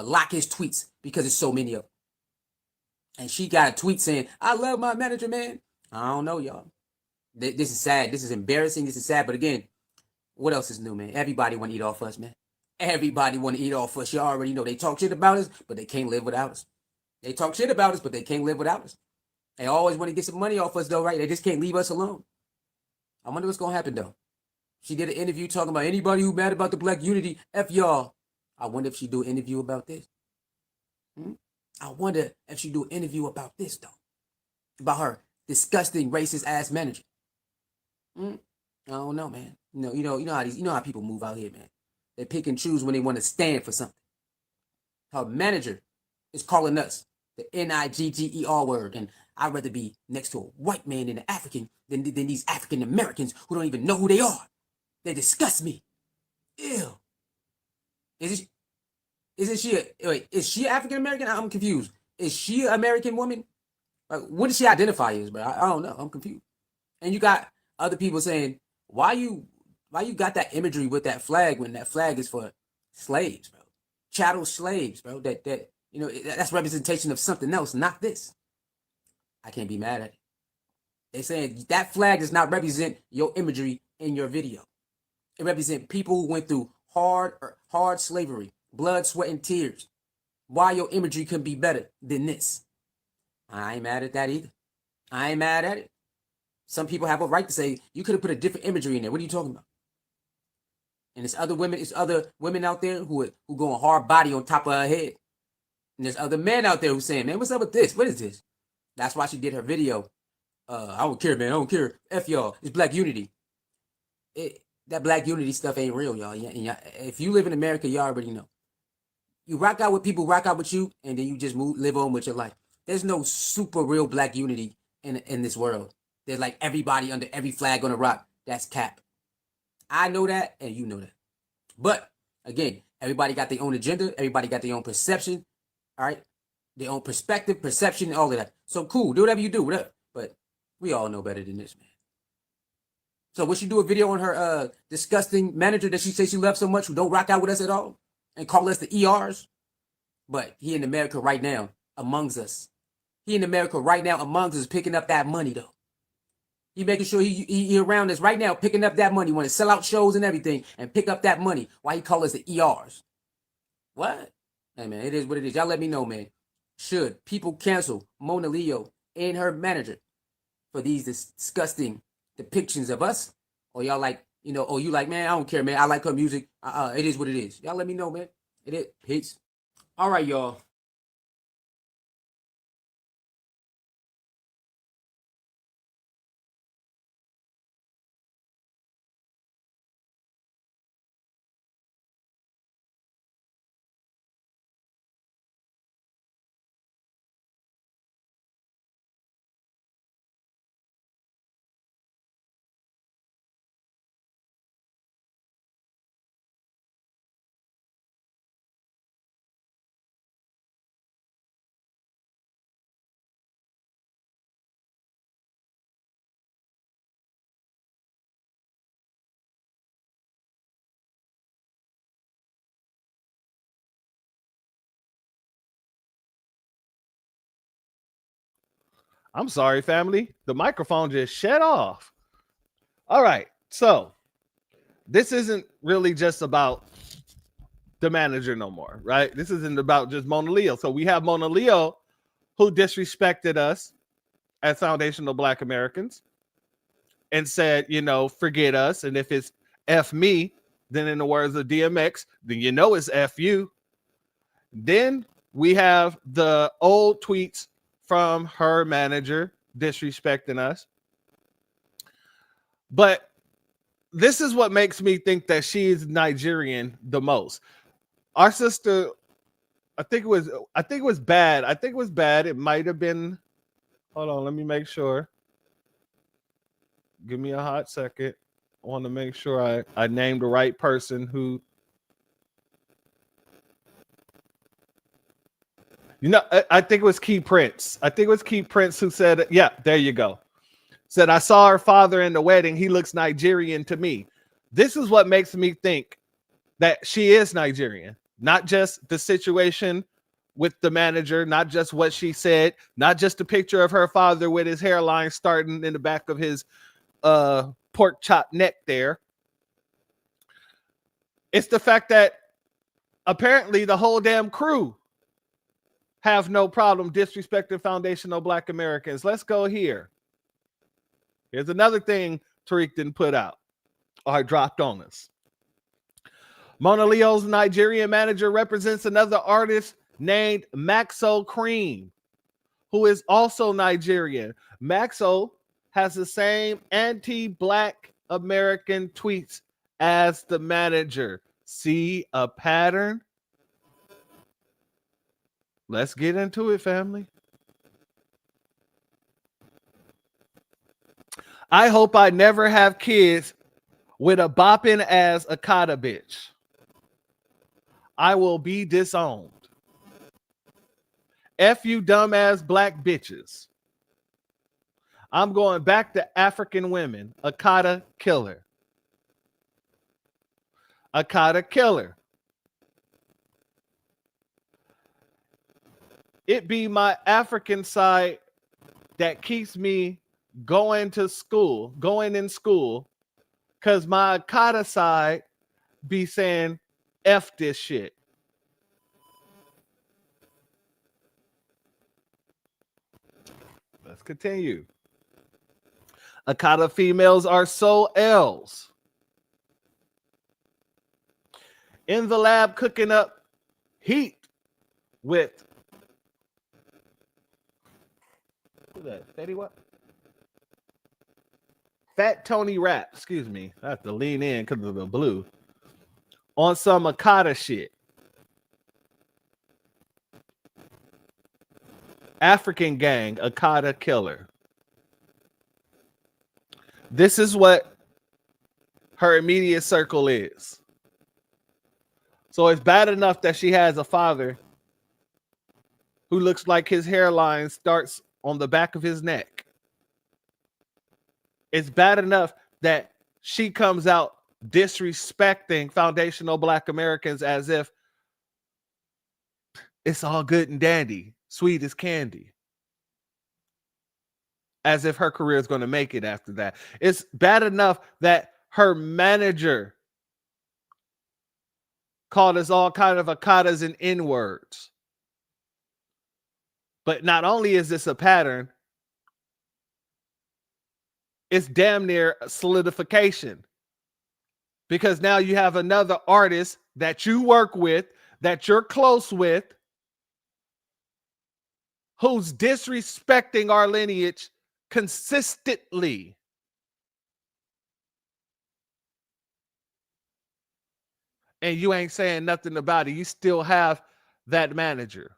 lock his tweets because it's so many of them. And she got a tweet saying, I love my manager, man. I don't know, y'all. This is sad. This is embarrassing. This is sad. But again, what else is new, man? Everybody want to eat off us, man. Everybody want to eat off us. You already know they talk shit about us, but they can't live without us. They talk shit about us, but they can't live without us. They always want to get some money off us, though, right? They just can't leave us alone. I wonder what's going to happen, though. She did an interview talking about anybody who mad about the black unity, F y'all. I wonder if she do an interview about this. I wonder if she do an interview about this, though. About her disgusting, racist ass manager. I don't know, man. You know how people move out here, man. They pick and choose when they want to stand for something. Her manager is calling us the Nigger word, and I'd rather be next to a white man than an African than these African Americans who don't even know who they are. They disgust me. Ew. Is she African American? I'm confused. Is she an American woman? Like, what does she identify as, bro? I don't know. I'm confused. And you got other people saying, why you got that imagery with that flag when that flag is for slaves, bro? Chattel slaves, bro. That You know, that's representation of something else, not this. I can't be mad at it. They saying that flag does not represent your imagery in your video. It represents people who went through hard slavery, blood, sweat, and tears. Why your imagery can be better than this? I ain't mad at that either. I ain't mad at it. Some people have a right to say you could have put a different imagery in there. What are you talking about? And there's other women out there who going hard body on top of her head. And there's other men out there who saying, man, what's up with this? What is this? That's why she did her video. I don't care, man. I don't care. F y'all. It's Black Unity. That Black Unity stuff ain't real, y'all. If you live in America, you already know. You rock out with people, rock out with you, and then you just live on with your life. There's no super real Black Unity in this world. There's like everybody under every flag on the rock. That's cap. I know that, and you know that. But again, everybody got their own agenda. Everybody got their own perception. All right, their own perspective, perception, and all of that. So cool, do whatever you do, whatever. But we all know better than this, man. So would she do a video on her disgusting manager that she says she loves so much, who don't rock out with us at all, and call us the ERs? But he in America right now, amongst us. He in America right now, amongst us, picking up that money though. He making sure he around us right now, picking up that money. Want to sell out shows and everything, and pick up that money. Why he call us the ERs? What? Hey man, it is what it is. Y'all let me know, man. Should people cancel Mona Leo and her manager for these disgusting depictions of us? Or y'all like, or you like, man, I don't care, man. I like her music. It is what it is. Y'all let me know, man. It is. Peace. All right, y'all.
I'm sorry, family. The microphone just shut off. All right. So this isn't really just about the manager no more, right? This isn't about just Mona Leo. So we have Mona Leo who disrespected us as foundational Black Americans and said, forget us. And if it's F me, then in the words of DMX, then it's F you. Then we have the old tweets from her manager disrespecting us. But this is what makes me think that she is Nigerian the most. Our sister, I think it was bad. I think it was bad. It might have been. Hold on, let me make sure. Give me a hot second. I want to make sure I named the right person who. I think it was Key Prince. I think it was Key Prince who said, yeah, there you go. Said, I saw her father in the wedding. He looks Nigerian to me. This is what makes me think that she is Nigerian. Not just the situation with the manager, not just what she said, not just a picture of her father with his hairline starting in the back of his pork chop neck there. It's the fact that apparently the whole damn crew have no problem disrespecting foundational Black Americans. Let's go here. Here's another thing Tariq didn't put out or dropped on us. Mona Leo's Nigerian manager represents another artist named Maxo Cream, who is also Nigerian. Maxo has the same anti-Black American tweets as the manager. See a pattern? Let's get into it, family. I hope I never have kids with a bopping ass Akata bitch. I will be disowned. F you dumbass Black bitches. I'm going back to African women. Akata killer. Akata killer. It be my African side that keeps me going in school, because my Akata side be saying, F this shit. Let's continue. Akata females are so L's. In the lab cooking up heat with who's that? Fatty what? Fat Tony Rap, excuse me. I have to lean in because of the blue. On some Akata shit. African gang, Akata killer. This is what her immediate circle is. So it's bad enough that she has a father who looks like his hairline starts on the back of his neck. It's bad enough that she comes out disrespecting foundational Black Americans as if it's all good and dandy, sweet as candy. As if her career is going to make it after that. It's bad enough that her manager called us all kind of Akatas and N-words. But not only is this a pattern, it's damn near solidification. Because now you have another artist that you work with, that you're close with, who's disrespecting our lineage consistently. And you ain't saying nothing about it. You still have that manager.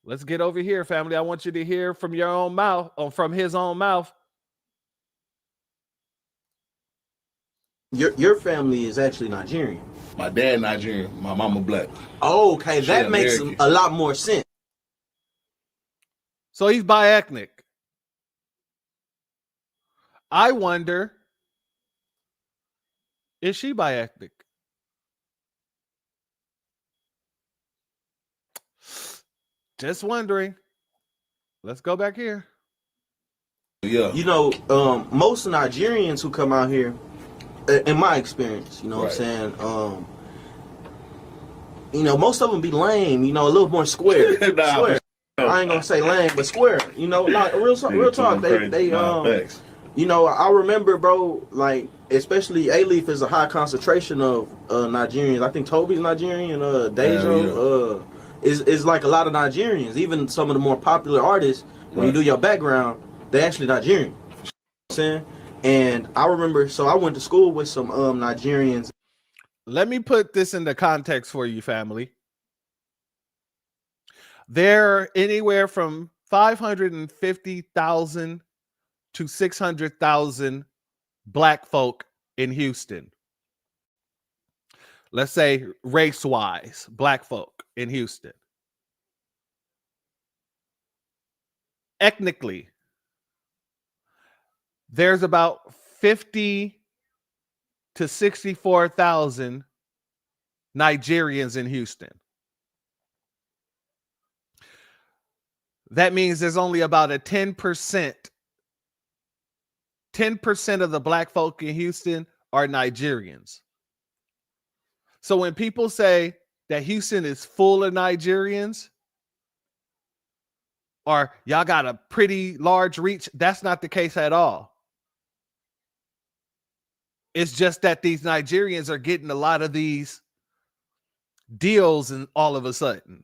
Let's get over here, family. I want you to hear from your own mouth, or from his own mouth.
Your family is actually Nigerian.
My dad Nigerian, my mama Black.
Oh, okay,
She
that makes
American.
a lot more sense.
So he's bi-ethnic. I wonder, is she bi-ethnic? Just wondering. Let's go back here.
Yeah.
You know, most Nigerians who come out here, in my experience, you know what I'm saying, you know, most of them be lame, you know, a little more square. Square. I ain't gonna say lame, but square. You know, like real talk. They you know, I remember, bro, like, especially A-Leaf is a high concentration of Nigerians. I think Toby's Nigerian, Dejo, is like a lot of Nigerians. Even some of the more popular artists, when you do your background, they actually Nigerian. You know what I'm saying? And I remember, so I went to school with some Nigerians.
Let me put this into context for you, family. There are anywhere from 550,000 to 600,000 Black folk in Houston. Let's say race-wise, Black folk in Houston. Ethnically, there's about 50 to 64,000 Nigerians in Houston. That means there's only about a 10% of the Black folk in Houston are Nigerians. So when people say that Houston is full of Nigerians, or y'all got a pretty large reach, that's not the case at all. It's just that these Nigerians are getting a lot of these deals and all of a sudden.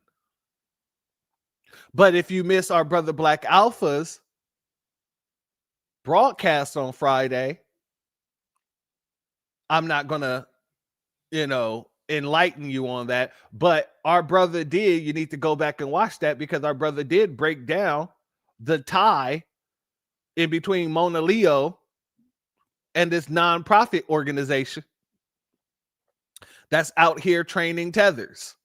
But if you miss our brother Black Alpha's broadcast on Friday, I'm not going to, enlighten you on that. But our brother did. You need to go back and watch that, because our brother did break down the tie in between Mona Leo and this nonprofit organization that's out here training tethers.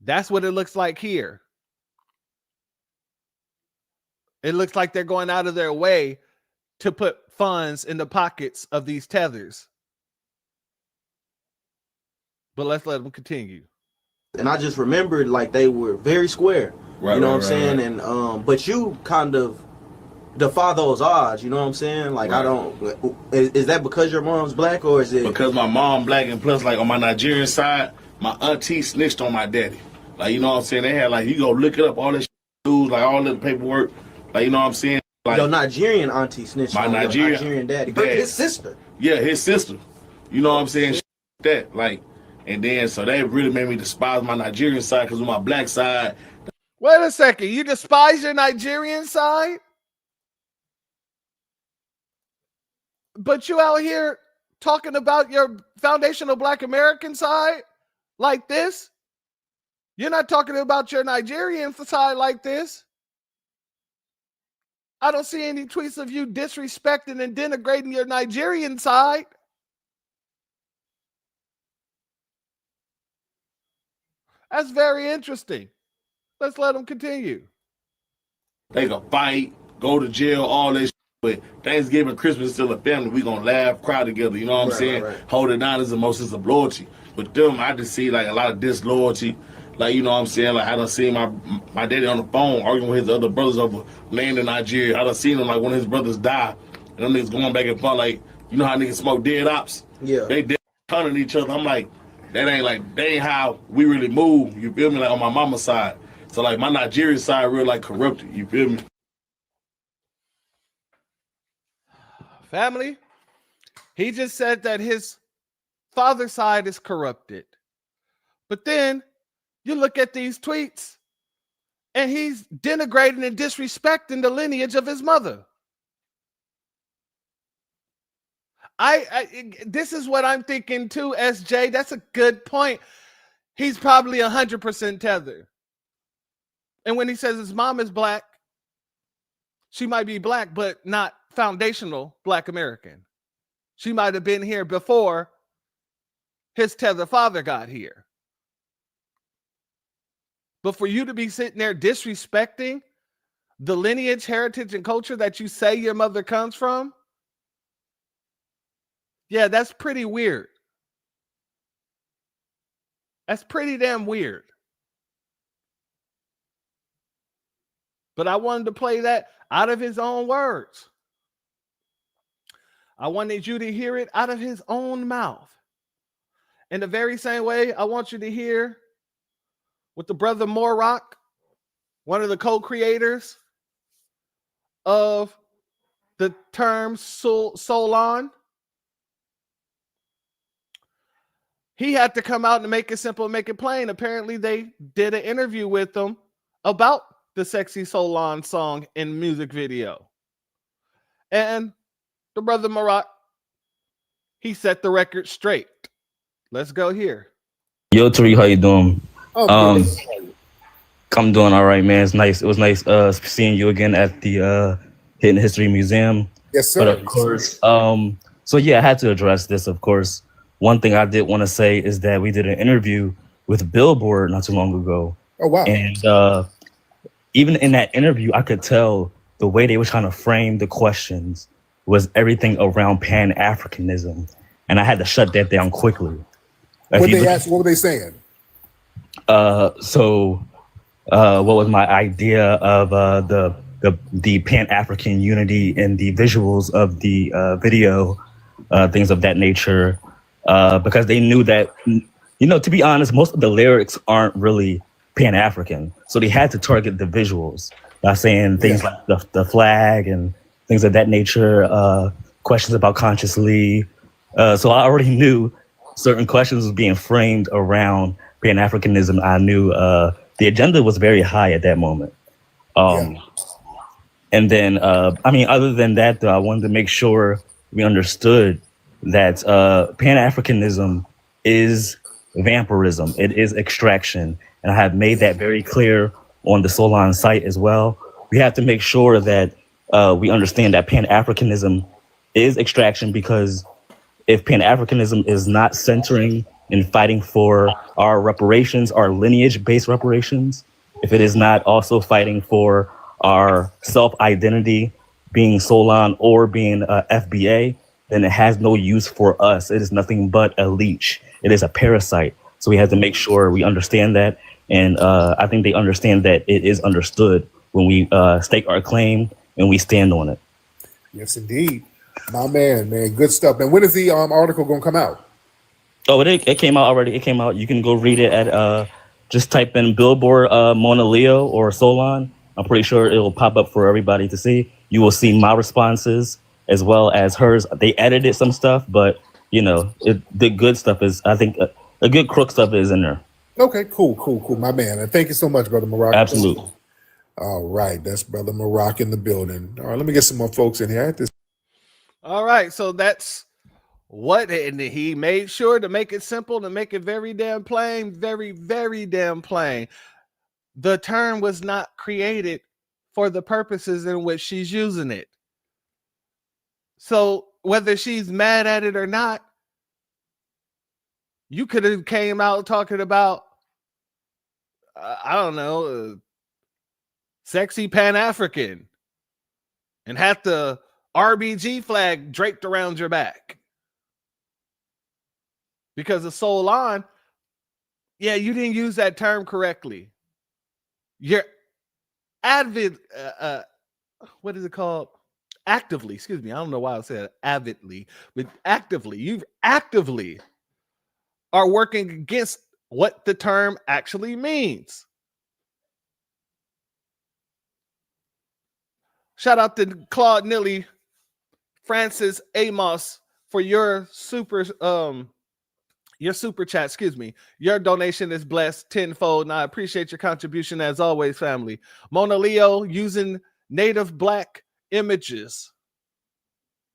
That's what it looks like here. It looks like they're going out of their way to put funds in the pockets of these tethers. But let's let them continue.
And I just remembered like they were very square.
Right,
you know
right,
what I'm saying?
right.
And but you kind of defy those odds, you know what I'm saying? Like
Right.
I don't is that because your mom's black or is it
Because my mom black, and plus like on my Nigerian side, my auntie snitched on my daddy. Like, you know what I'm saying? They had like, you go look it up, all this dudes, like all the paperwork. Like, you know what I'm saying? Like
your Nigerian auntie snitched
my
on your
Nigerian
Nigerian daddy. His sister.
Yeah, his sister. You know what I'm saying? That like, and then so they really made me despise my Nigerian side because with my black side.
Wait a second, you despise your Nigerian side? But you out here talking about your foundational Black American side like this? You're not talking about your Nigerian side like this. I don't see any tweets of you disrespecting and denigrating your Nigerian side. That's very interesting. Let's let them continue.
They can fight, go to jail, all this. But Thanksgiving, Christmas, still a family. We gonna laugh, cry together. You know what I'm saying? Right. Hold it down as emotions of loyalty. With them, I just see like a lot of disloyalty. Like, you know what I'm saying? Like I done seen my daddy on the phone arguing with his other brothers over land in Nigeria. I done seen him like when his brothers die, and them niggas going back and forth like, you know how niggas smoke dead ops?
Yeah.
They dead hunting each other. I'm like, that ain't how we really move. You feel me? Like on my mama's side. So like my Nigerian side real like corrupted. You feel me?
Family, he just said that his father's side is corrupted. But then you look at these tweets and he's denigrating and disrespecting the lineage of his mother. This is what I'm thinking too, SJ. That's a good point. He's probably 100% tether. And when he says his mom is black, she might be black, but not foundational Black American. She might have been here before his tether father got here. But for you to be sitting there disrespecting the lineage, heritage, and culture that you say your mother comes from, yeah, that's pretty weird. That's pretty damn weird. But I wanted to play that out of his own words. I wanted you to hear it out of his own mouth. In the very same way, I want you to hear what the brother Morrock, one of the co-creators of the term Solon, he had to come out and make it simple and make it plain. Apparently, they did an interview with him about the Sexy Solon song and music video. And the brother Morrock, he set the record straight. Let's go here.
Yo, Tariq, how you doing?
Oh,
I'm doing all right, man. It's nice. It was nice seeing you again at the Hidden History Museum.
Yes, sir.
But of course, so yeah, I had to address this. Of course, one thing I did want to say is that we did an interview with Billboard not too long ago.
Oh, wow.
And even in that interview, I could tell the way they were trying to frame the questions was everything around Pan-Africanism, and I had to shut that down quickly.
What were they saying?
So what was my idea of the Pan-African unity and the visuals of the video, things of that nature, because they knew that, you know, to be honest, most of the lyrics aren't really Pan-African, so they had to target the visuals by saying things like the flag and things of that nature, questions about consciously. So I already knew certain questions was being framed around Pan-Africanism. I knew the agenda was very high at that moment. And then, I mean, other than that, though, I wanted to make sure we understood that Pan-Africanism is vampirism. It is extraction. And I have made that very clear on the Solon site as well. We have to make sure that we understand that Pan-Africanism is extraction, because if Pan-Africanism is not centering and fighting for our reparations, our lineage-based reparations, if it is not also fighting for our self-identity being Solon or being FBA, then it has no use for us. It is nothing but a leech. It is a parasite. So we have to make sure we understand that. And I think they understand that it is understood when we stake our claim and we stand on it.
Yes, indeed. My man, good stuff. And when is the article going to come out?
Oh, it came out already. It came out. You can go read it at just type in Billboard Mona Leo or Solon. I'm pretty sure it will pop up for everybody to see. You will see my responses as well as hers. They edited some stuff, but you know, the good stuff is, I think, the good crook stuff is in there.
Okay, cool. My man. And thank you so much, Brother Maroc.
Absolutely.
All right. That's Brother Maroc in the building. All right, let me get some more folks in here.
All right. So that's what, and he made sure to make it simple, to make it very damn plain, very, very damn plain. The term was not created for the purposes in which she's using it. So whether she's mad at it or not, you could have came out talking about, I don't know, sexy Pan-African and had the RBG flag draped around your back. Because of Solon, yeah, you didn't use that term correctly. You're what is it called? Actively, excuse me. I don't know why I said avidly, but actively, you actively are working against what the term actually means. Shout out to Claude Nilly, Francis Amos for your super chat, excuse me. Your donation is blessed tenfold, and I appreciate your contribution as always, family. Mona Leo using native black images.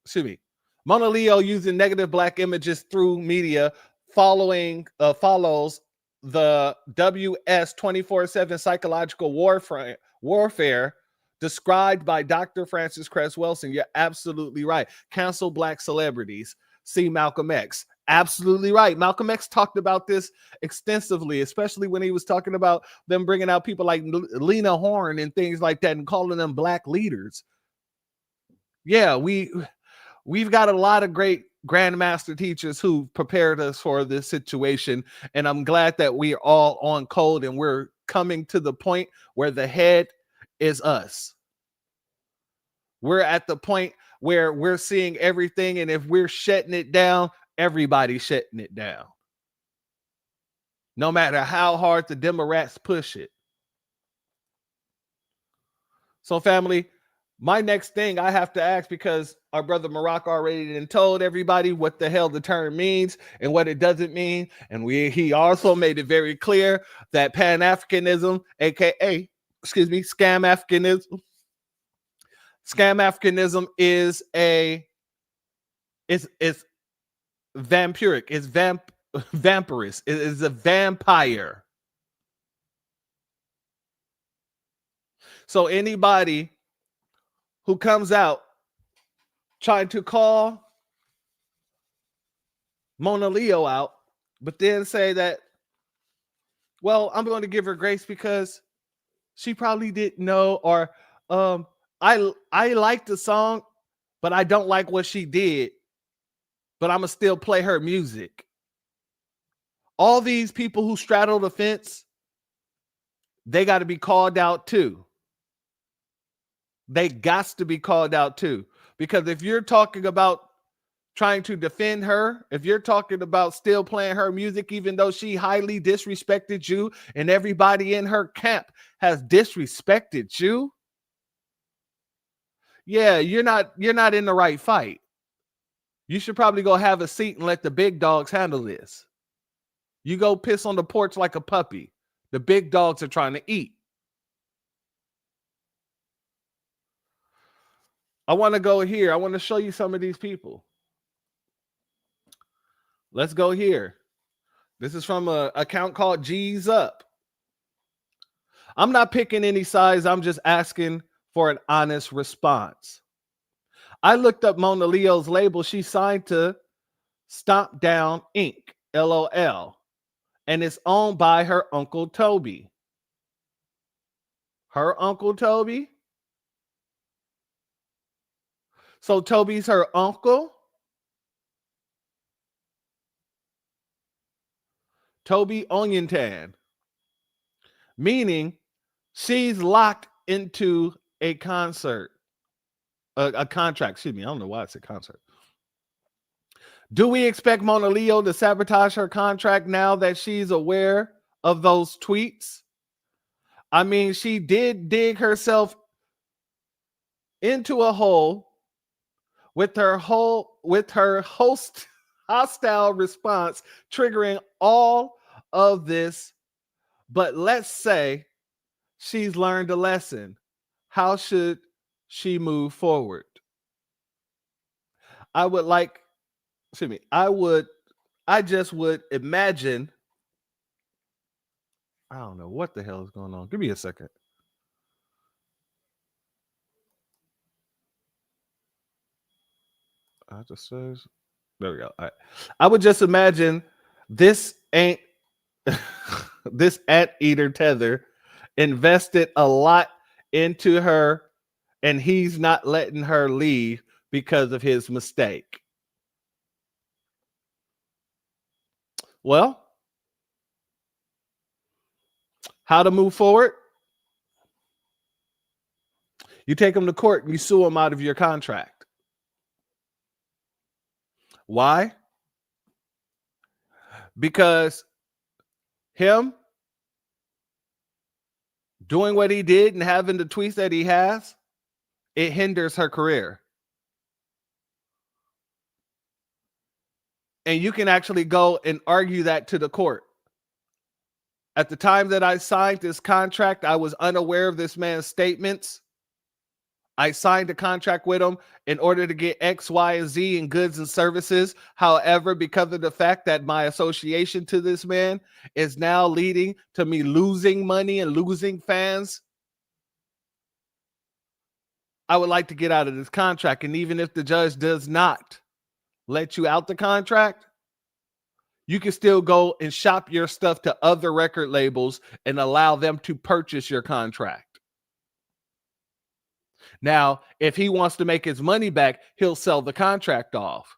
Excuse me. Mona Leo using negative black images through media follows the WS 24/7 psychological warfare described by Dr. Francis Cress Wilson. You're absolutely right. Cancel black celebrities. See Malcolm X. Absolutely right. Malcolm X talked about this extensively, especially when he was talking about them bringing out people like Lena Horne and things like that and calling them black leaders. Yeah, we've got a lot of great grandmaster teachers who prepared us for this situation, and I'm glad that we're all on code and we're coming to the point where the head is us. We're at the point where we're seeing everything, and if we're shutting it down, everybody's shutting it down. No matter how hard the Democrats push it. So, family, my next thing I have to ask, because our brother Maroc already told everybody what the hell the term means and what it doesn't mean. And he also made it very clear that Pan-Africanism, aka, Scam Africanism is vampiric, it's vampirous, it is a vampire. So anybody who comes out trying to call Mona Leo out, but then say that, well, I'm going to give her grace because she probably didn't know, or I like the song, but I don't like what she did, but I'm gonna still play her music. All these people who straddle the fence, they got to be called out too. They got to be called out too. Because if you're talking about trying to defend her, if you're talking about still playing her music, even though she highly disrespected you and everybody in her camp has disrespected you, yeah, you're not in the right fight. You should probably go have a seat and let the big dogs handle this. You go piss on the porch like a puppy. The big dogs are trying to eat. I want to go here. I want to show you some of these people. Let's go here. This is from an account called G's Up. I'm not picking any sides. I'm just asking for an honest response. I looked up Mona Leo's label. She signed to Stomp Down Inc., LOL, and it's owned by her Uncle Toby. Her Uncle Toby? So Toby's her uncle. Toby Onyentan. Meaning she's locked into a contract. I don't know why it's a concert. Do we expect Mona Leo to sabotage her contract now that she's aware of those tweets? I mean, she did dig herself into a hole with her hostile response triggering all of this. But let's say she's learned a lesson. How should she move forward? I just would imagine. I don't know what the hell is going on. Give me a second. There we go. All right. I would just imagine this ain't this anteater tether invested a lot into her, and he's not letting her leave because of his mistake. Well, how to move forward? You take him to court and you sue him out of your contract. Why? Because him doing what he did and having the tweets that he has, it hinders her career. And you can actually go and argue that to the court. At the time that I signed this contract, I was unaware of this man's statements. I signed a contract with him in order to get X, Y, and Z in goods and services. However, because of the fact that my association to this man is now leading to me losing money and losing fans, I would like to get out of this contract. And even if the judge does not let you out the contract, you can still go and shop your stuff to other record labels and allow them to purchase your contract. Now, if he wants to make his money back, he'll sell the contract off.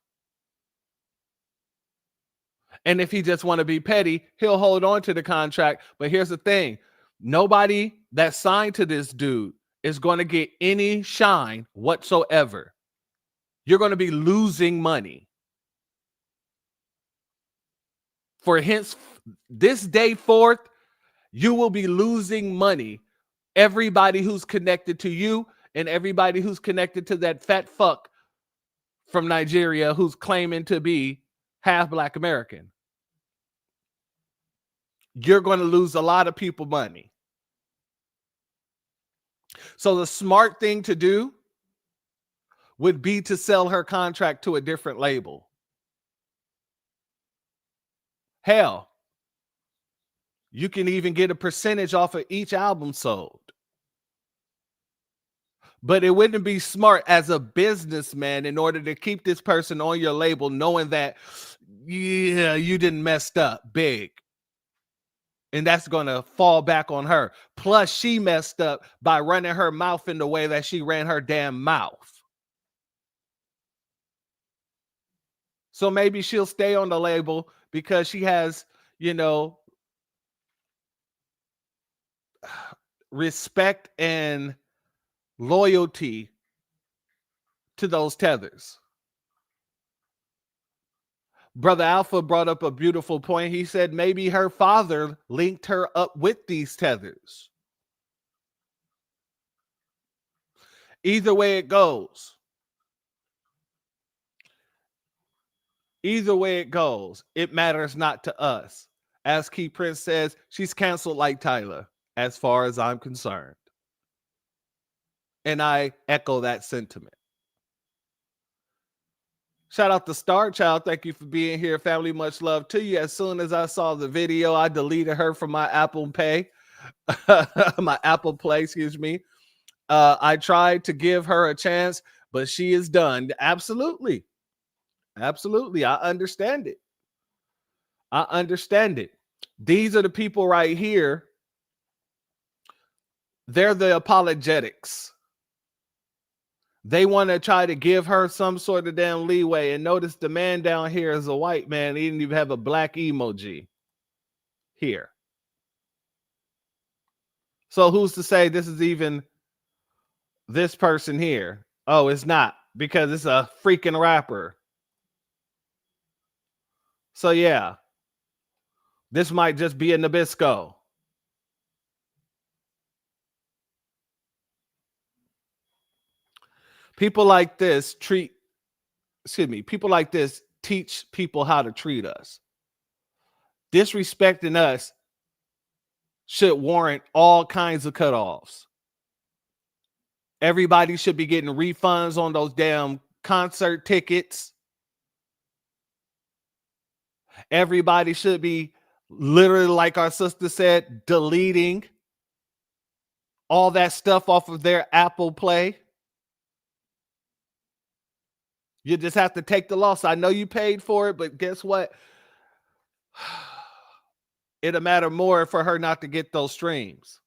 And if he just want to be petty, he'll hold on to the contract. But here's the thing. Nobody that signed to this dude is going to get any shine whatsoever. You're going to be losing money. For hence, this day forth, you will be losing money. Everybody who's connected to you and everybody who's connected to that fat fuck from Nigeria who's claiming to be half Black American. You're going to lose a lot of people money. So the smart thing to do would be to sell her contract to a different label. Hell, you can even get a percentage off of each album sold. But it wouldn't be smart as a businessman in order to keep this person on your label knowing that, yeah, you didn't messed up big. And that's going to fall back on her. Plus, she messed up by running her mouth in the way that she ran her damn mouth. So maybe she'll stay on the label because she has, respect and loyalty to those tethers. Brother Alpha brought up a beautiful point. He said maybe her father linked her up with these tethers. Either way it goes, it matters not to us. As Key Prince says, she's canceled like Tyler, as far as I'm concerned. And I echo that sentiment. Shout out to Star Child. Thank you for being here, family. Much love to you. As soon as I saw the video, I deleted her from my Apple Pay. My Apple Play, excuse me. I tried to give her a chance, but she is done. Absolutely. Absolutely. I understand it. These are the people right here. They're the apologetics. They want to try to give her some sort of damn leeway. And notice the man down here is a white man. He didn't even have a black emoji here. So who's to say this is even this person here? Oh, it's not, because it's a freaking rapper. So yeah, this might just be a Nabisco. People like this people like this teach people how to treat us. Disrespecting us should warrant all kinds of cutoffs. Everybody should be getting refunds on those damn concert tickets. Everybody should be, literally, like our sister said, deleting all that stuff off of their Apple Play. You just have to take the loss. I know you paid for it, but guess what? It'll matter more for her not to get those streams.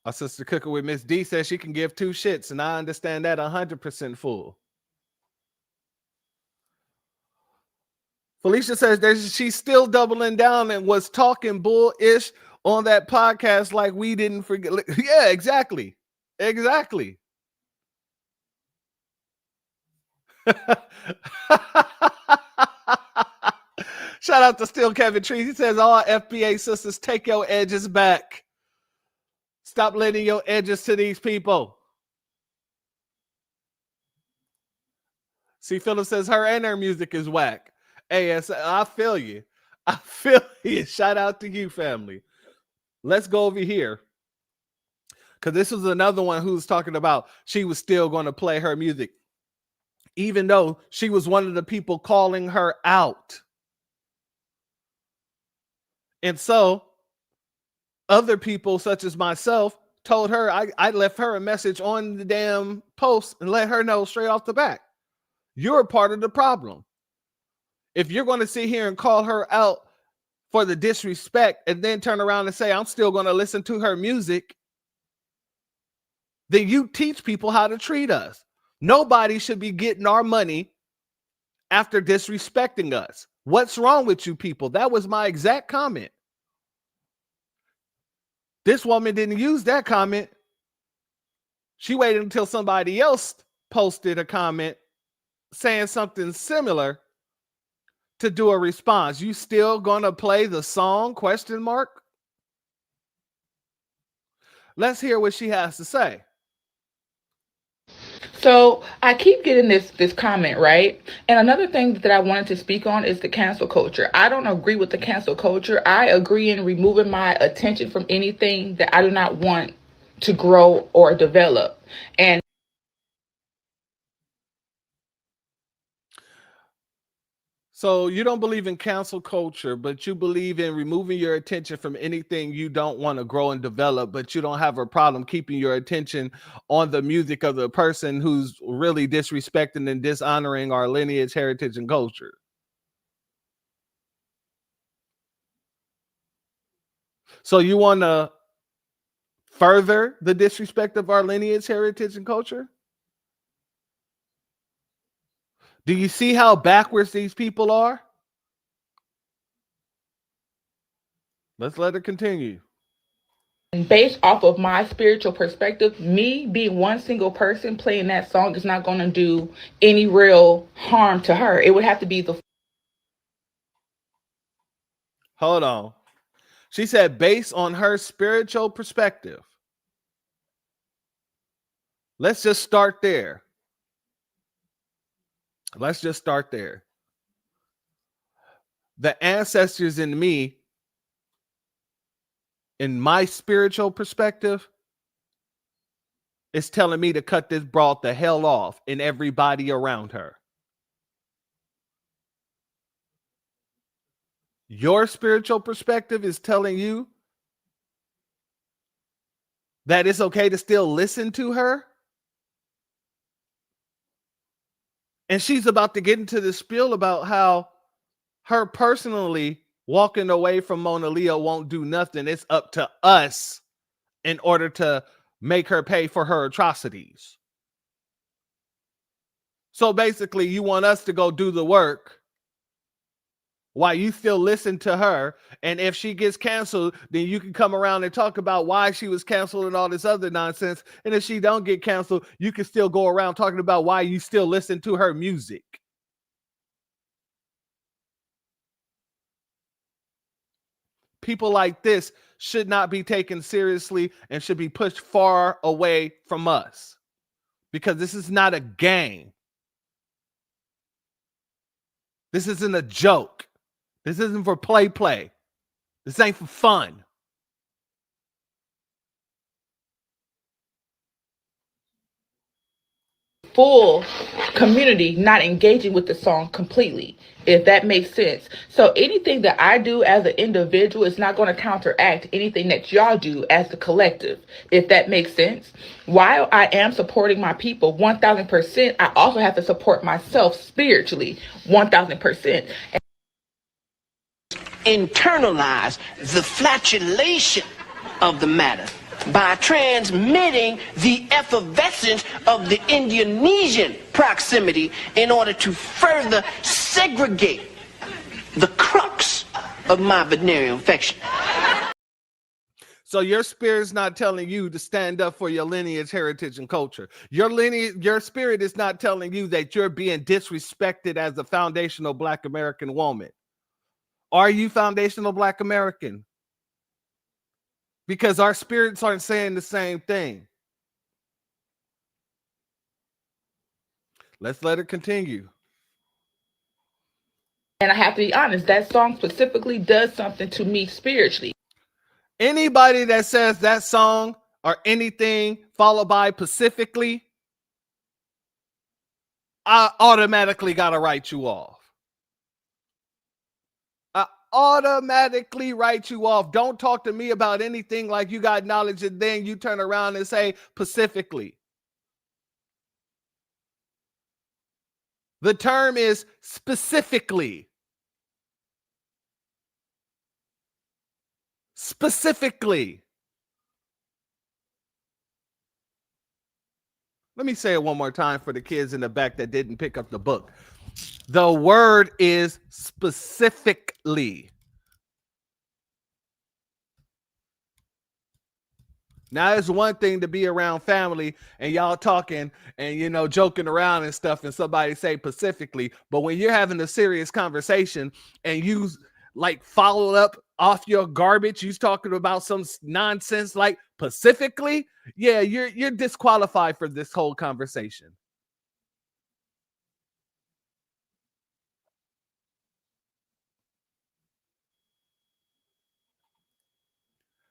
Our sister Cooker with Miss D says she can give two shits, and I understand that 100% full. Felicia says she's still doubling down and was talking bullish on that podcast like we didn't forget. Yeah, exactly. Exactly. Shout out to Still Kevin Trees. He says, all FBA sisters, take your edges back. Stop lending your edges to these people. See, Philip says her and her music is whack. Hey, I feel you. I feel you. Shout out to you, family. Let's go over here. Because this was another one who's talking about she was still going to play her music, even though she was one of the people calling her out. And so other people, such as myself, told her, I left her a message on the damn post and let her know straight off the bat, you're a part of the problem. If you're going to sit here and call her out for the disrespect and then turn around and say, I'm still going to listen to her music, then you teach people how to treat us. Nobody should be getting our money after disrespecting us. What's wrong with you people? That was my exact comment. This woman didn't use that comment. She waited until somebody else posted a comment saying something similar to do a response. You still gonna play the song? ? Let's hear what she has to say.
So I keep getting this comment, right? And another thing that I wanted to speak on is the cancel culture. I don't agree with the cancel culture. I agree in removing my attention from anything that I do not want to grow or develop. And
so you don't believe in cancel culture, but you believe in removing your attention from anything you don't want to grow and develop, but you don't have a problem keeping your attention on the music of the person who's really disrespecting and dishonoring our lineage, heritage, and culture. So you want to further the disrespect of our lineage, heritage, and culture? Do you see how backwards these people are? Let's let it continue.
based off of my spiritual perspective, me being one single person playing that song is not going to do any real harm to her. It would have to be the...
Hold on. She said based on her spiritual perspective. Let's just start there. Let's just start there. The ancestors in me, in my spiritual perspective, is telling me to cut this broad the hell off and everybody around her. Your spiritual perspective is telling you that it's okay to still listen to her. And she's about to get into the spiel about how her personally Walking away from Mona Leo won't do nothing. It's up to us in order to make her pay for her atrocities. So basically, you want us to go do the work while you still listen to her. And if she gets canceled, then you can come around and talk about why she was canceled and all this other nonsense. And if she don't get canceled, you can still go around talking about why you still listen to her music. People like this should not be taken seriously and should be pushed far away from us, because this is not a game. This isn't a joke. This isn't for play. This ain't for fun.
Full community not engaging with the song completely, if that makes sense. So anything that I do as an individual is not going to counteract anything that y'all do as the collective, if that makes sense. While I am supporting my people 1000%, I also have to support myself spiritually 1000%.
Internalize the flatulation of the matter by transmitting the effervescence of the Indonesian proximity in order to further segregate the crux of my venereal infection.
So your spirit's not telling you to stand up for your lineage, heritage, and culture. Your spirit is not telling you that you're being disrespected as a foundational Black American woman. Are you foundational Black American? Because our spirits aren't saying the same thing. Let's let it continue.
And I have to be honest, that song specifically does something to me spiritually.
Anybody that says that song or anything followed by Pacifically, I automatically got to write you off. Automatically write you off. Don't talk to me about anything like you got knowledge and then you turn around and say Pacifically. The term is specifically. Specifically. Let me say it one more time for the kids in the back that didn't pick up the book. The word is specifically. Now, it's one thing to be around family and y'all talking and, joking around and stuff and somebody say Pacifically. But when you're having a serious conversation and you like followed up off your garbage, you talking about some nonsense like Pacifically, yeah, you're disqualified for this whole conversation.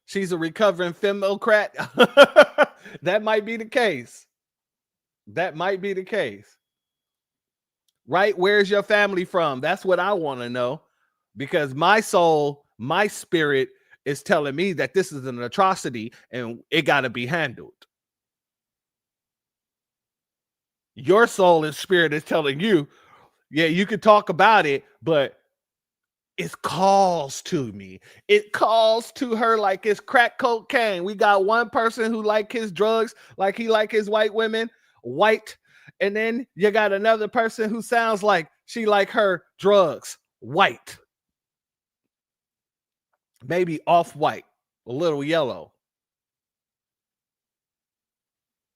She's a recovering femocrat. That might be the case. That might be the case. Right? Where's your family from? That's what I want to know. Because my soul, my spirit is telling me that this is an atrocity and it got to be handled. Your soul and spirit is telling you, yeah, you can talk about it, but it calls to me. It calls to her like it's crack cocaine. We got one person who like his drugs, like he like his white women, white. And then you got another person who sounds like she like her drugs, white. Maybe off-white, a little yellow.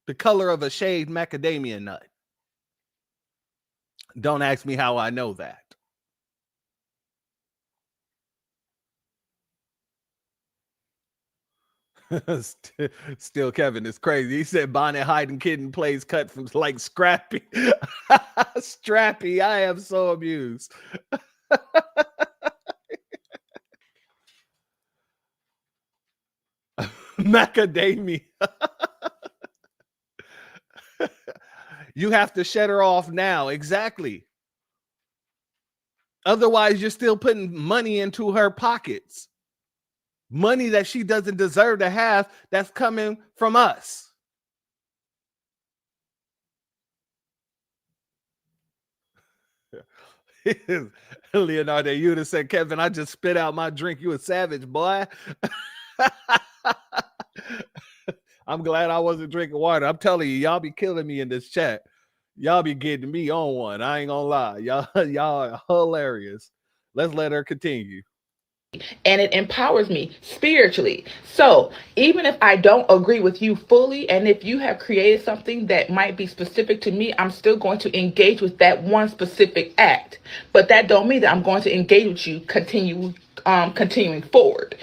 The color of a shaved macadamia nut. Don't ask me how I know that. Still Kevin is crazy. He said Bonnet Hyde Kitten plays cut from like Scrappy. Strappy, I am so amused. Macadamia. You have to shut her off now. Exactly. Otherwise, you're still putting money into her pockets. Money that she doesn't deserve to have, that's coming from us. Leonardo, you would have said, Kevin, I just spit out my drink. You a savage, boy. I'm glad I wasn't drinking water. I'm telling you, y'all be killing me in this chat. Y'all be getting me on one. I ain't gonna lie. Y'all are hilarious. Let's let her continue.
And it empowers me spiritually. So even if I don't agree with you fully, and if you have created something that might be specific to me, I'm still going to engage with that one specific act. But that don't mean that I'm going to engage with you continuing forward.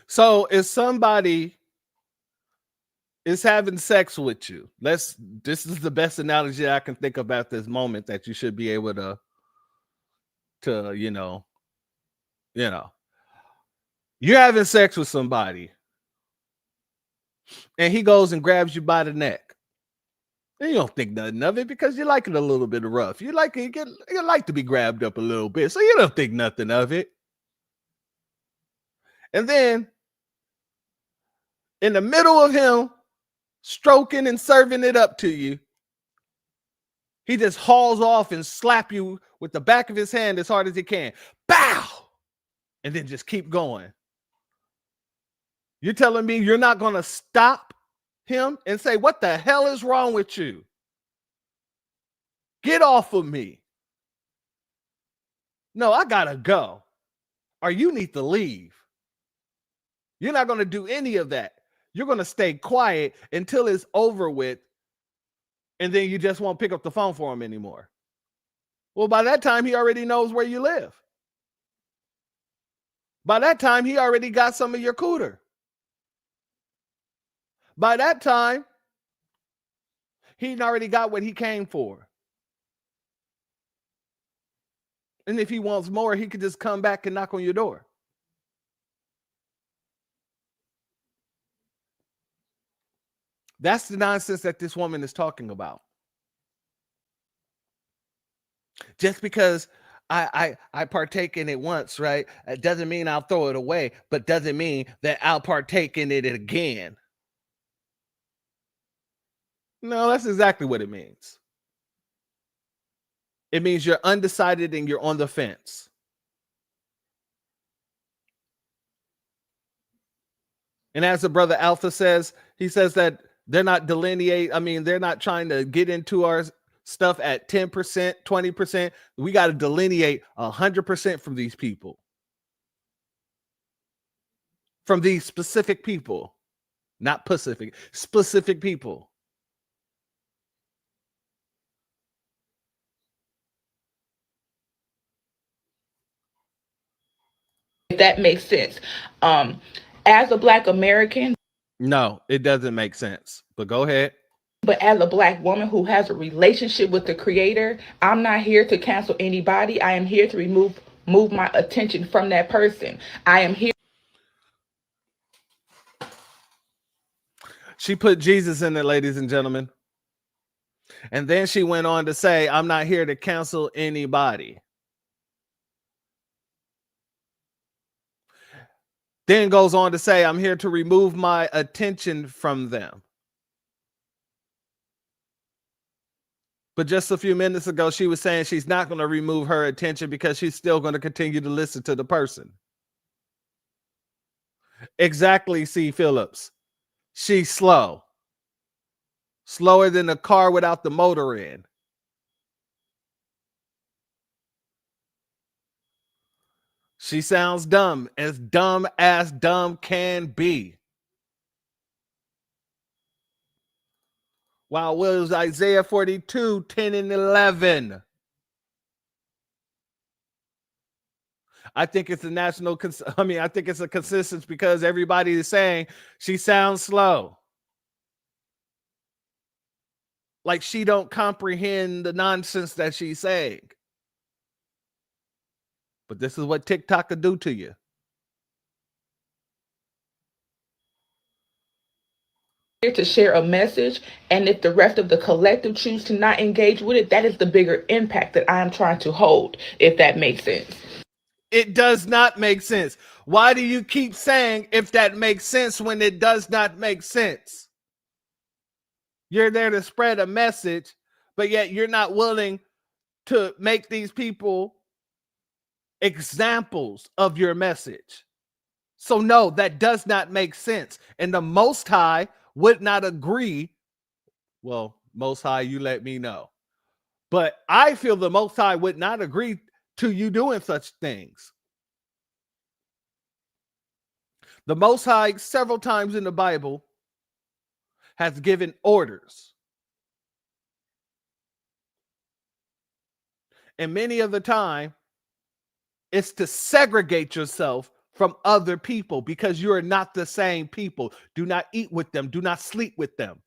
So if somebody is having sex with you, this is the best analogy I can think of at this moment that you should be able to you're having sex with somebody and he goes and grabs you by the neck. And you don't think nothing of it because you like it a little bit rough. You like to be grabbed up a little bit, so you don't think nothing of it. And then in the middle of him stroking and serving it up to you, he just hauls off and slap you with the back of his hand as hard as he can. Bow! And then just keep going. You're telling me you're not going to stop him and say, what the hell is wrong with you? Get off of me. No, I got to go. Or you need to leave. You're not going to do any of that. You're going to stay quiet until it's over with. And then you just won't pick up the phone for him anymore. Well, by that time, he already knows where you live. By that time, he already got some of your cooter. By that time, he already got what he came for. And if he wants more, he could just come back and knock on your door. That's the nonsense that this woman is talking about. Just because I partake in it once, right? It doesn't mean I'll throw it away, but doesn't mean that I'll partake in it again. No, that's exactly what it means. It means you're undecided and you're on the fence. And as the brother Alpha says, he says that they're not they're not trying to get into our stuff at 10%, 20%. We got to delineate 100% from these people. From these specific people. Not Pacific, specific people.
If that makes sense. As a Black American.
No, it doesn't make sense. But go ahead.
But as a Black woman who has a relationship with the Creator, I'm not here to cancel anybody. I am here to move my attention from that person. I am here.
She put Jesus in it, ladies and gentlemen. And then she went on to say, I'm not here to cancel anybody. Then goes on to say, I'm here to remove my attention from them. But just a few minutes ago, she was saying she's not going to remove her attention because she's still going to continue to listen to the person. Exactly, C. Phillips. She's slow. Slower than a car without the motor in. She sounds dumb as dumb can be. Wow, what was Isaiah 42, 10 and 11? I think it's a I think it's a consistency because everybody is saying she sounds slow. Like she don't comprehend the nonsense that she's saying. But this is what TikTok could do to you.
Here to share a message, and if the rest of the collective choose to not engage with it, that is the bigger impact that I am trying to hold, if that makes sense.
It does not make sense. Why do you keep saying if that makes sense when it does not make sense? You're there to spread a message, but yet you're not willing to make these people examples of your message. So no, that does not make sense. And the Most High would not agree. Well, Most High, you let me know. But I feel the Most High would not agree to you doing such things. The Most High, several times in the Bible, has given orders. And many of the time, it's to segregate yourself from other people because you are not the same people. Do not eat with them. Do not sleep with them.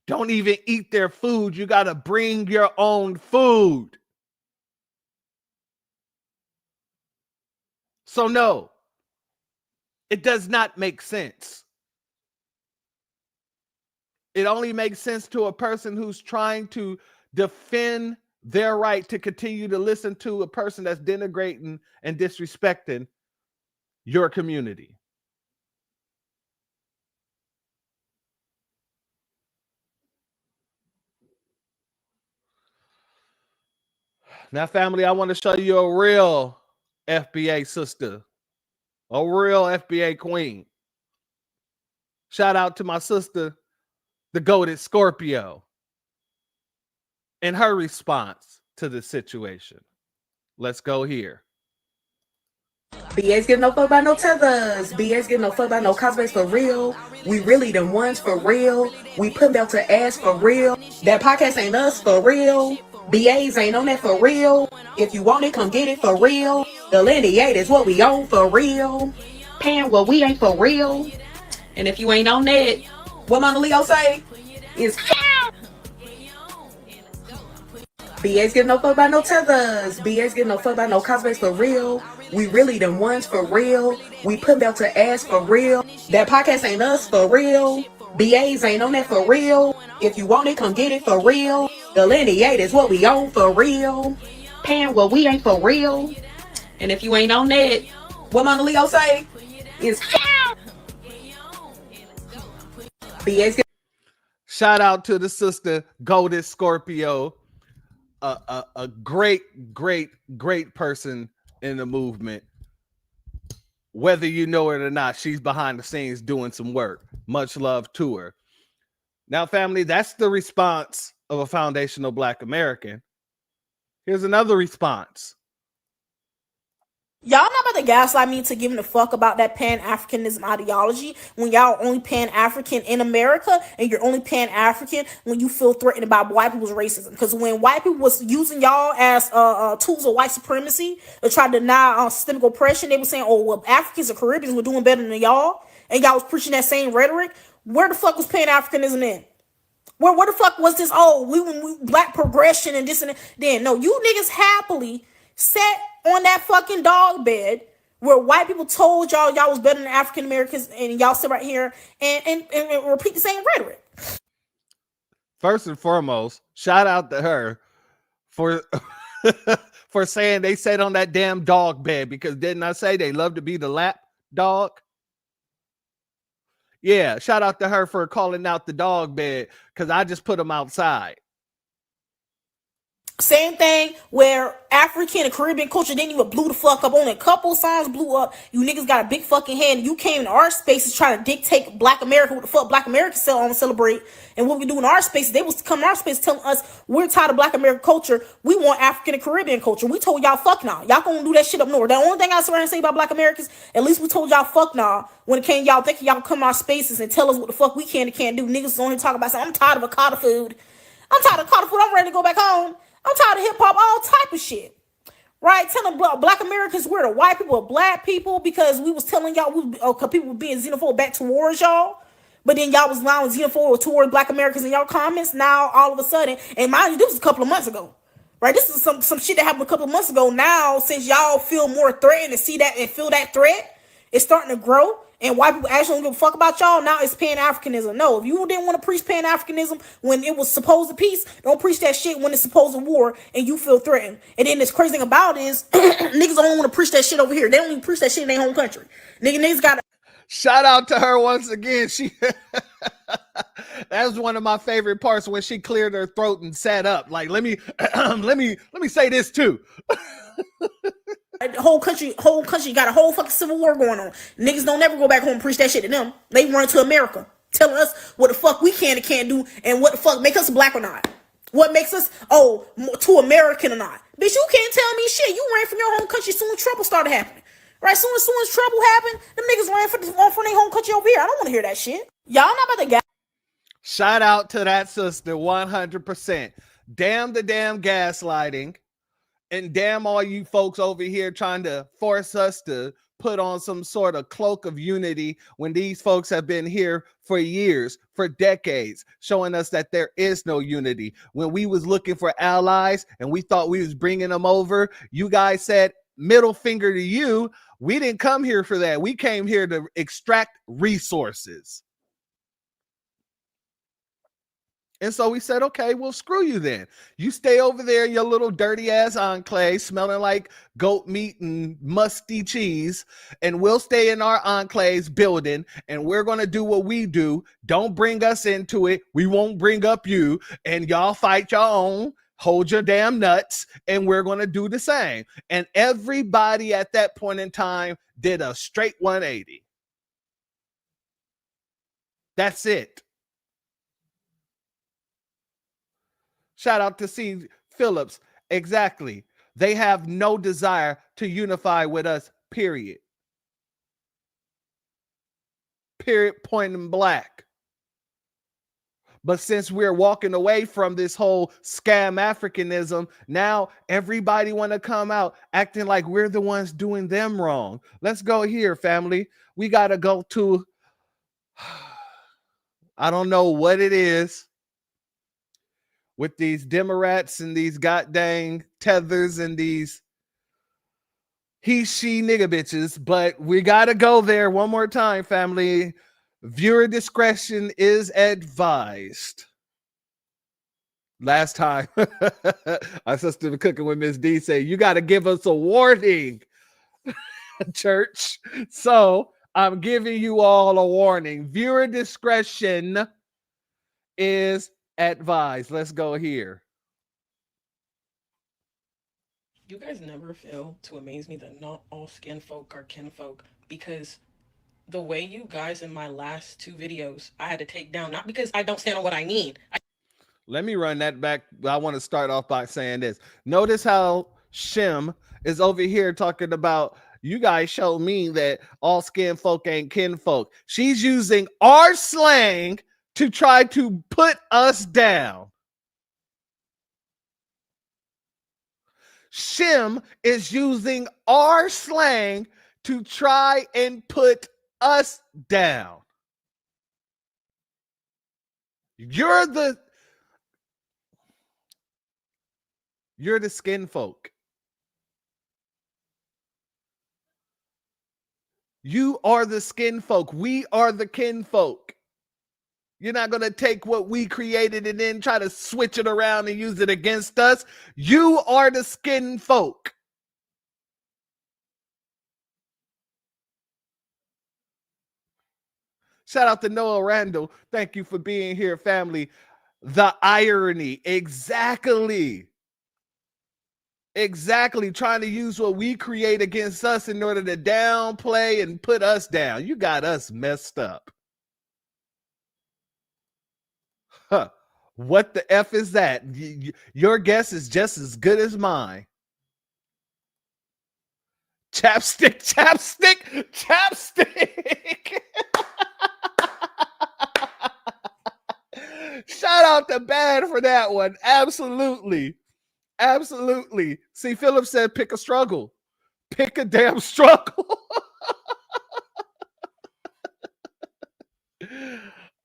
Don't even eat their food. You got to bring your own food. So no, it does not make sense. It only makes sense to a person who's trying to defend their right to continue to listen to a person that's denigrating and disrespecting your community. Now, family, I want to show you a real FBA sister, a real FBA queen. Shout out to my sister, the goated Scorpio, and her response to the situation. Let's go here.
BA's getting no fuck by no tethers. BA's getting no fuck by no cosplays for real. We really them ones for real. We put out to ass for real. That podcast ain't us for real. BA's ain't on that for real. If you want it, come get it for real. The lineate is what we own for real. Paying what we ain't for real. And if you ain't on that, what Mona Leo say is BA's getting no fuck by no tethers. BA's getting no fuck by no cosplays for real. We really them ones for real. We put out to ass for real. That podcast ain't us for real. BA's ain't on that for real. If you want it, come get it for real. The lineate is what we own for real. Paying what we ain't for real. And if you ain't on that, what Mona Leo say is BA's.
Shout out to the sister, Goldest Scorpio, a great person in the movement. Whether you know it or not, she's behind the scenes doing some work. Much love to her. Now, family, that's the response of a foundational Black American. Here's another response.
Y'all not about to gaslight me into giving a fuck about that Pan-Africanism ideology when y'all only Pan-African in America and you're only Pan-African when you feel threatened by white people's racism. Because when white people was using y'all as tools of white supremacy to try to deny systemic oppression, they were saying, oh, well, Africans and Caribbeans were doing better than y'all, and y'all was preaching that same rhetoric. Where the fuck was Pan-Africanism in? Where the fuck was this? Oh, we black progression and this and that. Then no, you niggas happily sat on that fucking dog bed where white people told y'all was better than African Americans, and y'all sit right here and repeat the same rhetoric.
First and foremost, shout out to her for for saying they sat on that damn dog bed, because didn't I say they love to be the lap dog? Yeah, shout out to her for calling out the dog bed, because I just put them outside.
Same thing where African and Caribbean culture didn't even blew the fuck up. Only a couple signs blew up. You niggas got a big fucking head and you came in our spaces trying to dictate Black America, what the fuck Black America celebrate. And what we do in our spaces, they was come in our space telling us we're tired of Black American culture. We want African and Caribbean culture. We told y'all fuck nah. Y'all gonna do that shit up north. The only thing I swear and say about Black Americans, at least we told y'all fuck nah. When it came y'all thinking y'all come in our spaces and tell us what the fuck we can and can't do. Niggas only talk about something. I'm tired of Akata food. I'm tired of Akata food. I'm ready to go back home. I'm tired of hip-hop, all type of shit. Right? Telling Black Americans we're the white people or Black people because we was telling y'all people were being xenophobic back towards y'all. But then y'all was allowing xenophobic towards Black Americans in y'all comments. Now, all of a sudden, and mind you, this was a couple of months ago. Right? This is some shit that happened a couple of months ago. Now, since y'all feel more threatened and see that and feel that threat, it's starting to grow. And white people actually don't give a fuck about y'all. Now it's Pan-Africanism. No, if you didn't want to preach Pan-Africanism when it was supposed to peace, don't preach that shit when it's supposed to war and you feel threatened. And then this crazy thing about it is niggas don't want to preach that shit over here. They don't even preach that shit in their home country. Niggas got
Shout out to her once again. She that was one of my favorite parts when she cleared her throat and sat up. Like, let me say this too.
The whole country got a whole fucking civil war going on. Niggas don't never go back home and preach that shit to them. They run to America, telling us what the fuck we can and can't do, and what the fuck make us black or not. What makes us too American or not? Bitch, you can't tell me shit. You ran from your home country soon as trouble started happening. Right? Soon as trouble happened, them niggas ran from their home country over here. I don't want to hear that shit. Y'all not about to get.
Shout out to that sister, 100%. Damn the damn gaslighting. And damn all you folks over here trying to force us to put on some sort of cloak of unity when these folks have been here for years, for decades, showing us that there is no unity. When we was looking for allies and we thought we was bringing them over, you guys said, middle finger to you. We didn't come here for that. We came here to extract resources. And so we said, okay, well, screw you then. You stay over there in your little dirty ass enclave smelling like goat meat and musty cheese, and we'll stay in our enclaves building, and we're going to do what we do. Don't bring us into it. We won't bring up you, and y'all fight your own. Hold your damn nuts, and we're going to do the same. And everybody at that point in time did a straight 180. That's it. Shout out to C. Phillips. Exactly. They have no desire to unify with us, period. Period, point in black. But since we're walking away from this whole scam Africanism, now everybody want to come out acting like we're the ones doing them wrong. Let's go here, family. We got to go to, I don't know what it is with these Democrats and these goddamn tethers and these he, she, nigga bitches, but we got to go there one more time, family. Viewer discretion is advised. Last time, our sister cooking with Miss D said, you got to give us a warning, church. So I'm giving you all a warning. Viewer discretion is advised. Let's go here.
You guys never fail to amaze me that not all skin folk are kinfolk, because the way you guys in my last two videos I had to take down, not because I don't stand on what I need.
Let me run that back. I want to start off by saying this. Notice how Shem is over here talking about, you guys show me that all skin folk ain't kinfolk. She's using our slang to try to put us down. Shem is using our slang to try and put us down. You're the skin folk. You are the skin folk. We are the kin folk. You're not going to take what we created and then try to switch it around and use it against us. You are the skin folk. Shout out to Noah Randall. Thank you for being here, family. The irony. Exactly. Exactly. Trying to use what we create against us in order to downplay and put us down. You got us messed up. Huh. What the F is that? Your guess is just as good as mine. Chapstick, chapstick, chapstick. Shout out to Bad for that one. Absolutely. Absolutely. See, Philip said pick a struggle. Pick a damn struggle.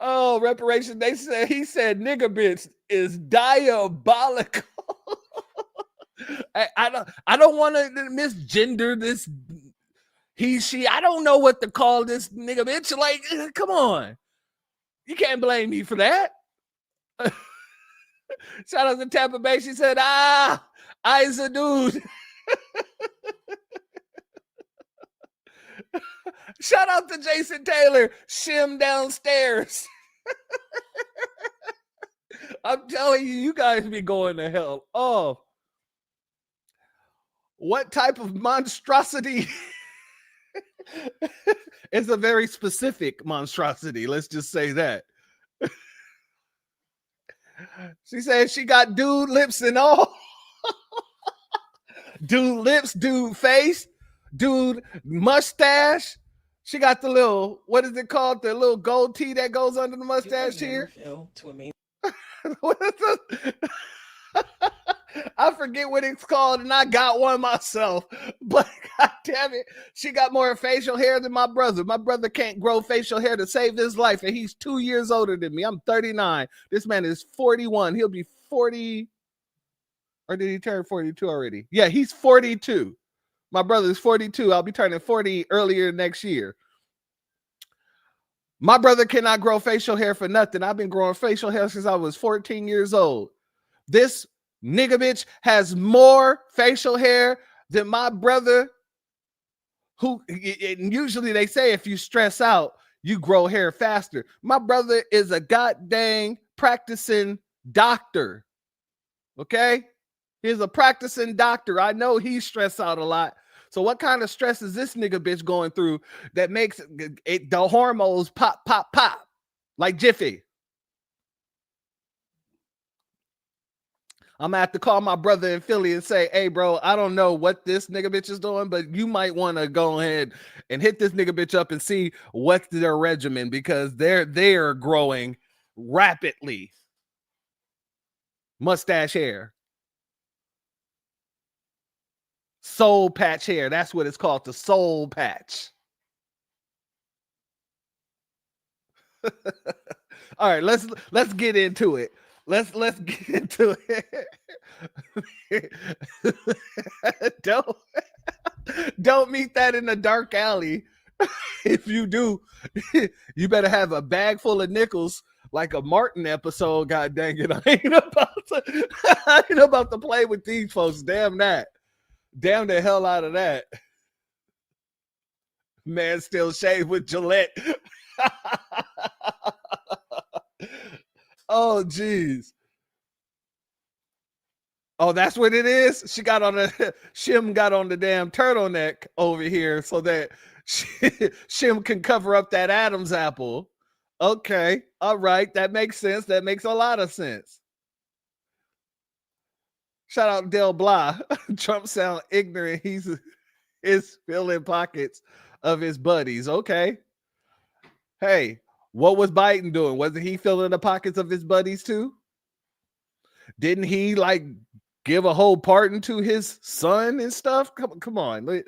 Oh, reparation. He said nigga bitch is diabolical. I don't want to misgender this he, she. I don't know what to call this nigga bitch. Like, come on. You can't blame me for that. Shout out to Tampa Bay. She said, I's a dude. Shout out to Jason Taylor, shim downstairs. I'm telling you, you guys be going to hell. Oh, what type of monstrosity? It's a very specific monstrosity. Let's just say that. She said she got dude lips and all. Dude lips, dude face, dude mustache. She got the little, what is it called? The little gold tee that goes under the mustache here.
Feel to amaze.
I forget what it's called, and I got one myself. But god damn it, she got more facial hair than my brother. My brother can't grow facial hair to save his life, and he's 2 years older than me. I'm 39. This man is 41. He'll be 40. Or did he turn 42 already? Yeah, he's 42. My brother is 42. I'll be turning 40 earlier next year. My brother cannot grow facial hair for nothing. I've been growing facial hair since I was 14 years old. This nigga bitch has more facial hair than my brother, who, and usually they say if you stress out, you grow hair faster. My brother is a goddamn practicing doctor. Okay? He's a practicing doctor. I know he's stressed out a lot. So what kind of stress is this nigga bitch going through that makes it the hormones pop, pop, pop like Jiffy? I'm gonna have to call my brother in Philly and say, hey, bro, I don't know what this nigga bitch is doing, but you might want to go ahead and hit this nigga bitch up and see what's their regimen, because they're growing rapidly. Mustache hair. Soul patch hair. That's what it's called, the soul patch. All right, let's get into it. Let's get into it. Don't meet that in a dark alley. If you do, you better have a bag full of nickels, like a Martin episode. God dang it! I ain't about to play with these folks. Damn that. Damn the hell out of that. Man still shaved with Gillette. Oh, geez. Oh, that's what it is? Shim got on the damn turtleneck over here so that Shim can cover up that Adam's apple. Okay. All right. That makes sense. That makes a lot of sense. Shout out Del Blah. Trump sound ignorant. He's filling pockets of his buddies. Okay. Hey, what was Biden doing? Wasn't he filling the pockets of his buddies too? Didn't he give a whole pardon to his son and stuff? Come on.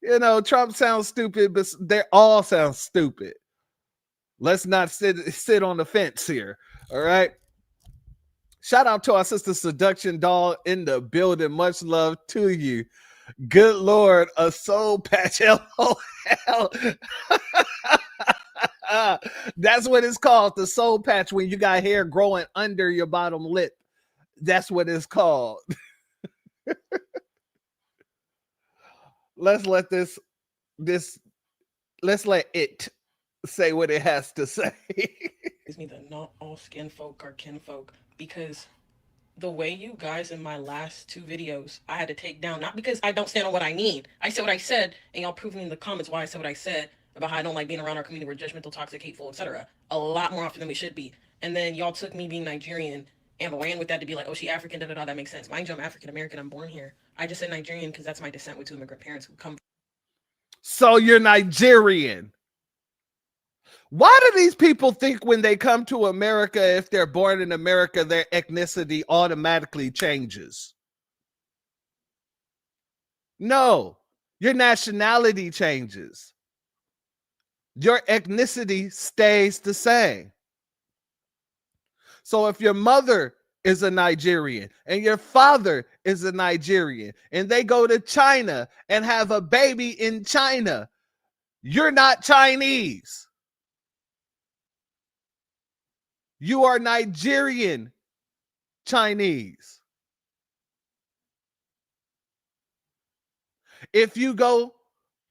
You know, Trump sounds stupid, but they all sound stupid. Let's not sit on the fence here. All right. Shout out to our sister Seduction Doll in the building. Much love to you. Good Lord, a soul patch. LOL. That's what it's called, the soul patch, when you got hair growing under your bottom lip. That's what it's called. Let's let it say what it has to say.
It's me that not all skin folk are kinfolk, because the way you guys in my last two videos I had to take down, not because I don't stand on what I mean. I said what I said, and y'all proved me in the comments why I said what I said about how I don't like being around our community. We're judgmental, toxic, hateful, etc. A lot more often than we should be. And then y'all took me being Nigerian and ran with that to be like, oh, she African, da-da-da, that makes sense. Mind you, I'm African-American, I'm born here. I just said Nigerian because that's my descent with two immigrant parents who come.
So you're Nigerian. Why do these people think when they come to America, if they're born in America, their ethnicity automatically changes? No, your nationality changes. Your ethnicity stays the same. So if your mother is a Nigerian and your father is a Nigerian and they go to China and have a baby in China, you're not Chinese. You are Nigerian Chinese. If you go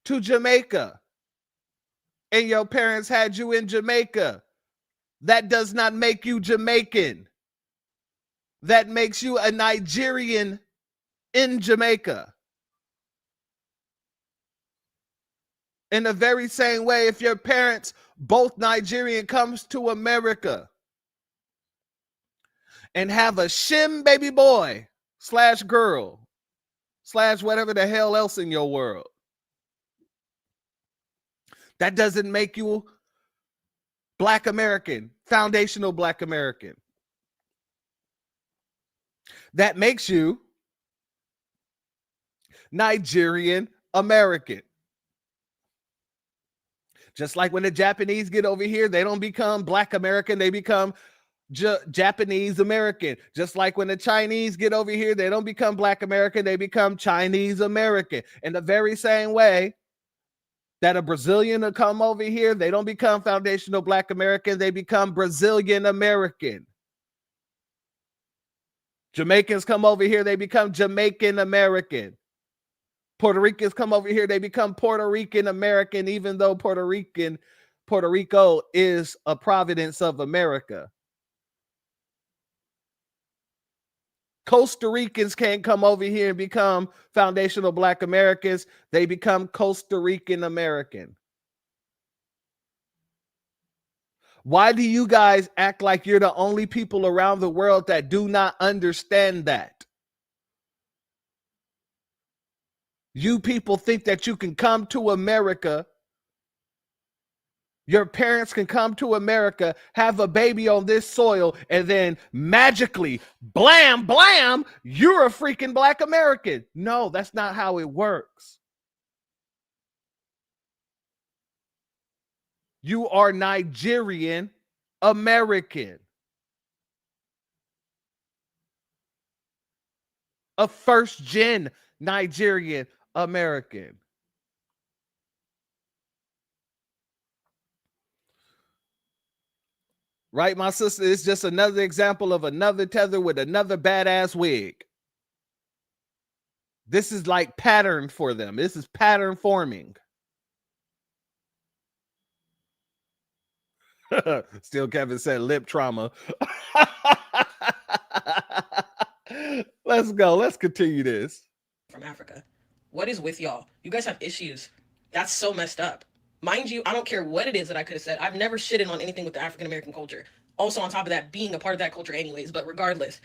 to Jamaica and your parents had you in Jamaica, that does not make you Jamaican. That makes you a Nigerian in Jamaica. In the very same way, if your parents, both Nigerian, comes to America and have a shim baby boy / girl / whatever the hell else in your world, that doesn't make you Black American, foundational Black American. That makes you Nigerian American. Just like when the Japanese get over here, they don't become Black American, they become Japanese American. Just like when the Chinese get over here, they don't become Black American, they become Chinese American. In the very same way that a Brazilian will come over here, they don't become foundational Black American, they become Brazilian American. Jamaicans come over here, they become Jamaican American. Puerto Ricans come over here, they become Puerto Rican American, even though Puerto Rico is a province of America. Costa Ricans can't come over here and become foundational Black Americans. They become Costa Rican American. Why do you guys act like you're the only people around the world that do not understand that? You people think that you can come to America, your parents can come to America, have a baby on this soil, and then magically, blam, blam, you're a freaking Black American. No, that's not how it works. You are Nigerian American. A first-gen Nigerian American. Right, my sister? It's just another example of another tether with another badass wig. This is like pattern for them. This is pattern forming. Still Kevin said lip trauma. Let's go. Let's continue this.
From Africa. What is with y'all? You guys have issues. That's so messed up. Mind you, I don't care what it is that I could have said. I've never shitted on anything with the African American culture. Also, on top of that, being a part of that culture anyways, but regardless.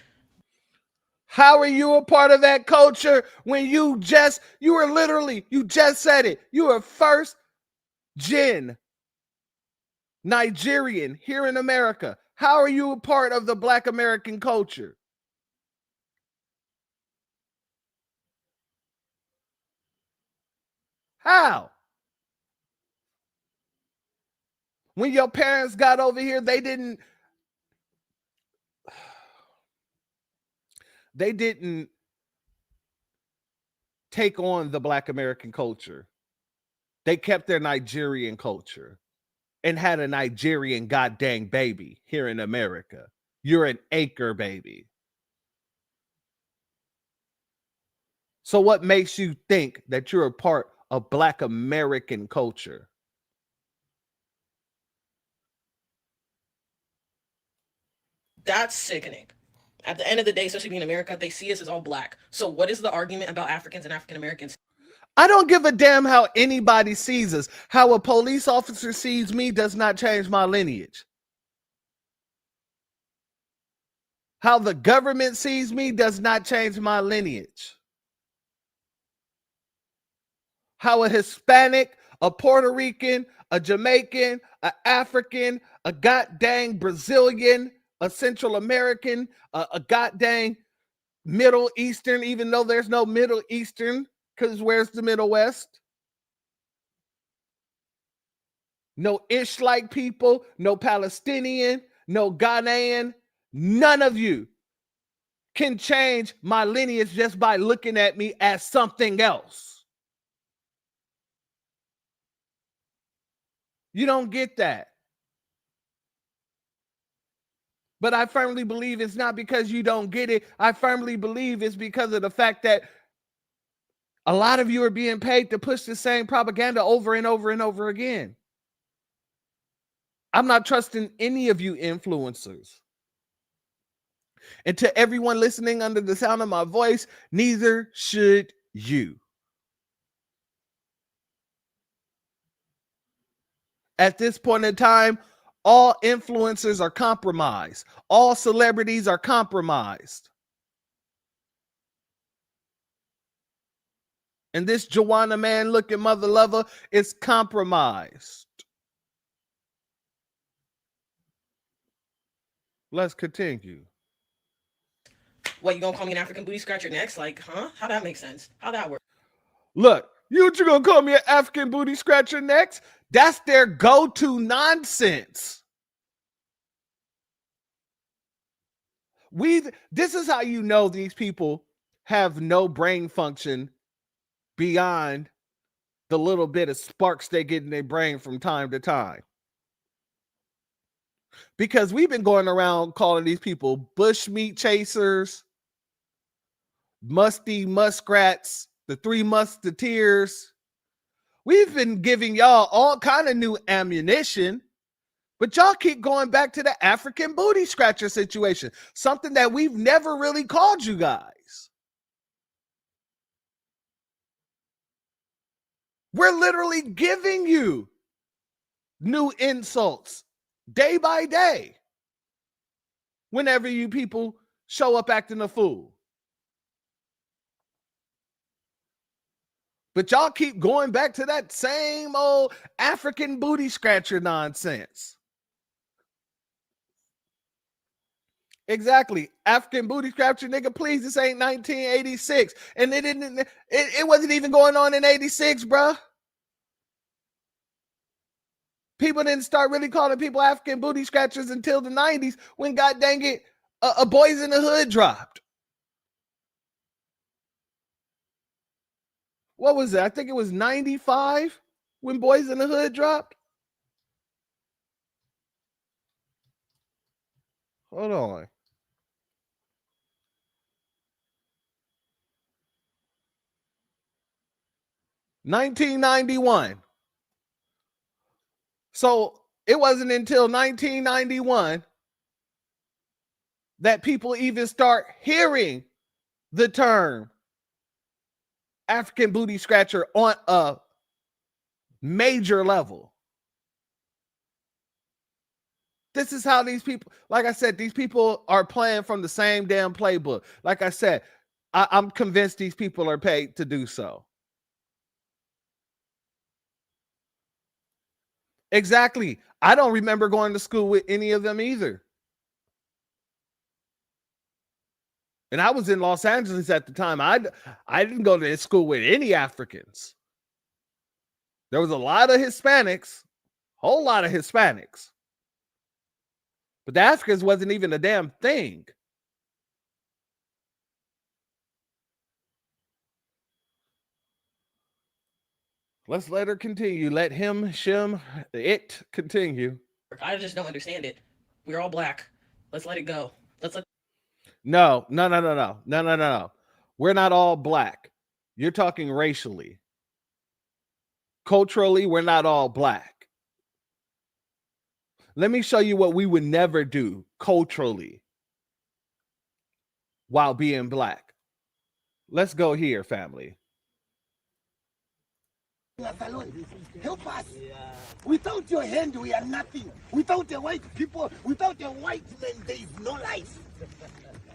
How are you a part of that culture when you just said it. You are first gen Nigerian here in America. How are you a part of the Black American culture? How? When your parents got over here, they didn't take on the Black American culture. They kept their Nigerian culture and had a Nigerian goddamn baby here in America. You're an acre baby. So what makes you think that you're a part of Black American culture?
That's sickening. At the end of the day, especially being in America, they see us as all Black. So what is the argument about Africans and African Americans?
I don't give a damn how anybody sees us. How a police officer sees me does not change my lineage. How the government sees me does not change my lineage. How a Hispanic, a Puerto Rican, a Jamaican, an African, a goddamn Brazilian, a Central American, a goddamn Middle Eastern, even though there's no Middle Eastern, because where's the Middle West? No Ish-like people, no Palestinian, no Ghanaian. None of you can change my lineage just by looking at me as something else. You don't get that. But I firmly believe it's not because you don't get it. I firmly believe it's because of the fact that a lot of you are being paid to push the same propaganda over and over and over again. I'm not trusting any of you influencers. And to everyone listening under the sound of my voice, neither should you. At this point in time, all influencers are compromised. All celebrities are compromised. And this Joanna man looking mother lover is compromised. Let's continue.
What, you gonna call me an African booty scratcher next? Like, huh? How that make sense? How that work?
Look, you gonna call me an African booty scratcher next? That's their go-to nonsense. This is how you know these people have no brain function beyond the little bit of sparks they get in their brain from time to time. Because we've been going around calling these people bushmeat chasers, musty muskrats, the three musketeers. We've been giving y'all all kind of new ammunition, but y'all keep going back to the African booty scratcher situation, something that we've never really called you guys. We're literally giving you new insults day by day whenever you people show up acting a fool. But y'all keep going back to that same old African booty scratcher nonsense. Exactly. African booty scratcher, nigga, please, this ain't 1986. And it wasn't even going on in 86, bruh. People didn't start really calling people African booty scratchers until the 90s when, god dang it, a Boys in the Hood dropped. What was it? I think it was 95 when Boys in the Hood dropped. Hold on. $1991. So it wasn't until 1991 that people even start hearing the term African booty scratcher on a major level. This is how these people, like I said, these people are playing from the same damn playbook. Like I said, I'm convinced these people are paid to do so. Exactly. I don't remember going to school with any of them either. And I was in Los Angeles at the time. I didn't go to school with any Africans. There was a lot of Hispanics, whole lot of Hispanics. But the Africans wasn't even a damn thing. Let's let her continue. Let him, shim, it continue.
I just don't understand it. We're all black. Let's let it go. Let's let.
No. We're not all black. You're talking racially. Culturally, we're not all black. Let me show you what we would never do culturally while being black. Let's go here, family.
Help us. Without your hand, we are nothing. Without the white people, without the white men, there is no life.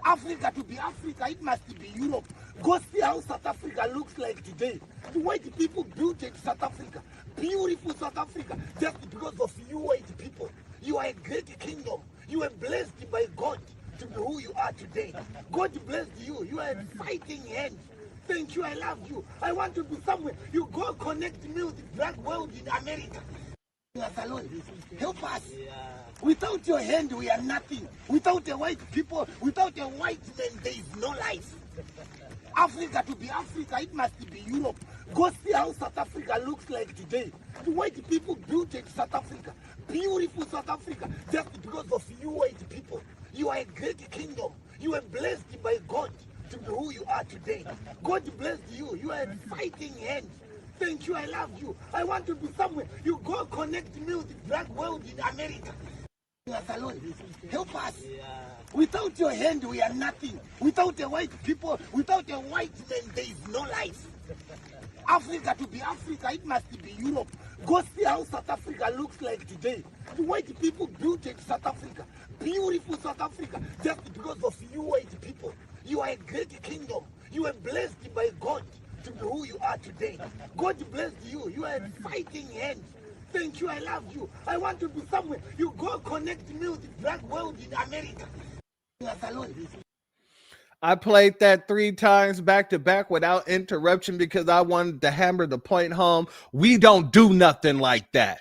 Africa, to be Africa, it must be Europe. Go see how South Africa looks like today. The white people built it, South Africa. Beautiful South Africa, just because of you white people. You are a great kingdom. You are blessed by God to be who you are today. God blessed you. You are a fighting hand. Thank you, I love you. I want to be somewhere. You go connect me with the drug world in America. Help us. Without your hand, we are nothing. Without the white people, without the white men, there is no life. Africa, to be Africa, it must be Europe. Go see how South Africa looks like today. The white people built it, South Africa. Beautiful South Africa, just because of you white people. You are a great kingdom. You are blessed by God to be who you are today. God blessed you. You are a fighting hand. Thank you, I love you. I want to be somewhere. You go connect me with the drug world in America. Us alone. Help us. Without your hand, we are nothing. Without the white people, without the white men, there is no life. Africa to be Africa, it must be Europe. Go see how South Africa looks like today. The white people built it, South Africa. Beautiful South Africa, just because of you white people. You are a great kingdom. You are blessed by God to be who you are today. God blessed you. You are a fighting hand. Thank you, I love you. I want to be somewhere. You go connect me with the drug world in America. Us alone.
I played that 3 times back to back without interruption because I wanted to hammer the point home. We don't do nothing like that.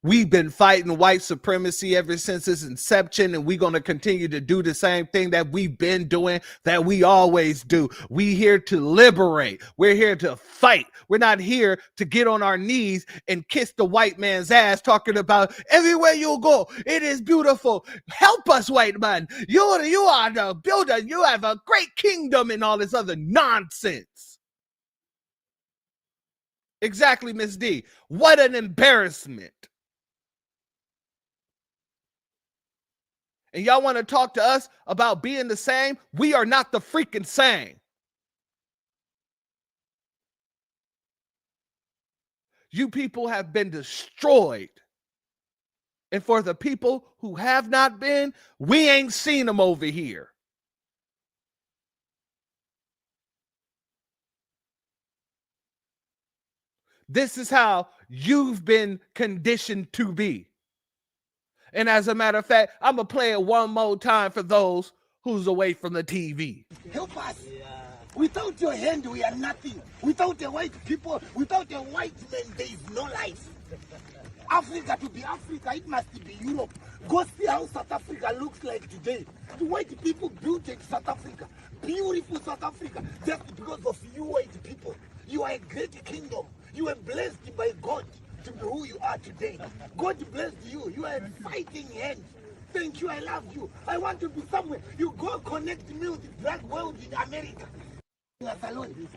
We've been fighting white supremacy ever since its inception, and we're going to continue to do the same thing that we've been doing, that we always do. We're here to liberate. We're here to fight. We're not here to get on our knees and kiss the white man's ass talking about everywhere you go, it is beautiful. Help us, white man. You are the builder. You have a great kingdom and all this other nonsense. Exactly, Miss D. What an embarrassment. And y'all want to talk to us about being the same? We are not the freaking same. You people have been destroyed. And for the people who have not been, we ain't seen them over here. This is how you've been conditioned to be. And as a matter of fact, I'm going to play it one more time for those who's away from the TV.
Help us. Without your hand, we are nothing. Without the white people, without the white men, there is no life. Africa to be Africa, it must be Europe. Go see how South Africa looks like today. The white people built it, South Africa. Beautiful South Africa, just because of you white people. You are a great kingdom. You are blessed by God to be who you are today. God blessed you. You are a fighting hand. Thank you, I love you. I want to be somewhere. You go connect me with the drug world in America. Us alone.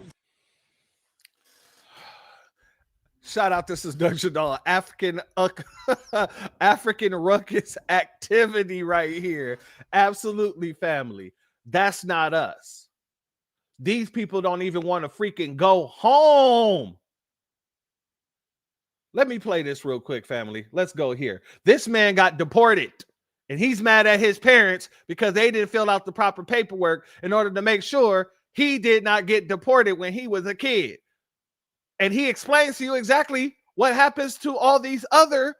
Shout out to Seduction Doll. African ruckus activity right here. Absolutely, family. That's not us. These people don't even want to freaking go home. Let me play this real quick, family. Let's go here. This man got deported, and he's mad at his parents because they didn't fill out the proper paperwork in order to make sure he did not get deported when he was a kid. And he explains to you exactly what happens to all these other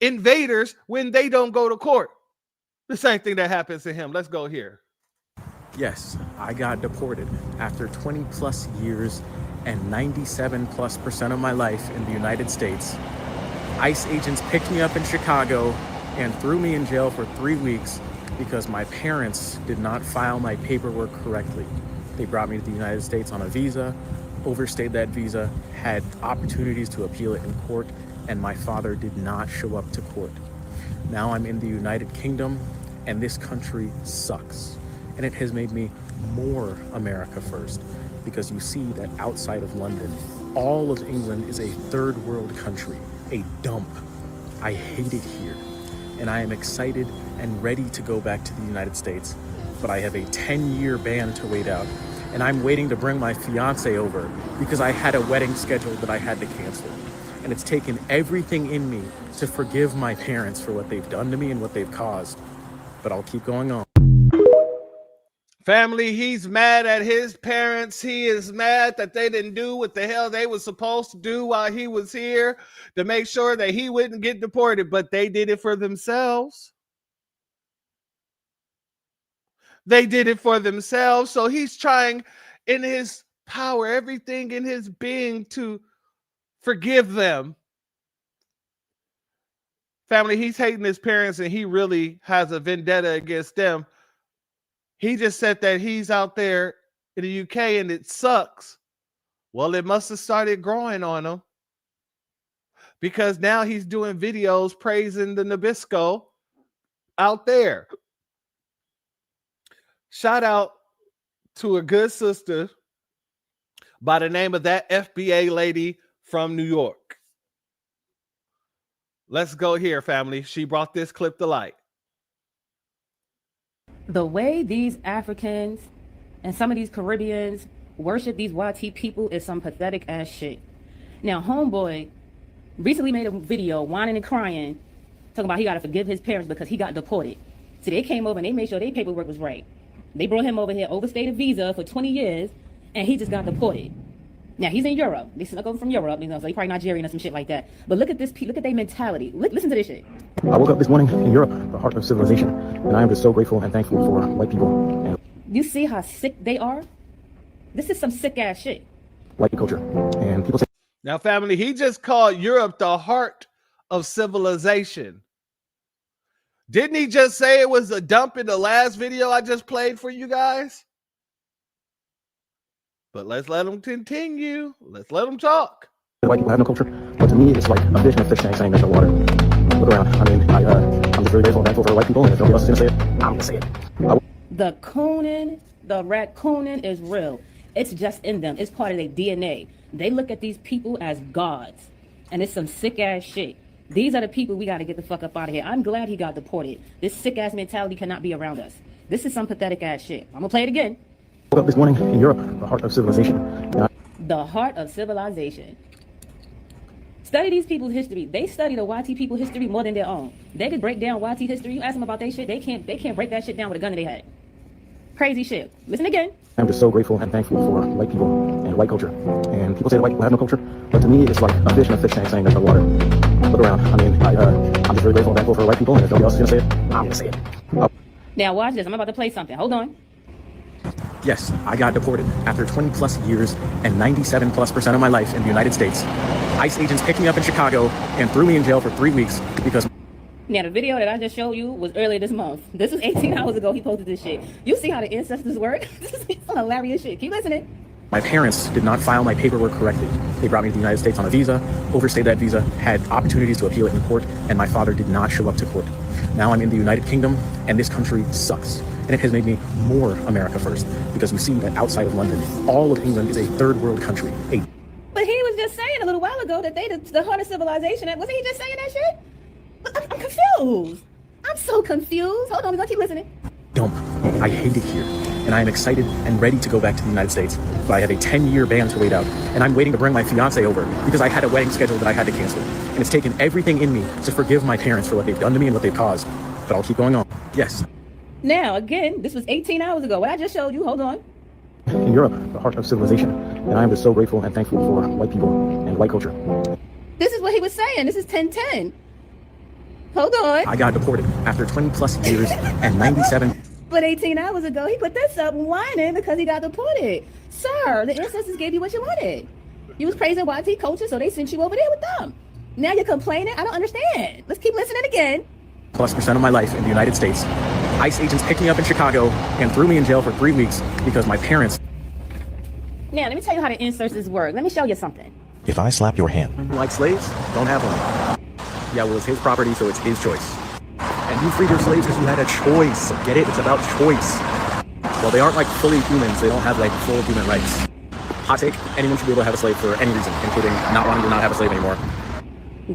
invaders when they don't go to court. The same thing that happens to him. Let's go here.
Yes, I got deported after 20 plus years and 97+% of my life in the United States. ICE agents picked me up in Chicago and threw me in jail for 3 weeks because my parents did not file my paperwork correctly. They brought me to the United States on a visa, overstayed that visa, had opportunities to appeal it in court, and my father did not show up to court. Now I'm in the United Kingdom, and this country sucks. And it has made me more America first, because you see that outside of London, all of England is a third world country, a dump. I hate it here, and I am excited and ready to go back to the United States, but I have a 10-year ban to wait out, and I'm waiting to bring my fiance over because I had a wedding scheduled that I had to cancel. And it's taken everything in me to forgive my parents for what they've done to me and what they've caused, but I'll keep going on.
Family, he's mad at his parents. He is mad that they didn't do what the hell they were supposed to do while he was here to make sure that he wouldn't get deported, but they did it for themselves. They did it for themselves. So he's trying in his power, everything in his being to forgive them. Family, he's hating his parents and he really has a vendetta against them. He just said that he's out there in the UK and it sucks. Well, it must have started growing on him because now he's doing videos praising the Nabisco out there. Shout out to a good sister by the name of that FBA lady from New York. Let's go here, family. She brought this clip to light.
The way these Africans and some of these Caribbeans worship these YT people is some pathetic ass shit. Now, homeboy recently made a video whining and crying, talking about he got to forgive his parents because he got deported. So they came over and they made sure their paperwork was right. They brought him over here, overstayed a visa for 20 years, and he just got deported. Now, he's in Europe. They snuck over from Europe, you know, so he's probably Nigerian or some shit like that. But look at this, look at their mentality. Listen to this shit.
I woke up this morning in Europe, the heart of civilization, and I am just so grateful and thankful for white people and
You see how sick they are? This is some sick ass shit.
white culture. And people say,
Now, family, he just called Europe the heart of civilization. Didn't he just say it was a dump in the last video I just played for you guys? But let's let him continue. Let's let him talk.
white people have no culture, but to me, it's like a fish in a fish tank saying there's no water. Look around. I mean, I'm just very grateful and thankful for white people, and if nobody else is going to say it, I'm going to say it.
The cooning, the raccooning is real. It's just in them. It's part of their DNA. They look at these people as gods. And it's some sick ass shit. These are the people we got to get the fuck up out of here. I'm glad he got deported. This sick ass mentality cannot be around us. This is some pathetic ass shit. I'm going to play it again.
I woke up this morning in Europe, the heart of civilization.
The heart of civilization. Study these people's history. They study the YT people history more than their own. They could break down YT history. You ask them about their shit, they can't break that shit down with a gun in their head. Crazy shit. Listen again.
I'm just so grateful and thankful for white people and white culture. And people say white people have no culture, but to me, it's like a fish in a fish tank saying there's no water. Look around. I mean, I'm just very grateful and thankful for white people, and if nobody else is going to say it, I'm going to say it.
Now watch this. I'm about to play something. Hold on.
Yes, I got deported after 20 plus years and 97+% of my life in the United States. ICE agents picked me up in Chicago and threw me in jail for 3 weeks because...
Now, the video that I just showed you was earlier this month. This was 18 hours ago he posted this shit. You see how the ancestors work? This is some hilarious shit. Keep listening.
My parents did not file my paperwork correctly. They brought me to the United States on a visa, overstayed that visa, had opportunities to appeal it in court, and my father did not show up to court. Now I'm in the United Kingdom, and this country sucks. And it has made me more America first, because you see that outside of London, all of England is a third world country.
But he was just saying a little while ago that they the heart of civilization. Wasn't he just saying that shit? I'm confused. I'm so confused. Hold on, we're gonna keep listening.
Dump. I hate it here, and I am excited and ready to go back to the United States. But I have a 10-year ban to wait out, and I'm waiting to bring my fiance over because I had a wedding schedule that I had to cancel. And it's taken everything in me to forgive my parents for what they've done to me and what they've caused. But I'll keep going on. Yes.
Now, again, this was 18 hours ago. What I just showed you, hold on.
In Europe, the heart of civilization, and I am just so grateful and thankful for white people and white culture.
This is what he was saying. This is 1010. Hold on.
I got deported after 20 plus years and 97.
But 18 hours ago, he put this up whining because he got deported. Sir, the ancestors gave you what you wanted. You was praising YT culture, so they sent you over there with them. Now you're complaining? I don't understand. Let's keep listening again.
+% of my life in the United States. ICE agents picked me up in Chicago and threw me in jail for 3 weeks because my parents...
Now, let me tell you how the ancestors work. Let me show you something.
If I slap your hand. Like slaves, don't have one. Yeah, well, it's his property, so it's his choice. And you freed your slaves because you had a choice. Get it? It's about choice. Well, they aren't like fully humans. They don't have like full human rights. Hot take, anyone should be able to have a slave for any reason, including not wanting to not have a slave anymore.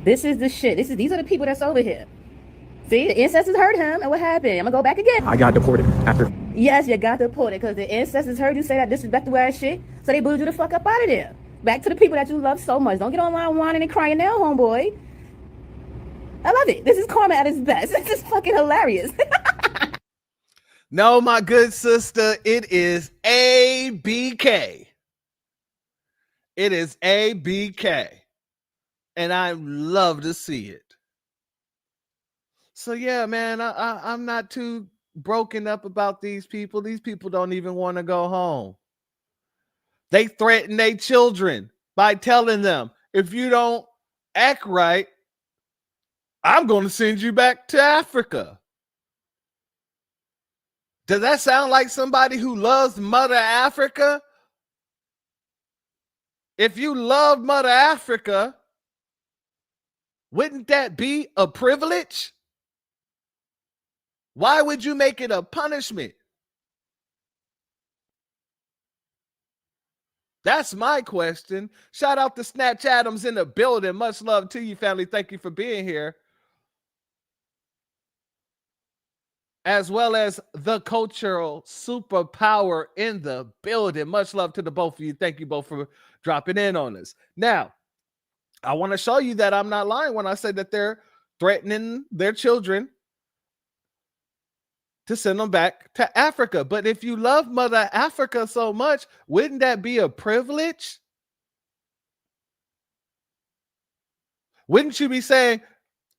This is the shit. These are the people that's over here. See, the ancestors heard him, and what happened? I'm gonna go back again.
I got deported after...
Yes, you got deported because the ancestors heard you say that disrespectful ass shit, so they booed you the fuck up out of there. Back to the people that you love so much. Don't get online whining and crying now, homeboy. I love it. This is karma at its best. This is fucking hilarious.
No, my good sister, it is ABK. It is ABK. And I love to see it. So yeah, man, I'm not too broken up about these people. These people don't even want to go home. They threaten their children by telling them, if you don't act right, I'm going to send you back to Africa. Does that sound like somebody who loves Mother Africa? If you love Mother Africa, wouldn't that be a privilege? Why would you make it a punishment? That's my question. Shout out to Snatch Adams in the building. Much love to you, family. Thank you for being here. As well as the cultural superpower in the building. Much love to the both of you. Thank you both for dropping in on us. Now, I want to show you that I'm not lying when I say that they're threatening their children to send them back to Africa. But if you love Mother Africa so much, wouldn't that be a privilege? Wouldn't you be saying,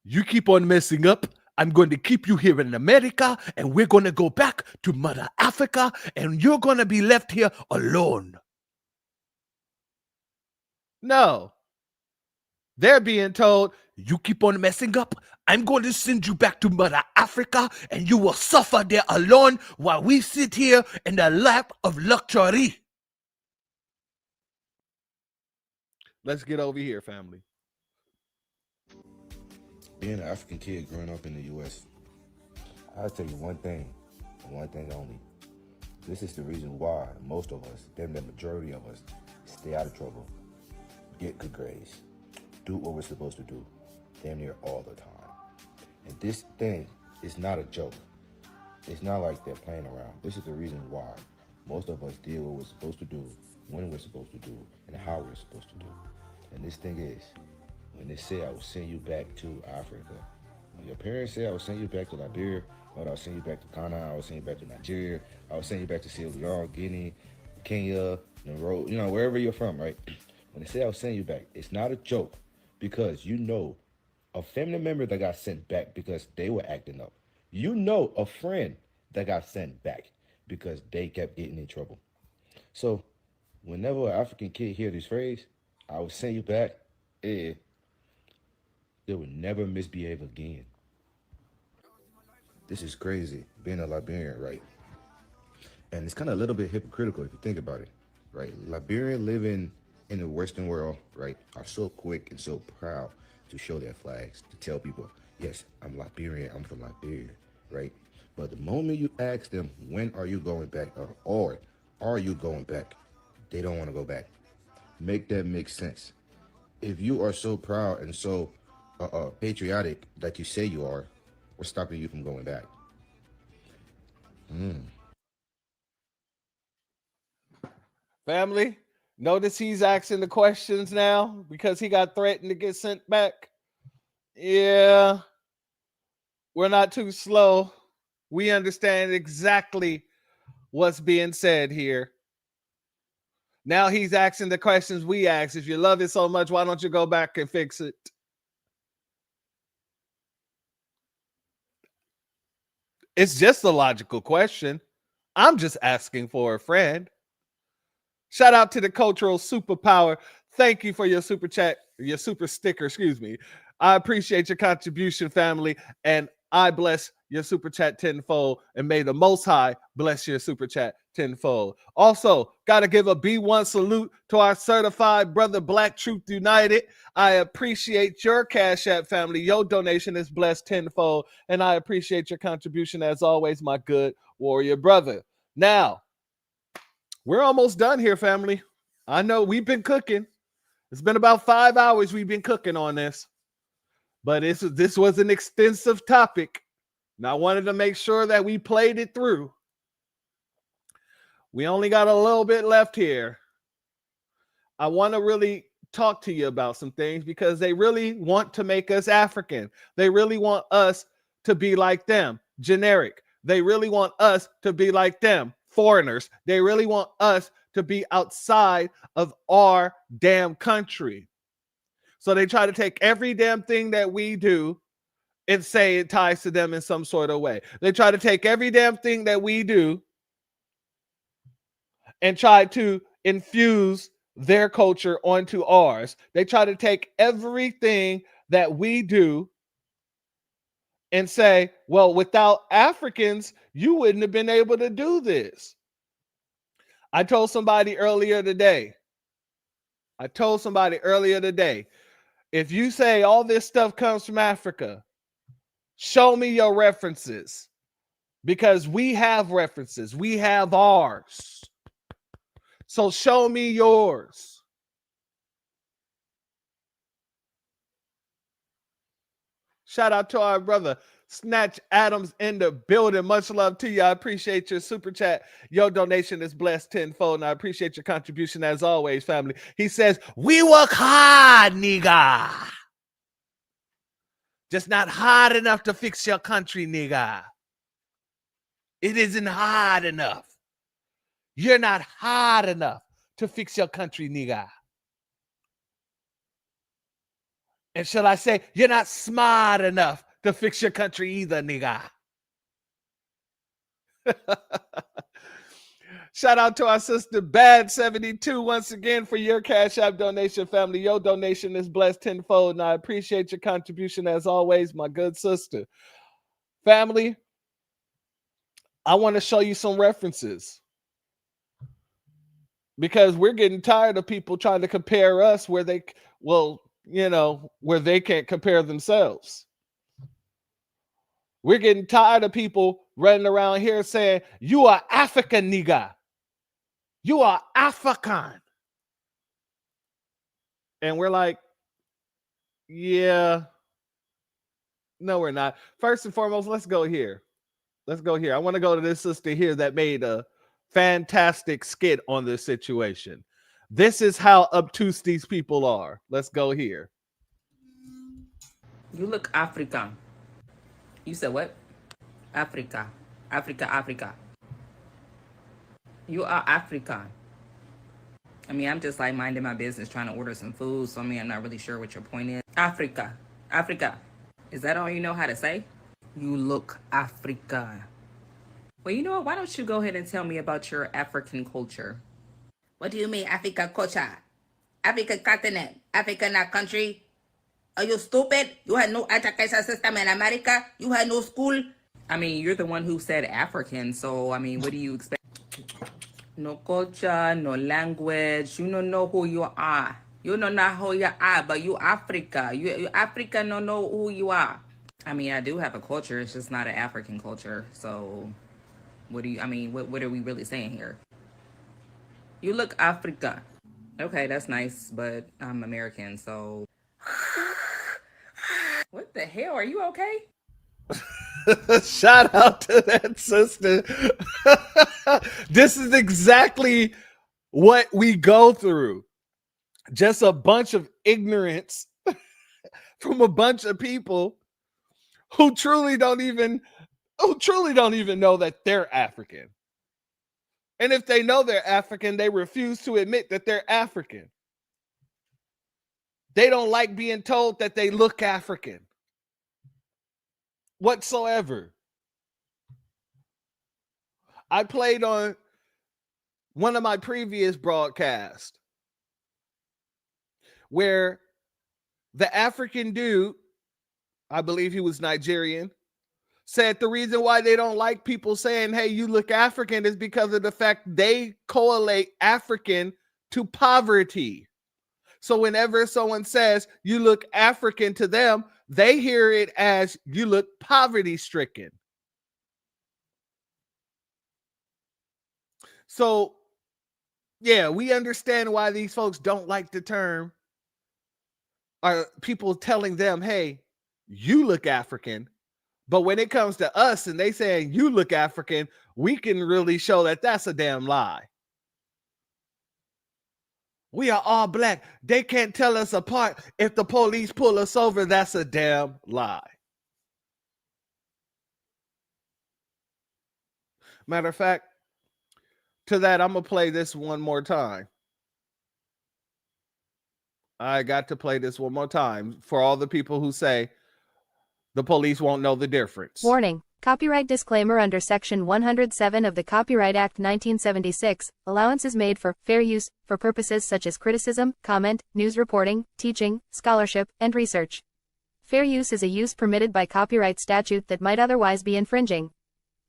you keep on messing up, I'm going to keep you here in America, and we're going to go back to Mother Africa, and you're going to be left here alone? No. They're being told, you keep on messing up, I'm going to send you back to Mother Africa, and you will suffer there alone while we sit here in the lap of luxury. Let's get over here, family.
Being an African kid growing up in the U.S., I'll tell you one thing, and one thing only. This is the reason why most of us, damn the majority of us, stay out of trouble, get good grades, do what we're supposed to do, damn near all the time. And this thing is not a joke. It's not like they're playing around. This is the reason why most of us did what we're supposed to do, when we're supposed to do, and how we're supposed to do. And this thing is, when they say I will send you back to Africa, when your parents say I will send you back to Liberia, or I'll send you back to Ghana, I will send you back to Nigeria, I will send you back to Sierra Leone, Guinea, Kenya, wherever you're from, right? When they say I'll send you back, it's not a joke, because you know a family member that got sent back because they were acting up. You know a friend that got sent back because they kept getting in trouble. So whenever an African kid hear this phrase, I will send you back, they will never misbehave again. This is crazy, being a Liberian, right? And it's kind of a little bit hypocritical if you think about it, right? Liberians living in the Western world, right, are so quick and so proud to show their flags, to tell people, yes, I'm Liberian, I'm from Liberia, right? But the moment you ask them, when are you going back, or are you going back, they don't want to go back. Make that make sense. If you are so proud and so patriotic that you say you are, what's stopping you from going back?
Family, notice he's asking the questions now because he got threatened to get sent back. Yeah, we're not too slow. We understand exactly what's being said here. Now he's asking the questions we ask. If you love it so much, why don't you go back and fix it? It's just a logical question. I'm just asking for a friend. Shout out to the cultural superpower. Thank you for your super chat, your super sticker, excuse me. I appreciate your contribution, family, and I bless your super chat tenfold, and may the Most High bless your super chat tenfold. Also, got to give a B1 salute to our certified brother, Black Truth United. I appreciate your Cash App, family. Your donation is blessed tenfold, and I appreciate your contribution as always, my good warrior brother. Now, we're almost done here, family. I know we've been cooking. It's been about 5 hours we've been cooking on this. But this was an extensive topic. And I wanted to make sure that we played it through. We only got a little bit left here. I want to really talk to you about some things because they really want to make us African. They really want us to be like them, generic. They really want us to be like them, foreigners. They really want us to be outside of our damn country. So they try to take every damn thing that we do and say it ties to them in some sort of way. They try to take every damn thing that we do and try to infuse their culture onto ours. They try to take everything that we do and say, well, without Africans, you wouldn't have been able to do this. I told somebody earlier today, if you say all this stuff comes from Africa, show me your references, because we have references. We have ours. So show me yours. Shout out to our brother Snatch Adams in the building. Much love to you. I appreciate your super chat. Your donation is blessed tenfold, and I appreciate your contribution as always, family. He says, we work hard, nigga. Just not hard enough to fix your country, nigga. It isn't hard enough. You're not hard enough to fix your country, nigga. And shall I say, you're not smart enough to fix your country either, nigga. Shout out to our sister Bad72 once again for your Cash App donation, family. Your donation is blessed tenfold, and I appreciate your contribution as always, my good sister. Family, I want to show you some references because we're getting tired of people trying to compare us where they, well, you know, where they can't compare themselves. We're getting tired of people running around here saying, you are African, nigga. You are African. And we're like, yeah, no, we're not. First and foremost, let's go here. Let's go here. I want to go to this sister here that made a fantastic skit on this situation. This is how obtuse these people are. Let's go here.
You look African. You said what? Africa. Africa. You are African. I mean, I'm just like minding my business trying to order some food. So, I mean, I'm not really sure what your point is. Africa. Is that all you know how to say? You look African. Well, you know what? Why don't you go ahead and tell me about your African culture? What do you mean, African culture? African continent. African country? Are you stupid? You had no education system in America? You had no school? I mean, you're the one who said African, so, I mean, what do you expect? No culture, no language. You don't know who you are. You don't know who you are, but you Africa. You Africa don't know who you are. I mean, I do have a culture. It's just not an African culture. So, what do you, I mean, what are we really saying here? You look Africa. Okay, that's nice, but I'm American, so. What the hell? Are you okay?
Shout out to that sister. This is exactly what we go through. Just a bunch of ignorance from a bunch of people who truly don't even know that they're African. And if they know they're African, they refuse to admit that they're African. They don't like being told that they look African whatsoever. I played on one of my previous broadcasts where the African dude, I believe he was Nigerian, said the reason why they don't like people saying, hey, you look African is because of the fact they correlate African to poverty. So whenever someone says you look African to them, they hear it as you look poverty stricken. So, yeah, we understand why these folks don't like the term. Are people telling them, hey, you look African. But when it comes to us and they saying you look African, we can really show that that's a damn lie. We are all black. They can't tell us apart. If the police pull us over, that's a damn lie. Matter of fact, to that, I'm going to play this one more time. I got to play this one more time for all the people who say the police won't know the difference.
Warning. Copyright disclaimer under Section 107 of the Copyright Act 1976, allowance is made for fair use for purposes such as criticism, comment, news reporting, teaching, scholarship, and research. Fair use is a use permitted by copyright statute that might otherwise be infringing.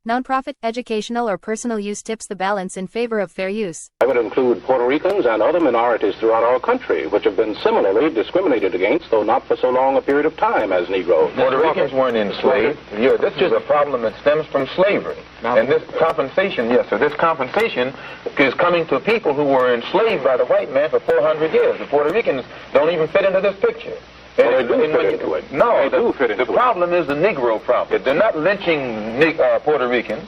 nonprofit, educational, or personal use tips the balance in favor of fair use.
I would include Puerto Ricans and other minorities throughout our country, which have been similarly discriminated against, though not for so long a period of time as Negroes.
Puerto Ricans weren't enslaved. Yeah, this is a problem that stems from slavery. And this compensation, yes, sir, this compensation is coming to people who were enslaved by the white man for 400 years. The Puerto Ricans don't even fit into this picture.
Well, they do fit into it.
No,
they do fit into
the problem is the Negro problem. They're not lynching Puerto Ricans.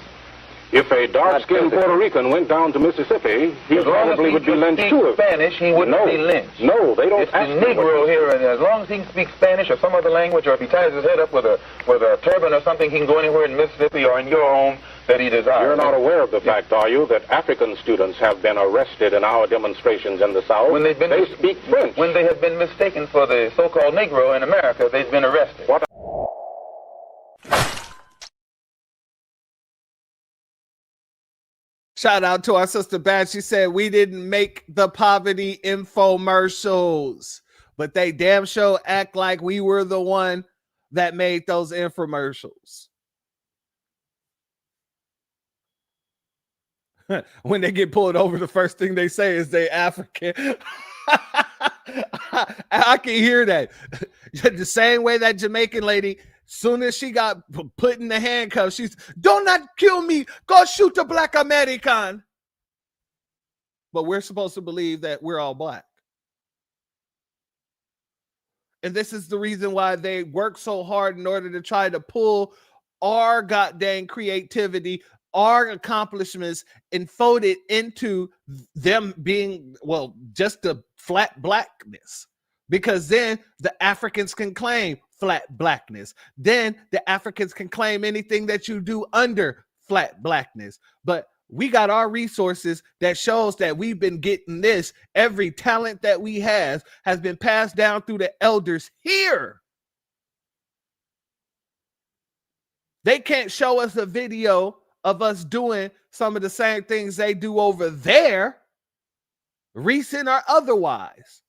If a dark-skinned Puerto Rican went down to Mississippi, he probably would be lynched too.
Spanish, he wouldn't be lynched.
No, they don't.
It's the Negro here, and as long as he can speak Spanish or some other language, or if he ties his head up with a turban or something, he can go anywhere in Mississippi or in your home that he desires.
You're not aware of the fact, are you, that African students have been arrested in our demonstrations in the South?
When they
speak French.
When they have been mistaken for the so-called Negro in America, they've been arrested.
What?
Shout out to our sister Bad. She said, we didn't make the poverty infomercials, but they damn sure act like we were the one that made those infomercials. When they get pulled over, the first thing they say is they African. I can hear that. The same way that Jamaican lady, soon as she got put in the handcuffs, she's, "Do not kill me. Go shoot a black American." But we're supposed to believe that we're all black. And this is the reason why they work so hard in order to try to pull our goddamn creativity, our accomplishments, and fold it into them being, well, just the flat blackness. Because then the Africans can claim flat blackness. Then the Africans can claim anything that you do under flat blackness. But we got our resources that shows that we've been getting this. Every talent that we have has been passed down through the elders here. They can't show us a video of us doing some of the same things they do over there, recent or otherwise.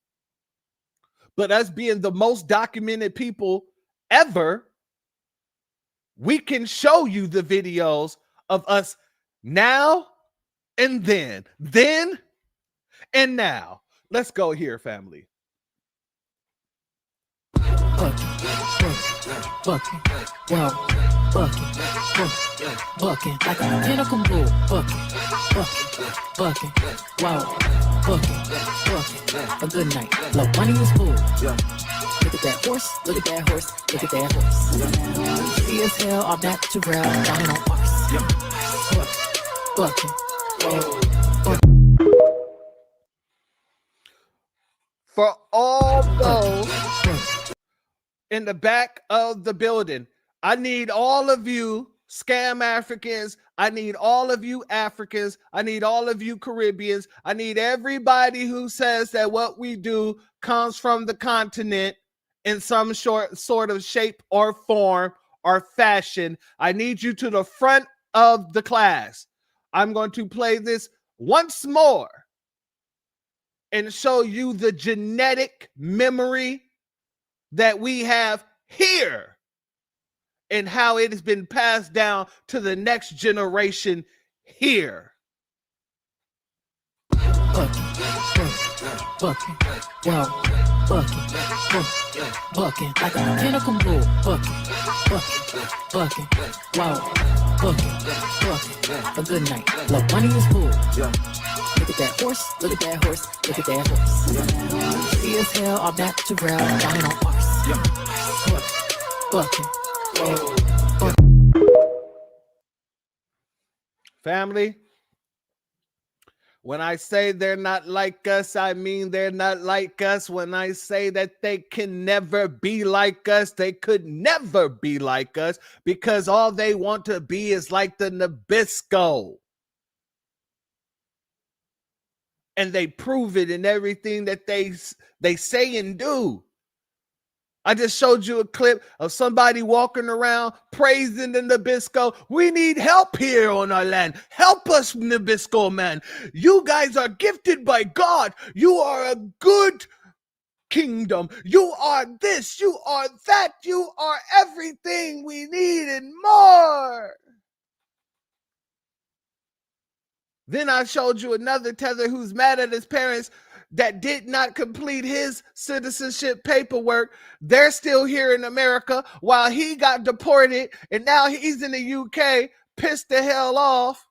But us being the most documented people ever, we can show you the videos of us now and then and now. Let's go here, family.
Bucking, wow, bucking, bucking, like a tentacle bull, bucking, wow, bucking, a good night, look, money is cool, look at that horse, look at that horse, look at that horse, see as hell, I'm natural, down on horse, bucking,
For all those in the back of the building, I need all of you scam Africans. I need all of you Africans. I need all of you Caribbeans. I need everybody who says that what we do comes from the continent in some sort of shape or form or fashion. I need you to the front of the class. I'm going to play this once more and show you the genetic memory that we have here and how it has been passed down to the next generation here.
Bucking, wow, bucking, like a tentacle bull, bucking, wow, bucking, a good night, look, money is cool, look at that horse, look at that horse, look at that horse, see as hell, I'm natural, down on horse, bucking,
Family, when I say they're not like us, I mean they're not like us. When I say that they can never be like us, they could never be like us because all they want to be is like the Nabisco. And they prove it in everything that they say and do. I just showed you a clip of somebody walking around praising the Nabisco. We need help here on our land. Help us, Nabisco man. You guys are gifted by God. You are a good kingdom. You are this. You are that. You are everything we need and more. Then I showed you another tether who's mad at his parents that did not complete his citizenship paperwork. They're still here in America while he got deported, and now he's in the UK pissed the hell off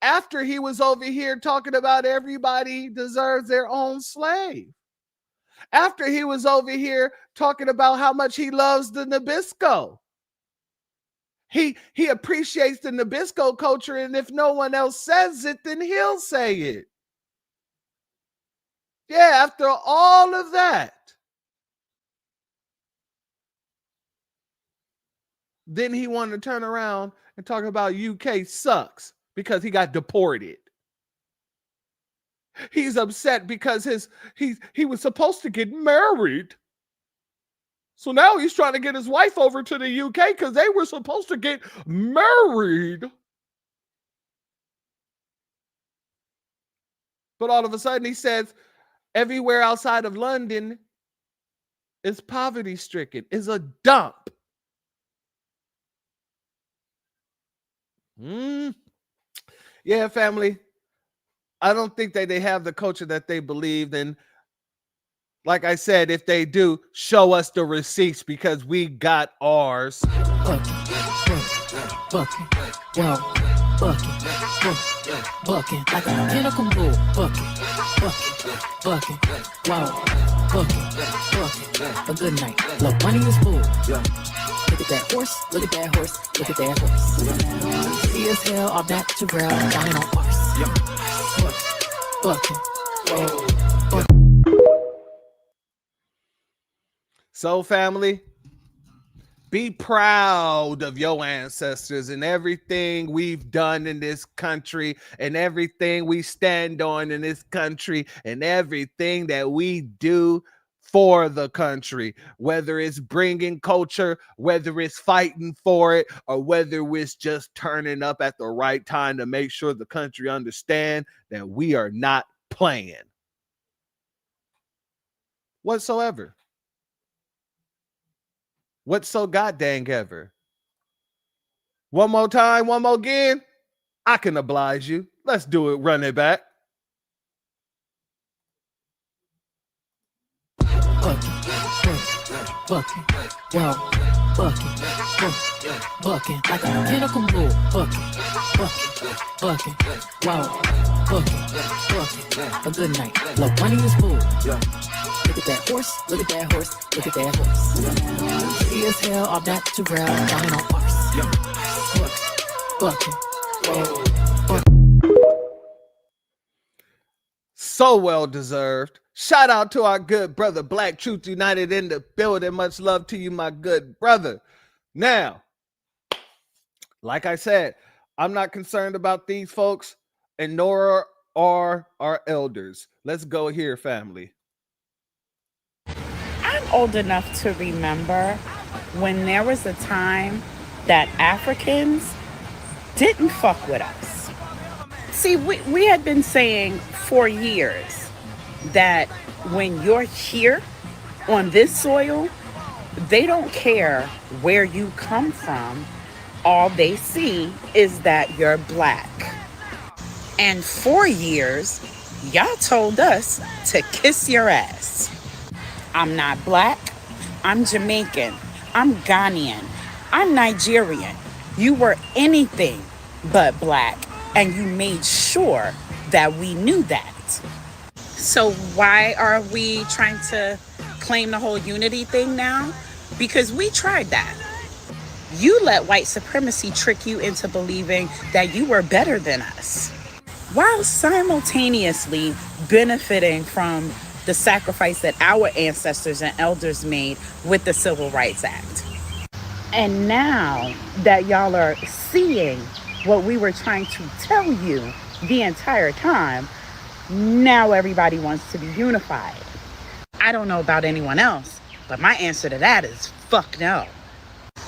after he was over here talking about everybody deserves their own slave. After he was over here talking about how much he loves the Nabisco. He appreciates the Nabisco culture, and if no one else says it, then he'll say it. Yeah, after all of that, then he wanted to turn around and talk about UK sucks because he got deported. He's upset because he was supposed to get married. So now he's trying to get his wife over to the UK because they were supposed to get married. But all of a sudden he says everywhere outside of London is poverty stricken, is a dump. Yeah, family. I don't think that they have the culture that they believe in. Like I said, if they do, show us the receipts because we got ours.
Bucket, like a pinnacle bull. Bucket, wow. Bucket, a good night. Look, money is bull. Look at that horse, look at that horse, look at that horse. See as hell, all natural, down on horse. Bucket.
So, family, be proud of your ancestors and everything we've done in this country and everything we stand on in this country and everything that we do for the country, whether it's bringing culture, whether it's fighting for it, or whether it's just turning up at the right time to make sure the country understand that we are not playing whatsoever. What's so goddamn ever? One more time, one more again. I can oblige you. Let's do it. Run it back.
Bucket, wow. Bucket, like a pinnacle bull. Bucket, wow. Bucket, a good night. Look, money is bull. Look at that horse, look at that horse, look at that horse. See as hell, all natural, down on horse. Bucket.
So well deserved. Shout out to our good brother, Black Truth United in the building. Much love to you, my good brother. Now, like I said, I'm not concerned about these folks, and nor are our elders. Let's go here, family.
I'm old enough to remember when there was a time that Africans didn't fuck with us. See, we had been saying for years that when you're here on this soil, they don't care where you come from. All they see is that you're black. And for years, y'all told us to kiss your ass. I'm not black. I'm Jamaican. I'm Ghanaian. I'm Nigerian. You were anything but black, and you made sure that we knew that. So why are we trying to claim the whole unity thing now? Because we tried that. You let white supremacy trick you into believing that you were better than us, while simultaneously benefiting from the sacrifice that our ancestors and elders made with the Civil Rights Act. And now that y'all are seeing what we were trying to tell you the entire time, now everybody wants to be unified. I don't know about anyone else, but my answer to that is fuck no.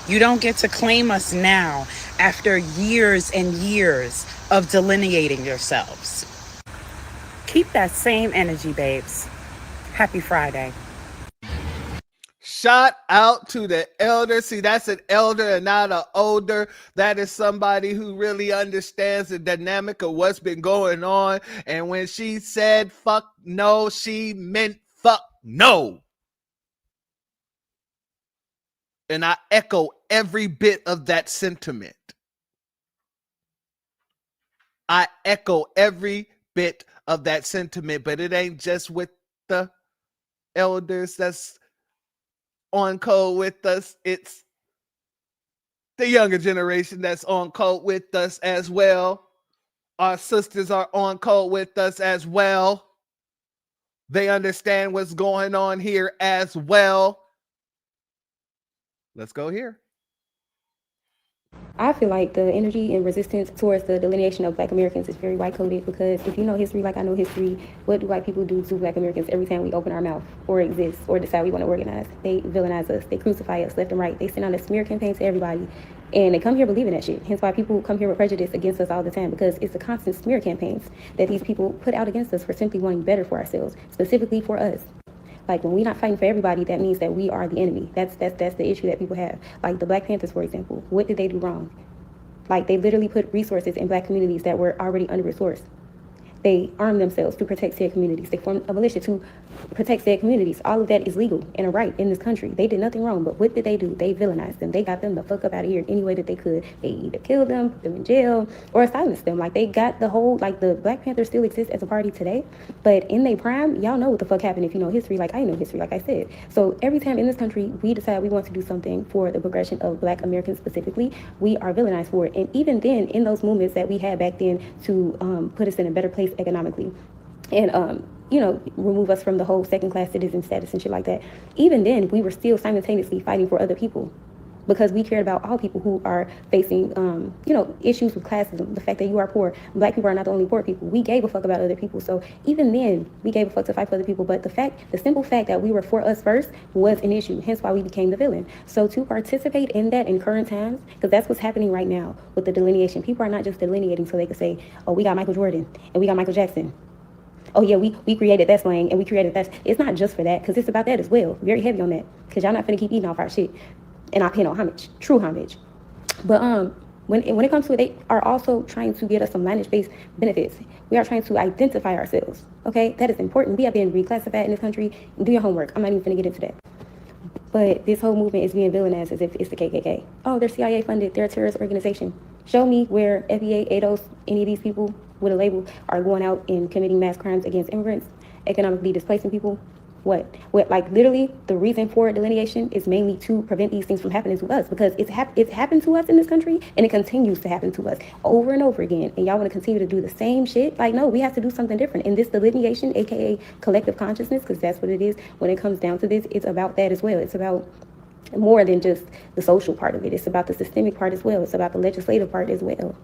You don't get to claim us now after years and years of delineating yourselves. Keep that same energy, babes. Happy Friday.
Shout out to the elder. See, that's an elder and not an older. That is somebody who really understands the dynamic of what's been going on. And when she said fuck no, she meant fuck no. And I echo every bit of that sentiment. I echo every bit of that sentiment, but it ain't just with the elders that's on code with us. It's the younger generation that's on code with us as well. Our sisters are on code with us as well. They understand what's going on here as well. Let's go here.
I feel like the energy and resistance towards the delineation of Black Americans is very white-coded, because if you know history like I know history, what do white people do to Black Americans every time we open our mouth or exist or decide we want to organize? They villainize us. They crucify us left and right. They send out a smear campaign to everybody, and they come here believing that shit. Hence why people come here with prejudice against us all the time, because it's the constant smear campaigns that these people put out against us for simply wanting better for ourselves, specifically for us. Like, when we're not fighting for everybody, that means that we are the enemy. That's the issue that people have. Like the Black Panthers, for example. What did they do wrong? Like, they literally put resources in Black communities that were already under-resourced. They armed themselves to protect said communities. They formed a militia to protect said communities. All of that is legal and a right in this country. They did nothing wrong, but what did they do? They villainized them. They got them the fuck up out of here in any way that they could. They either killed them, put them in jail, or silenced them. Like, they got the whole, like, the Black Panthers still exist as a party today, but in their prime, y'all know what the fuck happened if you know history like I know history, like I said. So every time in this country we decide we want to do something for the progression of Black Americans specifically, we are villainized for it. And even then, in those movements that we had back then to put us in a better place economically, and remove us from the whole second-class citizen status and shit like that. Even then, we were still simultaneously fighting for other people, because we cared about all people who are facing, issues with classism. The fact that you are poor, Black people are not the only poor people. We gave a fuck about other people. So even then, we gave a fuck to fight for other people. But the simple fact that we were for us first was an issue. Hence why we became the villain. So to participate in that in current times, because that's what's happening right now with the delineation. People are not just delineating so they could say, oh, we got Michael Jordan and we got Michael Jackson. Oh yeah, we created that slang and we created that. It's not just for that, because it's about that as well. Very heavy on that, because y'all not finna keep eating off our shit. And I pay no homage, true homage. But when it comes to it, they are also trying to get us some lineage-based benefits. We are trying to identify ourselves. Okay, that is important. We have been reclassified in this country. Do your homework. I'm not even finna get into that. But this whole movement is being villainized as if it's the KKK. Oh, they're CIA funded. They're a terrorist organization. Show me where FBA, ADOS, any of these people with a label are going out and committing mass crimes against immigrants, economically displacing people. What? Like, literally, the reason for delineation is mainly to prevent these things from happening to us, because it's happened to us in this country, and it continues to happen to us over and over again. And y'all want to continue to do the same shit? Like, no, we have to do something different. And this delineation, aka collective consciousness, because that's what it is. When it comes down to this, it's about that as well. It's about more than just the social part of it. It's about the systemic part as well. It's about the legislative part as well.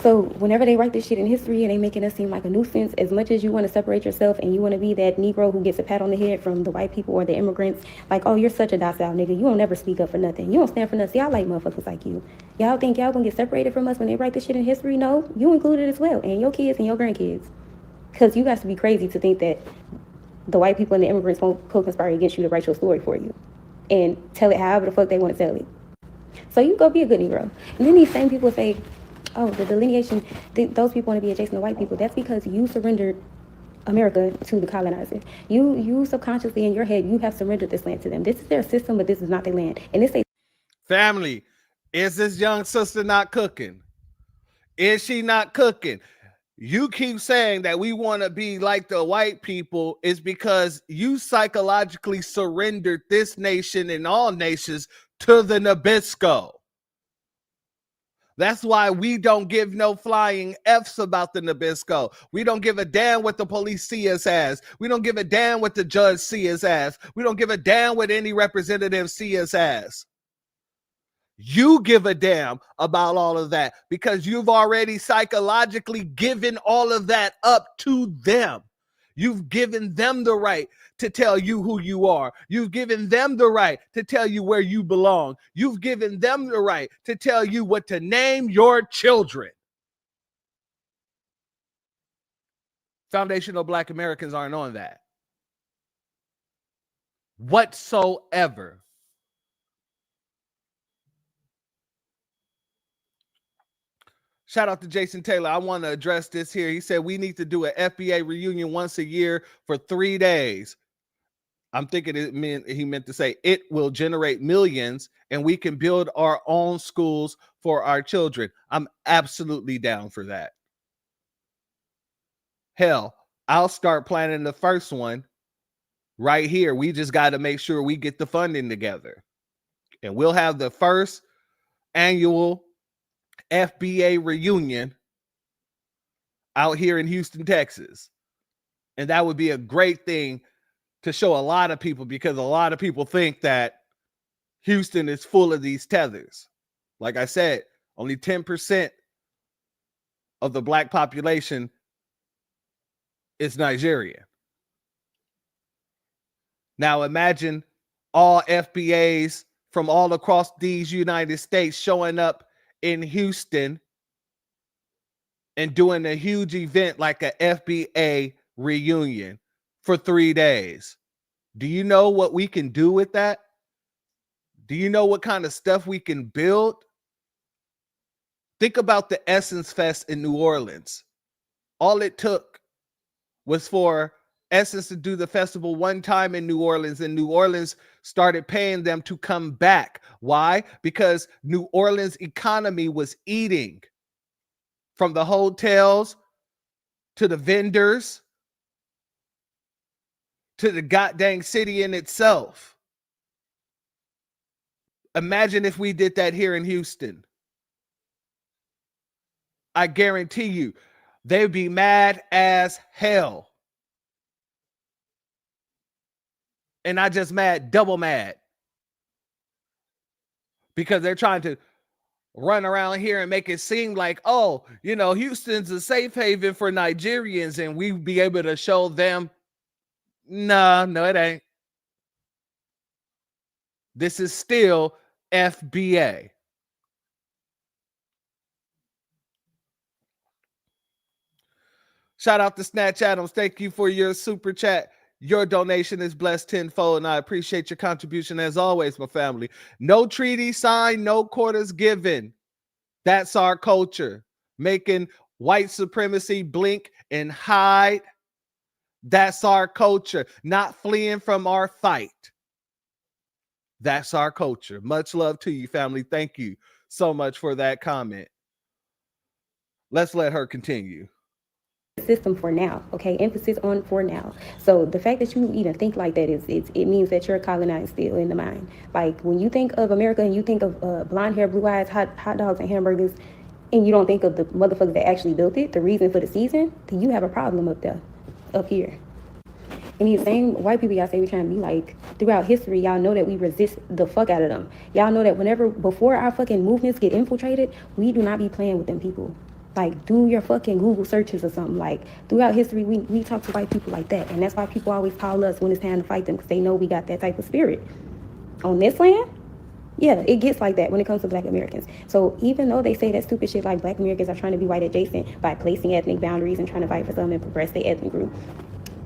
So whenever they write this shit in history and they making us seem like a nuisance, as much as you want to separate yourself and you want to be that Negro who gets a pat on the head from the white people or the immigrants, like, oh, you're such a docile nigga, you don't never speak up for nothing, you don't stand for nothing. Y'all like motherfuckers like you. Y'all think y'all gonna get separated from us when they write this shit in history? No, you included as well, and your kids and your grandkids. Because you guys to be crazy to think that the white people and the immigrants won't co-conspire against you to write your story for you and tell it however the fuck they want to tell it. So you go be a good Negro. And then these same people say, oh, the delineation, those people want to be adjacent to white people. That's because you surrendered America to the colonizer. You subconsciously in your head, you have surrendered this land to them. This is their system, but this is not their land. And it's a
family. Is this young sister not cooking? Is she not cooking? You keep saying that we want to be like the white people is because you psychologically surrendered this nation and all nations to the Nabisco. That's why we don't give no flying F's about the Nabisco. We don't give a damn what the police see us as. We don't give a damn what the judge see us as. We don't give a damn what any representative see us as. You give a damn about all of that because you've already psychologically given all of that up to them. You've given them the right to tell you who you are. You've given them the right to tell you where you belong. You've given them the right to tell you what to name your children. Foundational Black Americans aren't on that. whatsoever. Shout out to Jason Taylor. I want to address this here. He said we need to do an FBA reunion once a year for 3 days. I'm thinking he meant to say it will generate millions and we can build our own schools for our children. I'm absolutely down for that. Hell, I'll start planning the first one right here. We just got to make sure we get the funding together. And we'll have the first annual FBA reunion out here in Houston, Texas. And that would be a great thing to show a lot of people, because a lot of people think that Houston is full of these tethers. Like I said, only 10% of the black population is Nigerian. Now imagine all FBAs from all across these United States showing up in Houston and doing a huge event like a FBA reunion for 3 days. Do you know what we can do with that? Do you know what kind of stuff we can build? Think about the Essence Fest in New Orleans. All it took was for Essence to do the festival one time in New Orleans, and New Orleans started paying them to come back. Why? Because New Orleans economy was eating, from the hotels to the vendors to the goddamn city in itself. Imagine if we did that here in Houston. I guarantee you, they'd be mad as hell. And not just mad, double mad. Because they're trying to run around here and make it seem like, oh, you know, Houston's a safe haven for Nigerians and we be able to show them. No, it ain't. This is still FBA. Shout out to Snatch Adams. Thank you for your super chat. Your donation is blessed tenfold, and I appreciate your contribution as always, my family. No treaty signed, no quarters given. That's our culture. Making white supremacy blink and hide. That's our culture. Not fleeing from our fight. That's our culture. Much love to you, family. Thank you so much for that comment. Let's let her continue.
System for now, okay? Emphasis on for now. So the fact that you even think like that it means that you're colonized still in the mind. Like when you think of America and you think of blonde hair, blue eyes, hot dogs and hamburgers, and you don't think of the motherfuckers that actually built it, the reason for the season, then you have a problem up there, up here. And these same white people y'all say we trying to be like, throughout history, y'all know that we resist the fuck out of them. Y'all know that before our fucking movements get infiltrated, we do not be playing with them people. Like, do your fucking Google searches or something. Like, throughout history, we talk to white people like that. And that's why people always call us when it's time to fight them, because they know we got that type of spirit. On this land, yeah, it gets like that when it comes to black Americans. So even though they say that stupid shit like black Americans are trying to be white adjacent by placing ethnic boundaries and trying to fight for something and progress their ethnic group,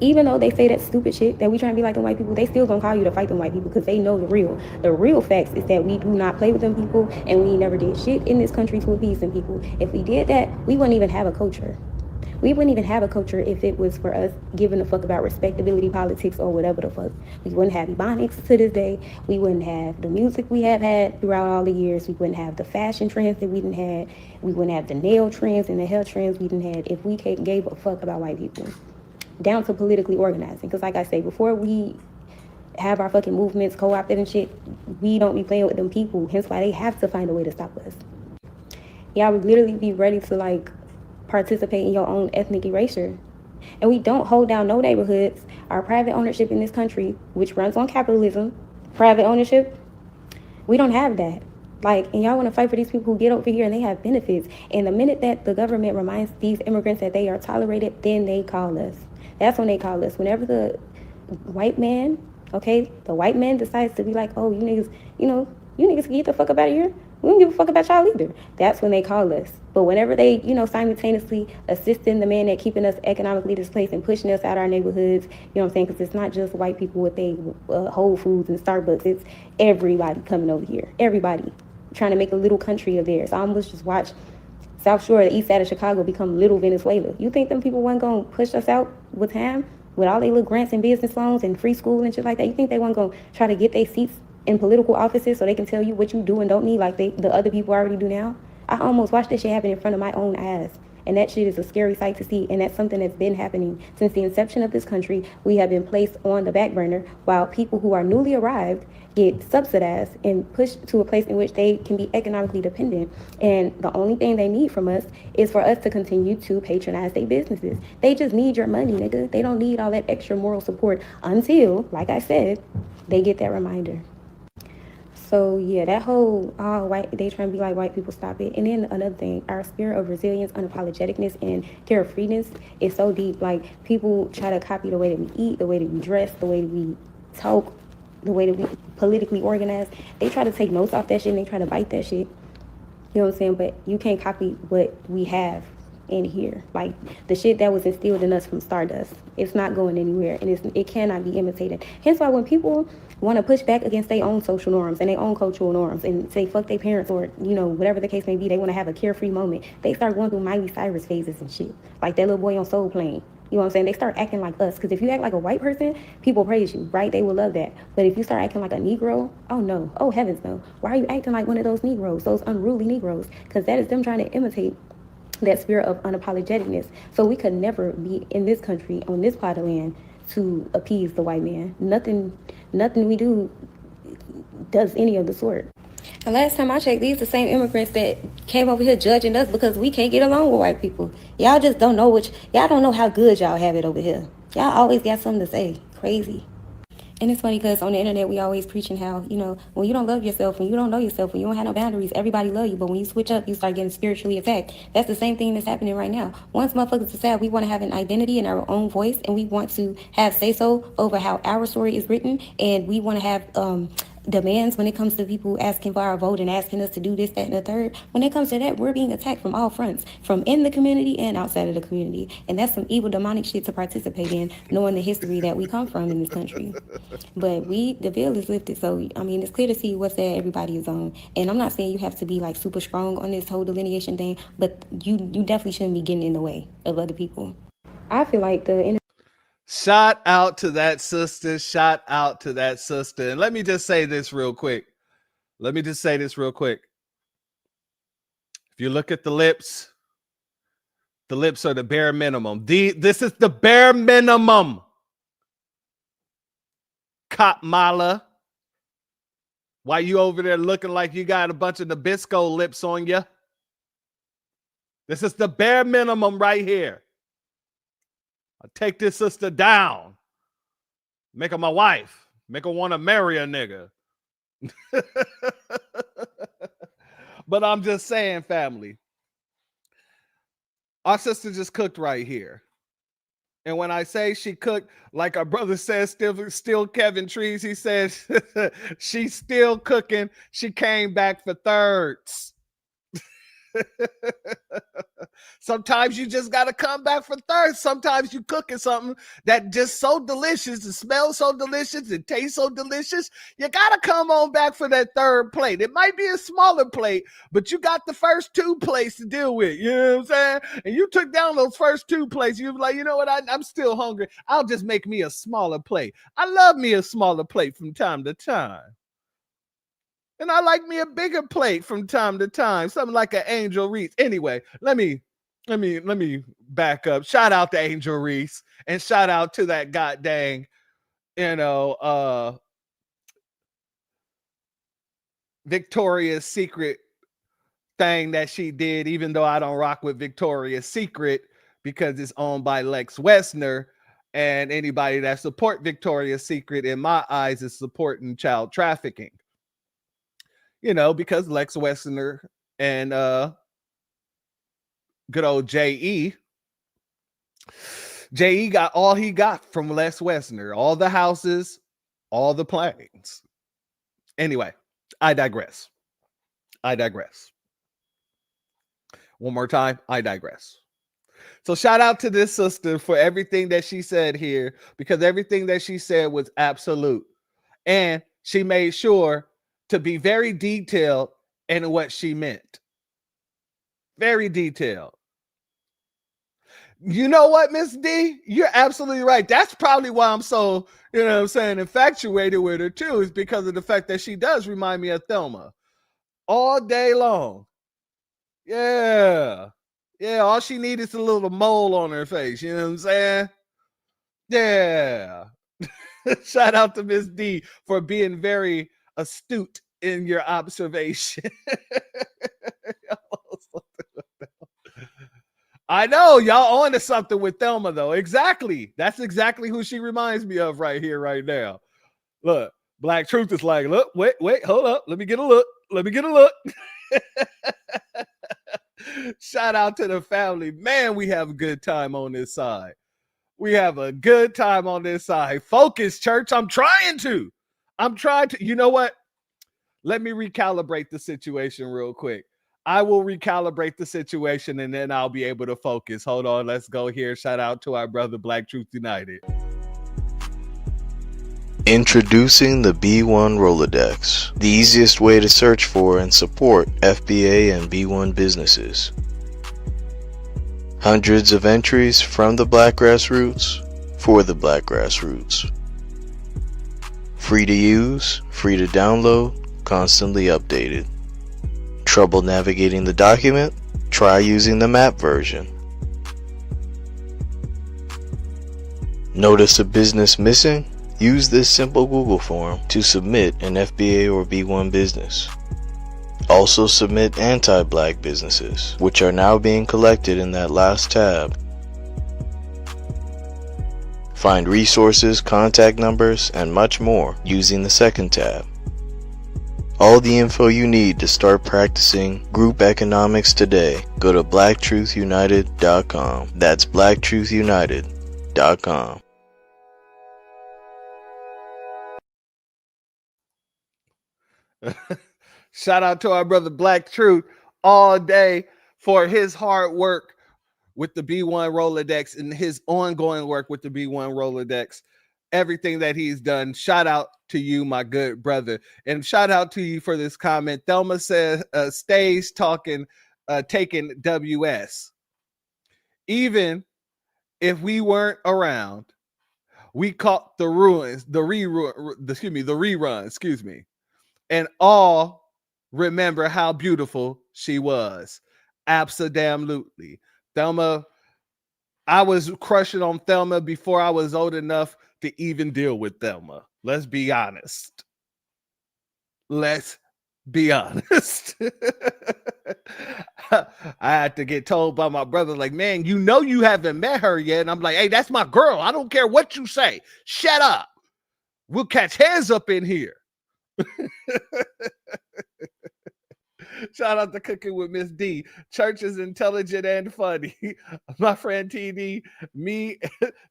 even though they say that stupid shit that we trying to be like the white people, they still gonna call you to fight them white people because they know the real. The real facts is that we do not play with them people, and we never did shit in this country to appease them people. If we did that, we wouldn't even have a culture. We wouldn't even have a culture if it was for us giving a fuck about respectability politics or whatever the fuck. We wouldn't have Ebonics to this day. We wouldn't have the music we have had throughout all the years. We wouldn't have the fashion trends that we didn't have. We wouldn't have the nail trends and the hair trends we didn't have if we gave a fuck about white people. Down to politically organizing. Because like I say, before we have our fucking movements co-opted and shit, we don't be playing with them people. Hence why they have to find a way to stop us. Y'all would literally be ready to like participate in your own ethnic erasure. And we don't hold down no neighborhoods. Our private ownership in this country, which runs on capitalism, private ownership, we don't have that. Like, and y'all want to fight for these people who get over here and they have benefits. And the minute that the government reminds these immigrants that they are tolerated, then they call us. That's when they call us. Whenever the white man, okay, the white man decides to be like, oh, you niggas can get the fuck up out of here. We don't give a fuck about y'all either. That's when they call us. But whenever they, simultaneously assisting the man at keeping us economically displaced and pushing us out our neighborhoods, you know what I'm saying? Because it's not just white people with they Whole Foods and Starbucks. It's everybody coming over here. Everybody trying to make a little country of theirs. I almost just watch South Shore, the east side of Chicago, become little Venezuela. You think them people weren't going to push us out with time? With all their little grants and business loans and free school and shit like that? You think they weren't going to try to get their seats in political offices so they can tell you what you do and don't need like the other people already do now? I almost watched this shit happen in front of my own eyes. And that shit is a scary sight to see. And that's something that's been happening since the inception of this country. We have been placed on the back burner while people who are newly arrived get subsidized and pushed to a place in which they can be economically dependent. And the only thing they need from us is for us to continue to patronize their businesses. They just need your money, nigga. They don't need all that extra moral support until, like I said, they get that reminder. So yeah, that whole they trying to be like white people, stop it. And then another thing, our spirit of resilience, unapologeticness, and carefreeness is so deep. Like, people try to copy the way that we eat, the way that we dress, the way that we talk, the way that we politically organize. They try to take notes off that shit and they try to bite that shit. You know what I'm saying? But you can't copy what we have in here. Like, the shit that was instilled in us from Stardust, it's not going anywhere, and it cannot be imitated. Hence why when people want to push back against their own social norms and their own cultural norms and say fuck their parents, or whatever the case may be, they want to have a carefree moment, they start going through Miley Cyrus phases and shit, like that little boy on Soul Plane. You know what I'm saying? They start acting like us, because if you act like a white person, people praise you, right? They will love that. But if you start acting like a Negro, oh no, oh heavens no. Why are you acting like one of those Negroes, those unruly Negroes? Because that is them trying to imitate that spirit of unapologeticness. So we could never be in this country, on this plot of land, to appease the white man. Nothing we do does any of the sort. The last time I checked, these the same immigrants that came over here judging us because we can't get along with white people. Y'all just don't know y'all don't know how good y'all have it over here. Y'all always got something to say. Crazy. And it's funny because on the internet, we always preaching how, when you don't love yourself, when you don't know yourself, when you don't have no boundaries, everybody love you. But when you switch up, you start getting spiritually attacked. That's the same thing that's happening right now. Once motherfuckers decide we want to have an identity and our own voice, and we want to have say-so over how our story is written, and we want to have demands when it comes to people asking for our vote and asking us to do this, that, and the third. When it comes to that, we're being attacked from all fronts, from in the community and outside of the community. And that's some evil, demonic shit to participate in, knowing the history that we come from in this country. But the veil is lifted, so I mean, it's clear to see what side everybody is on. And I'm not saying you have to be like super strong on this whole delineation thing, but you definitely shouldn't be getting in the way of other people. I feel like
Shout out to that sister. Shout out to that sister. And let me just say this real quick. If you look at the lips are the bare minimum. This is the bare minimum. Cop Mala. Why you over there looking like you got a bunch of Nabisco lips on you? This is the bare minimum right here. I'll take this sister down. Make her my wife. Make her want to marry a nigga. But I'm just saying, family. Our sister just cooked right here. And when I say she cooked, like our brother says, still Kevin Trees, he says she's still cooking. She came back for thirds. Sometimes you just got to come back for thirds. Sometimes you cooking something that just so delicious, it smells so delicious, it tastes so delicious. You got to come on back for that third plate. It might be a smaller plate, but you got the first two plates to deal with. You know what I'm saying? And you took down those first two plates. You were like, you know what? I'm still hungry. I'll just make me a smaller plate. I love me a smaller plate from time to time. And I like me a bigger plate from time to time, something like an Angel Reese. Anyway, let me back up. Shout out to Angel Reese, and shout out to that goddamn, Victoria's Secret thing that she did, even though I don't rock with Victoria's Secret because it's owned by Lex Wessner, and anybody that support Victoria's Secret, in my eyes, is supporting child trafficking. Because Lex Wessner and good old J.E. got all he got from Les Wessner, all the houses, all the planes. Anyway, I digress. I digress. One more time, I digress. So shout out to this sister for everything that she said here, because everything that she said was absolute. And she made sure to be very detailed in what she meant. Very detailed. You know what, Miss D? You're absolutely right. That's probably why I'm so, infatuated with her too, is because of the fact that she does remind me of Thelma all day long. Yeah. Yeah, all she needs is a little mole on her face. You know what I'm saying? Yeah. Shout out to Miss D for being very astute in your observation. I know y'all on to something with Thelma though. Exactly. That's exactly who she reminds me of right here, right now. Look, Black Truth is like, look, wait, hold up. Let me get a look. Shout out to the family. Man, we have a good time on this side. Focus, church. I'm trying to. You know what? Let me recalibrate the situation real quick. I will recalibrate the situation and then I'll be able to focus. Hold on. Let's go here. Shout out to our brother Black Truth United.
Introducing the B1 Rolodex, the easiest way to search for and support FBA and B1 businesses. Hundreds of entries from the Black grassroots for the Black grassroots. Free to use, free to download, constantly updated. Trouble navigating the document? Try using the map version. Notice a business missing? Use this simple Google form to submit an FBA or B1 business. Also submit anti-Black businesses, which are now being collected in that last tab. Find resources, contact numbers, and much more using the second tab. All the info you need to start practicing group economics today. Go to blacktruthunited.com. That's blacktruthunited.com.
Shout out to our brother Black Truth all day for his hard work with the B1 Rolodex and his ongoing work with the B1 Rolodex. Everything that he's done. Shout out to you, my good brother. And shout out to you for this comment. Thelma says, stays taking WS. Even if we weren't around, we caught the rerun, and all remember how beautiful she was. Absolutely. Thelma, I was crushing on Thelma before I was old enough to even deal with Thelma. Let's be honest. I had to get told by my brother, like, man, you haven't met her yet. And I'm like, hey, that's my girl. I don't care what you say. Shut up. We'll catch heads up in here. Shout out to Cooking with Miss D. Church is intelligent and funny. My friend TD, me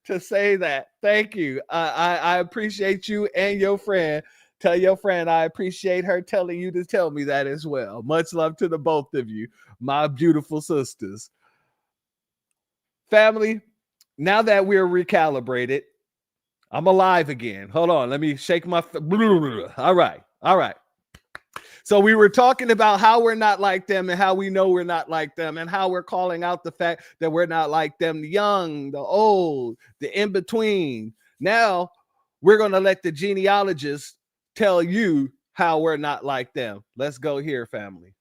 to say that. Thank you. I appreciate you and your friend. Tell your friend I appreciate her telling you to tell me that as well. Much love to the both of you, my beautiful sisters. Family, now that we're recalibrated, I'm alive again. Hold on. Let me shake my... All right. So we were talking about how we're not like them and how we know we're not like them and how we're calling out the fact that we're not like them, the young, the old, the in-between. Now we're going to let the genealogists tell you how we're not like them. Let's go here, family.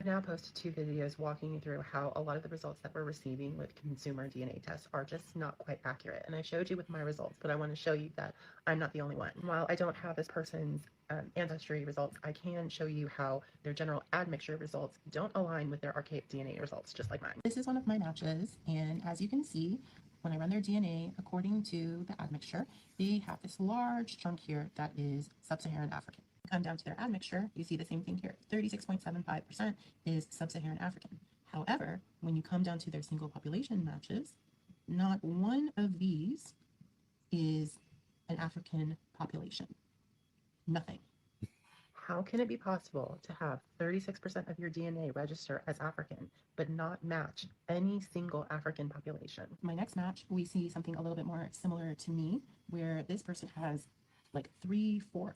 I've now posted 2 videos walking you through how a lot of the results that we're receiving with consumer DNA tests are just not quite accurate. And I showed you with my results, but I want to show you that I'm not the only one. While I don't have this person's ancestry results, I can show you how their general admixture results don't align with their archaic DNA results, just like mine. This is one of my matches, and as you can see, when I run their DNA according to the admixture, they have this large chunk here that is sub-Saharan African. Come down to their admixture, you see the same thing here. 36.75% is sub-Saharan African. However, when you come down to their single population matches, not one of these is an African population. Nothing. How can it be possible to have 36% of your DNA register as African, but not match any single African population?
My next match, we see something a little bit more similar to me, where this person has like 3/4,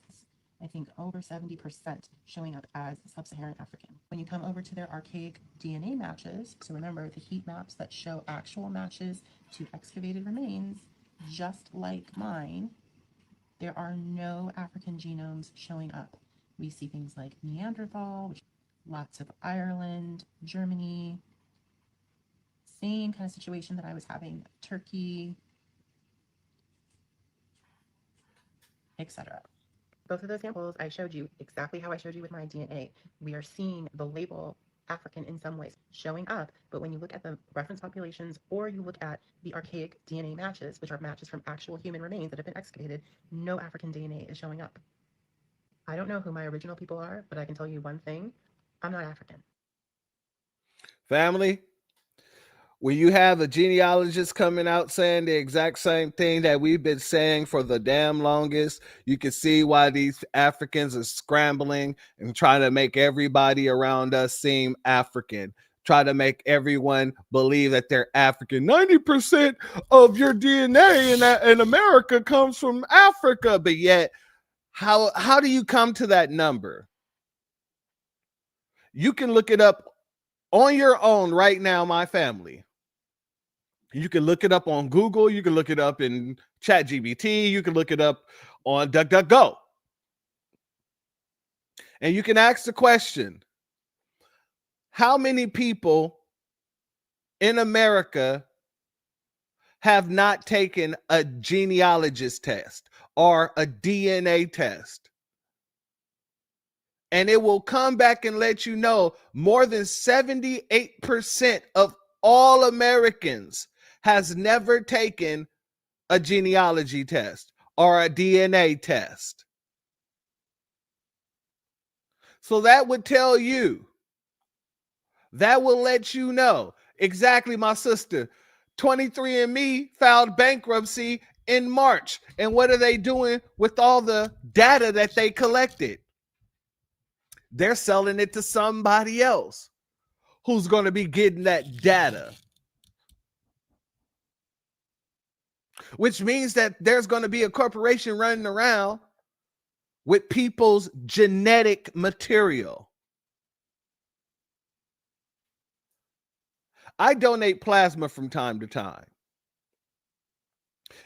I think over 70% showing up as sub-Saharan African. When you come over to their archaic DNA matches, so remember the heat maps that show actual matches to excavated remains, just like mine, there are no African genomes showing up. We see things like Neanderthal, lots of Ireland, Germany, same kind of situation that I was having, Turkey, etc.
Both of those samples, I showed you exactly how I showed you with my DNA. We are seeing the label African in some ways showing up, but when you look at the reference populations or you look at the archaic DNA matches, which are matches from actual human remains that have been excavated, no African DNA is showing up. I don't know who my original people are, but I can tell you one thing, I'm not African.
Family, when you have a genealogist coming out saying the exact same thing that we've been saying for the damn longest, you can see why these Africans are scrambling and trying to make everybody around us seem African. Try to make everyone believe that they're African. 90% of your DNA in America comes from Africa, but yet, how do you come to that number? You can look it up on your own right now, my family. You can look it up on Google. You can look it up in ChatGPT. You can look it up on DuckDuckGo. And you can ask the question, how many people in America have not taken a genealogist test or a DNA test? And it will come back and let you know more than 78% of all Americans has never taken a genealogy test or a DNA test. So that would tell you, that will let you know exactly, my sister. 23andMe filed bankruptcy in March. And what are they doing with all the data that they collected? They're selling it to somebody else who's going to be getting that data. Which means that there's going to be a corporation running around with people's genetic material. I donate plasma from time to time.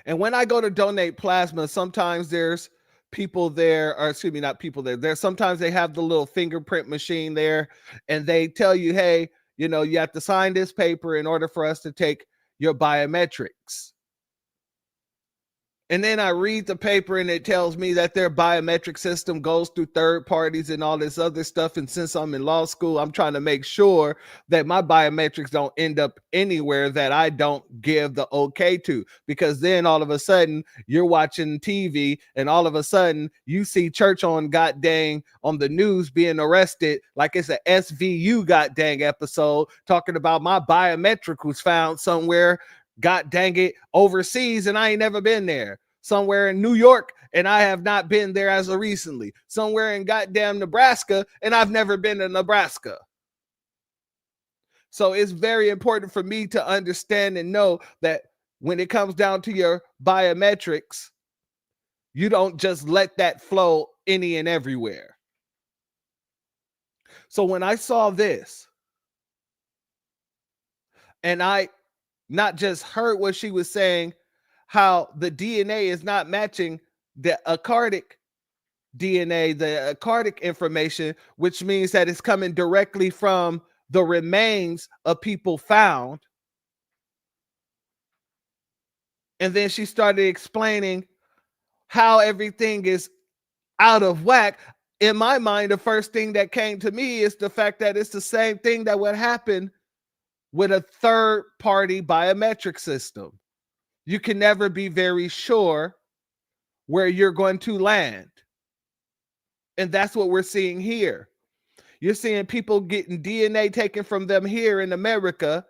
And when I go to donate plasma, sometimes there's people there, or excuse me, not people there. Sometimes they have the little fingerprint machine there, and they tell you, hey, you know, you have to sign this paper in order for us to take your biometrics. And then I read the paper and it tells me that their biometric system goes through third parties and all this other stuff. And since I'm in law school, I'm trying to make sure that my biometrics don't end up anywhere that I don't give the okay to. Because then all of a sudden you're watching TV and all of a sudden you see church on on the news being arrested like it's a SVU episode talking about my biometric was found somewhere, god dang it, overseas, and I ain't never been there. Somewhere in New York, and I have not been there as of recently. Somewhere in goddamn Nebraska, and I've never been to Nebraska. So it's very important for me to understand and know that when it comes down to your biometrics, you don't just let that flow any and everywhere. So when I saw this, and I not just heard what she was saying, how the DNA is not matching the Accardic DNA, the Accardic information, which means that it's coming directly from the remains of people found. And then she started explaining how everything is out of whack. In my mind, the first thing that came to me is the fact that it's the same thing that would happen with a third-party biometric system. You can never be very sure where you're going to land. And that's what we're seeing here. You're seeing people getting DNA taken from them here in America.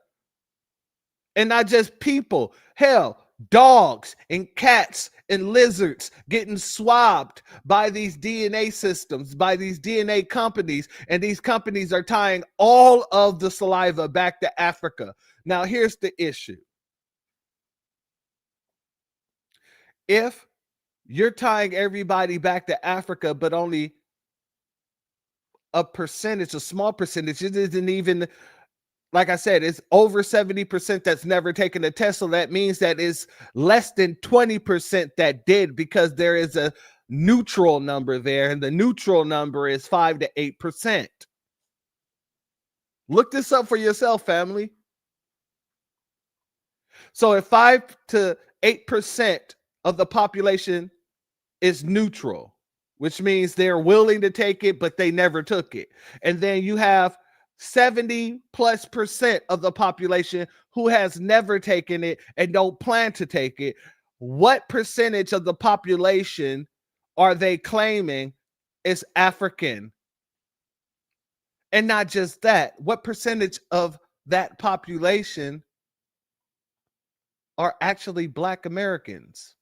And not just people. Hell, dogs and cats and lizards getting swabbed by these DNA systems, by these DNA companies, and these companies are tying all of the saliva back to Africa. Now, here's the issue. If you're tying everybody back to Africa, but only a percentage, a small percentage, it isn't even, like I said, it's over 70% that's never taken a test. So that means that it's less than 20% that did, because there is a neutral number there, and the neutral number is 5 to 8%. Look this up for yourself, family. So if 5 to 8% of the population is neutral, which means they're willing to take it, but they never took it. And then you have 70+% of the population who has never taken it and don't plan to take it. What percentage of the population are they claiming is African? And not just that, what percentage of that population are actually Black Americans?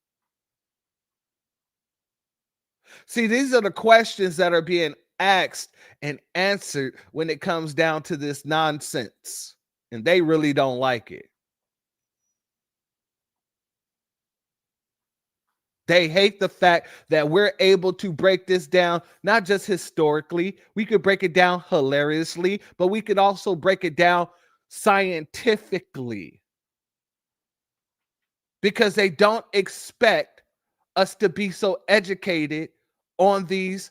See, these are the questions that are being asked and answered when it comes down to this nonsense, and they really don't like it. They hate the fact that we're able to break this down, not just historically, we could break it down hilariously, but we could also break it down scientifically, because they don't expect us to be so educated on these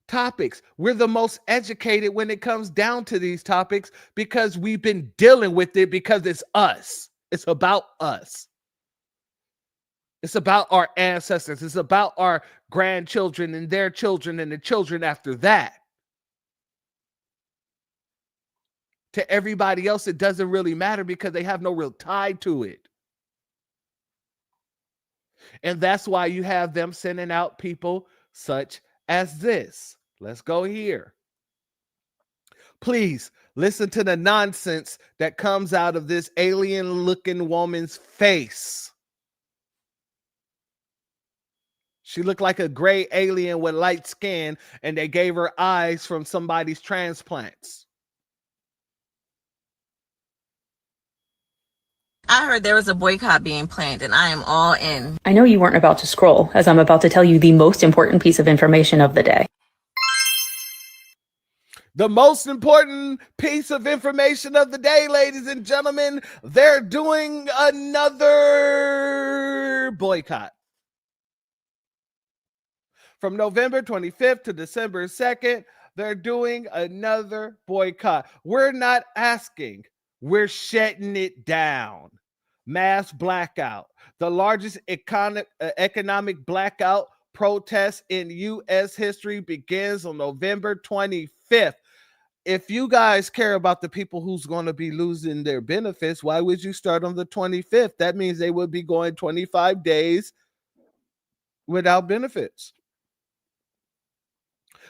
topics. We're the most educated when it comes down to these topics because we've been dealing with it, because it's us. It's about us. It's about our ancestors. It's about our grandchildren and their children and the children after that. To everybody else, it doesn't really matter because they have no real tie to it. And that's why you have them sending out people such as this. Let's go here. Please listen to the nonsense that comes out of this alien-looking woman's face. She looked like a gray alien with light skin, and they gave her eyes from somebody's transplants.
I heard there was a boycott being planned, and I am all in.
I know you weren't about to scroll, as I'm about to tell you the most important piece of information of the day.
The most important piece of information of the day, ladies and gentlemen, they're doing another boycott. From November 25th to December 2nd, they're doing another boycott. We're not asking, we're shutting it down. Mass blackout. The largest economic blackout protest in U.S. history begins on November 25th. If you guys care about the people who's going to be losing their benefits, why would you start on the 25th? That means they would be going 25 days without benefits.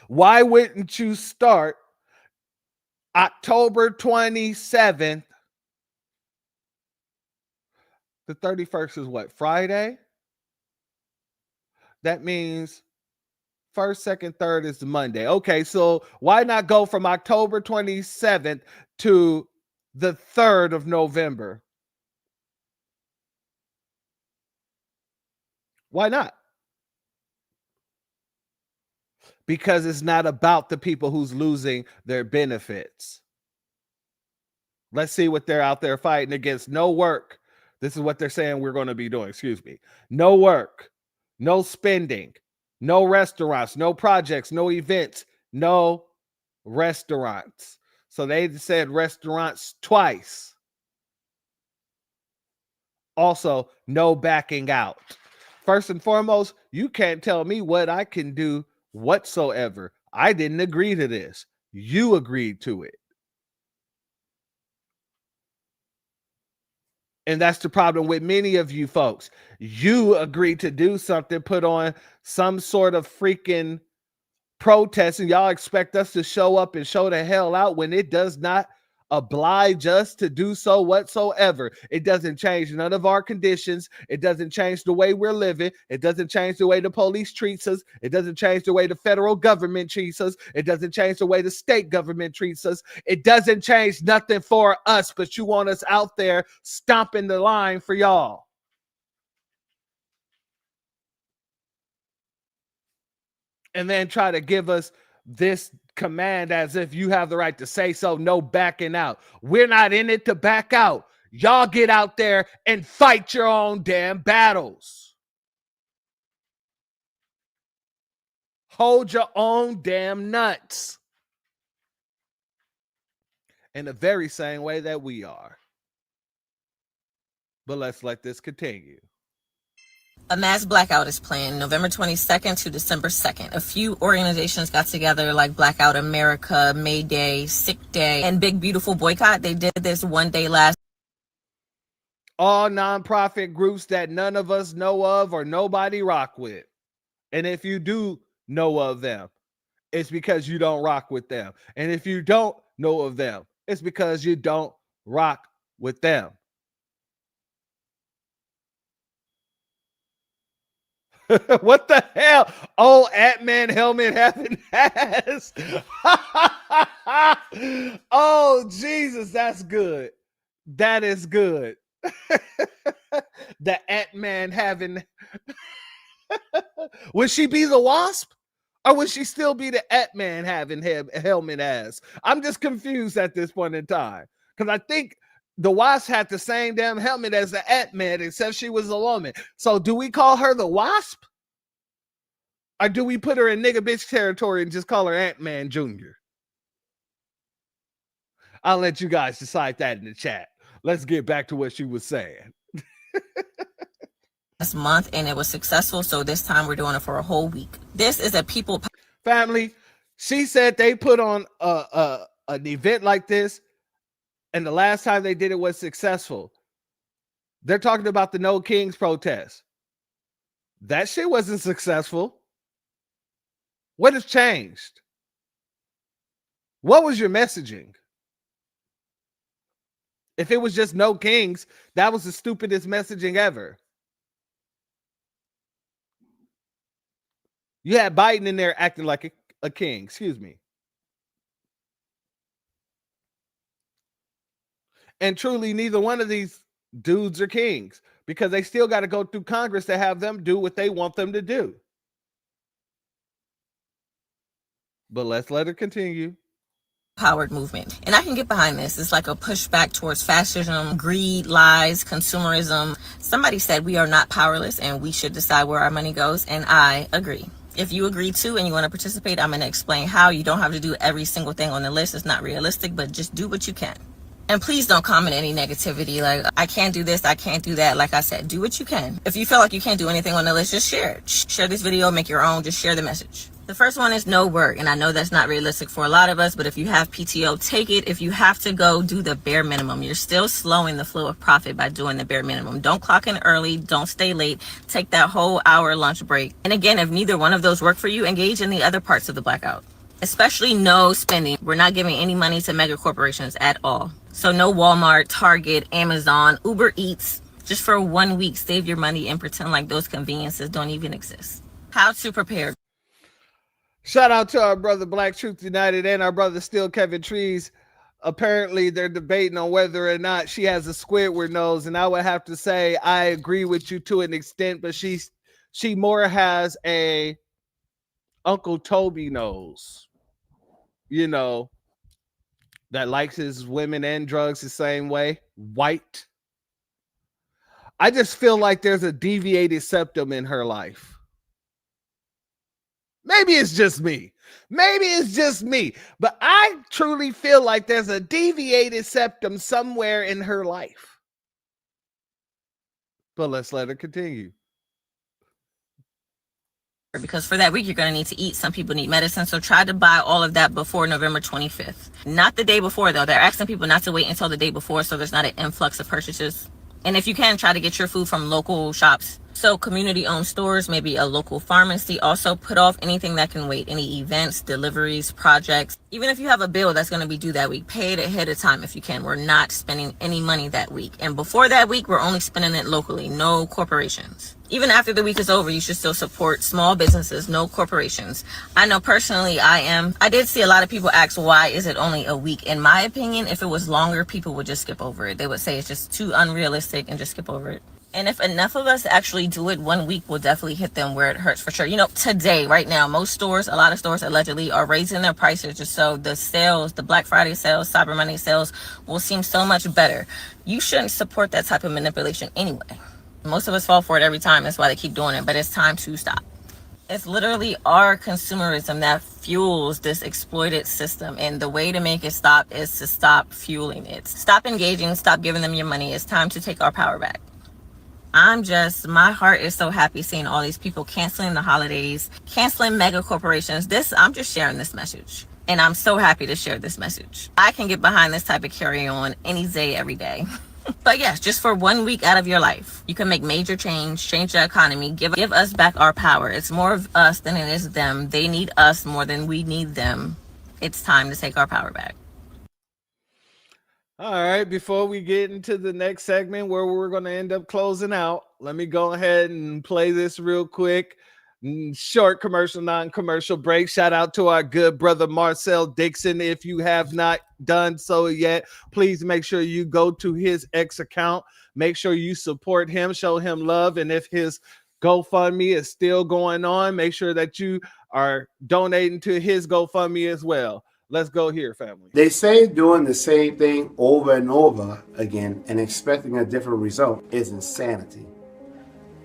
Why wouldn't you start October 27th? The 31st is what? Friday? That means first, second, third is Monday. Okay, so why not go from October 27th to the 3rd of November? Why not? Because it's not about the people who's losing their benefits. Let's see what they're out there fighting against. No work. This is what they're saying we're going to be doing. Excuse me. No work, no spending, no restaurants, no projects, no events, no restaurants. So they said restaurants twice. Also, no backing out. First and foremost, you can't tell me what I can do whatsoever. I didn't agree to this. You agreed to it. And that's the problem with many of you folks. You agreed to do something, put on some sort of freaking protest, and y'all expect us to show up and show the hell out when it does not oblige us to do so whatsoever. It doesn't change none of our conditions. It doesn't change the way we're living. It doesn't change the way the police treats us. It doesn't change the way the federal government treats us. It doesn't change the way the state government treats us. It doesn't change nothing for us, but you want us out there stomping the line for y'all. And then try to give us this command as if you have the right to say so. No backing out. We're not in it to back out. Y'all get out there and fight your own damn battles. Hold your own damn nuts. In the very same way that we are. But let's let this continue.
A mass blackout is planned November 22nd to December 2nd. A few organizations got together like Blackout America, May Day, Sick Day, and Big Beautiful Boycott. They did this one day last.
All nonprofit groups that none of us know of or nobody rock with. And if you do know of them, it's because you don't rock with them. And if you don't know of them, it's because you don't rock with them. What the hell? Oh, Ant-Man helmet having has. Oh, Jesus, that's good. That is good. The Ant-Man having. Would she be the Wasp? Or would she still be the Ant-Man having helmet as? I'm just confused at this point in time. Because I think the Wasp had the same damn helmet as the Ant-Man, except she was a woman. So do we call her the Wasp? Or do we put her in nigga bitch territory and just call her Ant-Man Jr.? I'll let you guys decide that in the chat. Let's get back to what she was saying.
Last month, and it was successful, so this time we're doing it for a whole week. This is a people
family. She said they put on an event like this, and the last time they did it was successful. They're talking about the No Kings protest. That shit wasn't successful. What has changed? What was your messaging? If it was just no kings, that was the stupidest messaging ever. You had Biden in there acting like a king. Excuse me. And truly, neither one of these dudes are kings because they still got to go through Congress to have them do what they want them to do. But let's let her continue.
Powered movement. And I can get behind this. It's like a pushback towards fascism, greed, lies, consumerism. Somebody said we are not powerless and we should decide where our money goes. And I agree. If you agree to and you want to participate, I'm going to explain how. You don't have to do every single thing on the list. It's not realistic, but just do what you can. And please don't comment any negativity like, I can't do this, I can't do that. Like I said, do what you can. If you feel like you can't do anything on the list, just share it. Share this video, make your own, just share the message. The first one is no work. And I know that's not realistic for a lot of us, but if you have PTO, take it. If you have to go, do the bare minimum. You're still slowing the flow of profit by doing the bare minimum. Don't clock in early, don't stay late, take that whole hour lunch break. And again, if neither one of those work for you, engage in the other parts of the blackout. Especially no spending. We're not giving any money to mega corporations at all. So no Walmart, Target, Amazon, Uber Eats. Just for 1 week, save your money and pretend like those conveniences don't even exist. How to prepare.
Shout out to our brother Black Truth United and our brother Still Kevin Trees. Apparently they're debating on whether or not she has a Squidward nose. And I would have to say, I agree with you to an extent, but she more has a Uncle Toby nose. You know, that likes his women and drugs the same way. White. I just feel like there's a deviated septum in her life. Maybe it's just me. Maybe it's just me. But I truly feel like there's a deviated septum somewhere in her life. But let's let her continue.
Because for that week, you're going to need to eat. Some people need medicine. So try to buy all of that before November 25th. Not the day before, though. They're asking people not to wait until the day before so there's not an influx of purchases. And if you can, try to get your food from local shops So community-owned stores, maybe a local pharmacy. Also put off anything that can wait, any events, deliveries, projects. Even if you have a bill that's going to be due that week, pay it ahead of time if you can. We're not spending any money that week. And before that week, we're only spending it locally, no corporations. Even after the week is over, you should still support small businesses, no corporations. I know personally I did see a lot of people ask, why is it only a week? In my opinion, if it was longer, people would just skip over it. They would say it's just too unrealistic and just skip over it. And if enough of us actually do it, 1 week will definitely hit them where it hurts for sure. You know, today, right now, most stores, a lot of stores allegedly are raising their prices just so the sales, the Black Friday sales, Cyber Monday sales will seem so much better. You shouldn't support that type of manipulation anyway. Most of us fall for it every time. That's why they keep doing it. But it's time to stop. It's literally our consumerism that fuels this exploited system. And the way to make it stop is to stop fueling it. Stop engaging. Stop giving them your money. It's time to take our power back. My heart is so happy seeing all these people canceling the holidays, canceling mega corporations. I'm just sharing this message. And I'm so happy to share this message. I can get behind this type of carry on any day, every day. But yes, just for 1 week out of your life, you can make major change the economy, give us back our power. It's more of us than it is them. They need us more than we need them. It's time to take our power back.
All right, before we get into the next segment where we're going to end up closing out, let me go ahead and play this real quick. Short commercial, non-commercial break. Shout out to our good brother Marcel Dixon. If you have not done so yet, please make sure you go to his X account. Make sure you support him, show him love. And if his GoFundMe is still going on, make sure that you are donating to his GoFundMe as well. Let's go here, family.
They say doing the same thing over and over again and expecting a different result is insanity.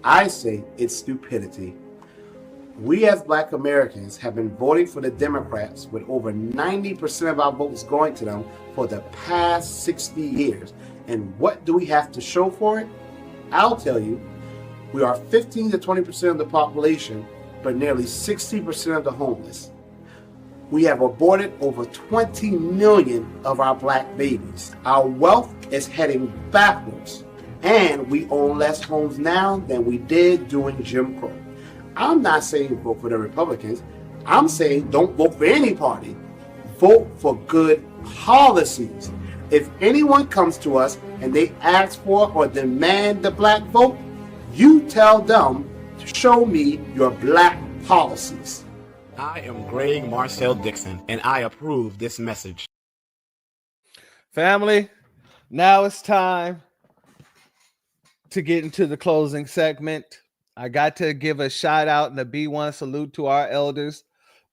I say it's stupidity. We as Black Americans have been voting for the Democrats with over 90% of our votes going to them for the past 60 years. And what do we have to show for it? I'll tell you, we are 15 to 20% of the population, but nearly 60% of the homeless. We have aborted over 20 million of our Black babies. Our wealth is heading backwards, and we own less homes now than we did during Jim Crow. I'm not saying vote for the Republicans. I'm saying don't vote for any party. Vote for good policies. If anyone comes to us and they ask for or demand the Black vote, you tell them to show me your Black policies.
I am Greg Marcel Dixon, and I approve this message.
Family, now it's time to get into the closing segment. I got to give a shout out and a B1 salute to our elders,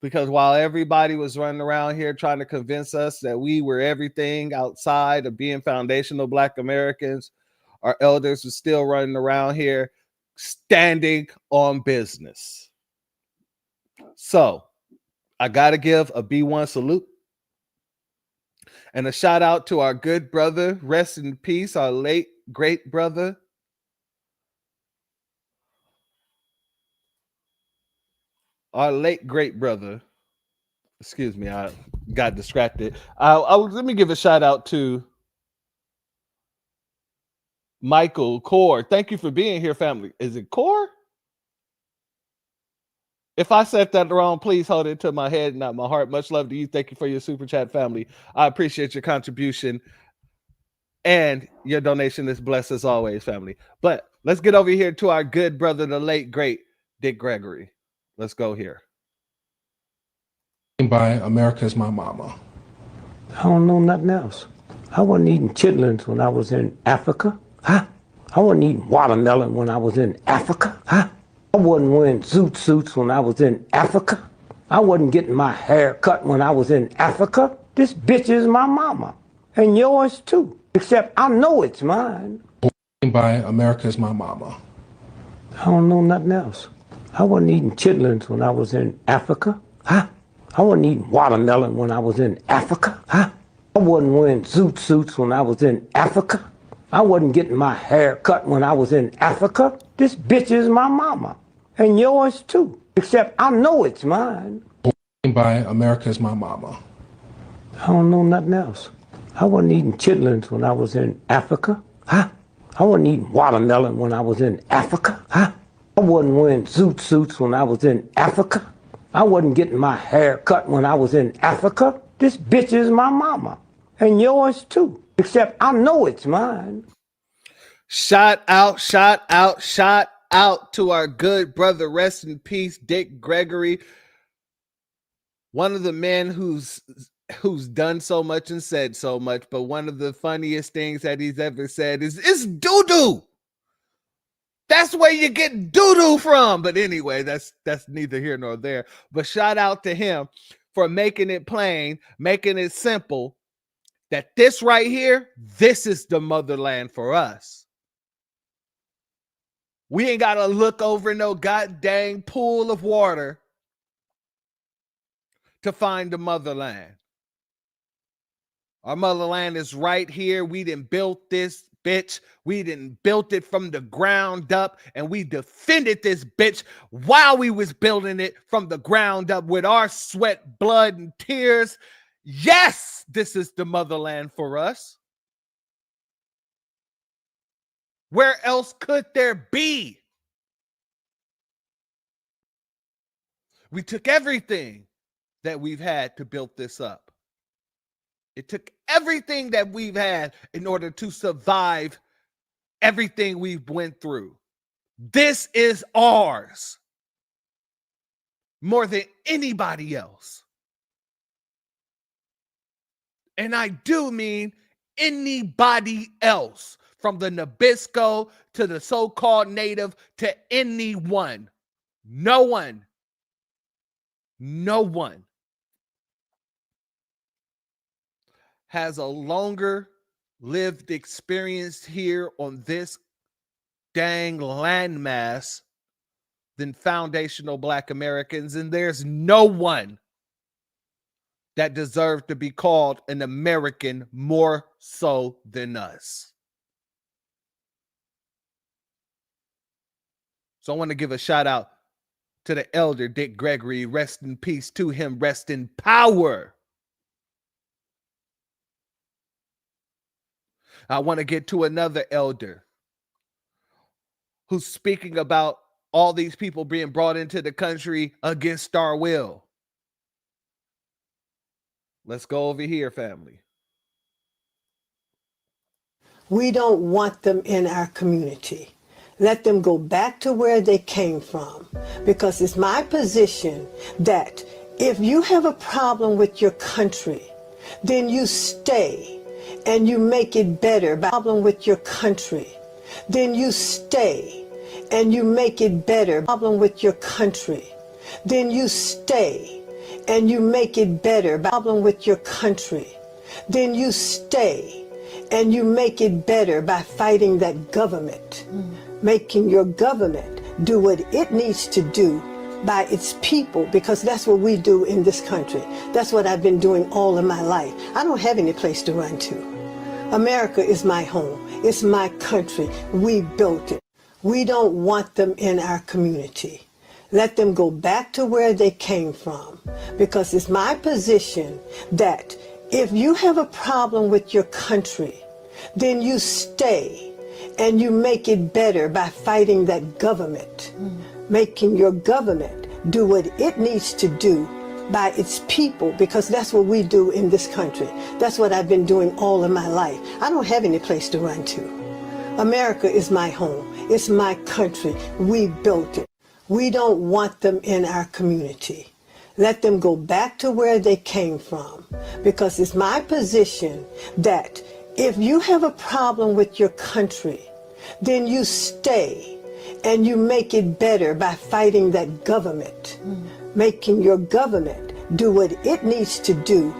because while everybody was running around here trying to convince us that we were everything outside of being foundational Black Americans, our elders were still running around here standing on business. So I got to give a B1 salute and a shout out to our good brother, rest in peace, our late great brother, excuse me, I got distracted. Let me give a shout out to Michael Core. Thank you for being here, family. Is it Core? If I said that wrong, please hold it to my head, not my heart. Much love to you. Thank you for your super chat, family. I appreciate your contribution, and your donation is blessed as always, family. But let's get over here to our good brother, the late great Dick Gregory. Let's go here.
By America's My Mama.
I don't know nothing else. I wasn't eating chitlins when I was in Africa. Huh? I wasn't eating watermelon when I was in Africa. Huh? I wasn't wearing zoot suits when I was in Africa. I wasn't getting my hair cut when I was in Africa. This bitch is my mama. And yours too. Except I know it's mine.
By America's My Mama.
I don't know nothing else. I wasn't eating chitlins when I was in Africa. Huh? I wasn't eating watermelon when I was in Africa. Huh? I wasn't wearing zoot suits when I was in Africa. I wasn't getting my hair cut when I was in Africa. This bitch is my mama. And yours too. Except I know it's mine.
By America's My Mama.
I don't know nothing else. I wasn't eating chitlins when I was in Africa. Huh? I wasn't eating watermelon when I was in Africa. Huh? I wasn't wearing zoot suits when I was in Africa. I wasn't getting my hair cut when I was in Africa. This bitch is my mama. And yours too. Except I know it's mine.
Shout out to our good brother, rest in peace, Dick Gregory. One of the men who's done so much and said so much, but one of the funniest things that he's ever said is, it's doo-doo. That's where you get doo-doo from. But anyway, that's neither here nor there. But shout out to him for making it plain, making it simple, that this right here, this is the motherland for us. We ain't got to look over no goddamn pool of water to find the motherland. Our motherland is right here. We done built this bitch. We done built it from the ground up, and we defended this bitch while we was building it from the ground up with our sweat, blood, and tears. Yes, this is the motherland for us. Where else could there be? We took everything that we've had to build this up. It took everything that we've had in order to survive everything we've went through. This is ours more than anybody else. And I do mean anybody else, from the Nabisco to the so-called native to anyone. No one has a longer lived experience here on this dang landmass than foundational Black Americans, and there's no one that deserves to be called an American more so than us. So I want to give a shout out to the elder Dick Gregory. Rest in peace to him. Rest in power. I want to get to another elder who's speaking about all these people being brought into the country against our will. Let's go over here, family.
We don't want them in our community. Let them go back to where they came from. Because it's my position that if you have a problem with your country, then you stay and you make it better by problem with your country. Then you stay and you make it better problem with your country. Then you stay and you make it better problem with your country. Then you stay and you make it better by fighting that government, making your government do what it needs to do by its people, because that's what we do in this country. That's what I've been doing all of my life. I don't have any place to run to. America is my home. It's my country. We built it. We don't want them in our community. Let them go back to where they came from, because it's my position that if you have a problem with your country, then you stay and you make it better by fighting that government, making your government do what it needs to do by its people, because that's what we do in this country. That's what I've been doing all of my life. I don't have any place to run to. America is my home. It's my country. We built it. We don't want them in our community. Let them go back to where they came from, because it's my position that if you have a problem with your country, then you stay and you make it better by fighting that government, making your government do what it needs to do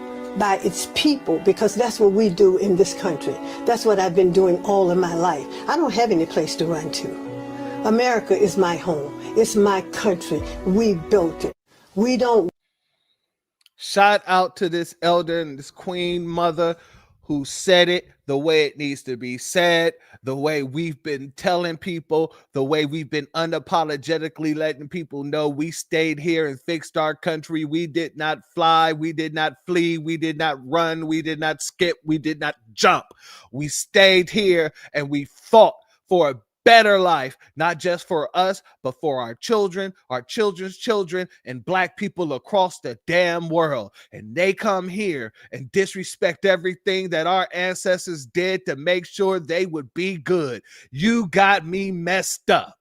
by its people, because that's what we do in this country. That's what I've been doing all of my life. I don't have any place to run to. America is my home. It's my country. We built it. We don't.
Shout out to this elder and this queen mother who said it the way it needs to be said, the way we've been telling people, the way we've been unapologetically letting people know we stayed here and fixed our country. We did not fly. We did not flee. We did not run. We did not skip. We did not jump. We stayed here and we fought for a better life, not just for us, but for our children, our children's children, and black people across the damn world. And they come here and disrespect everything that our ancestors did to make sure they would be good. You got me messed up.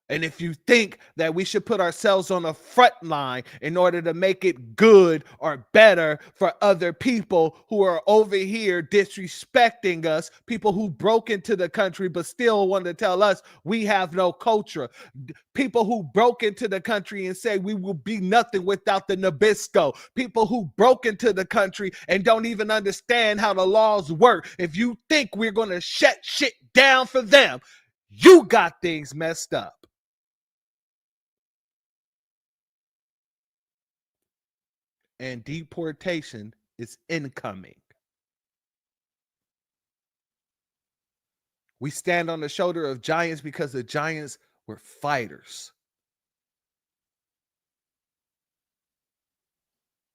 And if you think that we should put ourselves on the front line in order to make it good or better for other people who are over here disrespecting us, people who broke into the country but still want to tell us we have no culture, people who broke into the country and say we will be nothing without the Nabisco, people who broke into the country and don't even understand how the laws work. If you think we're going to shut shit down for them, you got things messed up. And deportation is incoming. We stand on the shoulder of giants because the giants were fighters.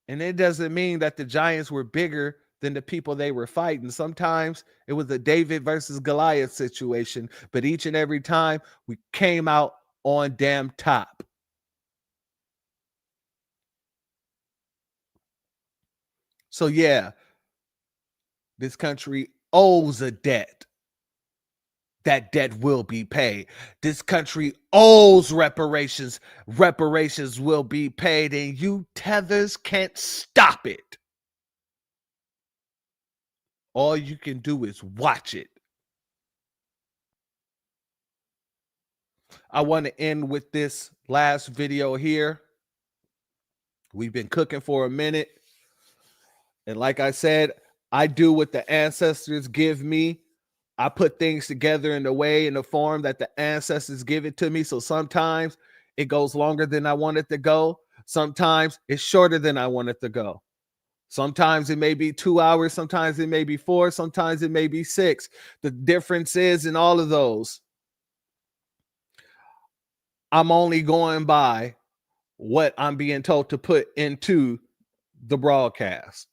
And it doesn't mean that the giants were bigger than the people they were fighting. Sometimes it was a David versus Goliath situation, but each and every time we came out on damn top. So yeah, this country owes a debt. That debt will be paid. This country owes reparations. Reparations will be paid, and you tethers can't stop it. All you can do is watch it. I want to end with this last video here. We've been cooking for a minute. And like I said, I do what the ancestors give me. I put things together in the way, in the form that the ancestors give it to me. So sometimes it goes longer than I want it to go. Sometimes it's shorter than I want it to go. Sometimes it may be 2 hours. Sometimes it may be 4. Sometimes it may be 6. The difference is in all of those, I'm only going by what I'm being told to put into the broadcast.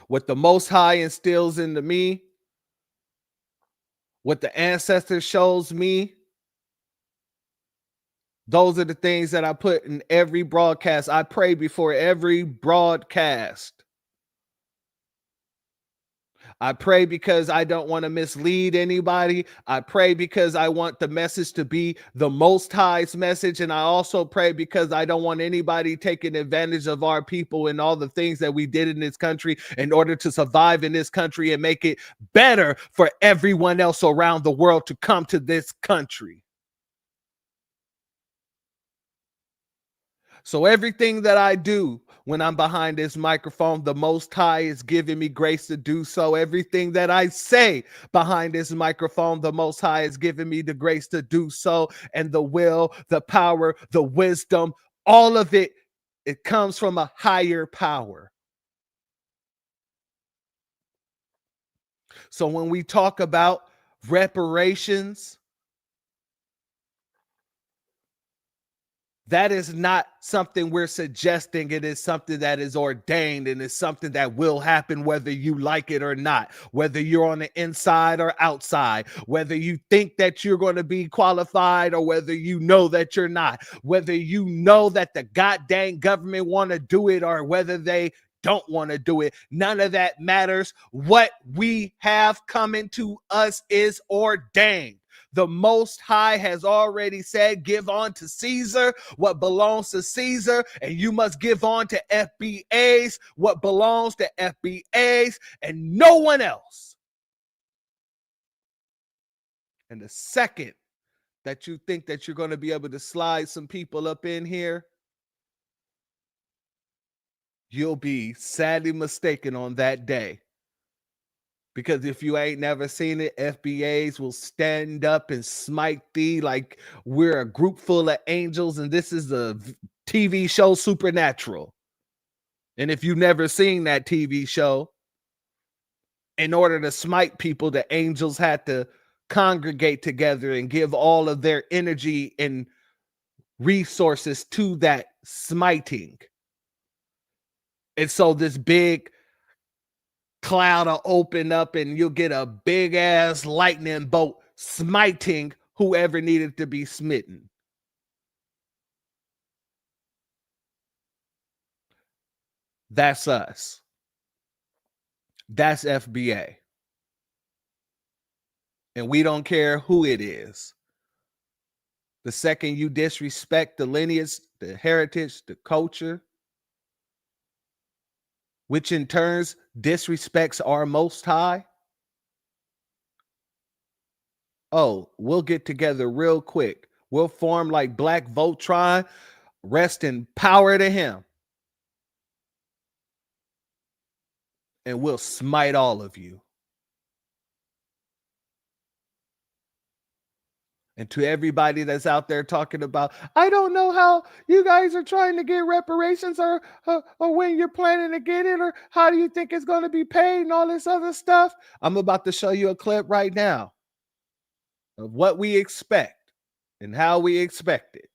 What the Most High instills into me, what the ancestors shows me, those are the things that I put in every broadcast. I pray before every broadcast. I pray because I don't want to mislead anybody. I pray because I want the message to be the Most High's message. And I also pray because I don't want anybody taking advantage of our people and all the things that we did in this country in order to survive in this country and make it better for everyone else around the world to come to this country. So everything that I do when I'm behind this microphone, the Most High is giving me grace to do so. Everything that I say behind this microphone, the Most High is giving me the grace to do so. And the will, the power, the wisdom, all of it, it comes from a higher power. So when we talk about reparations, that is not something we're suggesting. It is something that is ordained, and it's something that will happen whether you like it or not, whether you're on the inside or outside, whether you think that you're going to be qualified or whether you know that you're not, whether you know that the goddamn government want to do it or whether they don't want to do it. None of that matters. What we have coming to us is ordained. The Most High has already said, give on to Caesar what belongs to Caesar, and you must give on to FBAs what belongs to FBAs and no one else. And the second that you think that you're going to be able to slide some people up in here, you'll be sadly mistaken on that day. Because if you ain't never seen it, FBAs will stand up and smite thee like we're a group full of angels and this is a TV show Supernatural. And if you've never seen that TV show, in order to smite people, the angels had to congregate together and give all of their energy and resources to that smiting. And so this big cloud will open up and you'll get a big ass lightning bolt smiting whoever needed to be smitten. That's us. That's FBA. And we don't care who it is. The second you disrespect the lineage, the heritage, the culture, which in turns disrespects our Most High, oh, we'll get together real quick. We'll form like Black Voltron, rest in power to him. And we'll smite all of you. And to everybody that's out there talking about, I don't know how you guys are trying to get reparations or when you're planning to get it or how do you think it's going to be paid and all this other stuff. I'm about to show you a clip right now of what we expect and how we expect it.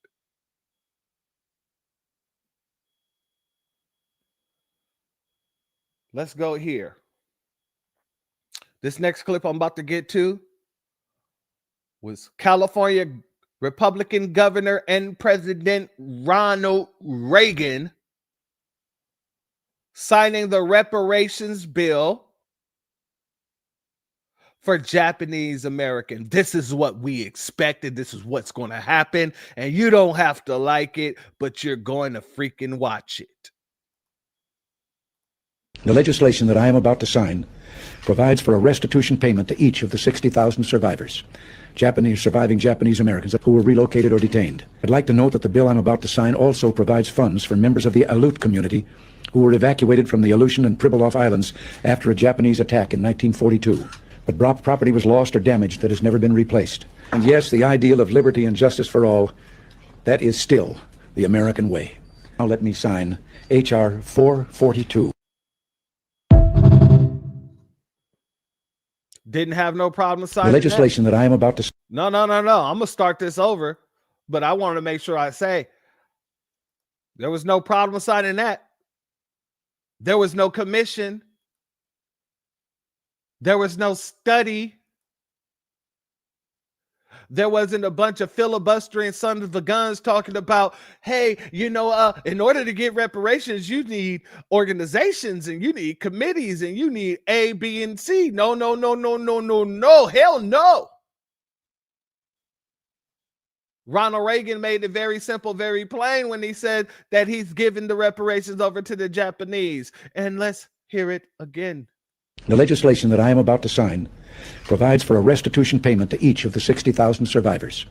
Let's go here. This next clip I'm about to get to was California Republican Governor and President Ronald Reagan signing the reparations bill for Japanese American. This is what we expected. This is what's going to happen. And you don't have to like it, but you're going to freaking watch it.
The legislation that I am about to sign provides for a restitution payment to each of the 60,000 survivors, surviving Japanese Americans who were relocated or detained. I'd like to note that the bill I'm about to sign also provides funds for members of the Aleut community who were evacuated from the Aleutian and Pribilof Islands after a Japanese attack in 1942. But property was lost or damaged that has never been replaced. And yes, the ideal of liberty and justice for all, that is still the American way. Now let me sign H.R. 442.
Didn't have no problem signing
the legislation that I am about to...
No. I'm going to start this over, but I want to make sure I say there was no problem signing that. There was no commission. There was no study. There wasn't a bunch of filibustering sons of the guns talking about, hey, in order to get reparations, you need organizations and you need committees and you need A, B, and C. No. Hell no. Ronald Reagan made it very simple, very plain when he said that he's giving the reparations over to the Japanese. And let's hear it again.
The legislation that I am about to sign provides for a restitution payment to each of the 60,000 survivors,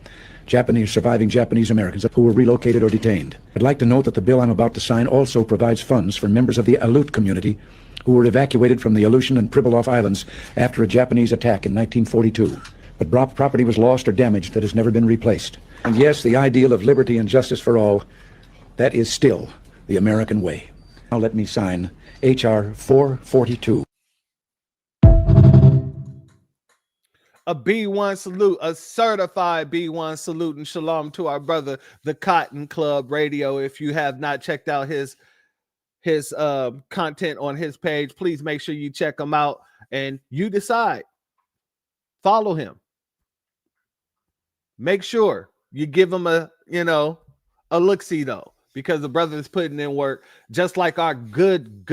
surviving Japanese Americans who were relocated or detained. I'd like to note that the bill I'm about to sign also provides funds for members of the Aleut community who were evacuated from the Aleutian and Pribilof Islands after a Japanese attack in 1942. But property was lost or damaged that has never been replaced. And yes, the ideal of liberty and justice for all, that is still the American way. Now let me sign H.R. 442.
A B1 salute, a certified B1 salute, and shalom to our brother, the Cotton Club Radio. If you have not checked out his content on his page, please make sure you check him out and you decide. Follow him. Make sure you give him a look-see though, because the brother is putting in work just like our good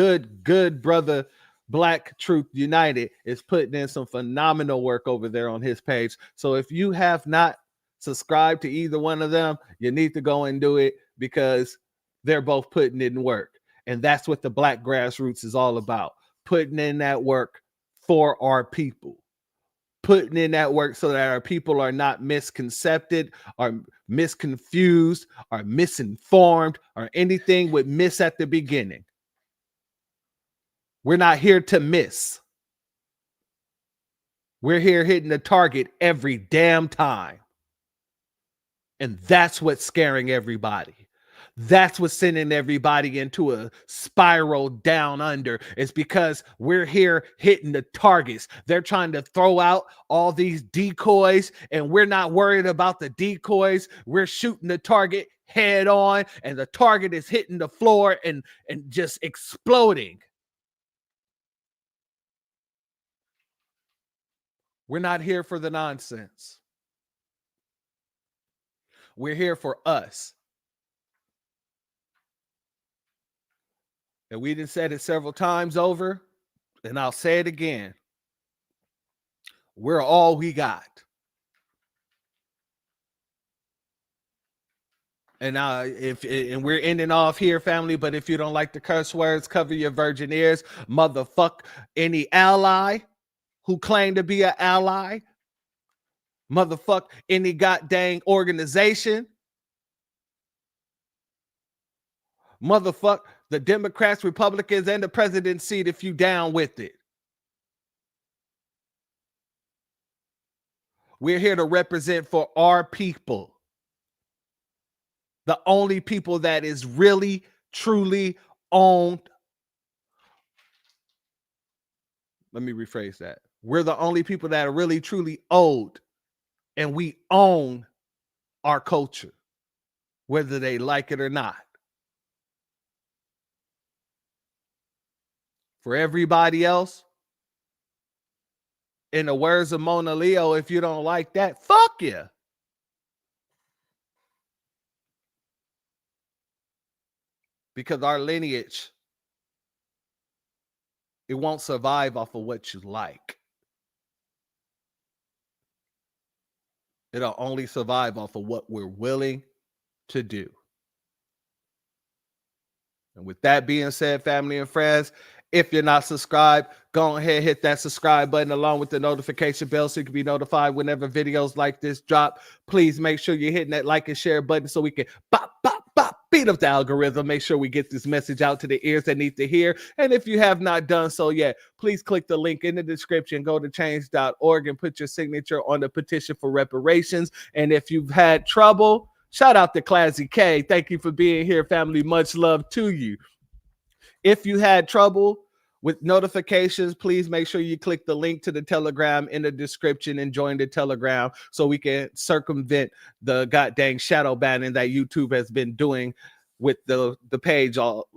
brother Black Truth United is putting in some phenomenal work over there on his page. So if you have not subscribed to either one of them, you need to go and do it because they're both putting in work. And that's what the Black Grassroots is all about. Putting in that work for our people. Putting in that work so that our people are not misconcepted or misconfused or misinformed or anything with miss at the beginning. We're not here to miss. We're here hitting the target every damn time. And that's what's scaring everybody. That's what's sending everybody into a spiral down under. It's because we're here hitting the targets. They're trying to throw out all these decoys, and we're not worried about the decoys. We're shooting the target head on, and the target is hitting the floor and just exploding. We're not here for the nonsense. We're here for us. And we done said it several times over, and I'll say it again. We're all we got. And and we're ending off here, family. But if you don't like the curse words, cover your virgin ears. Motherfuck any ally who claim to be an ally. Motherfuck any goddamn organization. Motherfuck the Democrats, Republicans, and the president's seat if you down with it. We're here to represent for our people. The only people that is really, truly owned. Let me rephrase that. We're the only people that are really, truly owed, and we own our culture, whether they like it or not. For everybody else, in the words of Mona Leo, if you don't like that, fuck you. Because our lineage, it won't survive off of what you like. It'll only survive off of what we're willing to do. And with that being said, family and friends, if you're not subscribed, go ahead, hit that subscribe button along with the notification bell so you can be notified whenever videos like this drop. Please make sure you're hitting that like and share button so we can beat up the algorithm. Make sure we get this message out to the ears that need to hear. And if you have not done so yet, please click the link in the description, go to change.org and put your signature on the petition for reparations. And if you've had trouble, shout out to Classy K. Thank you for being here, family. Much love to you. If you had trouble with notifications, please make sure you click the link to the Telegram in the description and join the Telegram so we can circumvent the goddamn shadow banning that YouTube has been doing with the page all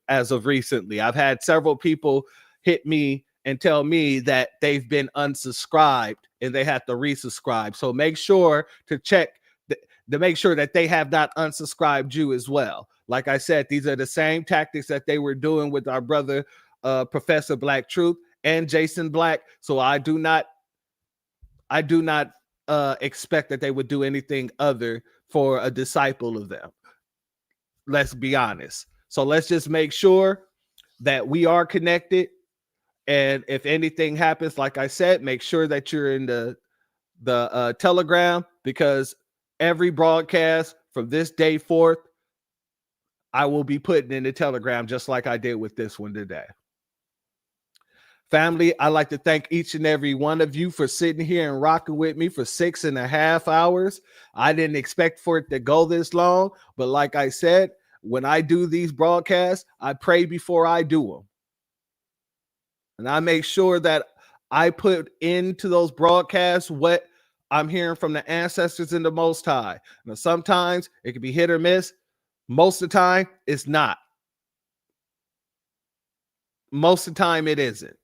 as of recently. I've had several people hit me and tell me that they've been unsubscribed and they have to resubscribe. So make sure to check to make sure that they have not unsubscribed you as well. Like I said, these are the same tactics that they were doing with our brother, Professor Black Truth and Jason Black. So I do not expect that they would do anything other for a disciple of them. Let's be honest. So let's just make sure that we are connected. And if anything happens, like I said, make sure that you're in the Telegram, because every broadcast from this day forth, I will be putting in the Telegram just like I did with this one today. Family, I'd like to thank each and every one of you for sitting here and rocking with me for 6.5 hours. I didn't expect for it to go this long, but like I said, when I do these broadcasts, I pray before I do them. And I make sure that I put into those broadcasts what I'm hearing from the ancestors in the Most High. Now, sometimes it can be hit or miss. Most of the time, it's not. Most of the time, it isn't.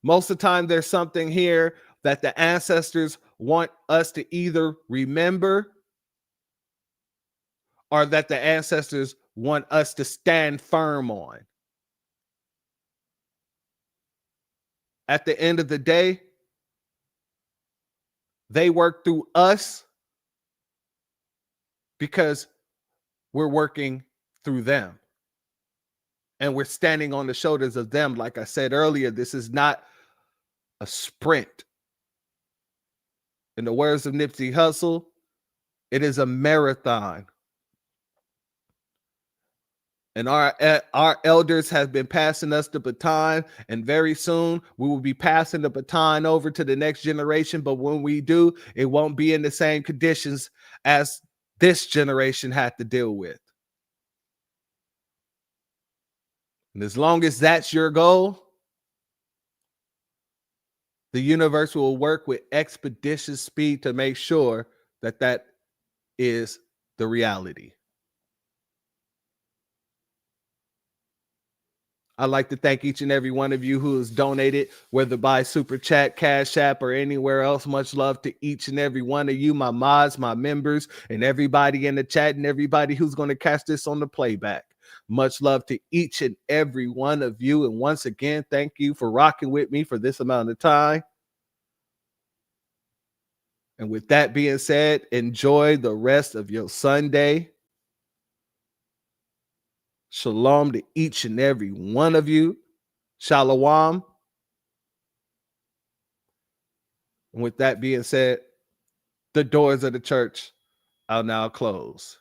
Most of the time, there's something here that the ancestors want us to either remember or that the ancestors want us to stand firm on. At the end of the day, they work through us because we're working through them. And we're standing on the shoulders of them. Like I said earlier, this is not a sprint. In the words of Nipsey Hussle, it is a marathon. And our elders have been passing us the baton, and very soon we will be passing the baton over to the next generation. But when we do, it won't be in the same conditions as this generation had to deal with. And as long as that's your goal, the universe will work with expeditious speed to make sure that that is the reality. I'd like to thank each and every one of you who has donated, whether by Super Chat, Cash App, or anywhere else. Much love to each and every one of you, my mods, my members, and everybody in the chat, and everybody who's going to catch this on the playback. Much love to each and every one of you. And once again, thank you for rocking with me for this amount of time. And with that being said, enjoy the rest of your Sunday. Shalom to each and every one of you. Shalom. And with that being said, the doors of the church are now closed.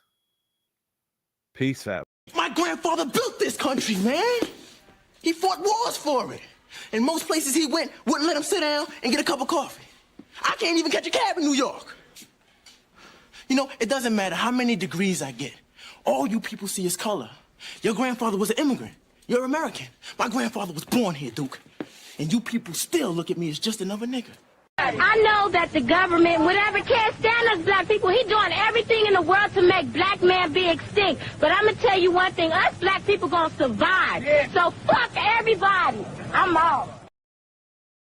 Peace, family.
My grandfather built this country, man. He fought wars for it. And most places he went wouldn't let him sit down and get a cup of coffee. I can't even catch a cab in New York. You know, it doesn't matter how many degrees I get. All you people see is color. Your grandfather was an immigrant. You're American. My grandfather was born here, Duke. And you people still look at me as just another nigga.
I know that the government, whatever can't stand us black people, he doing everything in the world to make black man be extinct. But I'm going to tell you one thing, us black people going to survive. So fuck everybody. I'm out.